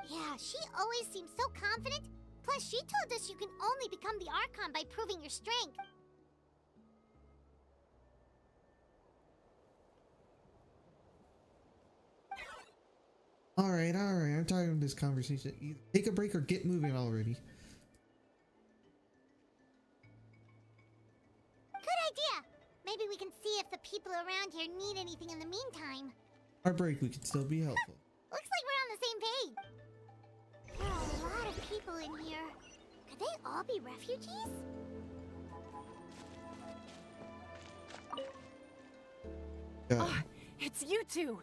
Yeah, she always seems so confident. Plus, Plus, she told us you can only become the Archon by proving your strength. Alright, I'm tired of this conversation. Either take a break or get moving already. Good idea! Maybe we can see if the people around here need anything in the meantime. Our break, we can still be helpful. Looks like we're on the same page. There are a lot of people in here. Could they all be refugees? Oh, it's you two!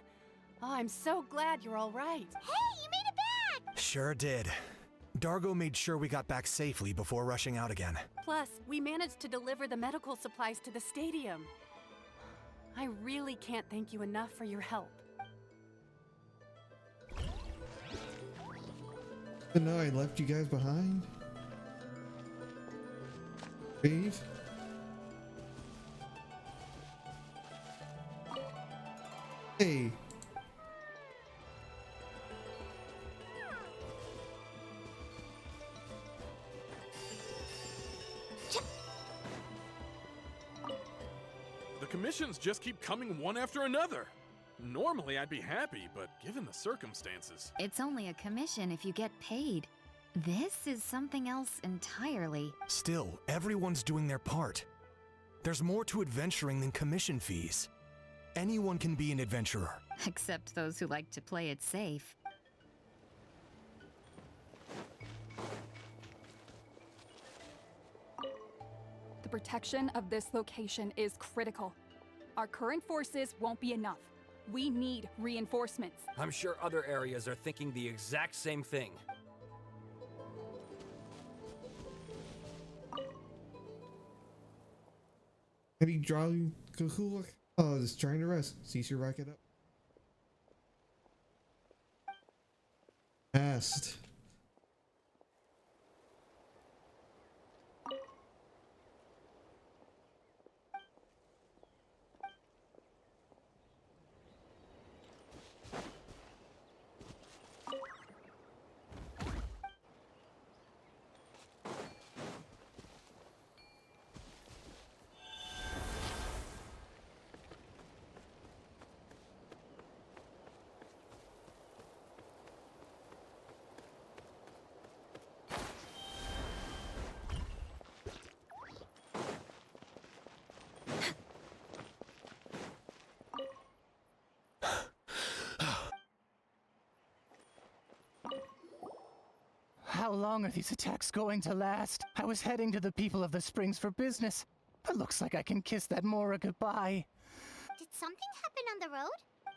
Oh, I'm so glad you're all right. Hey, you made it back! Sure did. Dargo made sure we got back safely before rushing out again. Plus, we managed to deliver the medical supplies to the stadium. I really can't thank you enough for your help. No, I left you guys behind. Brave. Hey. The commissions just keep coming one after another. Normally I'd be happy, but given the circumstances... It's only a commission if you get paid. This is something else entirely. Still, everyone's doing their part. There's more to adventuring than commission fees. Anyone can be an adventurer. Except those who like to play it safe. The protection of this location is critical. Our current forces won't be enough. We need reinforcements. I'm sure other areas are thinking the exact same thing. Have you drawn Kahula? Oh, just trying to rest. See, she rack it up. Passed. How long are these attacks going to last? I was heading to the people of the Springs for business. It looks like I can kiss that Mora goodbye. Did something happen on the road?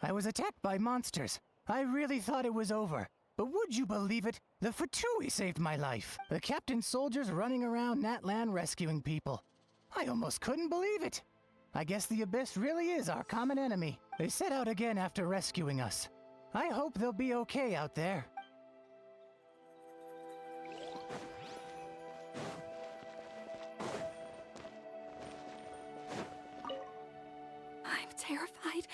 I was attacked by monsters. I really thought it was over. But would you believe it? The Fatui saved my life. The captain's soldiers running around Natlan rescuing people. I almost couldn't believe it. I guess the Abyss really is our common enemy. They set out again after rescuing us. I hope they'll be okay out there. I'm terrified.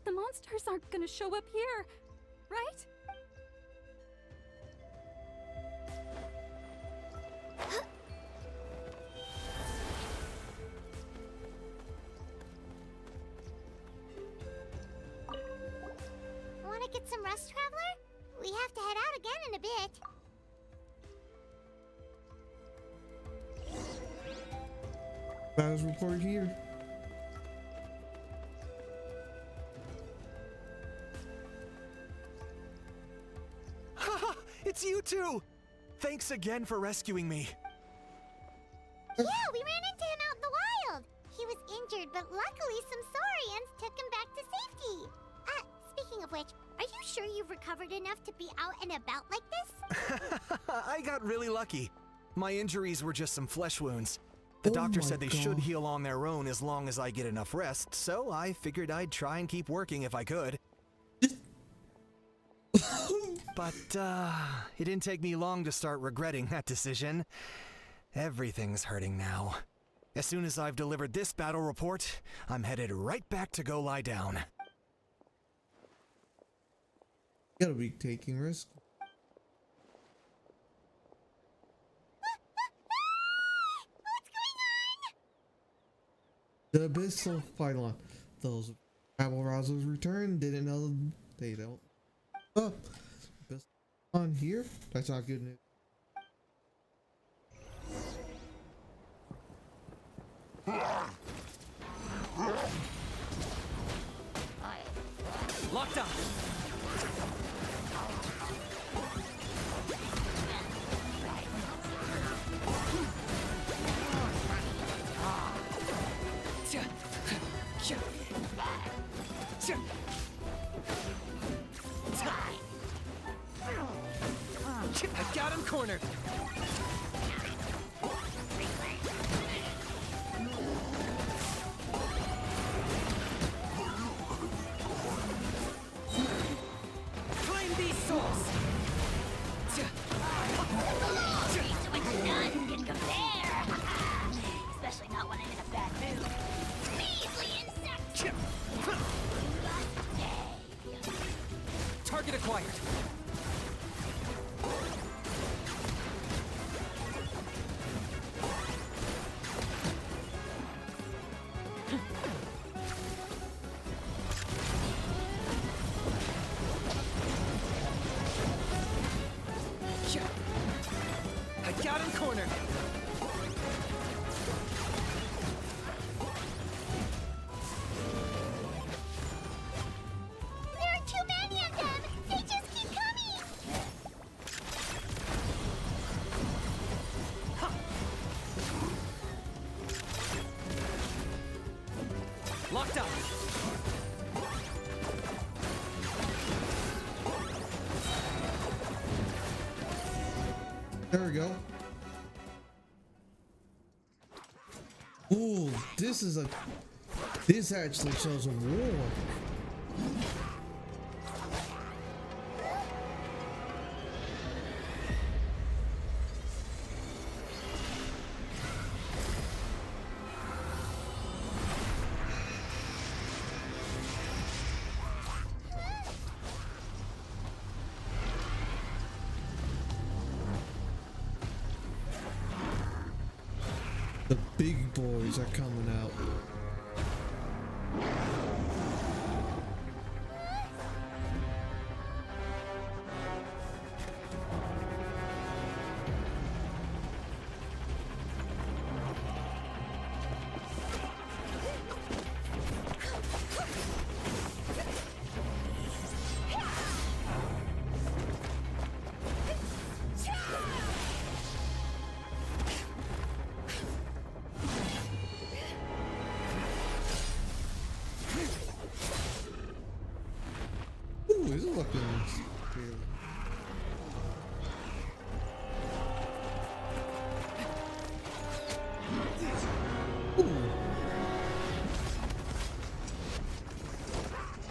The monsters aren't gonna show up here, right? Wanna get some rest, Traveler? We have to head out again in a bit. That was reported here. Haha, it's you two! Thanks again for rescuing me. Yeah, we ran into him out in the wild. He was injured, but luckily some Saurians took him back to safety. Speaking of which, are you sure you've recovered enough to be out and about like this? I got really lucky. My injuries were just some flesh wounds. The doctor said they should heal on their own as long as I get enough rest, so I figured I'd try and keep working if I could. But, it didn't take me long to start regretting that decision. Everything's hurting now. As soon as I've delivered this battle report, I'm headed right back to go lie down. Gotta be taking risks. The Abyssal Pylon. Those rabble rousers return. Didn't know they don't. Oh, Abyssal on here. That's not good news. Locked on. I got him cornered. Claim these souls. None can compare. Especially not when I'm in a bad mood. Measly insect. Target acquired. I got him cornered. There are too many of them! They just keep coming! Locked up. There we go. Ooh, this actually shows a war. The big boys are coming out. Ooh, this is looking scary. Ooh.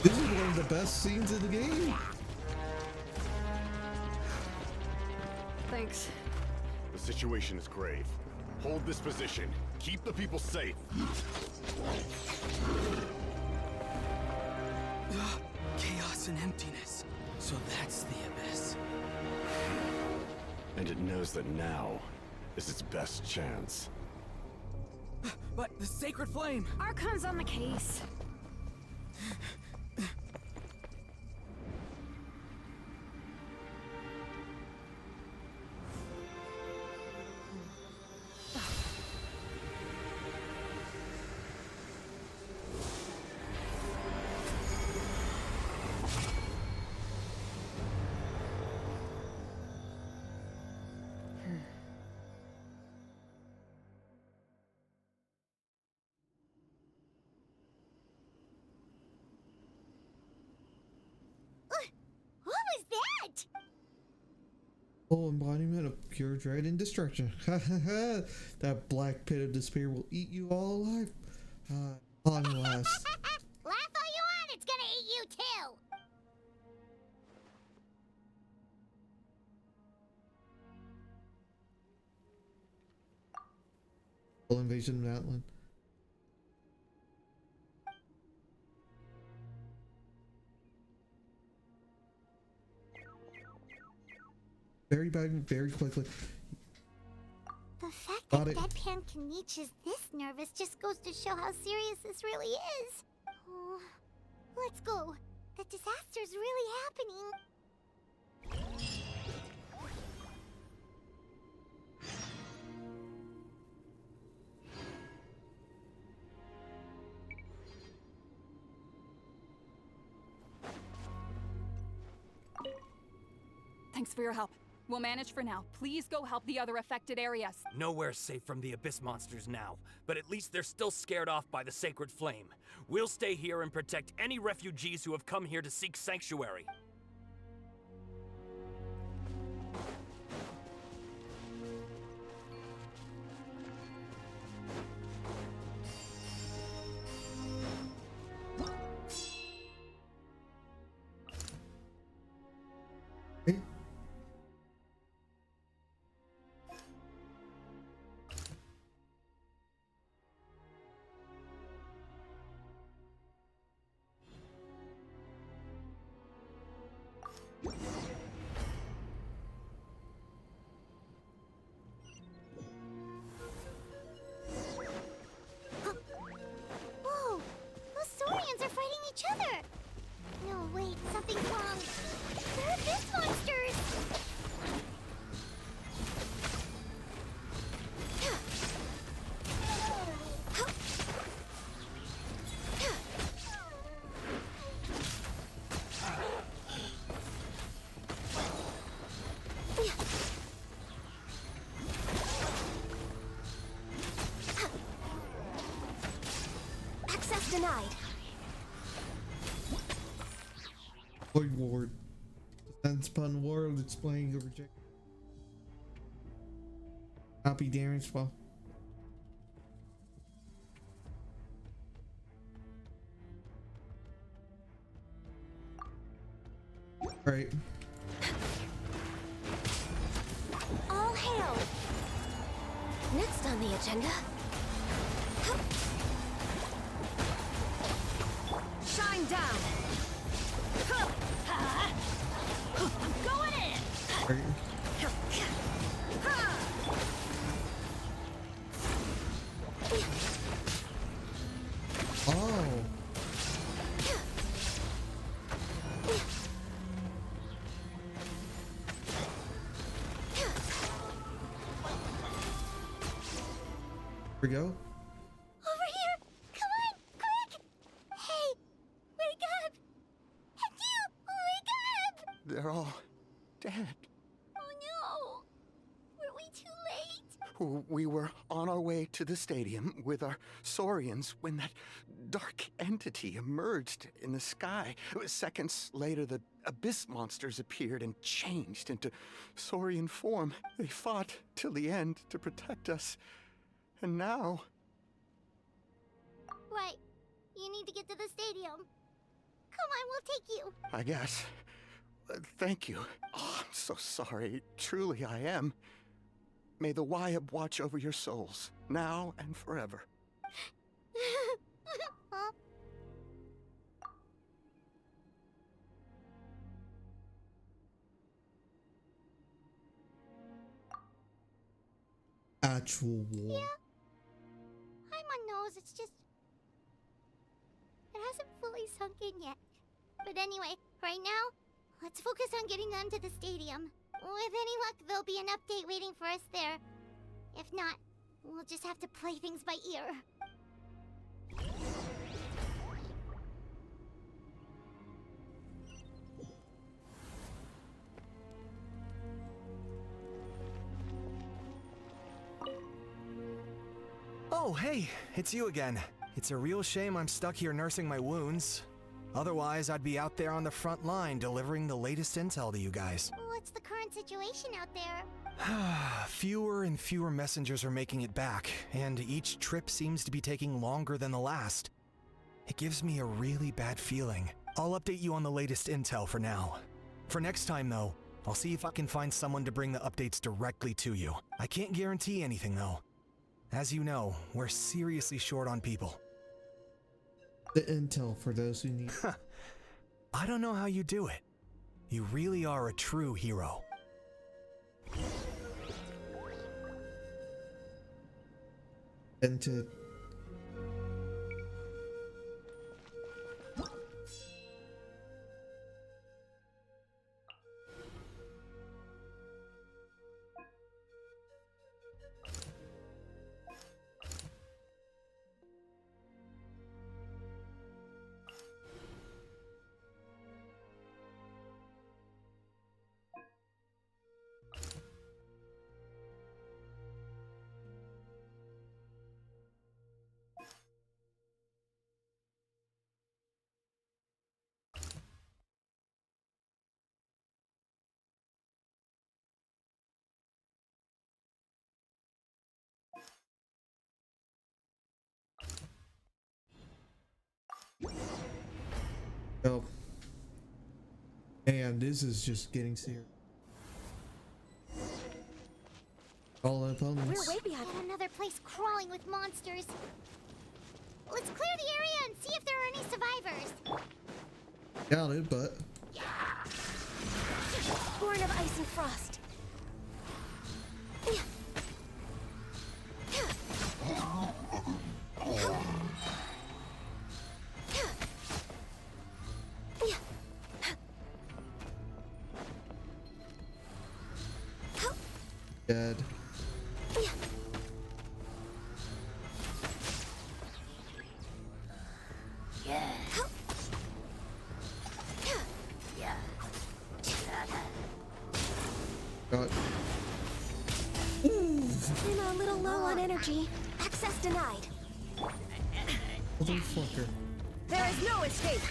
This is one of the best scenes in the game. Thanks. The situation is grave. Hold this position. Keep the people safe. Chaos and emptiness. So that's the abyss. And it knows that now is its best chance. But the sacred flame! Archon's on the case. What was that? Full embodiment of pure dread and destruction. That black pit of despair will eat you all alive. On last. Laugh all you want, it's gonna eat you too! Full invasion of Natlan. Very bad, very quickly. The fact Got it. That Deadpan Kaniche is this nervous just goes to show how serious this really is. Oh, let's go. The disaster's really happening. Thanks for your help. We'll manage for now. Please go help the other affected areas. Nowhere safe from the Abyss monsters now, but at least they're still scared off by the Sacred Flame. We'll stay here and protect any refugees who have come here to seek sanctuary. Whoa! Those Saurians are fighting each other! No, wait, something's wrong. They're Abyss monsters! Access denied. Void Ward. Defense Pun World explaining the reject. Copy Darren Spell. Right. All hail. Next on the agenda. Shine down. I'm going in! Right. Oh. Here we go. Over here! Come on, quick! Hey, wake up! And you, wake up! They're all dead. Oh no! Were we too late? We were on our way to the stadium with our Saurians when that dark entity emerged in the sky. Seconds later, the Abyss monsters appeared and changed into Saurian form. They fought till the end to protect us. And now... Right. You need to get to the stadium. Come on, we'll take you. I guess. Thank you. Oh, I'm so sorry. Truly, I am. May the Wyab watch over your souls, now and forever. Huh? Actual war. Yeah. I'm on nose, it's just... It hasn't fully sunk in yet. But anyway, right now, let's focus on getting them to the stadium. With any luck, there'll be an update waiting for us there. If not, we'll just have to play things by ear. Oh, hey, it's you again. It's a real shame I'm stuck here nursing my wounds. Otherwise, I'd be out there on the front line delivering the latest intel to you guys. What's the current situation out there? Fewer and fewer messengers are making it back, and each trip seems to be taking longer than the last. It gives me a really bad feeling. I'll update you on the latest intel for now. For next time, though, I'll see if I can find someone to bring the updates directly to you. I can't guarantee anything, though. As you know, we're seriously short on people. The intel for those who need. I don't know how you do it. You really are a true hero. Vented. Oh. And this is just getting serious. All opponents. We're way behind another place crawling with monsters. Let's clear the area and see if there are any survivors. Got it, but Born of ice and frost. dead. Got. I'm a little low on energy. Access denied. Motherfucker. There is no escape.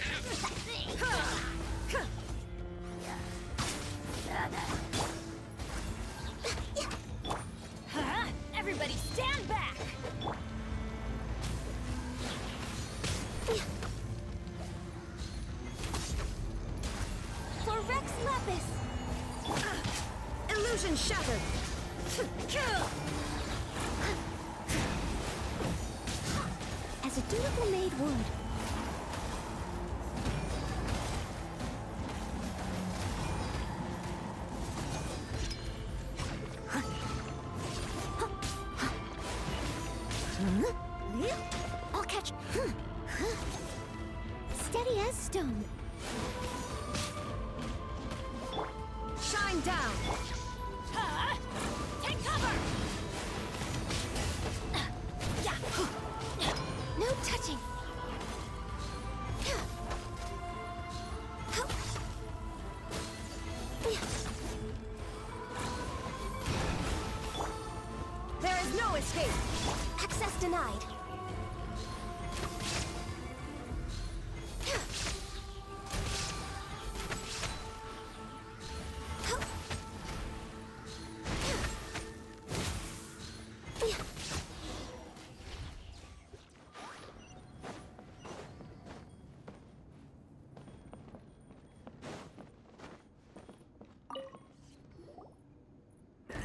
Everybody stand back! For Rex Lapis. Illusion shattered. As a dutiful maid would. I'll catch. Steady as stone. Shine down. Take cover! No touching. There is no escape. Access denied.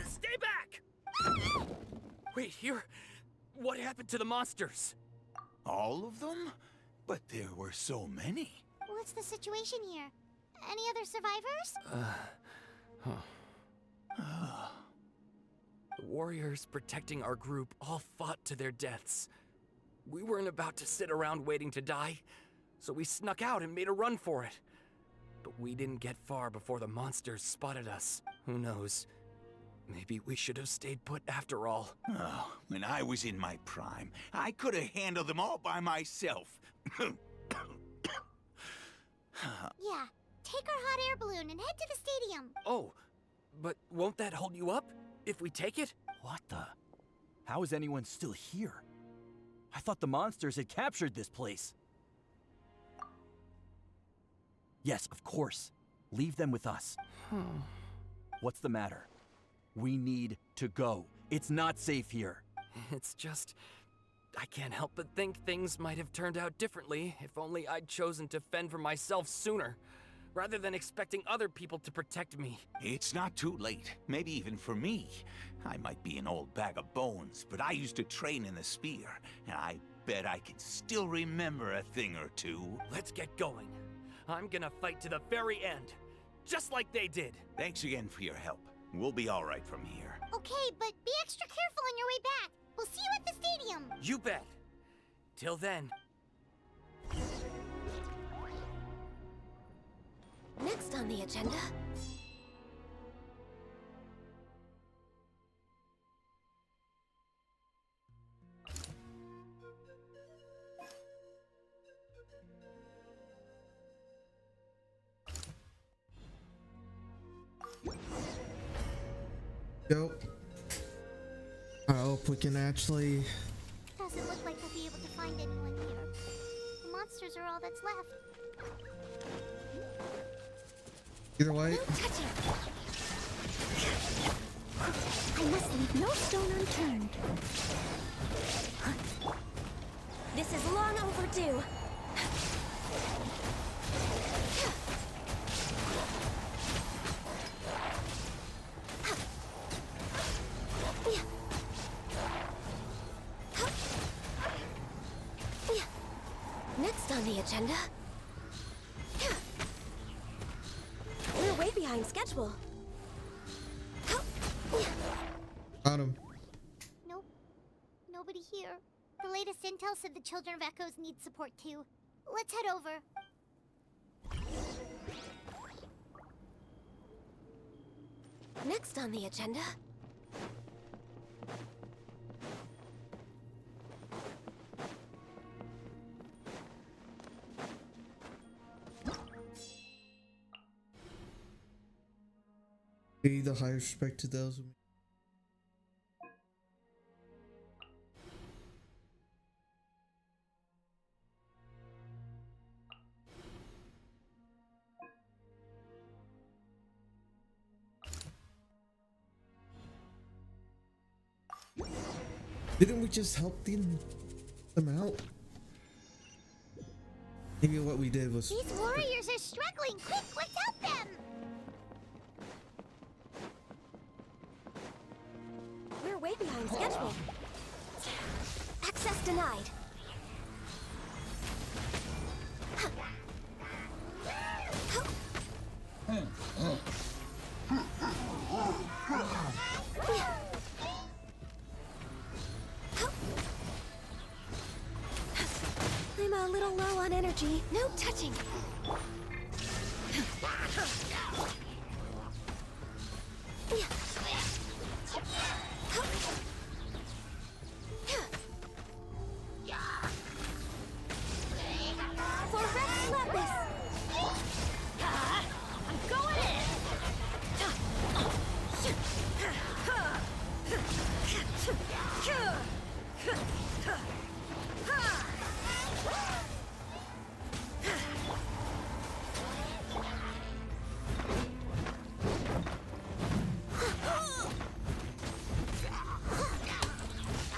Stay back! Wait, here? What happened to the monsters? All of them? But there were so many. What's the situation here? Any other survivors? The warriors protecting our group all fought to their deaths. We weren't about to sit around waiting to die, so we snuck out and made a run for it. But we didn't get far before the monsters spotted us. Who knows? Maybe we should have stayed put after all. Oh, when I was in my prime, I could have handled them all by myself. Yeah. Take our hot air balloon and head to the stadium. Oh, but won't that hold you up if we take it? What the? How is anyone still here? I thought the monsters had captured this place. Yes, of course. Leave them with us. What's the matter? We need to go. It's not safe here. It's just... I can't help but think things might have turned out differently if only I'd chosen to fend for myself sooner, rather than expecting other people to protect me. It's not too late. Maybe even for me. I might be an old bag of bones, but I used to train in the spear, and I bet I can still remember a thing or two. Let's get going. I'm gonna fight to the very end, just like they did. Thanks again for your help. We'll be all right from here. Okay, but be extra careful on your way back. We'll see you at the stadium! You bet. Till then. Next on the agenda. Go. I hope we can actually. Doesn't look like we'll be able to find anyone here. The monsters are all that's left. Either way. I must leave no stone unturned. This is long overdue. Next on the agenda. We're way behind schedule. Got him. Nope. Nobody here. The latest intel said the Children of Echoes need support too. Let's head over. Next on the agenda. Pay the highest respect to those who. Didn't we just help them out? Maybe what we did was. These warriors are struggling. Quick, let's help them! We're way behind schedule. Access denied. I'm a little low on energy. No touching. For Rex Lapis! I'm going in!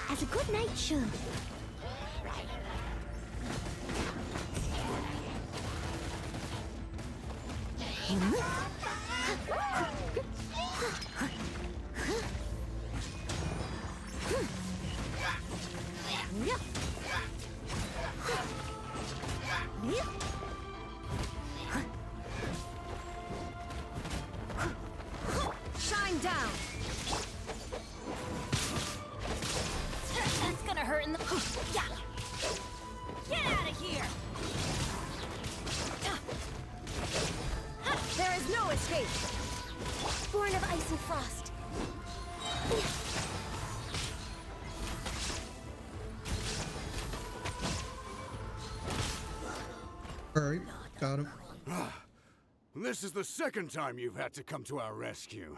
As a good knight should. Shine down. That's gonna hurt in the... Yeah. Get out of here! There is no escape. Born of ice and frost. Alright, got him. This is the second time you've had to come to our rescue.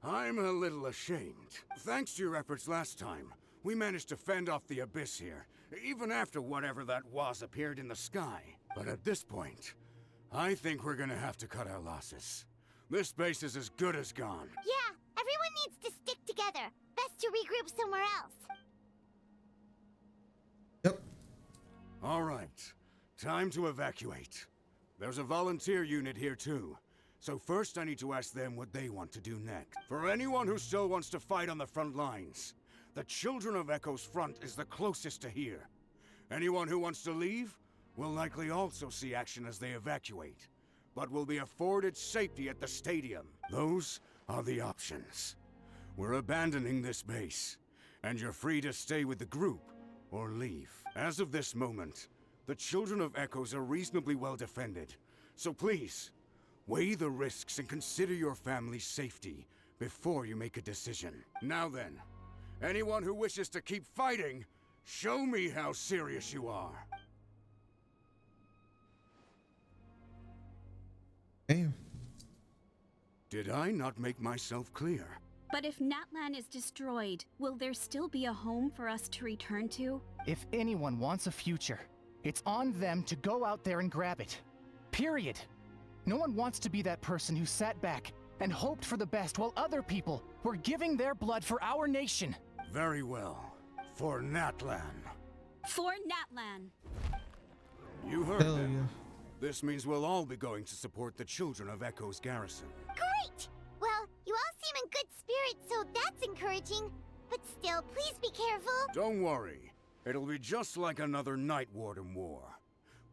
I'm a little ashamed. Thanks to your efforts last time, we managed to fend off the abyss here, even after whatever that was appeared in the sky. But at this point, I think we're gonna have to cut our losses. This base is as good as gone. Yeah, everyone needs to stick together. Best to regroup somewhere else. Yep. All right, time to evacuate. There's a volunteer unit here too. So first I need to ask them what they want to do next. For anyone who still wants to fight on the front lines, the Children of Echo's front is the closest to here. Anyone who wants to leave will likely also see action as they evacuate, but will be afforded safety at the stadium. Those are the options. We're abandoning this base, and you're free to stay with the group or leave. As of this moment, the Children of Echoes are reasonably well defended, so please, weigh the risks and consider your family's safety before you make a decision. Now then, anyone who wishes to keep fighting, show me how serious you are. Damn. Did I not make myself clear? But if Natlan is destroyed, will there still be a home for us to return to? If anyone wants a future, it's on them to go out there and grab it. Period. No one wants to be that person who sat back and hoped for the best while other people were giving their blood for our nation. Very well. For Natlan. For Natlan. You heard Hell them. yeah. This means we'll all be going to support the Children of Echo's garrison. Great! Well, you all seem in good spirits, so that's encouraging. But still, please be careful. Don't worry. It'll be just like another Night Warden war.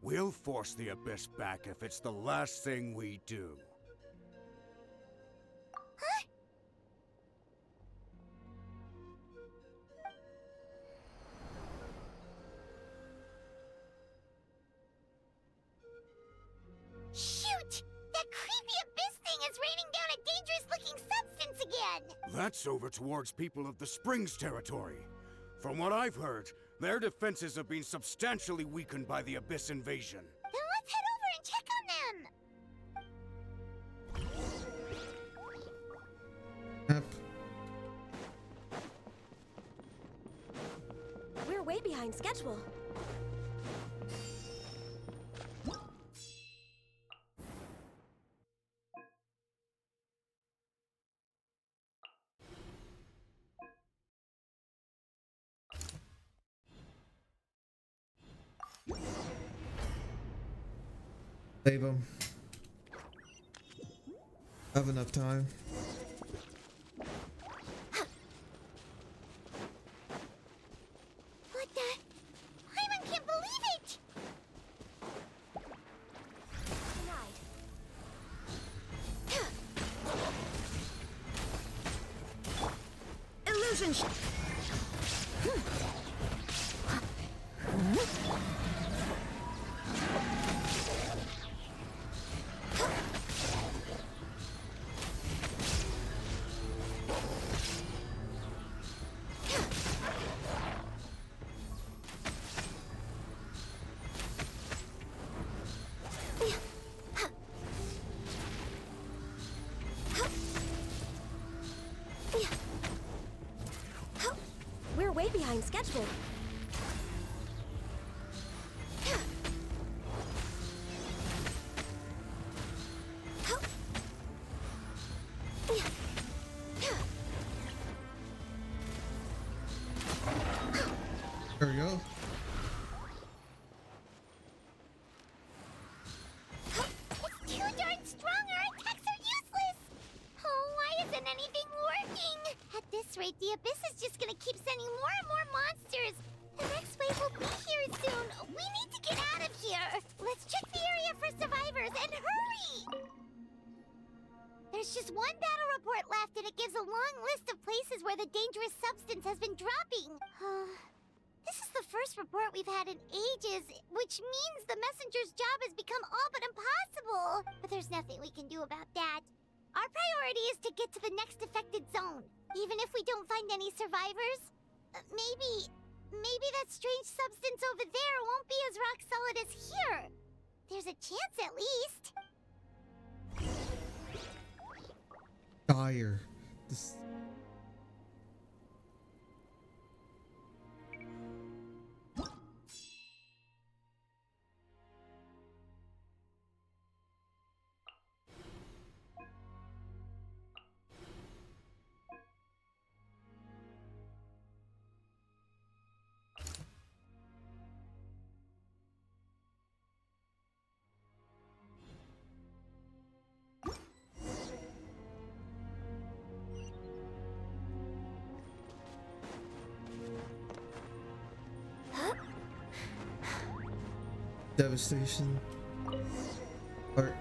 We'll force the Abyss back if it's the last thing we do. Huh? Shoot! That creepy Abyss thing is raining down a dangerous-looking substance again! That's over towards people of the Springs territory. From what I've heard, their defenses have been substantially weakened by the Abyss invasion. Then let's head over and check on them! Yep. We're way behind schedule. Save them. Have enough time. What the? Hyman can't believe it! Illusion. We're way behind schedule. There we go. It's too darn strong, our attacks are useless! Oh, why isn't anything working? At this rate, the Abyss is just gonna keep sending more and more monsters. The next wave will be here soon. We need to get out of here. Let's check the area for survivors, and hurry! There's just one battle report left, and it gives a long list of places where the dangerous substance has been dropping. This is the first report we've had in ages, which means the messenger's job has become all but impossible. But there's nothing we can do about that. Our priority is to get to the next affected zone. Even if we don't find any survivors, maybe that strange substance over there won't be as rock solid as here. There's a chance at least. Dire. This. Devastation. Art.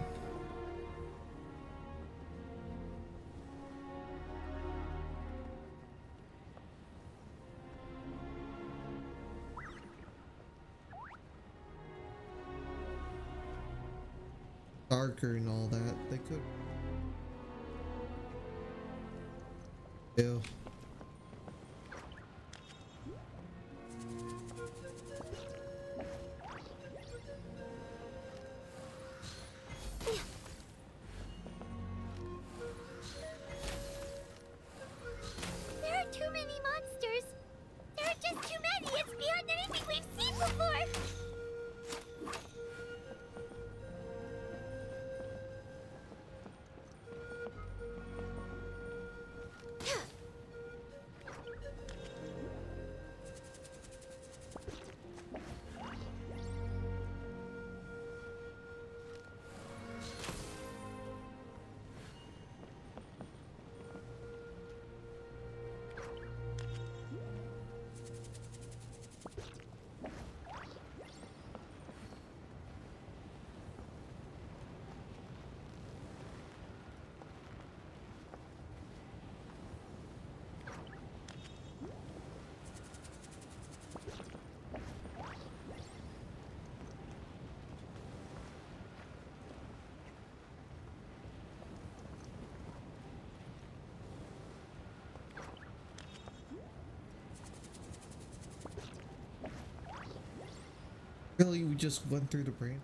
darker and all that. They could. Ew. There are too many monsters. There are just too many. It's beyond anything we've seen before. Really, we just went through the brain.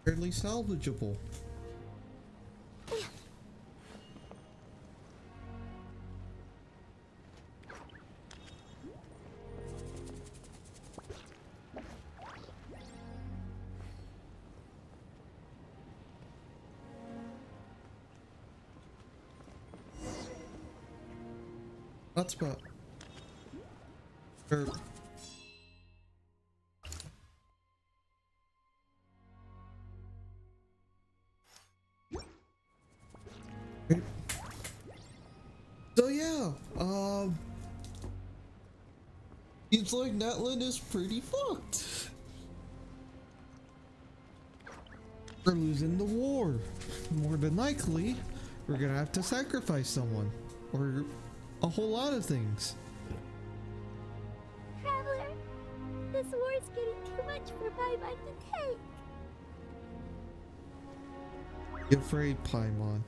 Fairly salvageable. Hotspot. So yeah, seems like Natlan is pretty fucked. We're losing the war. More than likely, we're gonna have to sacrifice someone, or a whole lot of things. Traveler, this war's getting too much for my mind to take. Be afraid, Paimon.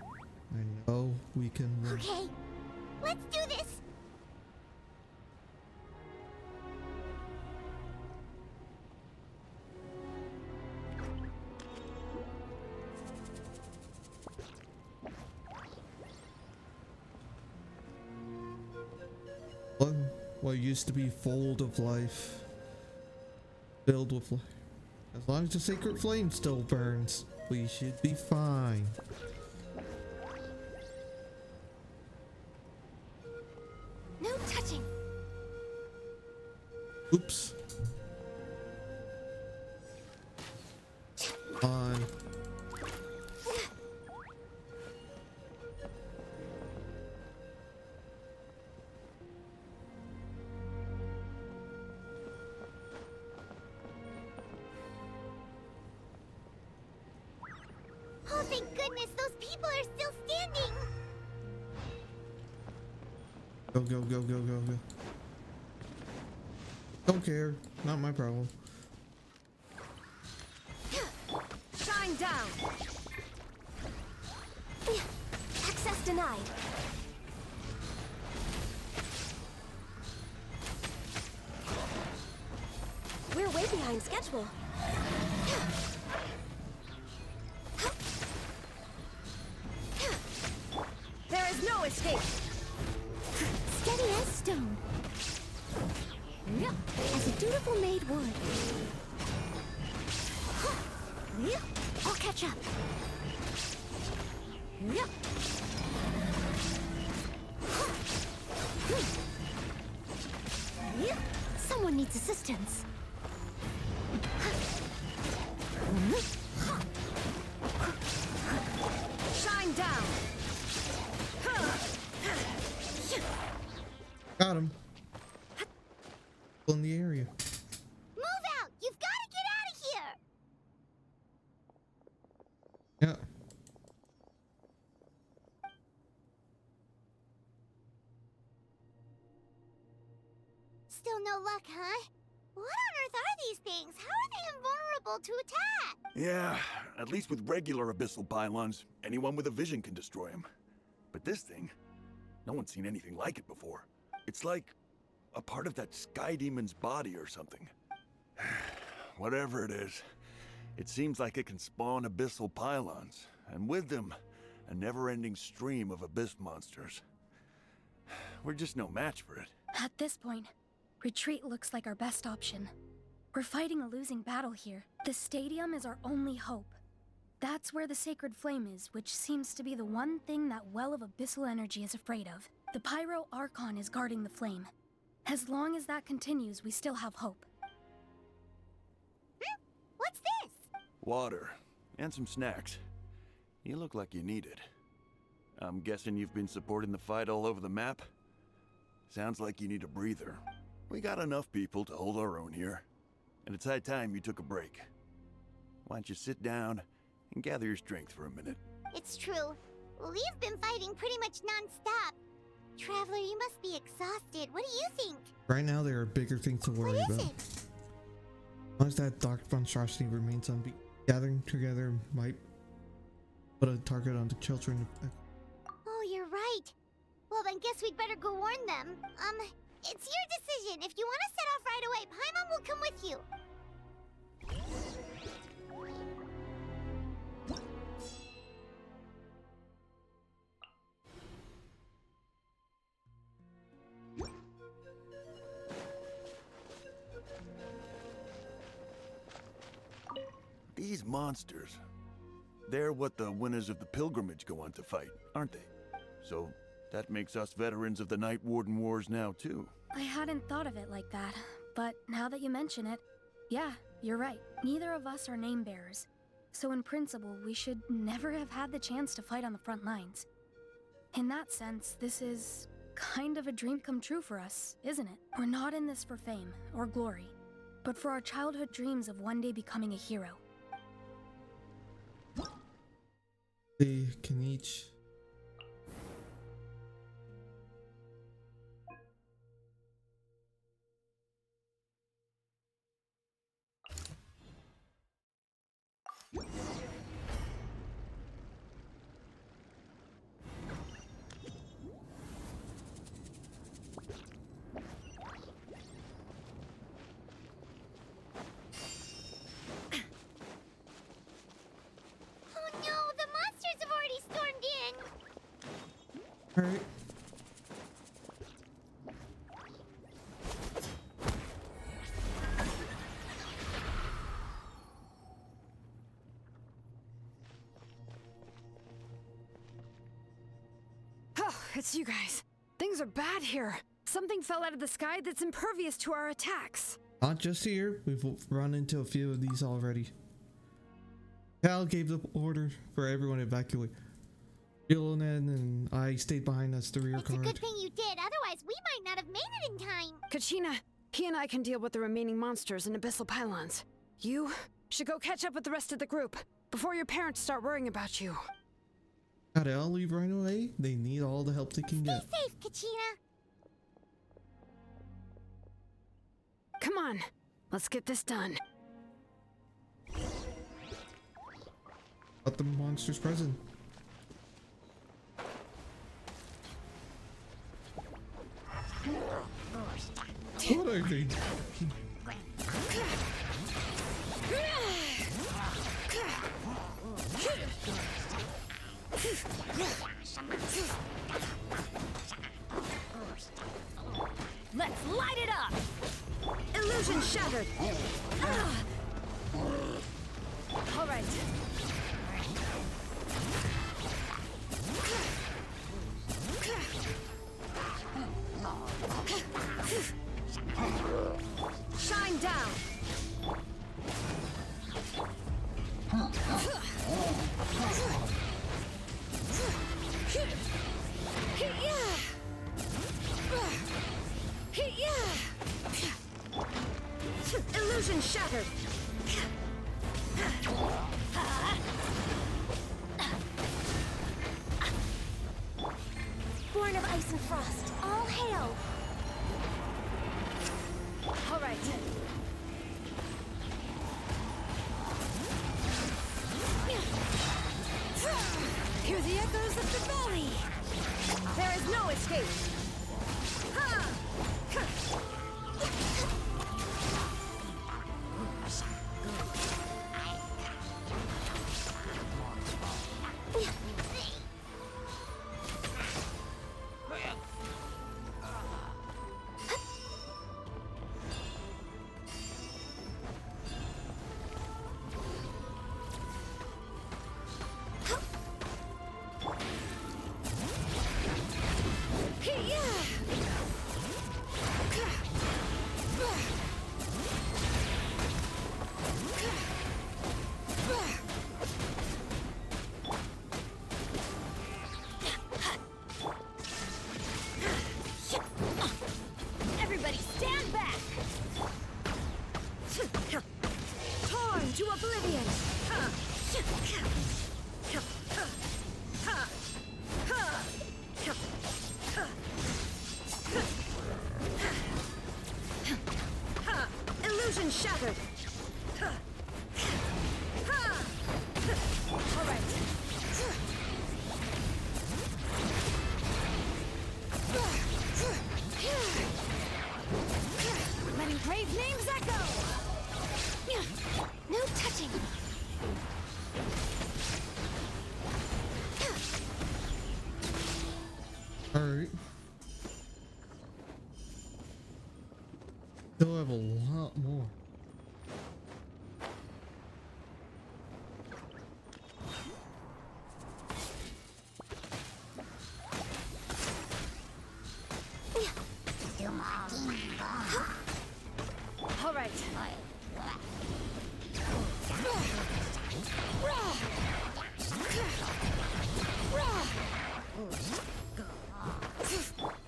I know we can win. Okay, let's do this. What used to be fold of life, filled with life. As long as the sacred flame still burns, we should be fine. No touching. Oops. On. Oh, thank goodness, those people are still standing. Go, go, go, go, go, go. Don't care. Not my problem. Shine down. Access denied. We're way behind schedule. There is no escape. Steady as stone. As a dutiful maid would. I'll catch up. Someone needs assistance. Shine down. Got him. In the area. Move out! You've got to get out of here! Yeah. Still no luck, huh? What on earth are these things? How are they invulnerable to attack? Yeah, at least with regular abyssal pylons, anyone with a vision can destroy them. But this thing, no one's seen anything like it before. It's like a part of that sky demon's body or something. Whatever it is, it seems like it can spawn abyssal pylons, and with them, a never-ending stream of abyss monsters. We're just no match for it. At this point, retreat looks like our best option. We're fighting a losing battle here. The stadium is our only hope. That's where the Sacred Flame is, which seems to be the one thing that well of abyssal energy is afraid of. The Pyro Archon is guarding the flame. As long as that continues, we still have hope. What's this? Water, and some snacks. You look like you need it. I'm guessing you've been supporting the fight all over the map? Sounds like you need a breather. We got enough people to hold our own here. And it's high time you took a break. Why don't you sit down and gather your strength for a minute? It's true. We've been fighting pretty much non-stop. Traveler, you must be exhausted. What do you think? Right now, there are bigger things to worry about. As long as that dark monstrosity remains unbeaten, gathering together might put a target on the children. Oh, you're right. Well, then guess we'd better go warn them. It's your decision. If you want to set off right away, Paimon will come with you. These monsters, they're what the winners of the pilgrimage go on to fight, aren't they? So that makes us veterans of the Night Warden Wars now, too. I hadn't thought of it like that, but now that you mention it, yeah, you're right. Neither of us are name bearers. So in principle, we should never have had the chance to fight on the front lines. In that sense, this is kind of a dream come true for us, isn't it? We're not in this for fame or glory, but for our childhood dreams of one day becoming a hero. They can each... Alright. Oh, it's you guys. Things are bad here. Something fell out of the sky that's impervious to our attacks. Not just here. We've run into a few of these already. Cal gave the order for everyone to evacuate. Jilonen and I stayed behind us, the rear guard. It's a good thing you did, otherwise we might not have made it in time. Kachina, he and I can deal with the remaining monsters and abyssal pylons. You should go catch up with the rest of the group before your parents start worrying about you. Got it, I'll leave right away. They need all the help they can get. Stay safe, Kachina. Come on, let's get this done. Let the monsters present. What are they doing? Let's light it up! Illusion shattered! All right. Shine down! Illusion shattered! Born of ice and frost, all hail! All right. Hear the echoes of the valley! There is no escape! Ha! Everybody stand back! Torn to oblivion! Illusion shattered! All right. Letting brave names echo! No touching! Alright. Still have a lot more. All right.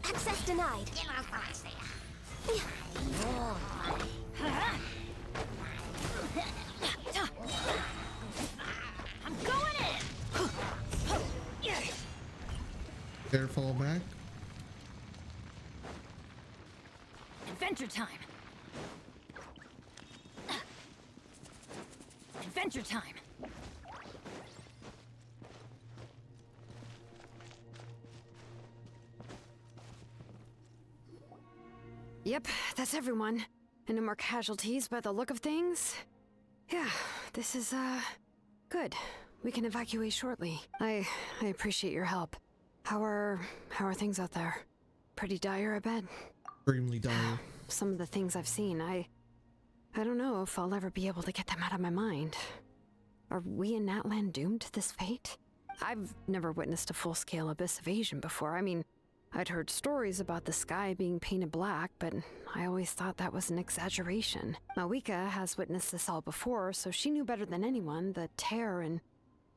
Access denied. I'm going in! There, fall back. Adventure time. Adventure time. Yep, that's everyone. And no more casualties by the look of things. Yeah, this is, good. We can evacuate shortly. I appreciate your help. How are things out there? Pretty dire, I bet. Extremely dire. Some of the things I've seen, I don't know if I'll ever be able to get them out of my mind. Are we in Natlan doomed to this fate? I've never witnessed a full-scale abyss invasion before. I mean, I'd heard stories about the sky being painted black, but I always thought that was an exaggeration. Mawika has witnessed this all before, so she knew better than anyone the terror and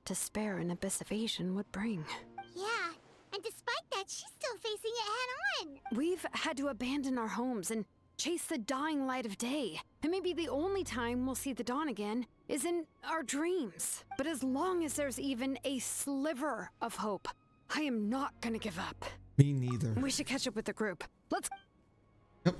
despair an abyss invasion would bring. Yeah, and despite that, she's still facing it head-on! We've had to abandon our homes and chase the dying light of day. And maybe the only time we'll see the dawn again is in our dreams. But as long as there's even a sliver of hope, I am not gonna give up. Me neither. We should catch up with the group. Let's... Yep.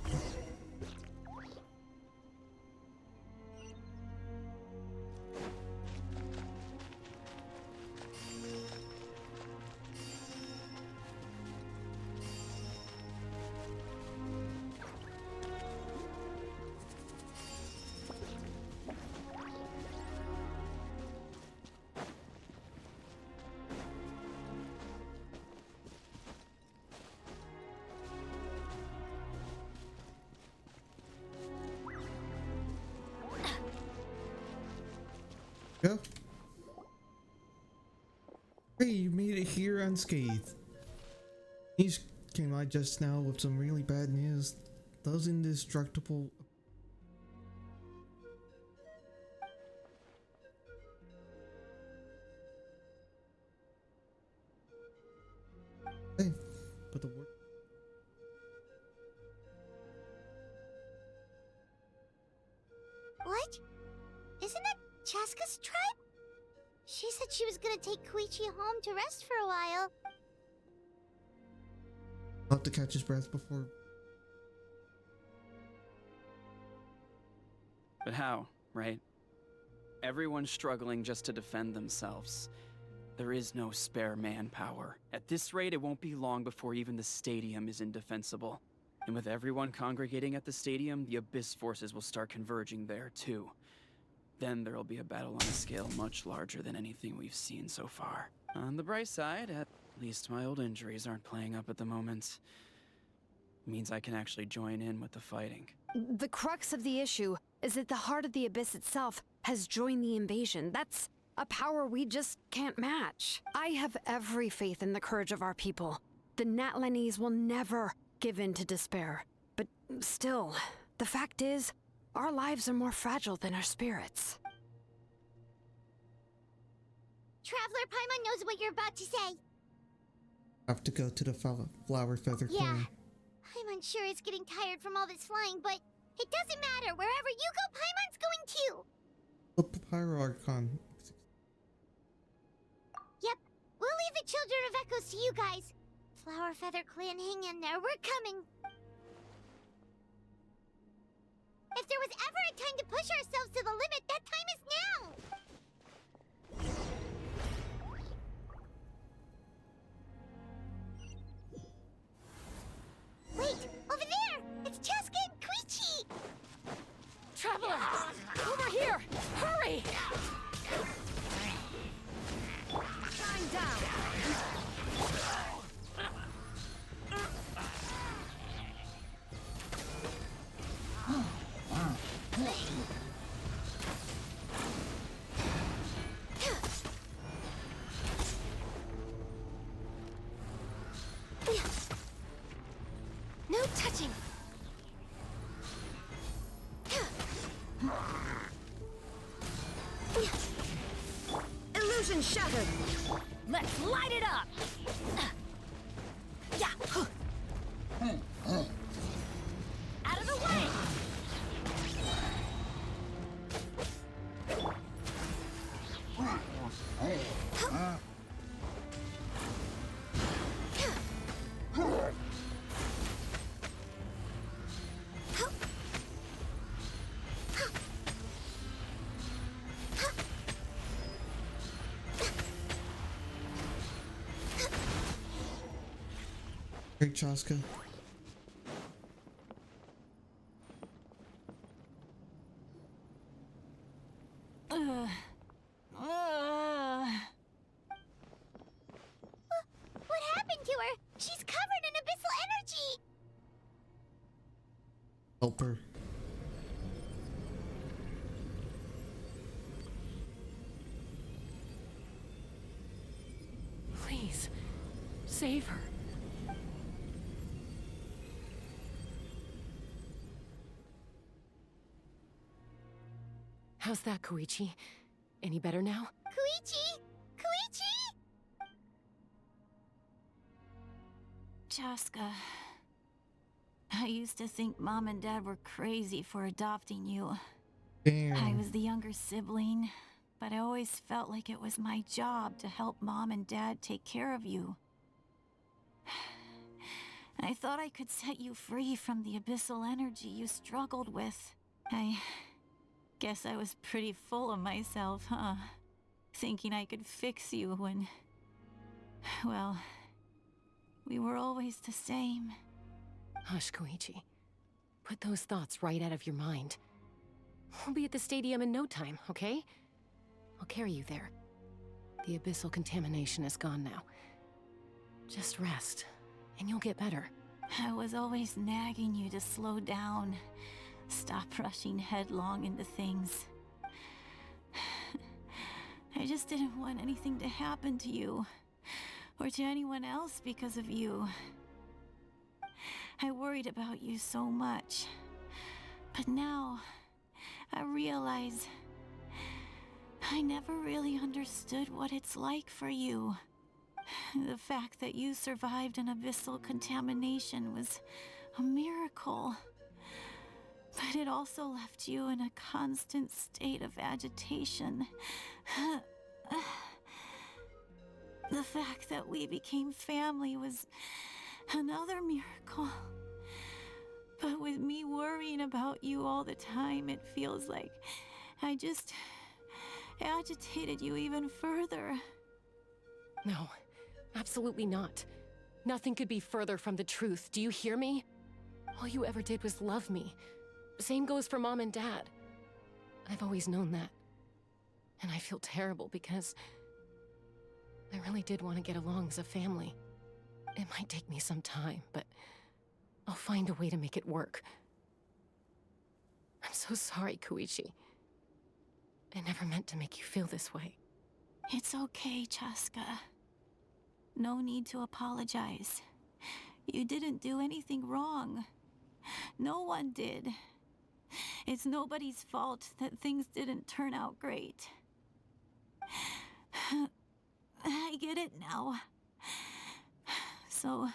Go. Hey, you made it here unscathed. He's came out just now with some really bad news. Those indestructible... Hey, but the word... thought she was gonna take Koichi home to rest for a while. I'll have to catch his breath before. But how, right? Everyone's struggling just to defend themselves. There is no spare manpower. At this rate, it won't be long before even the stadium is indefensible. And with everyone congregating at the stadium, the Abyss forces will start converging there, too. Then there'll be a battle on a scale much larger than anything we've seen so far. On the bright side, at least my old injuries aren't playing up at the moment. Means I can actually join in with the fighting. The crux of the issue is that the heart of the Abyss itself has joined the invasion. That's a power we just can't match. I have every faith in the courage of our people. The Natlanese will never give in to despair. But still, the fact is, our lives are more fragile than our spirits. Traveler Paimon knows what you're about to say. I have to go to the flower feather Yeah. clan. Paimon sure is getting tired from all this flying, but it doesn't matter. Wherever you go, Paimon's going too. The Pyro Archon. Yep, we'll leave the Children of Echoes to you guys. Flower Feather Clan, hang in there. We're coming. If there was ever a time to push ourselves to the limit, that time is now! Wait! Over there! It's Chaska and Koichi! Traveler! Over here! Hurry! Shine down! No touching! Illusion shattered! Let's light it up! Yeah! Out of the way! Great, Chaska. What happened to her? She's covered in abyssal energy! Help her. Please, save her. How's that, Koichi? Any better now? Koichi! Koichi! Chaska, I used to think Mom and Dad were crazy for adopting you. Damn. I was the younger sibling, but I always felt like it was my job to help Mom and Dad take care of you. I thought I could set you free from the abyssal energy you struggled with. I guess I was pretty full of myself, huh? Thinking I could fix you when... well, we were always the same. Hush, Koichi. Put those thoughts right out of your mind. We'll be at the stadium in no time, okay? I'll carry you there. The abyssal contamination is gone now. Just rest, and you'll get better. I was always nagging you to slow down. Stop rushing headlong into things. I just didn't want anything to happen to you, or to anyone else because of you. I worried about you so much. But now, I realize I never really understood what it's like for you. The fact that you survived an abyssal contamination was a miracle. But it also left you in a constant state of agitation. The fact that we became family was another miracle. But with me worrying about you all the time, it feels like I just agitated you even further. No, absolutely not. Nothing could be further from the truth. Do you hear me? All you ever did was love me. Same goes for Mom and Dad. I've always known that. And I feel terrible because I really did want to get along as a family. It might take me some time, but I'll find a way to make it work. I'm so sorry, Koichi. I never meant to make you feel this way. It's okay, Chaska. No need to apologize. You didn't do anything wrong. No one did. It's nobody's fault that things didn't turn out great. I get it now. So,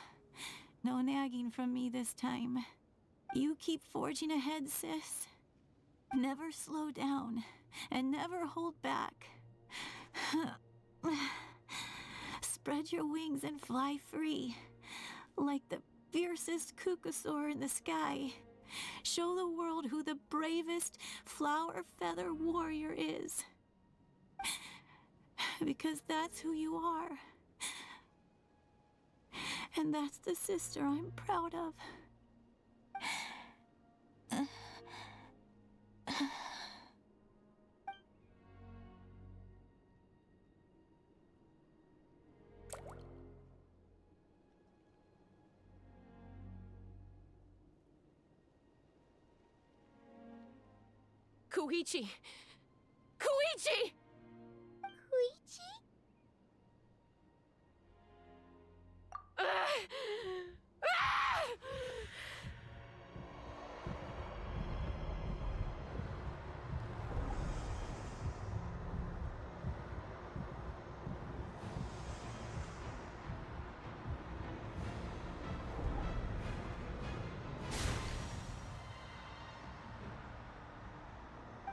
no nagging from me this time. You keep forging ahead, sis. Never slow down, and never hold back. Spread your wings and fly free, like the fiercest Kukusaur in the sky. Show the world who the bravest flower feather warrior is. Because that's who you are. And that's the sister I'm proud of. Koichi! Koichi! Koichi?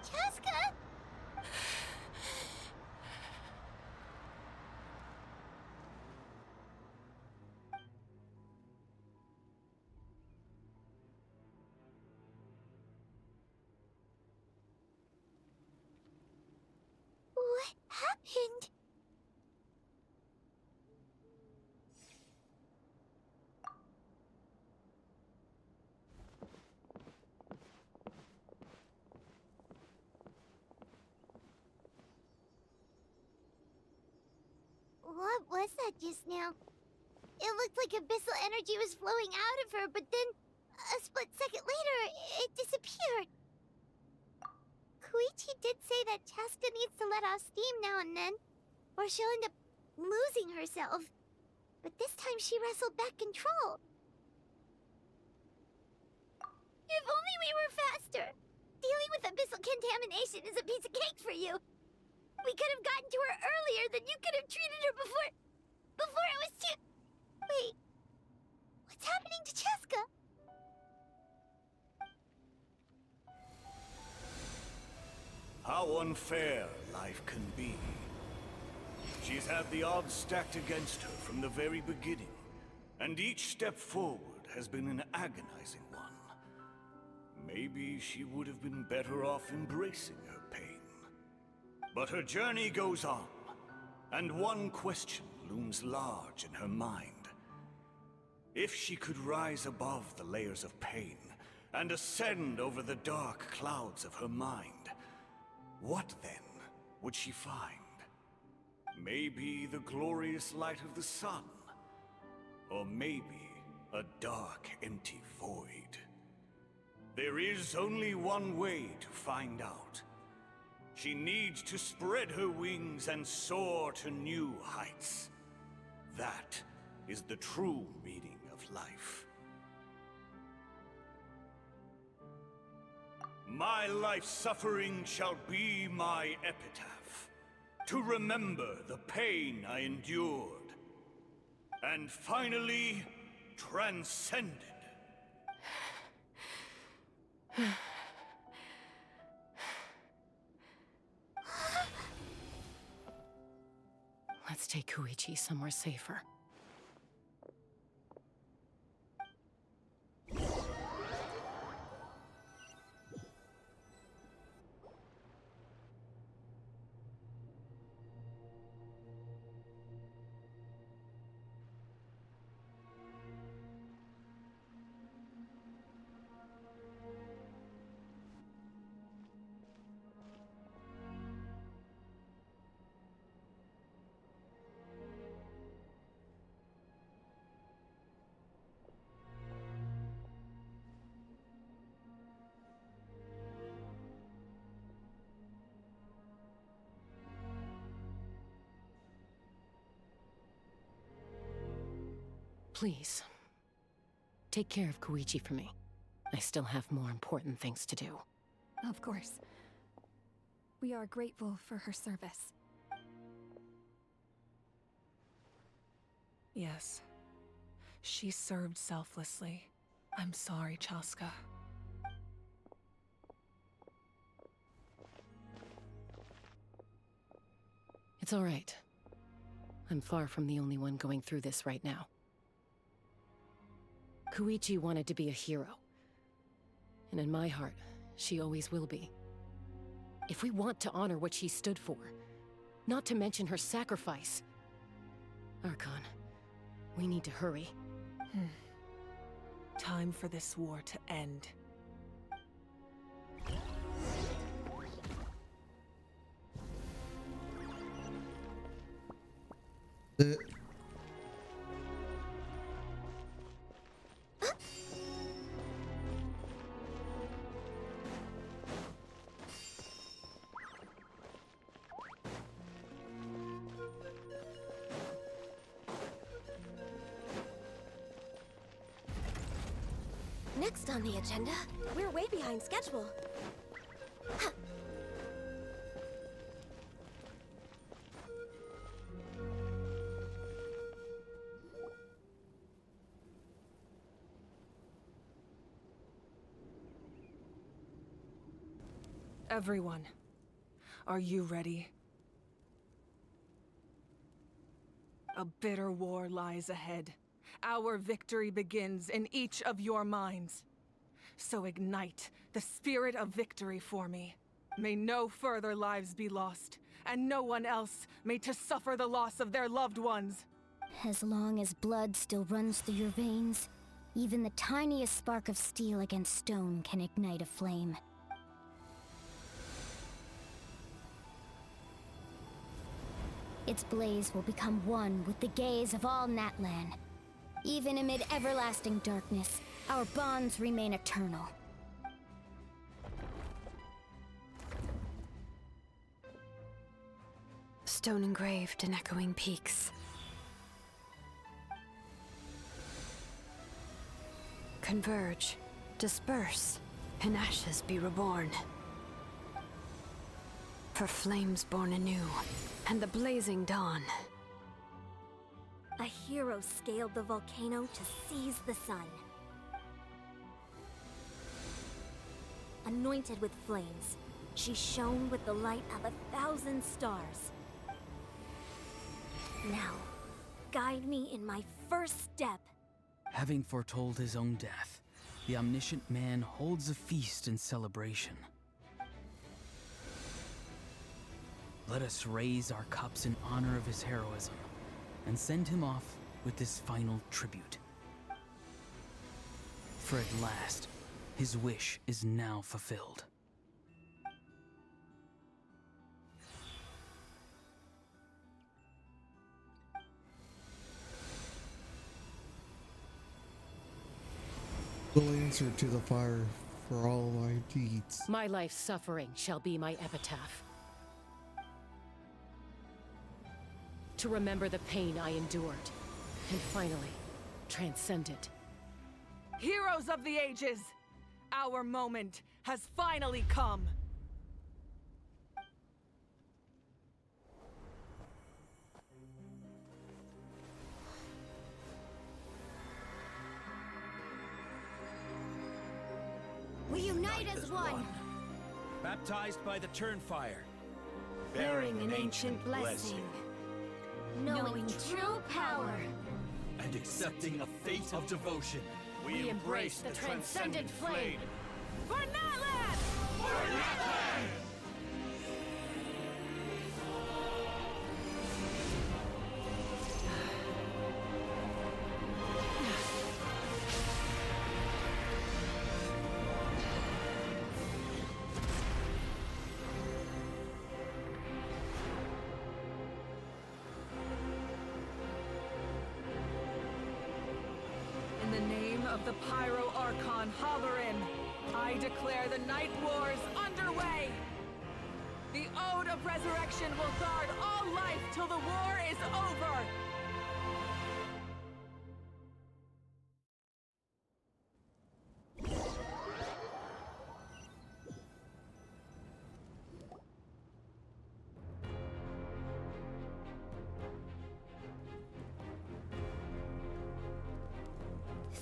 Chaska! What happened? What was that just now? It looked like abyssal energy was flowing out of her, but then a split second later, it disappeared. Koichi did say that Chaska needs to let off steam now and then, or she'll end up losing herself. But this time she wrestled back control. If only we were faster! Dealing with abyssal contamination is a piece of cake for you. We could have gotten to her earlier, then you could have treated her before it was too... Wait, what's happening to Chaska? How unfair life can be. She's had the odds stacked against her from the very beginning, and each step forward has been an agonizing one. Maybe she would have been better off embracing her pain. But her journey goes on, and one question looms large in her mind. If she could rise above the layers of pain and ascend over the dark clouds of her mind, what then would she find? Maybe the glorious light of the sun, or maybe a dark, empty void. There is only one way to find out. She needs to spread her wings and soar to new heights. That is the true meaning of life. My life's suffering shall be my epitaph, to remember the pain I endured, and finally transcended. Let's take Koichi somewhere safer. Please, take care of Koichi for me. I still have more important things to do. Of course. We are grateful for her service. Yes. She served selflessly. I'm sorry, Chaska. It's all right. I'm far from the only one going through this right now. Koichi wanted to be a hero. And in my heart, she always will be. If we want to honor what she stood for, not to mention her sacrifice, Archon, we need to hurry. Time for this war to end. Next on the agenda, we're way behind schedule. Everyone, are you ready? A bitter war lies ahead. Our victory begins in each of your minds. So ignite the spirit of victory for me. May no further lives be lost, and no one else may to suffer the loss of their loved ones. As long as blood still runs through your veins, even the tiniest spark of steel against stone can ignite a flame. Its blaze will become one with the gaze of all Natlan. Even amid everlasting darkness, our bonds remain eternal. Stone engraved in echoing peaks. Converge, disperse, in ashes be reborn. For flames born anew, and the blazing dawn. A hero scaled the volcano to seize the sun. Anointed with flames, she shone with the light of 1,000 stars. Now, guide me in my first step. Having foretold his own death, the omniscient man holds a feast in celebration. Let us raise our cups in honor of his heroism, and send him off with this final tribute. For at last, his wish is now fulfilled. Will answer to the fire for all my deeds. My life's suffering shall be my epitaph. To remember the pain I endured, and finally, transcend it. Heroes of the ages! Our moment has finally come! We unite as one! Baptized by the Turnfire. Bearing an ancient blessing. knowing true power. And accepting a fate of devotion. We embrace the transcendent flame. For Natlan! For Natlan! In the name of the Pyro Archon Halloran, I declare the Night Wars underway! The Ode of Resurrection will guard all life till the war is over!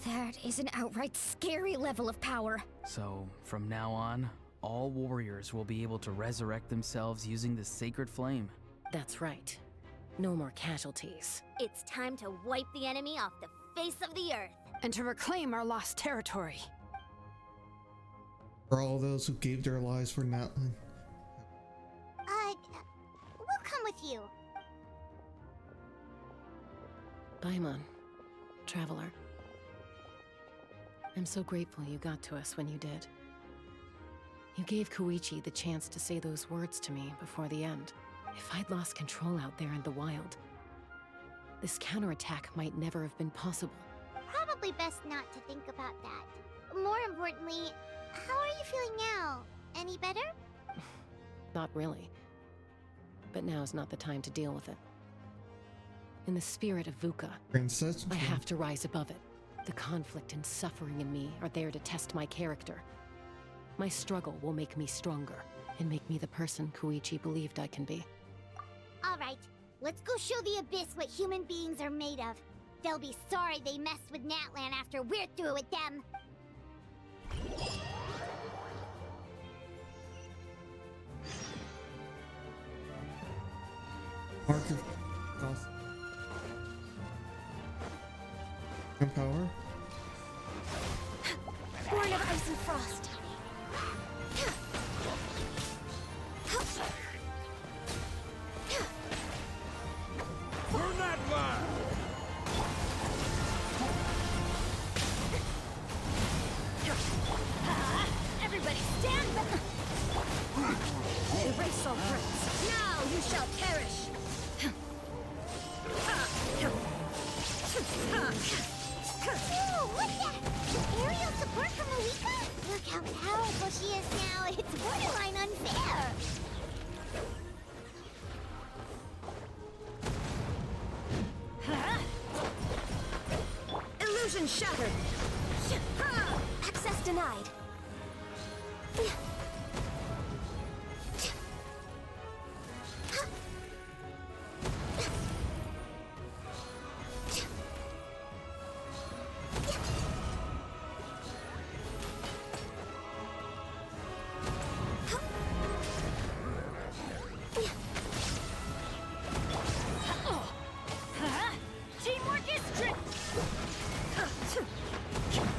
That is an outright scary level of power. So, from now on, all warriors will be able to resurrect themselves using the sacred flame. That's right. No more casualties. It's time to wipe the enemy off the face of the earth. And to reclaim our lost territory. For all those who gave their lives for Natlan. We'll come with you. Paimon, traveler. I'm so grateful you got to us when you did. You gave Koichi the chance to say those words to me before the end. If I'd lost control out there in the wild, this counterattack might never have been possible. Probably best not to think about that. More importantly, how are you feeling now? Any better? Not really. But now's not the time to deal with it. In the spirit of VUCA, I have to rise above it. The conflict and suffering in me are there to test my character. My struggle will make me stronger and make me the person Koichi believed I can be. All right, let's go show the Abyss what human beings are made of. They'll be sorry they messed with Natlan after we're through with them. Mark of Goth. And power. Born of ice and frost. For Natlan! Everybody stand back! Erase all threats. Now you shall perish! Ooh, what's that? Aerial support from Marika? Look how powerful she is now. It's borderline unfair. Illusion shattered! Access denied. Teamwork is strict!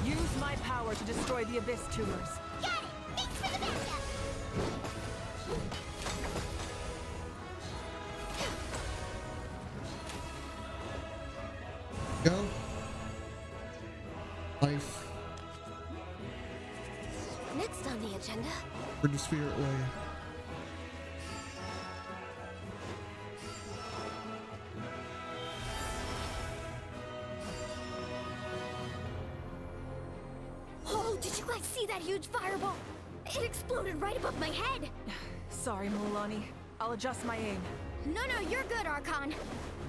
Use my power to destroy the Abyss tumors. Got it! Thanks for the backup! Go. Life. Next on the agenda. For the spirit way. Oh, did you guys see that huge fireball? It exploded right above my head. Sorry, Mualani. I'll adjust my aim. No, you're good, Archon.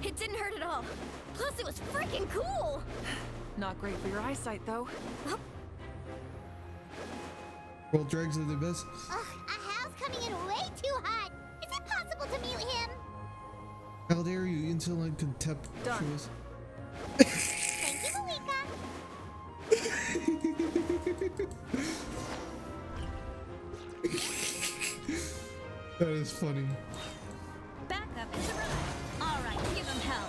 It didn't hurt at all. Plus, it was freaking cool. Not great for your eyesight, though. World Dregs of the Abyss. Ugh, a house coming in way too hot. Is it possible to mute him? How dare you, insolent contemptuous. Thank you, Malika. That is funny. Backup has arrived. All right, give him hell.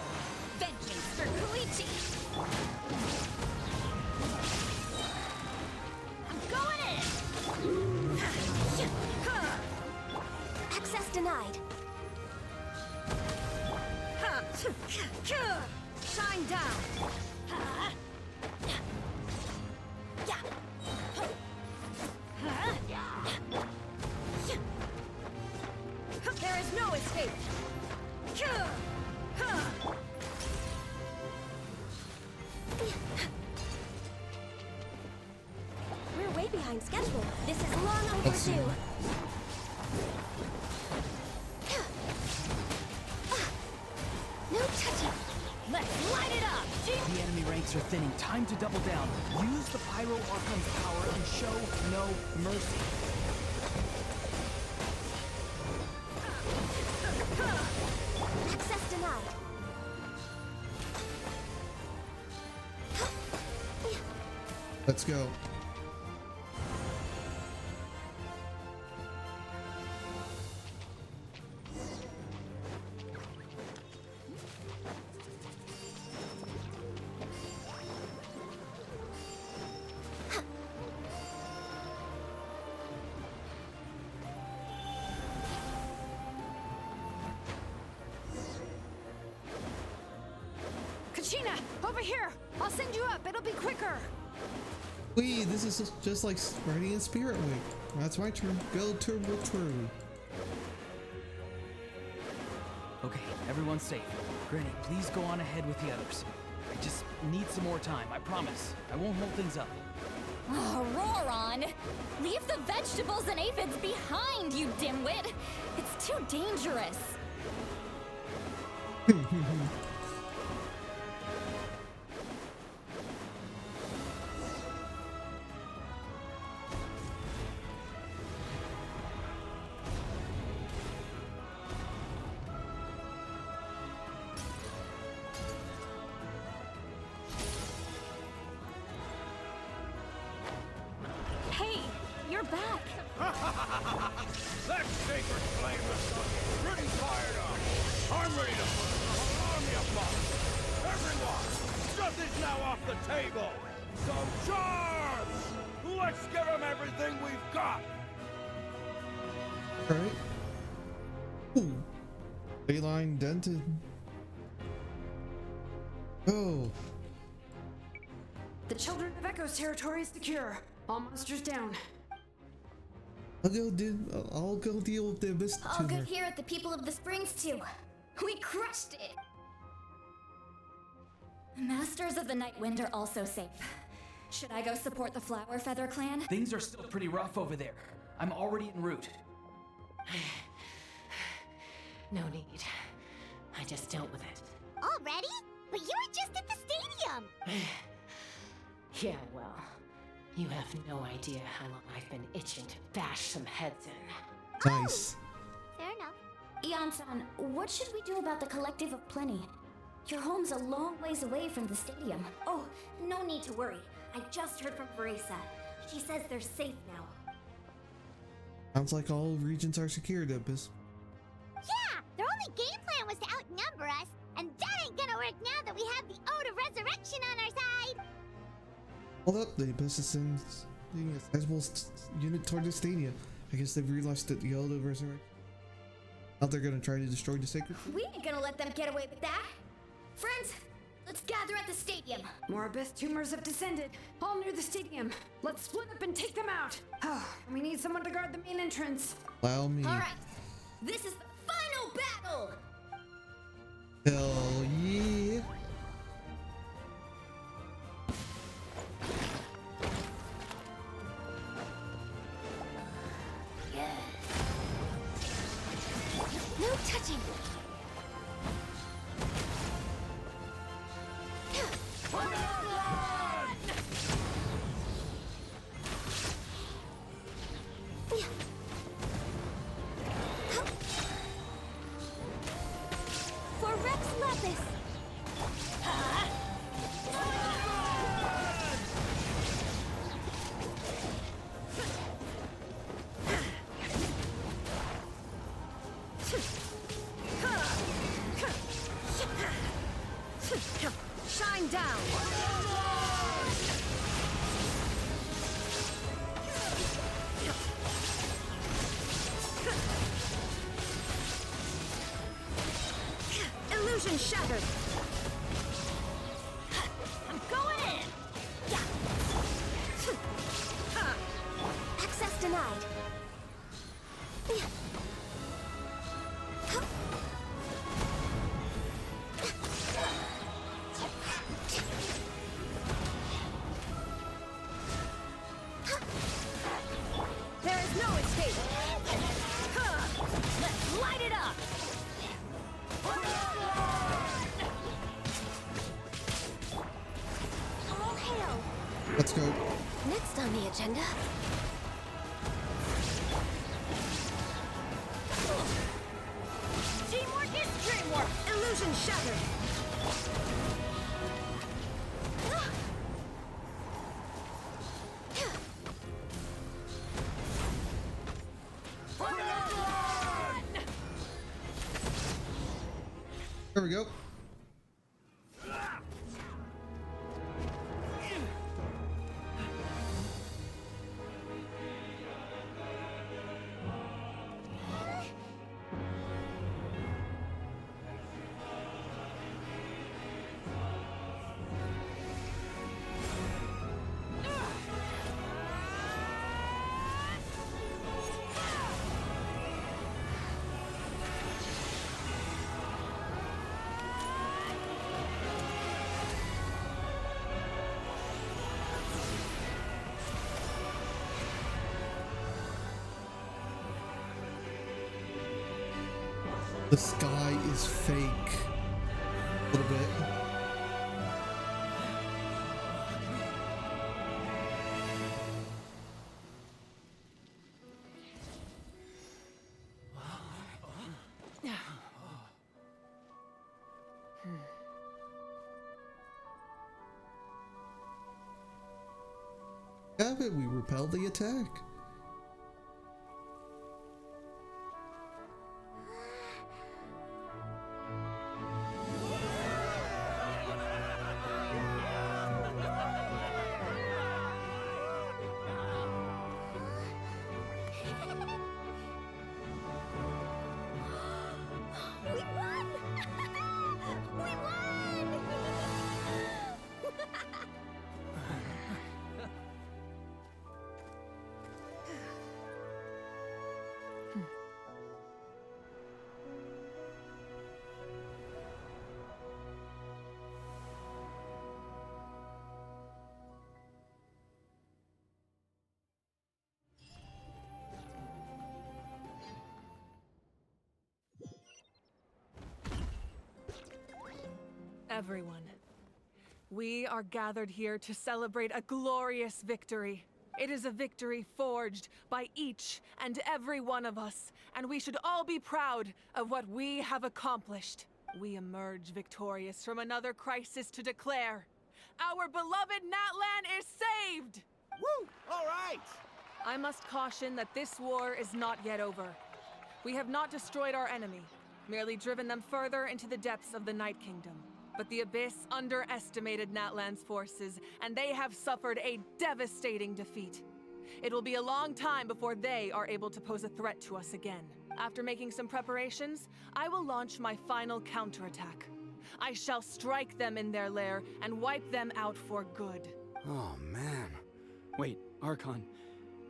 behind schedule. This is long Let's overdue. No touching. Let's light it up. The enemy ranks are thinning. Time to double down. Use the Pyro Archon's power and show no mercy. Access denied. Let's go. Kachina, over here! I'll send you up, it'll be quicker! Wait, this is just like riding in Spirit Week. That's my turn. Go Turbo True. Okay, everyone's safe. Granny, please go on ahead with the others. I just need some more time, I promise. I won't hold things up. Oh, Roron! Leave the vegetables and aphids behind, you dimwit! It's too dangerous. Hey, you're back. That sacred flame is pretty fired up. I'm ready to put the whole army upon it. Everyone, stuff is now off the table. So charge! Let's give them everything we've got. Alright. Ooh. Leyline dented. Oh. The Children of Echo's territory is secure. All monsters down. I'll go deal with the abyss All tumor. good here at the People of the Springs, too. We crushed it! Masters of the Night Wind are also safe. Should I go support the Flower Feather clan? Things are still pretty rough over there. I'm already en route. No need. I just dealt with it. Already? But you were just at the stadium! Yeah, well, you have no idea how long I've been itching to bash some heads in. Nice. Fair enough. Ian-san, what should we do about the Collective of Plenty? Your home's a long ways away from the stadium. Oh, no need to worry. I just heard from Verisa. She says they're safe now. Sounds like all regions are secured, Abyss. Yeah! Their only game plan was to outnumber us, and that ain't gonna work now that we have the Ode of Resurrection on our side! Hold up, the Abyss is sending a sizable unit toward the stadium. I guess they've realized that the Ode of Resurrection. Now they're gonna try to destroy the sacred. We ain't gonna let them get away with that. Friends, let's gather at the stadium. More abyss tumors have descended, all near the stadium. Let's split up and take them out. We need someone to guard the main entrance. Allow me. All right, this is the final battle. Hell yeah. No touching. For Rex Lepis! Shine down! Illusion shattered! I'm going in. Access denied. Let's go. Next on the agenda. Teamwork is dreamwork! Illusion shattered! There we go. The sky is fake. A little bit. Yeah, but we repelled the attack. Everyone, we are gathered here to celebrate a glorious victory. It is a victory forged by each and every one of us, and we should all be proud of what we have accomplished. We emerge victorious from another crisis to declare, our beloved Natlan is saved! Woo! All right! I must caution that this war is not yet over. We have not destroyed our enemy, merely driven them further into the depths of the Night Kingdom. But the Abyss underestimated Natlan's forces, and they have suffered a devastating defeat. It will be a long time before they are able to pose a threat to us again. After making some preparations, I will launch my final counterattack. I shall strike them in their lair and wipe them out for good. Oh, man. Wait, Archon,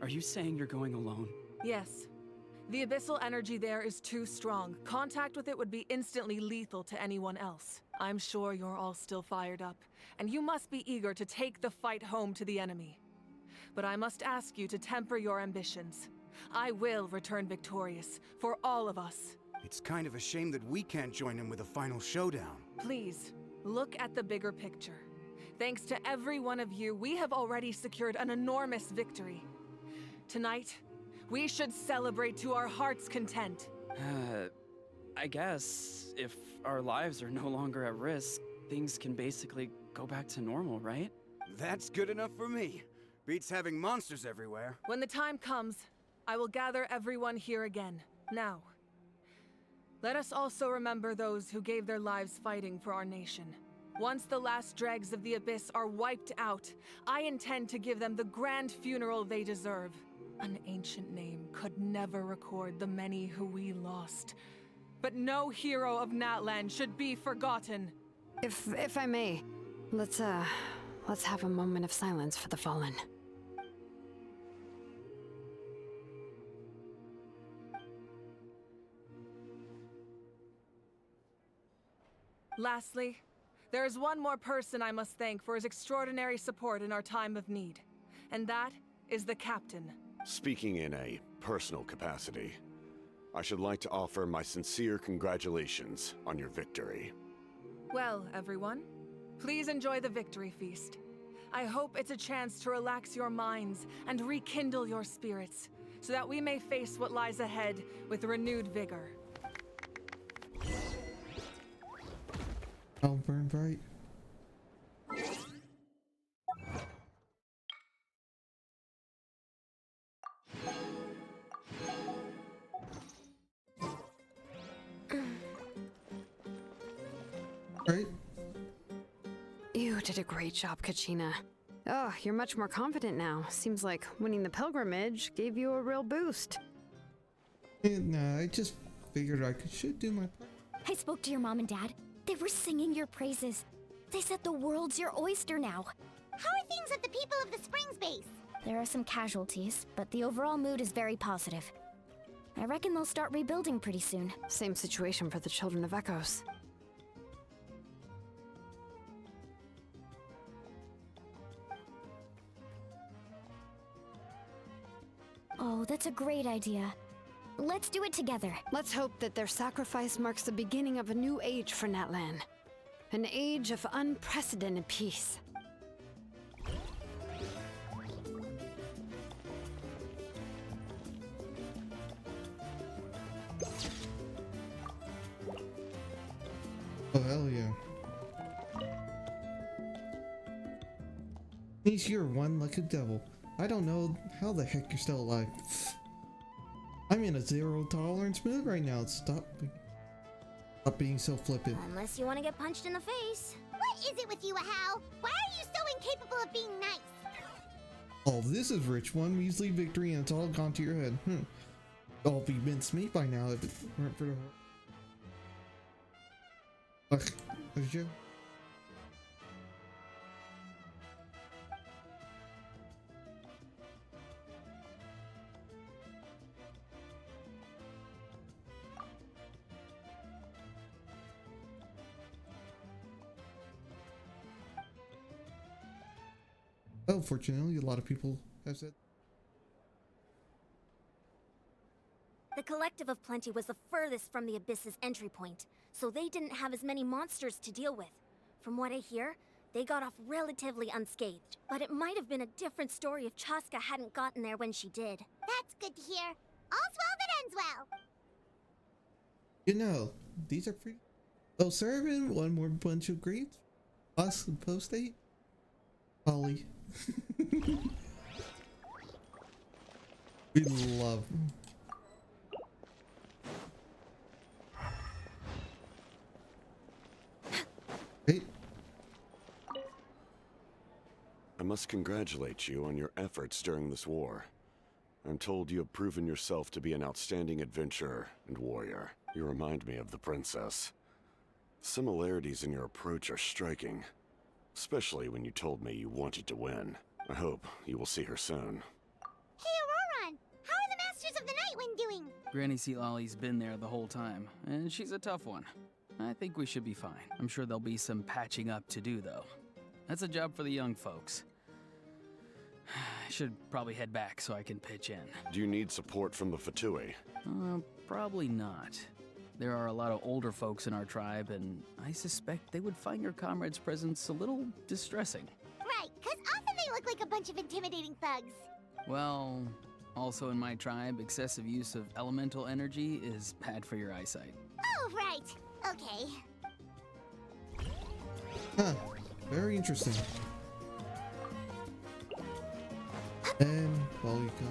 are you saying you're going alone? Yes. The abyssal energy there is too strong. Contact with it would be instantly lethal to anyone else. I'm sure you're all still fired up, and you must be eager to take the fight home to the enemy. But I must ask you to temper your ambitions. I will return victorious, for all of us. It's kind of a shame that we can't join him with a final showdown. Please, look at the bigger picture. Thanks to every one of you, we have already secured an enormous victory. Tonight, we should celebrate to our heart's content. I guess if our lives are no longer at risk, things can basically go back to normal, right? That's good enough for me. Beats having monsters everywhere. When the time comes, I will gather everyone here again. Now, let us also remember those who gave their lives fighting for our nation. Once the last dregs of the Abyss are wiped out, I intend to give them the grand funeral they deserve. An ancient name could never record the many who we lost. But no hero of Natlan should be forgotten. If I may, let's have a moment of silence for the fallen. Lastly, there is one more person I must thank for his extraordinary support in our time of need. And that is the Captain. Speaking in a personal capacity, I should like to offer my sincere congratulations on your victory. Well, everyone, please enjoy the victory feast. I hope it's a chance to relax your minds and rekindle your spirits, so that we may face what lies ahead with renewed vigor. I'll burn bright. Right? You did a great job, Kachina. Oh, you're much more confident now. Seems like winning the pilgrimage gave you a real boost. Nah, I just figured should do my part. I spoke to your mom and dad. They were singing your praises. They said the world's your oyster now. How are things at the People of the Springs base? There are some casualties, but the overall mood is very positive. I reckon they'll start rebuilding pretty soon. Same situation for the Children of Echoes. Oh, that's a great idea. Let's do it together. Let's hope that their sacrifice marks the beginning of a new age for Natlan. An age of unprecedented peace. Oh, hell yeah. He's your one lucky devil. I don't know how the heck you're still alive. I'm in a zero tolerance mood right now. Stop being so flippant. Unless you want to get punched in the face. What is it with you, Ahau? Why are you so incapable of being nice? Oh, this is rich. One measly victory and it's all gone to your head. All be minced meat by now if it weren't for the... What's you? Oh, fortunately, a lot of people have said. The Collective of Plenty was the furthest from the Abyss's entry point, so they didn't have as many monsters to deal with. From what I hear, they got off relatively unscathed. But it might have been a different story if Chaska hadn't gotten there when she did. That's good to hear. All's well that ends well. You know, these are pretty... Oh, serving one more bunch of greets? Us post-date? Holly. We love... Hey. I must congratulate you on your efforts during this war. I'm told you have proven yourself to be an outstanding adventurer and warrior. You remind me of the princess. Similarities in your approach are striking, especially when you told me you wanted to win. I hope you will see her soon. Hey, Auroron! How are the Masters of the Nightwind doing? Granny Sealolly's been there the whole time, and she's a tough one. I think we should be fine. I'm sure there'll be some patching up to do, though. That's a job for the young folks. I should probably head back so I can pitch in. Do you need support from the Fatui? Probably not. There are a lot of older folks in our tribe, and I suspect they would find your comrade's presence a little distressing. Right, because often they look like a bunch of intimidating thugs. Well, also in my tribe, excessive use of elemental energy is bad for your eyesight. Oh, right. Okay. Huh. Very interesting. And well, you go.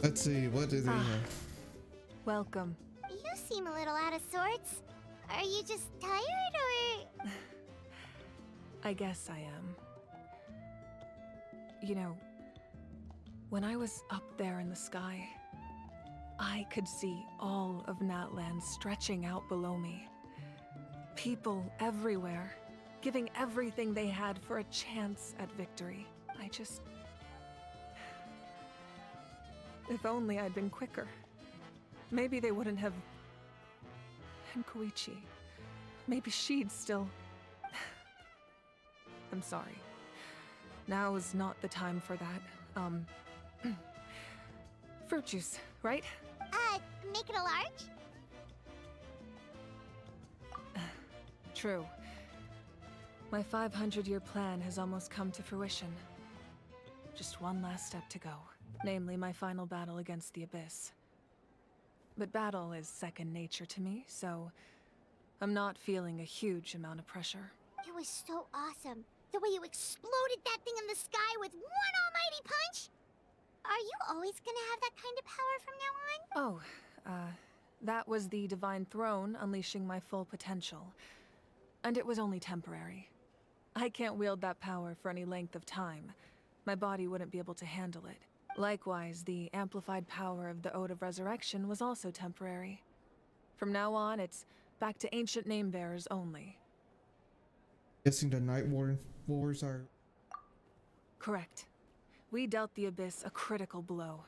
Let's see, what do they have? Welcome. You seem a little out of sorts. Are you just tired, or...? I guess I am. You know, when I was up there in the sky, I could see all of Natlan stretching out below me. People everywhere, giving everything they had for a chance at victory. If only I'd been quicker. Maybe they wouldn't have... And Koichi. Maybe she'd still... I'm sorry. Now is not the time for that. Fruit juice, right? Make it a large? True. My 500-year plan has almost come to fruition. Just one last step to go, namely my final battle against the Abyss. But battle is second nature to me, so I'm not feeling a huge amount of pressure. It was so awesome. The way you exploded that thing in the sky with one almighty punch! Are you always gonna have that kind of power from now on? Oh, that was the Divine Throne unleashing my full potential. And it was only temporary. I can't wield that power for any length of time. My body wouldn't be able to handle it. Likewise, the amplified power of the Ode of Resurrection was also temporary. From now on, it's back to ancient name-bearers only. Guessing the Night Wars are... Correct. We dealt the Abyss a critical blow.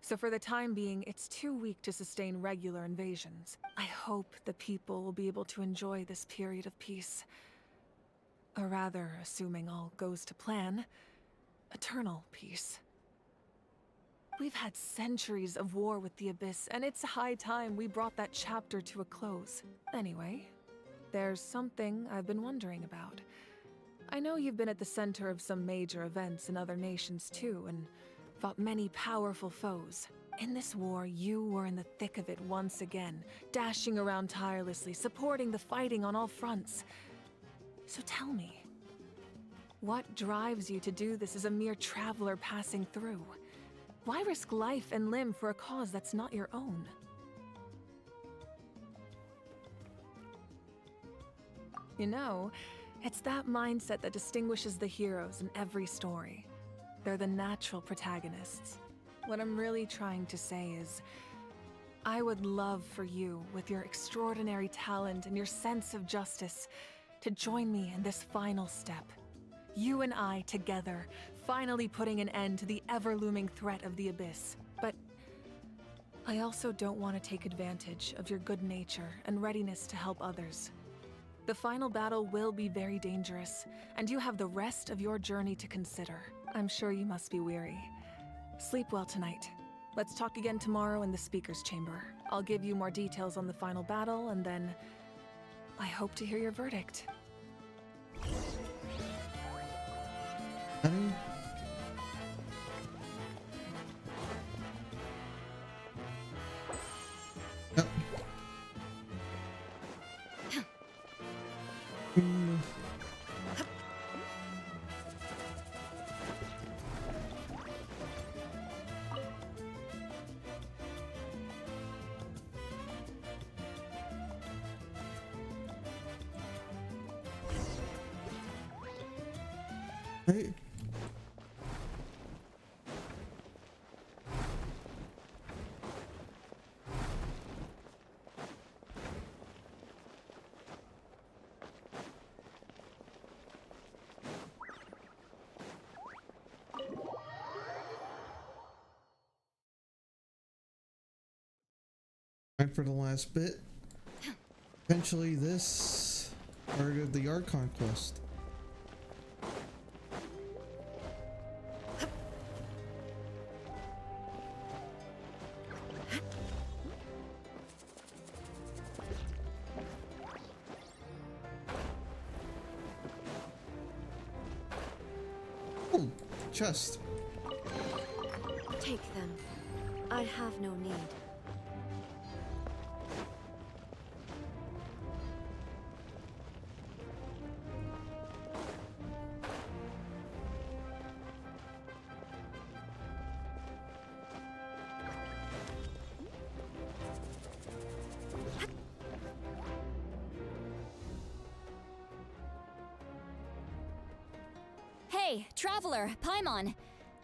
So for the time being, it's too weak to sustain regular invasions. I hope the people will be able to enjoy this period of peace. Or rather, assuming all goes to plan, eternal peace. We've had centuries of war with the Abyss, and it's high time we brought that chapter to a close. Anyway, there's something I've been wondering about. I know you've been at the center of some major events in other nations too, and fought many powerful foes. In this war, you were in the thick of it once again, dashing around tirelessly, supporting the fighting on all fronts. So tell me, what drives you to do this as a mere traveler passing through? Why risk life and limb for a cause that's not your own? You know, it's that mindset that distinguishes the heroes in every story. They're the natural protagonists. What I'm really trying to say is, I would love for you, with your extraordinary talent and your sense of justice, to join me in this final step. You and I together, finally putting an end to the ever-looming threat of the Abyss. But I also don't want to take advantage of your good nature and readiness to help others. The final battle will be very dangerous, and you have the rest of your journey to consider. I'm sure you must be weary. Sleep well tonight. Let's talk again tomorrow in the Speaker's Chamber. I'll give you more details on the final battle, and then I hope to hear your verdict. Honey? Yep. Right. Time for the last bit. Eventually this part of the Archon quest. Oh, chest. Take them. I have no need. Hey, Traveler, Paimon.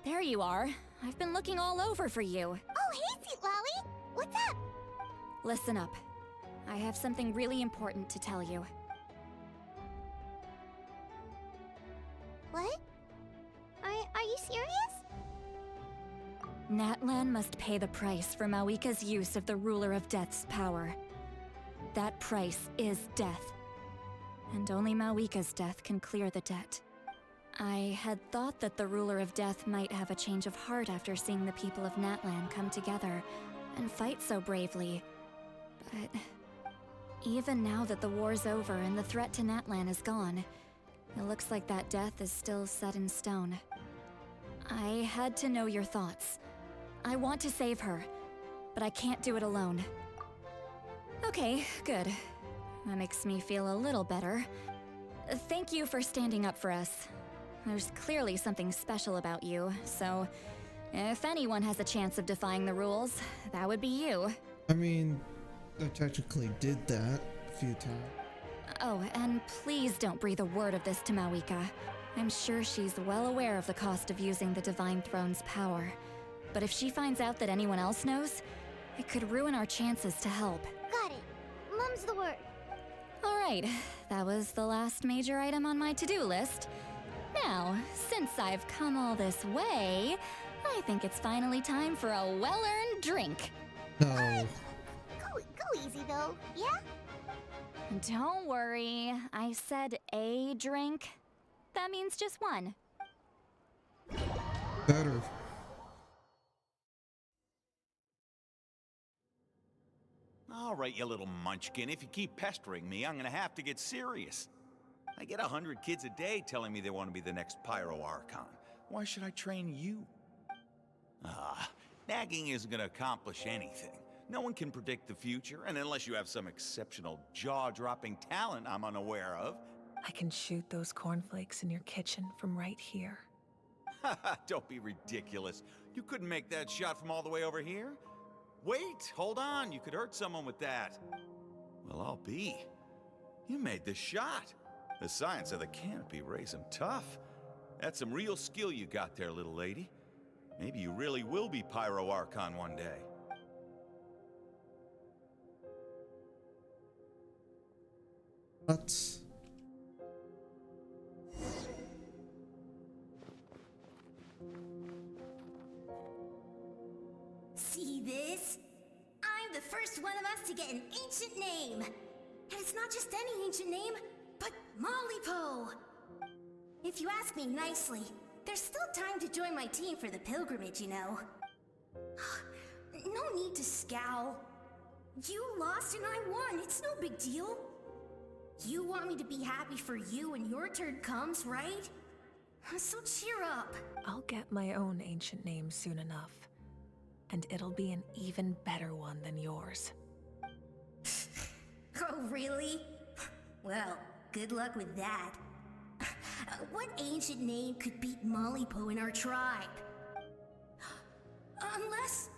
There you are. I've been looking all over for you. Oh, hey, Sweet Lolly! What's up? Listen up. I have something really important to tell you. What? Are you serious? Natlan must pay the price for Mawika's use of the Ruler of Death's power. That price is death. And only Mawika's death can clear the debt. I had thought that the Ruler of Death might have a change of heart after seeing the people of Natlan come together, and fight so bravely. But even now that the war's over and the threat to Natlan is gone, it looks like that death is still set in stone. I had to know your thoughts. I want to save her, but I can't do it alone. Okay, good. That makes me feel a little better. Thank you for standing up for us. There's clearly something special about you, so if anyone has a chance of defying the rules, that would be you. I mean, I technically did that a few times. Oh, and please don't breathe a word of this to Mawika. I'm sure she's well aware of the cost of using the Divine Throne's power. But if she finds out that anyone else knows, it could ruin our chances to help. Got it. Mum's the word. Alright, that was the last major item on my to-do list. Now, since I've come all this way, I think it's finally time for a well-earned drink. No. Go easy though, yeah? Don't worry, I said a drink. That means just one. Better. All right, you little munchkin. If you keep pestering me, I'm gonna have to get serious. I get 100 kids a day telling me they want to be the next Pyro Archon. Why should I train you? Nagging isn't gonna accomplish anything. No one can predict the future, and unless you have some exceptional jaw-dropping talent I'm unaware of. I can shoot those cornflakes in your kitchen from right here. Don't be ridiculous. You couldn't make that shot from all the way over here? Wait, hold on. You could hurt someone with that. Well, I'll be. You made the shot. The science of the canopy raised him tough. That's some real skill you got there, little lady. Maybe you really will be Pyro Archon one day. What? See this? I'm the first one of us to get an ancient name. And it's not just any ancient name, but Malipo. If you ask me nicely, there's still time to join my team for the pilgrimage, you know. No need to scowl. You lost and I won, it's no big deal. You want me to be happy for you when your turn comes, right? So cheer up. I'll get my own ancient name soon enough. And it'll be an even better one than yours. Oh, really? Well, good luck with that. What ancient name could beat Malipo in our tribe? Unless...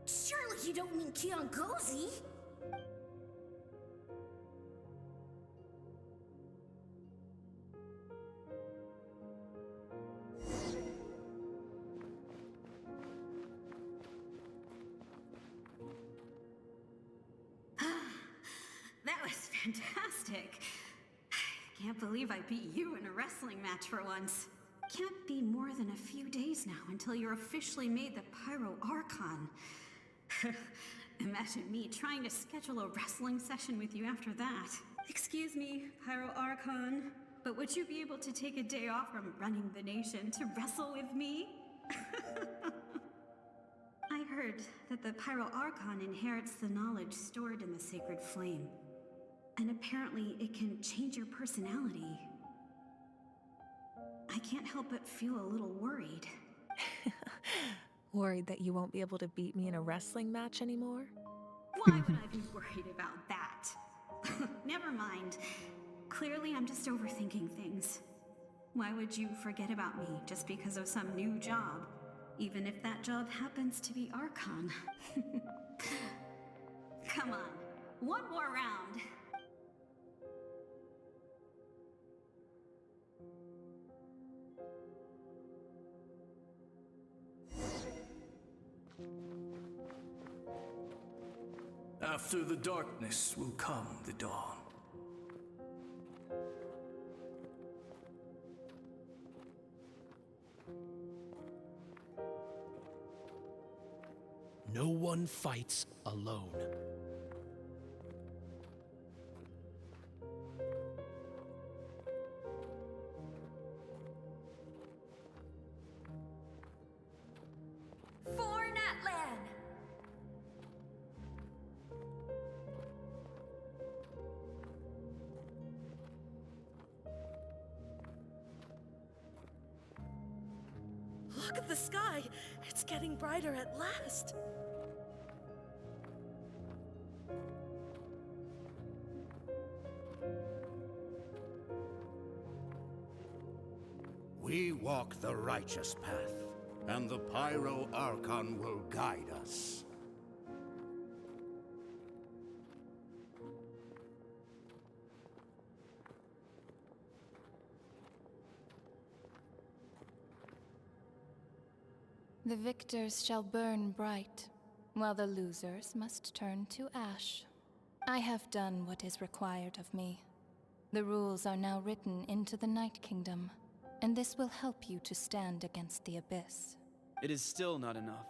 surely you don't mean Kiangozi? That was fantastic. Can't believe I beat you in a wrestling match for once. Can't be more than a few days now until you're officially made the Pyro Archon. Imagine me trying to schedule a wrestling session with you after that. Excuse me, Pyro Archon, but would you be able to take a day off from running the nation to wrestle with me? I heard that the Pyro Archon inherits the knowledge stored in the Sacred Flame. And apparently it can change your personality. I can't help but feel a little worried. Worried that you won't be able to beat me in a wrestling match anymore? Why would I be worried about that? Never mind. Clearly I'm just overthinking things. Why would you forget about me just because of some new job? Even if that job happens to be Archon. Come on, one more round. After the darkness will come the dawn. No one fights alone. For Natlan! Look at the sky. It's getting brighter at last. We walk the righteous path, and the Pyro Archon will guide us. The victors shall burn bright, while the losers must turn to ash. I have done what is required of me. The rules are now written into the Night Kingdom, and this will help you to stand against the Abyss. It is still not enough.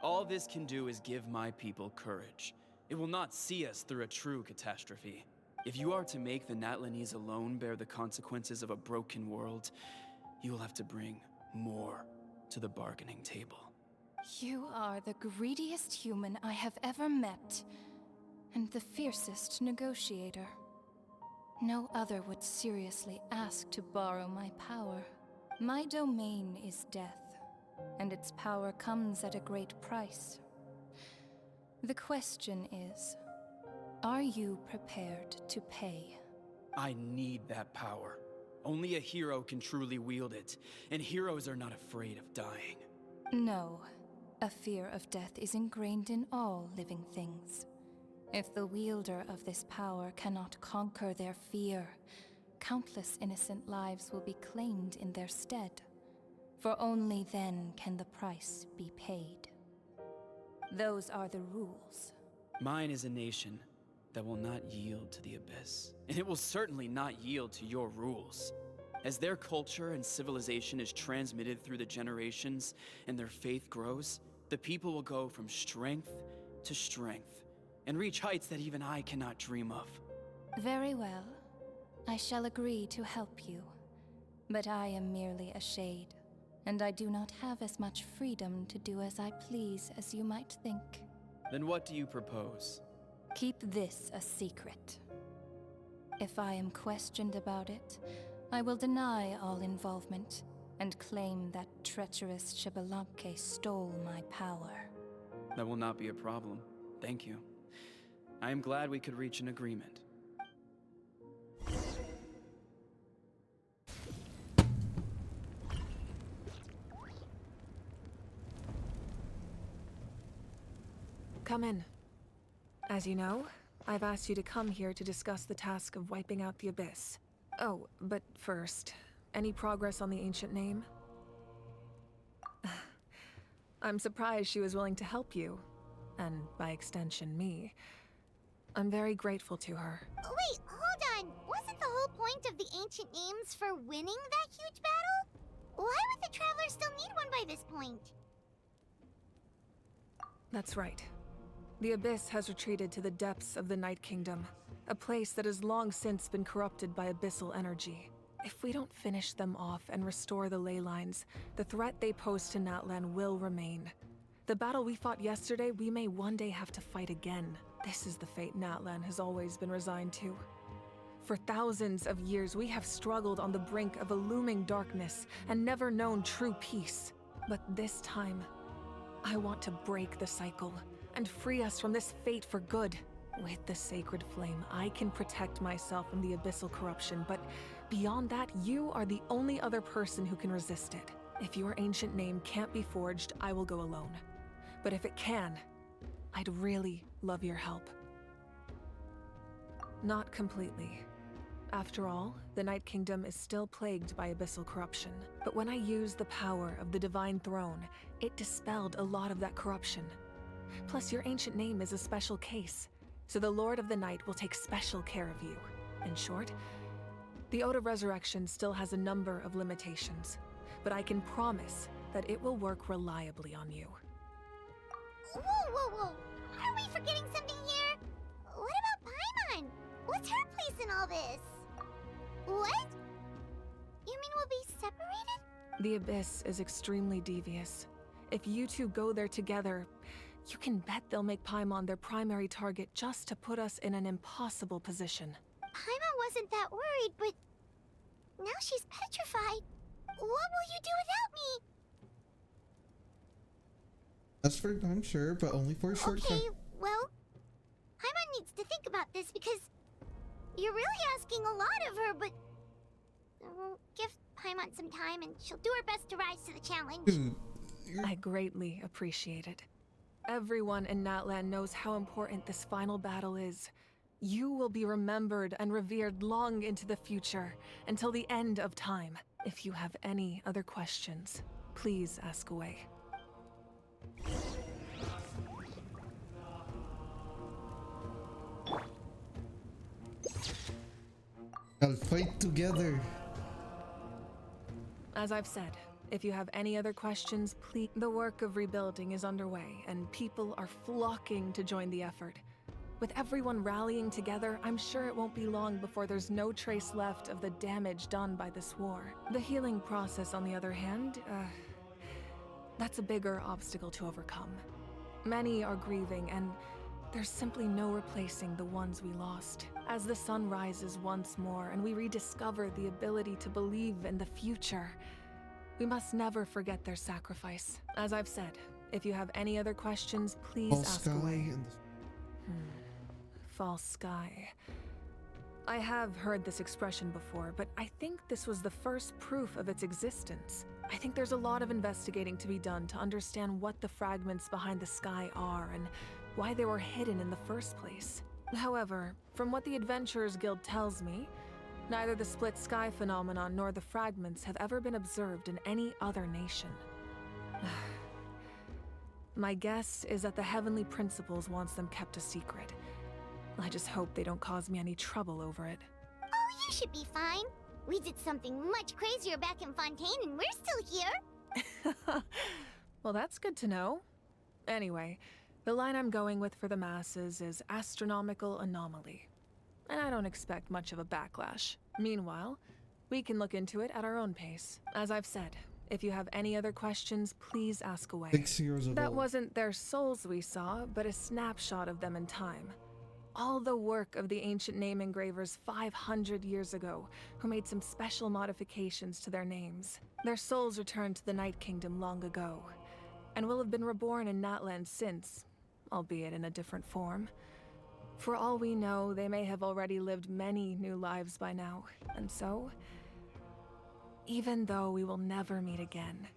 All this can do is give my people courage. It will not see us through a true catastrophe. If you are to make the Natlanese alone bear the consequences of a broken world, you will have to bring more to the bargaining table. You are the greediest human I have ever met, and the fiercest negotiator. No other would seriously ask to borrow my power. My domain is death, and its power comes at a great price. The question is, are you prepared to pay? I need that power. Only a hero can truly wield it, and heroes are not afraid of dying. No. A fear of death is ingrained in all living things. If the wielder of this power cannot conquer their fear, countless innocent lives will be claimed in their stead. For only then can the price be paid. Those are the rules. Mine is a nation that will not yield to the Abyss, and it will certainly not yield to your rules. As their culture and civilization is transmitted through the generations and their faith grows, the people will go from strength to strength and reach heights that even I cannot dream of. Very well. I shall agree to help you. But I am merely a shade, and I do not have as much freedom to do as I please as you might think. Then what do you propose? Keep this a secret. If I am questioned about it, I will deny all involvement and claim that treacherous Xbalanque stole my power. That will not be a problem. Thank you. I am glad we could reach an agreement. Come in. As you know, I've asked you to come here to discuss the task of wiping out the Abyss. Oh, but first, any progress on the ancient name? I'm surprised she was willing to help you, and by extension, me. I'm very grateful to her. Wait, hold on. Wasn't the whole point of the ancient names for winning that huge battle? Why would the Travelers still need one by this point? That's right. The Abyss has retreated to the depths of the Night Kingdom, a place that has long since been corrupted by abyssal energy. If we don't finish them off and restore the ley lines, the threat they pose to Natlan will remain. The battle we fought yesterday, we may one day have to fight again. This is the fate Natlan has always been resigned to. For thousands of years, we have struggled on the brink of a looming darkness and never known true peace. But this time, I want to break the cycle and free us from this fate for good. With the sacred flame, I can protect myself from the abyssal corruption, but beyond that, you are the only other person who can resist it. If your ancient name can't be forged, I will go alone. But if it can, I'd really love your help. Not completely. After all, the Night Kingdom is still plagued by abyssal corruption. But when I used the power of the Divine Throne, it dispelled a lot of that corruption. Plus, your ancient name is a special case, so the Lord of the Night will take special care of you. In short, the Ode of Resurrection still has a number of limitations, but I can promise that it will work reliably on you. Whoa, whoa, whoa! Are we forgetting something here? What about Paimon? What's her place in all this? What? You mean we'll be separated? The Abyss is extremely devious. If you two go there together, you can bet they'll make Paimon their primary target just to put us in an impossible position. Paimon wasn't that worried, but now she's petrified. What will you do without me? That's for I'm sure, but only for a short time. Okay, well, Paimon needs to think about this because you're really asking a lot of her, but we'll give Paimon some time and she'll do her best to rise to the challenge. I greatly appreciate it. Everyone in Natlan knows how important this final battle is. You will be remembered and revered long into the future, until the end of time. If you have any other questions, please ask away. I'll fight together. As I've said, if you have any other questions, please. The work of rebuilding is underway, and people are flocking to join the effort. With everyone rallying together, I'm sure it won't be long before there's no trace left of the damage done by this war. The healing process, on the other hand, that's a bigger obstacle to overcome. Many are grieving, and there's simply no replacing the ones we lost. As the sun rises once more and we rediscover the ability to believe in the future, we must never forget their sacrifice. As I've said, if you have any other questions, please ask away. False sky. I have heard this expression before, but I think this was the first proof of its existence. I think there's a lot of investigating to be done to understand what the fragments behind the sky are and why they were hidden in the first place. However, from what the Adventurers Guild tells me, neither the split sky phenomenon nor the fragments have ever been observed in any other nation. My guess is that the Heavenly Principles wants them kept a secret. I just hope they don't cause me any trouble over it. Oh, you should be fine. We did something much crazier back in Fontaine and we're still here. Well, that's good to know. Anyway, the line I'm going with for the masses is astronomical anomaly. And I don't expect much of a backlash. Meanwhile, we can look into it at our own pace. As I've said, if you have any other questions, please ask away. 6 years of That old. wasn't their souls we saw, but a snapshot of them in time. All the work of the ancient name engravers 500 years ago, who made some special modifications to their names. Their souls returned to the Night Kingdom long ago, and will have been reborn in Natlan since, albeit in a different form. For all we know, they may have already lived many new lives by now, and so, even though we will never meet again,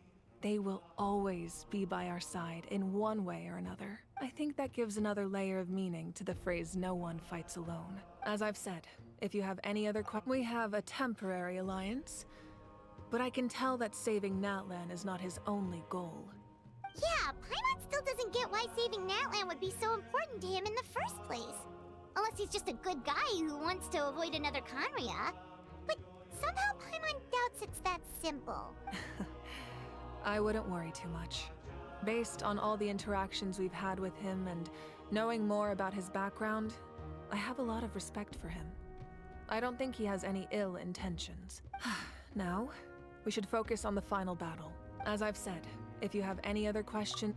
they will always be by our side in one way or another. I think that gives another layer of meaning to the phrase "no one fights alone." As I've said, if you have any other questions, we have a temporary alliance, but I can tell that saving Natlan is not his only goal. Yeah, Paimon still doesn't get why saving Natlan would be so important to him in the first place. Unless he's just a good guy who wants to avoid another Khaenri'ah. But somehow Paimon doubts it's that simple. I wouldn't worry too much. Based on all the interactions we've had with him and knowing more about his background, I have a lot of respect for him. I don't think he has any ill intentions. Now, we should focus on the final battle. As I've said, if you have any other questions...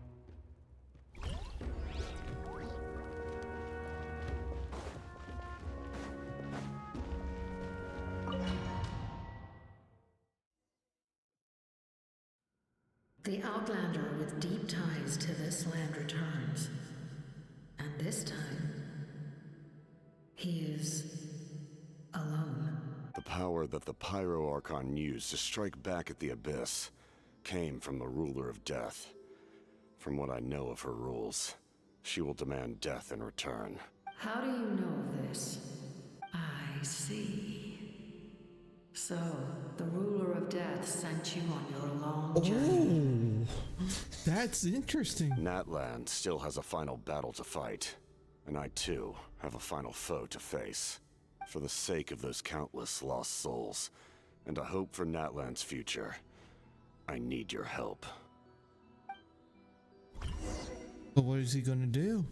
The Outlander with deep ties to this land returns. And this time, he is alone. The power that the Pyro Archon used to strike back at the Abyss came from the Ruler of Death. From what I know of her rules, she will demand death in return. How do you know of this? I see. So, the Ruler of Death sent you on your long journey. Oh, that's interesting. Natlan still has a final battle to fight, and I too have a final foe to face. For the sake of those countless lost souls, and a hope for Natlan's future, I need your help. But what is he gonna do?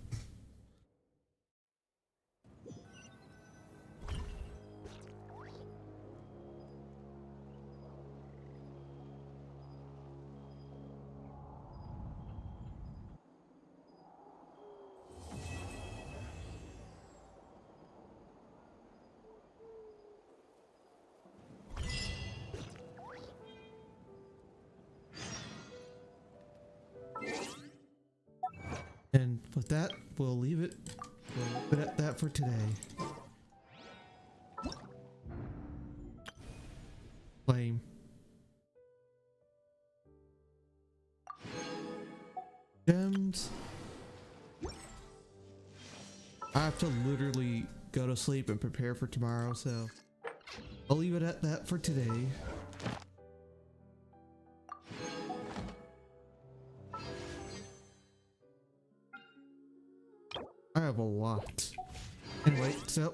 with that, we'll leave it at that for today. Lame. Gems. I have to literally go to sleep and prepare for tomorrow, so I'll leave it at that for today. I have a lot. Anyway, so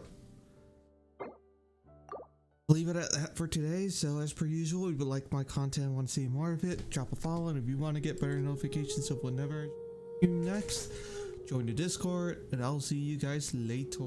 leave it at that for today. So as per usual, if you like my content and want to see more of it, drop a follow. And if you want to get better notifications of whenever I do next, join the Discord, and I'll see you guys later.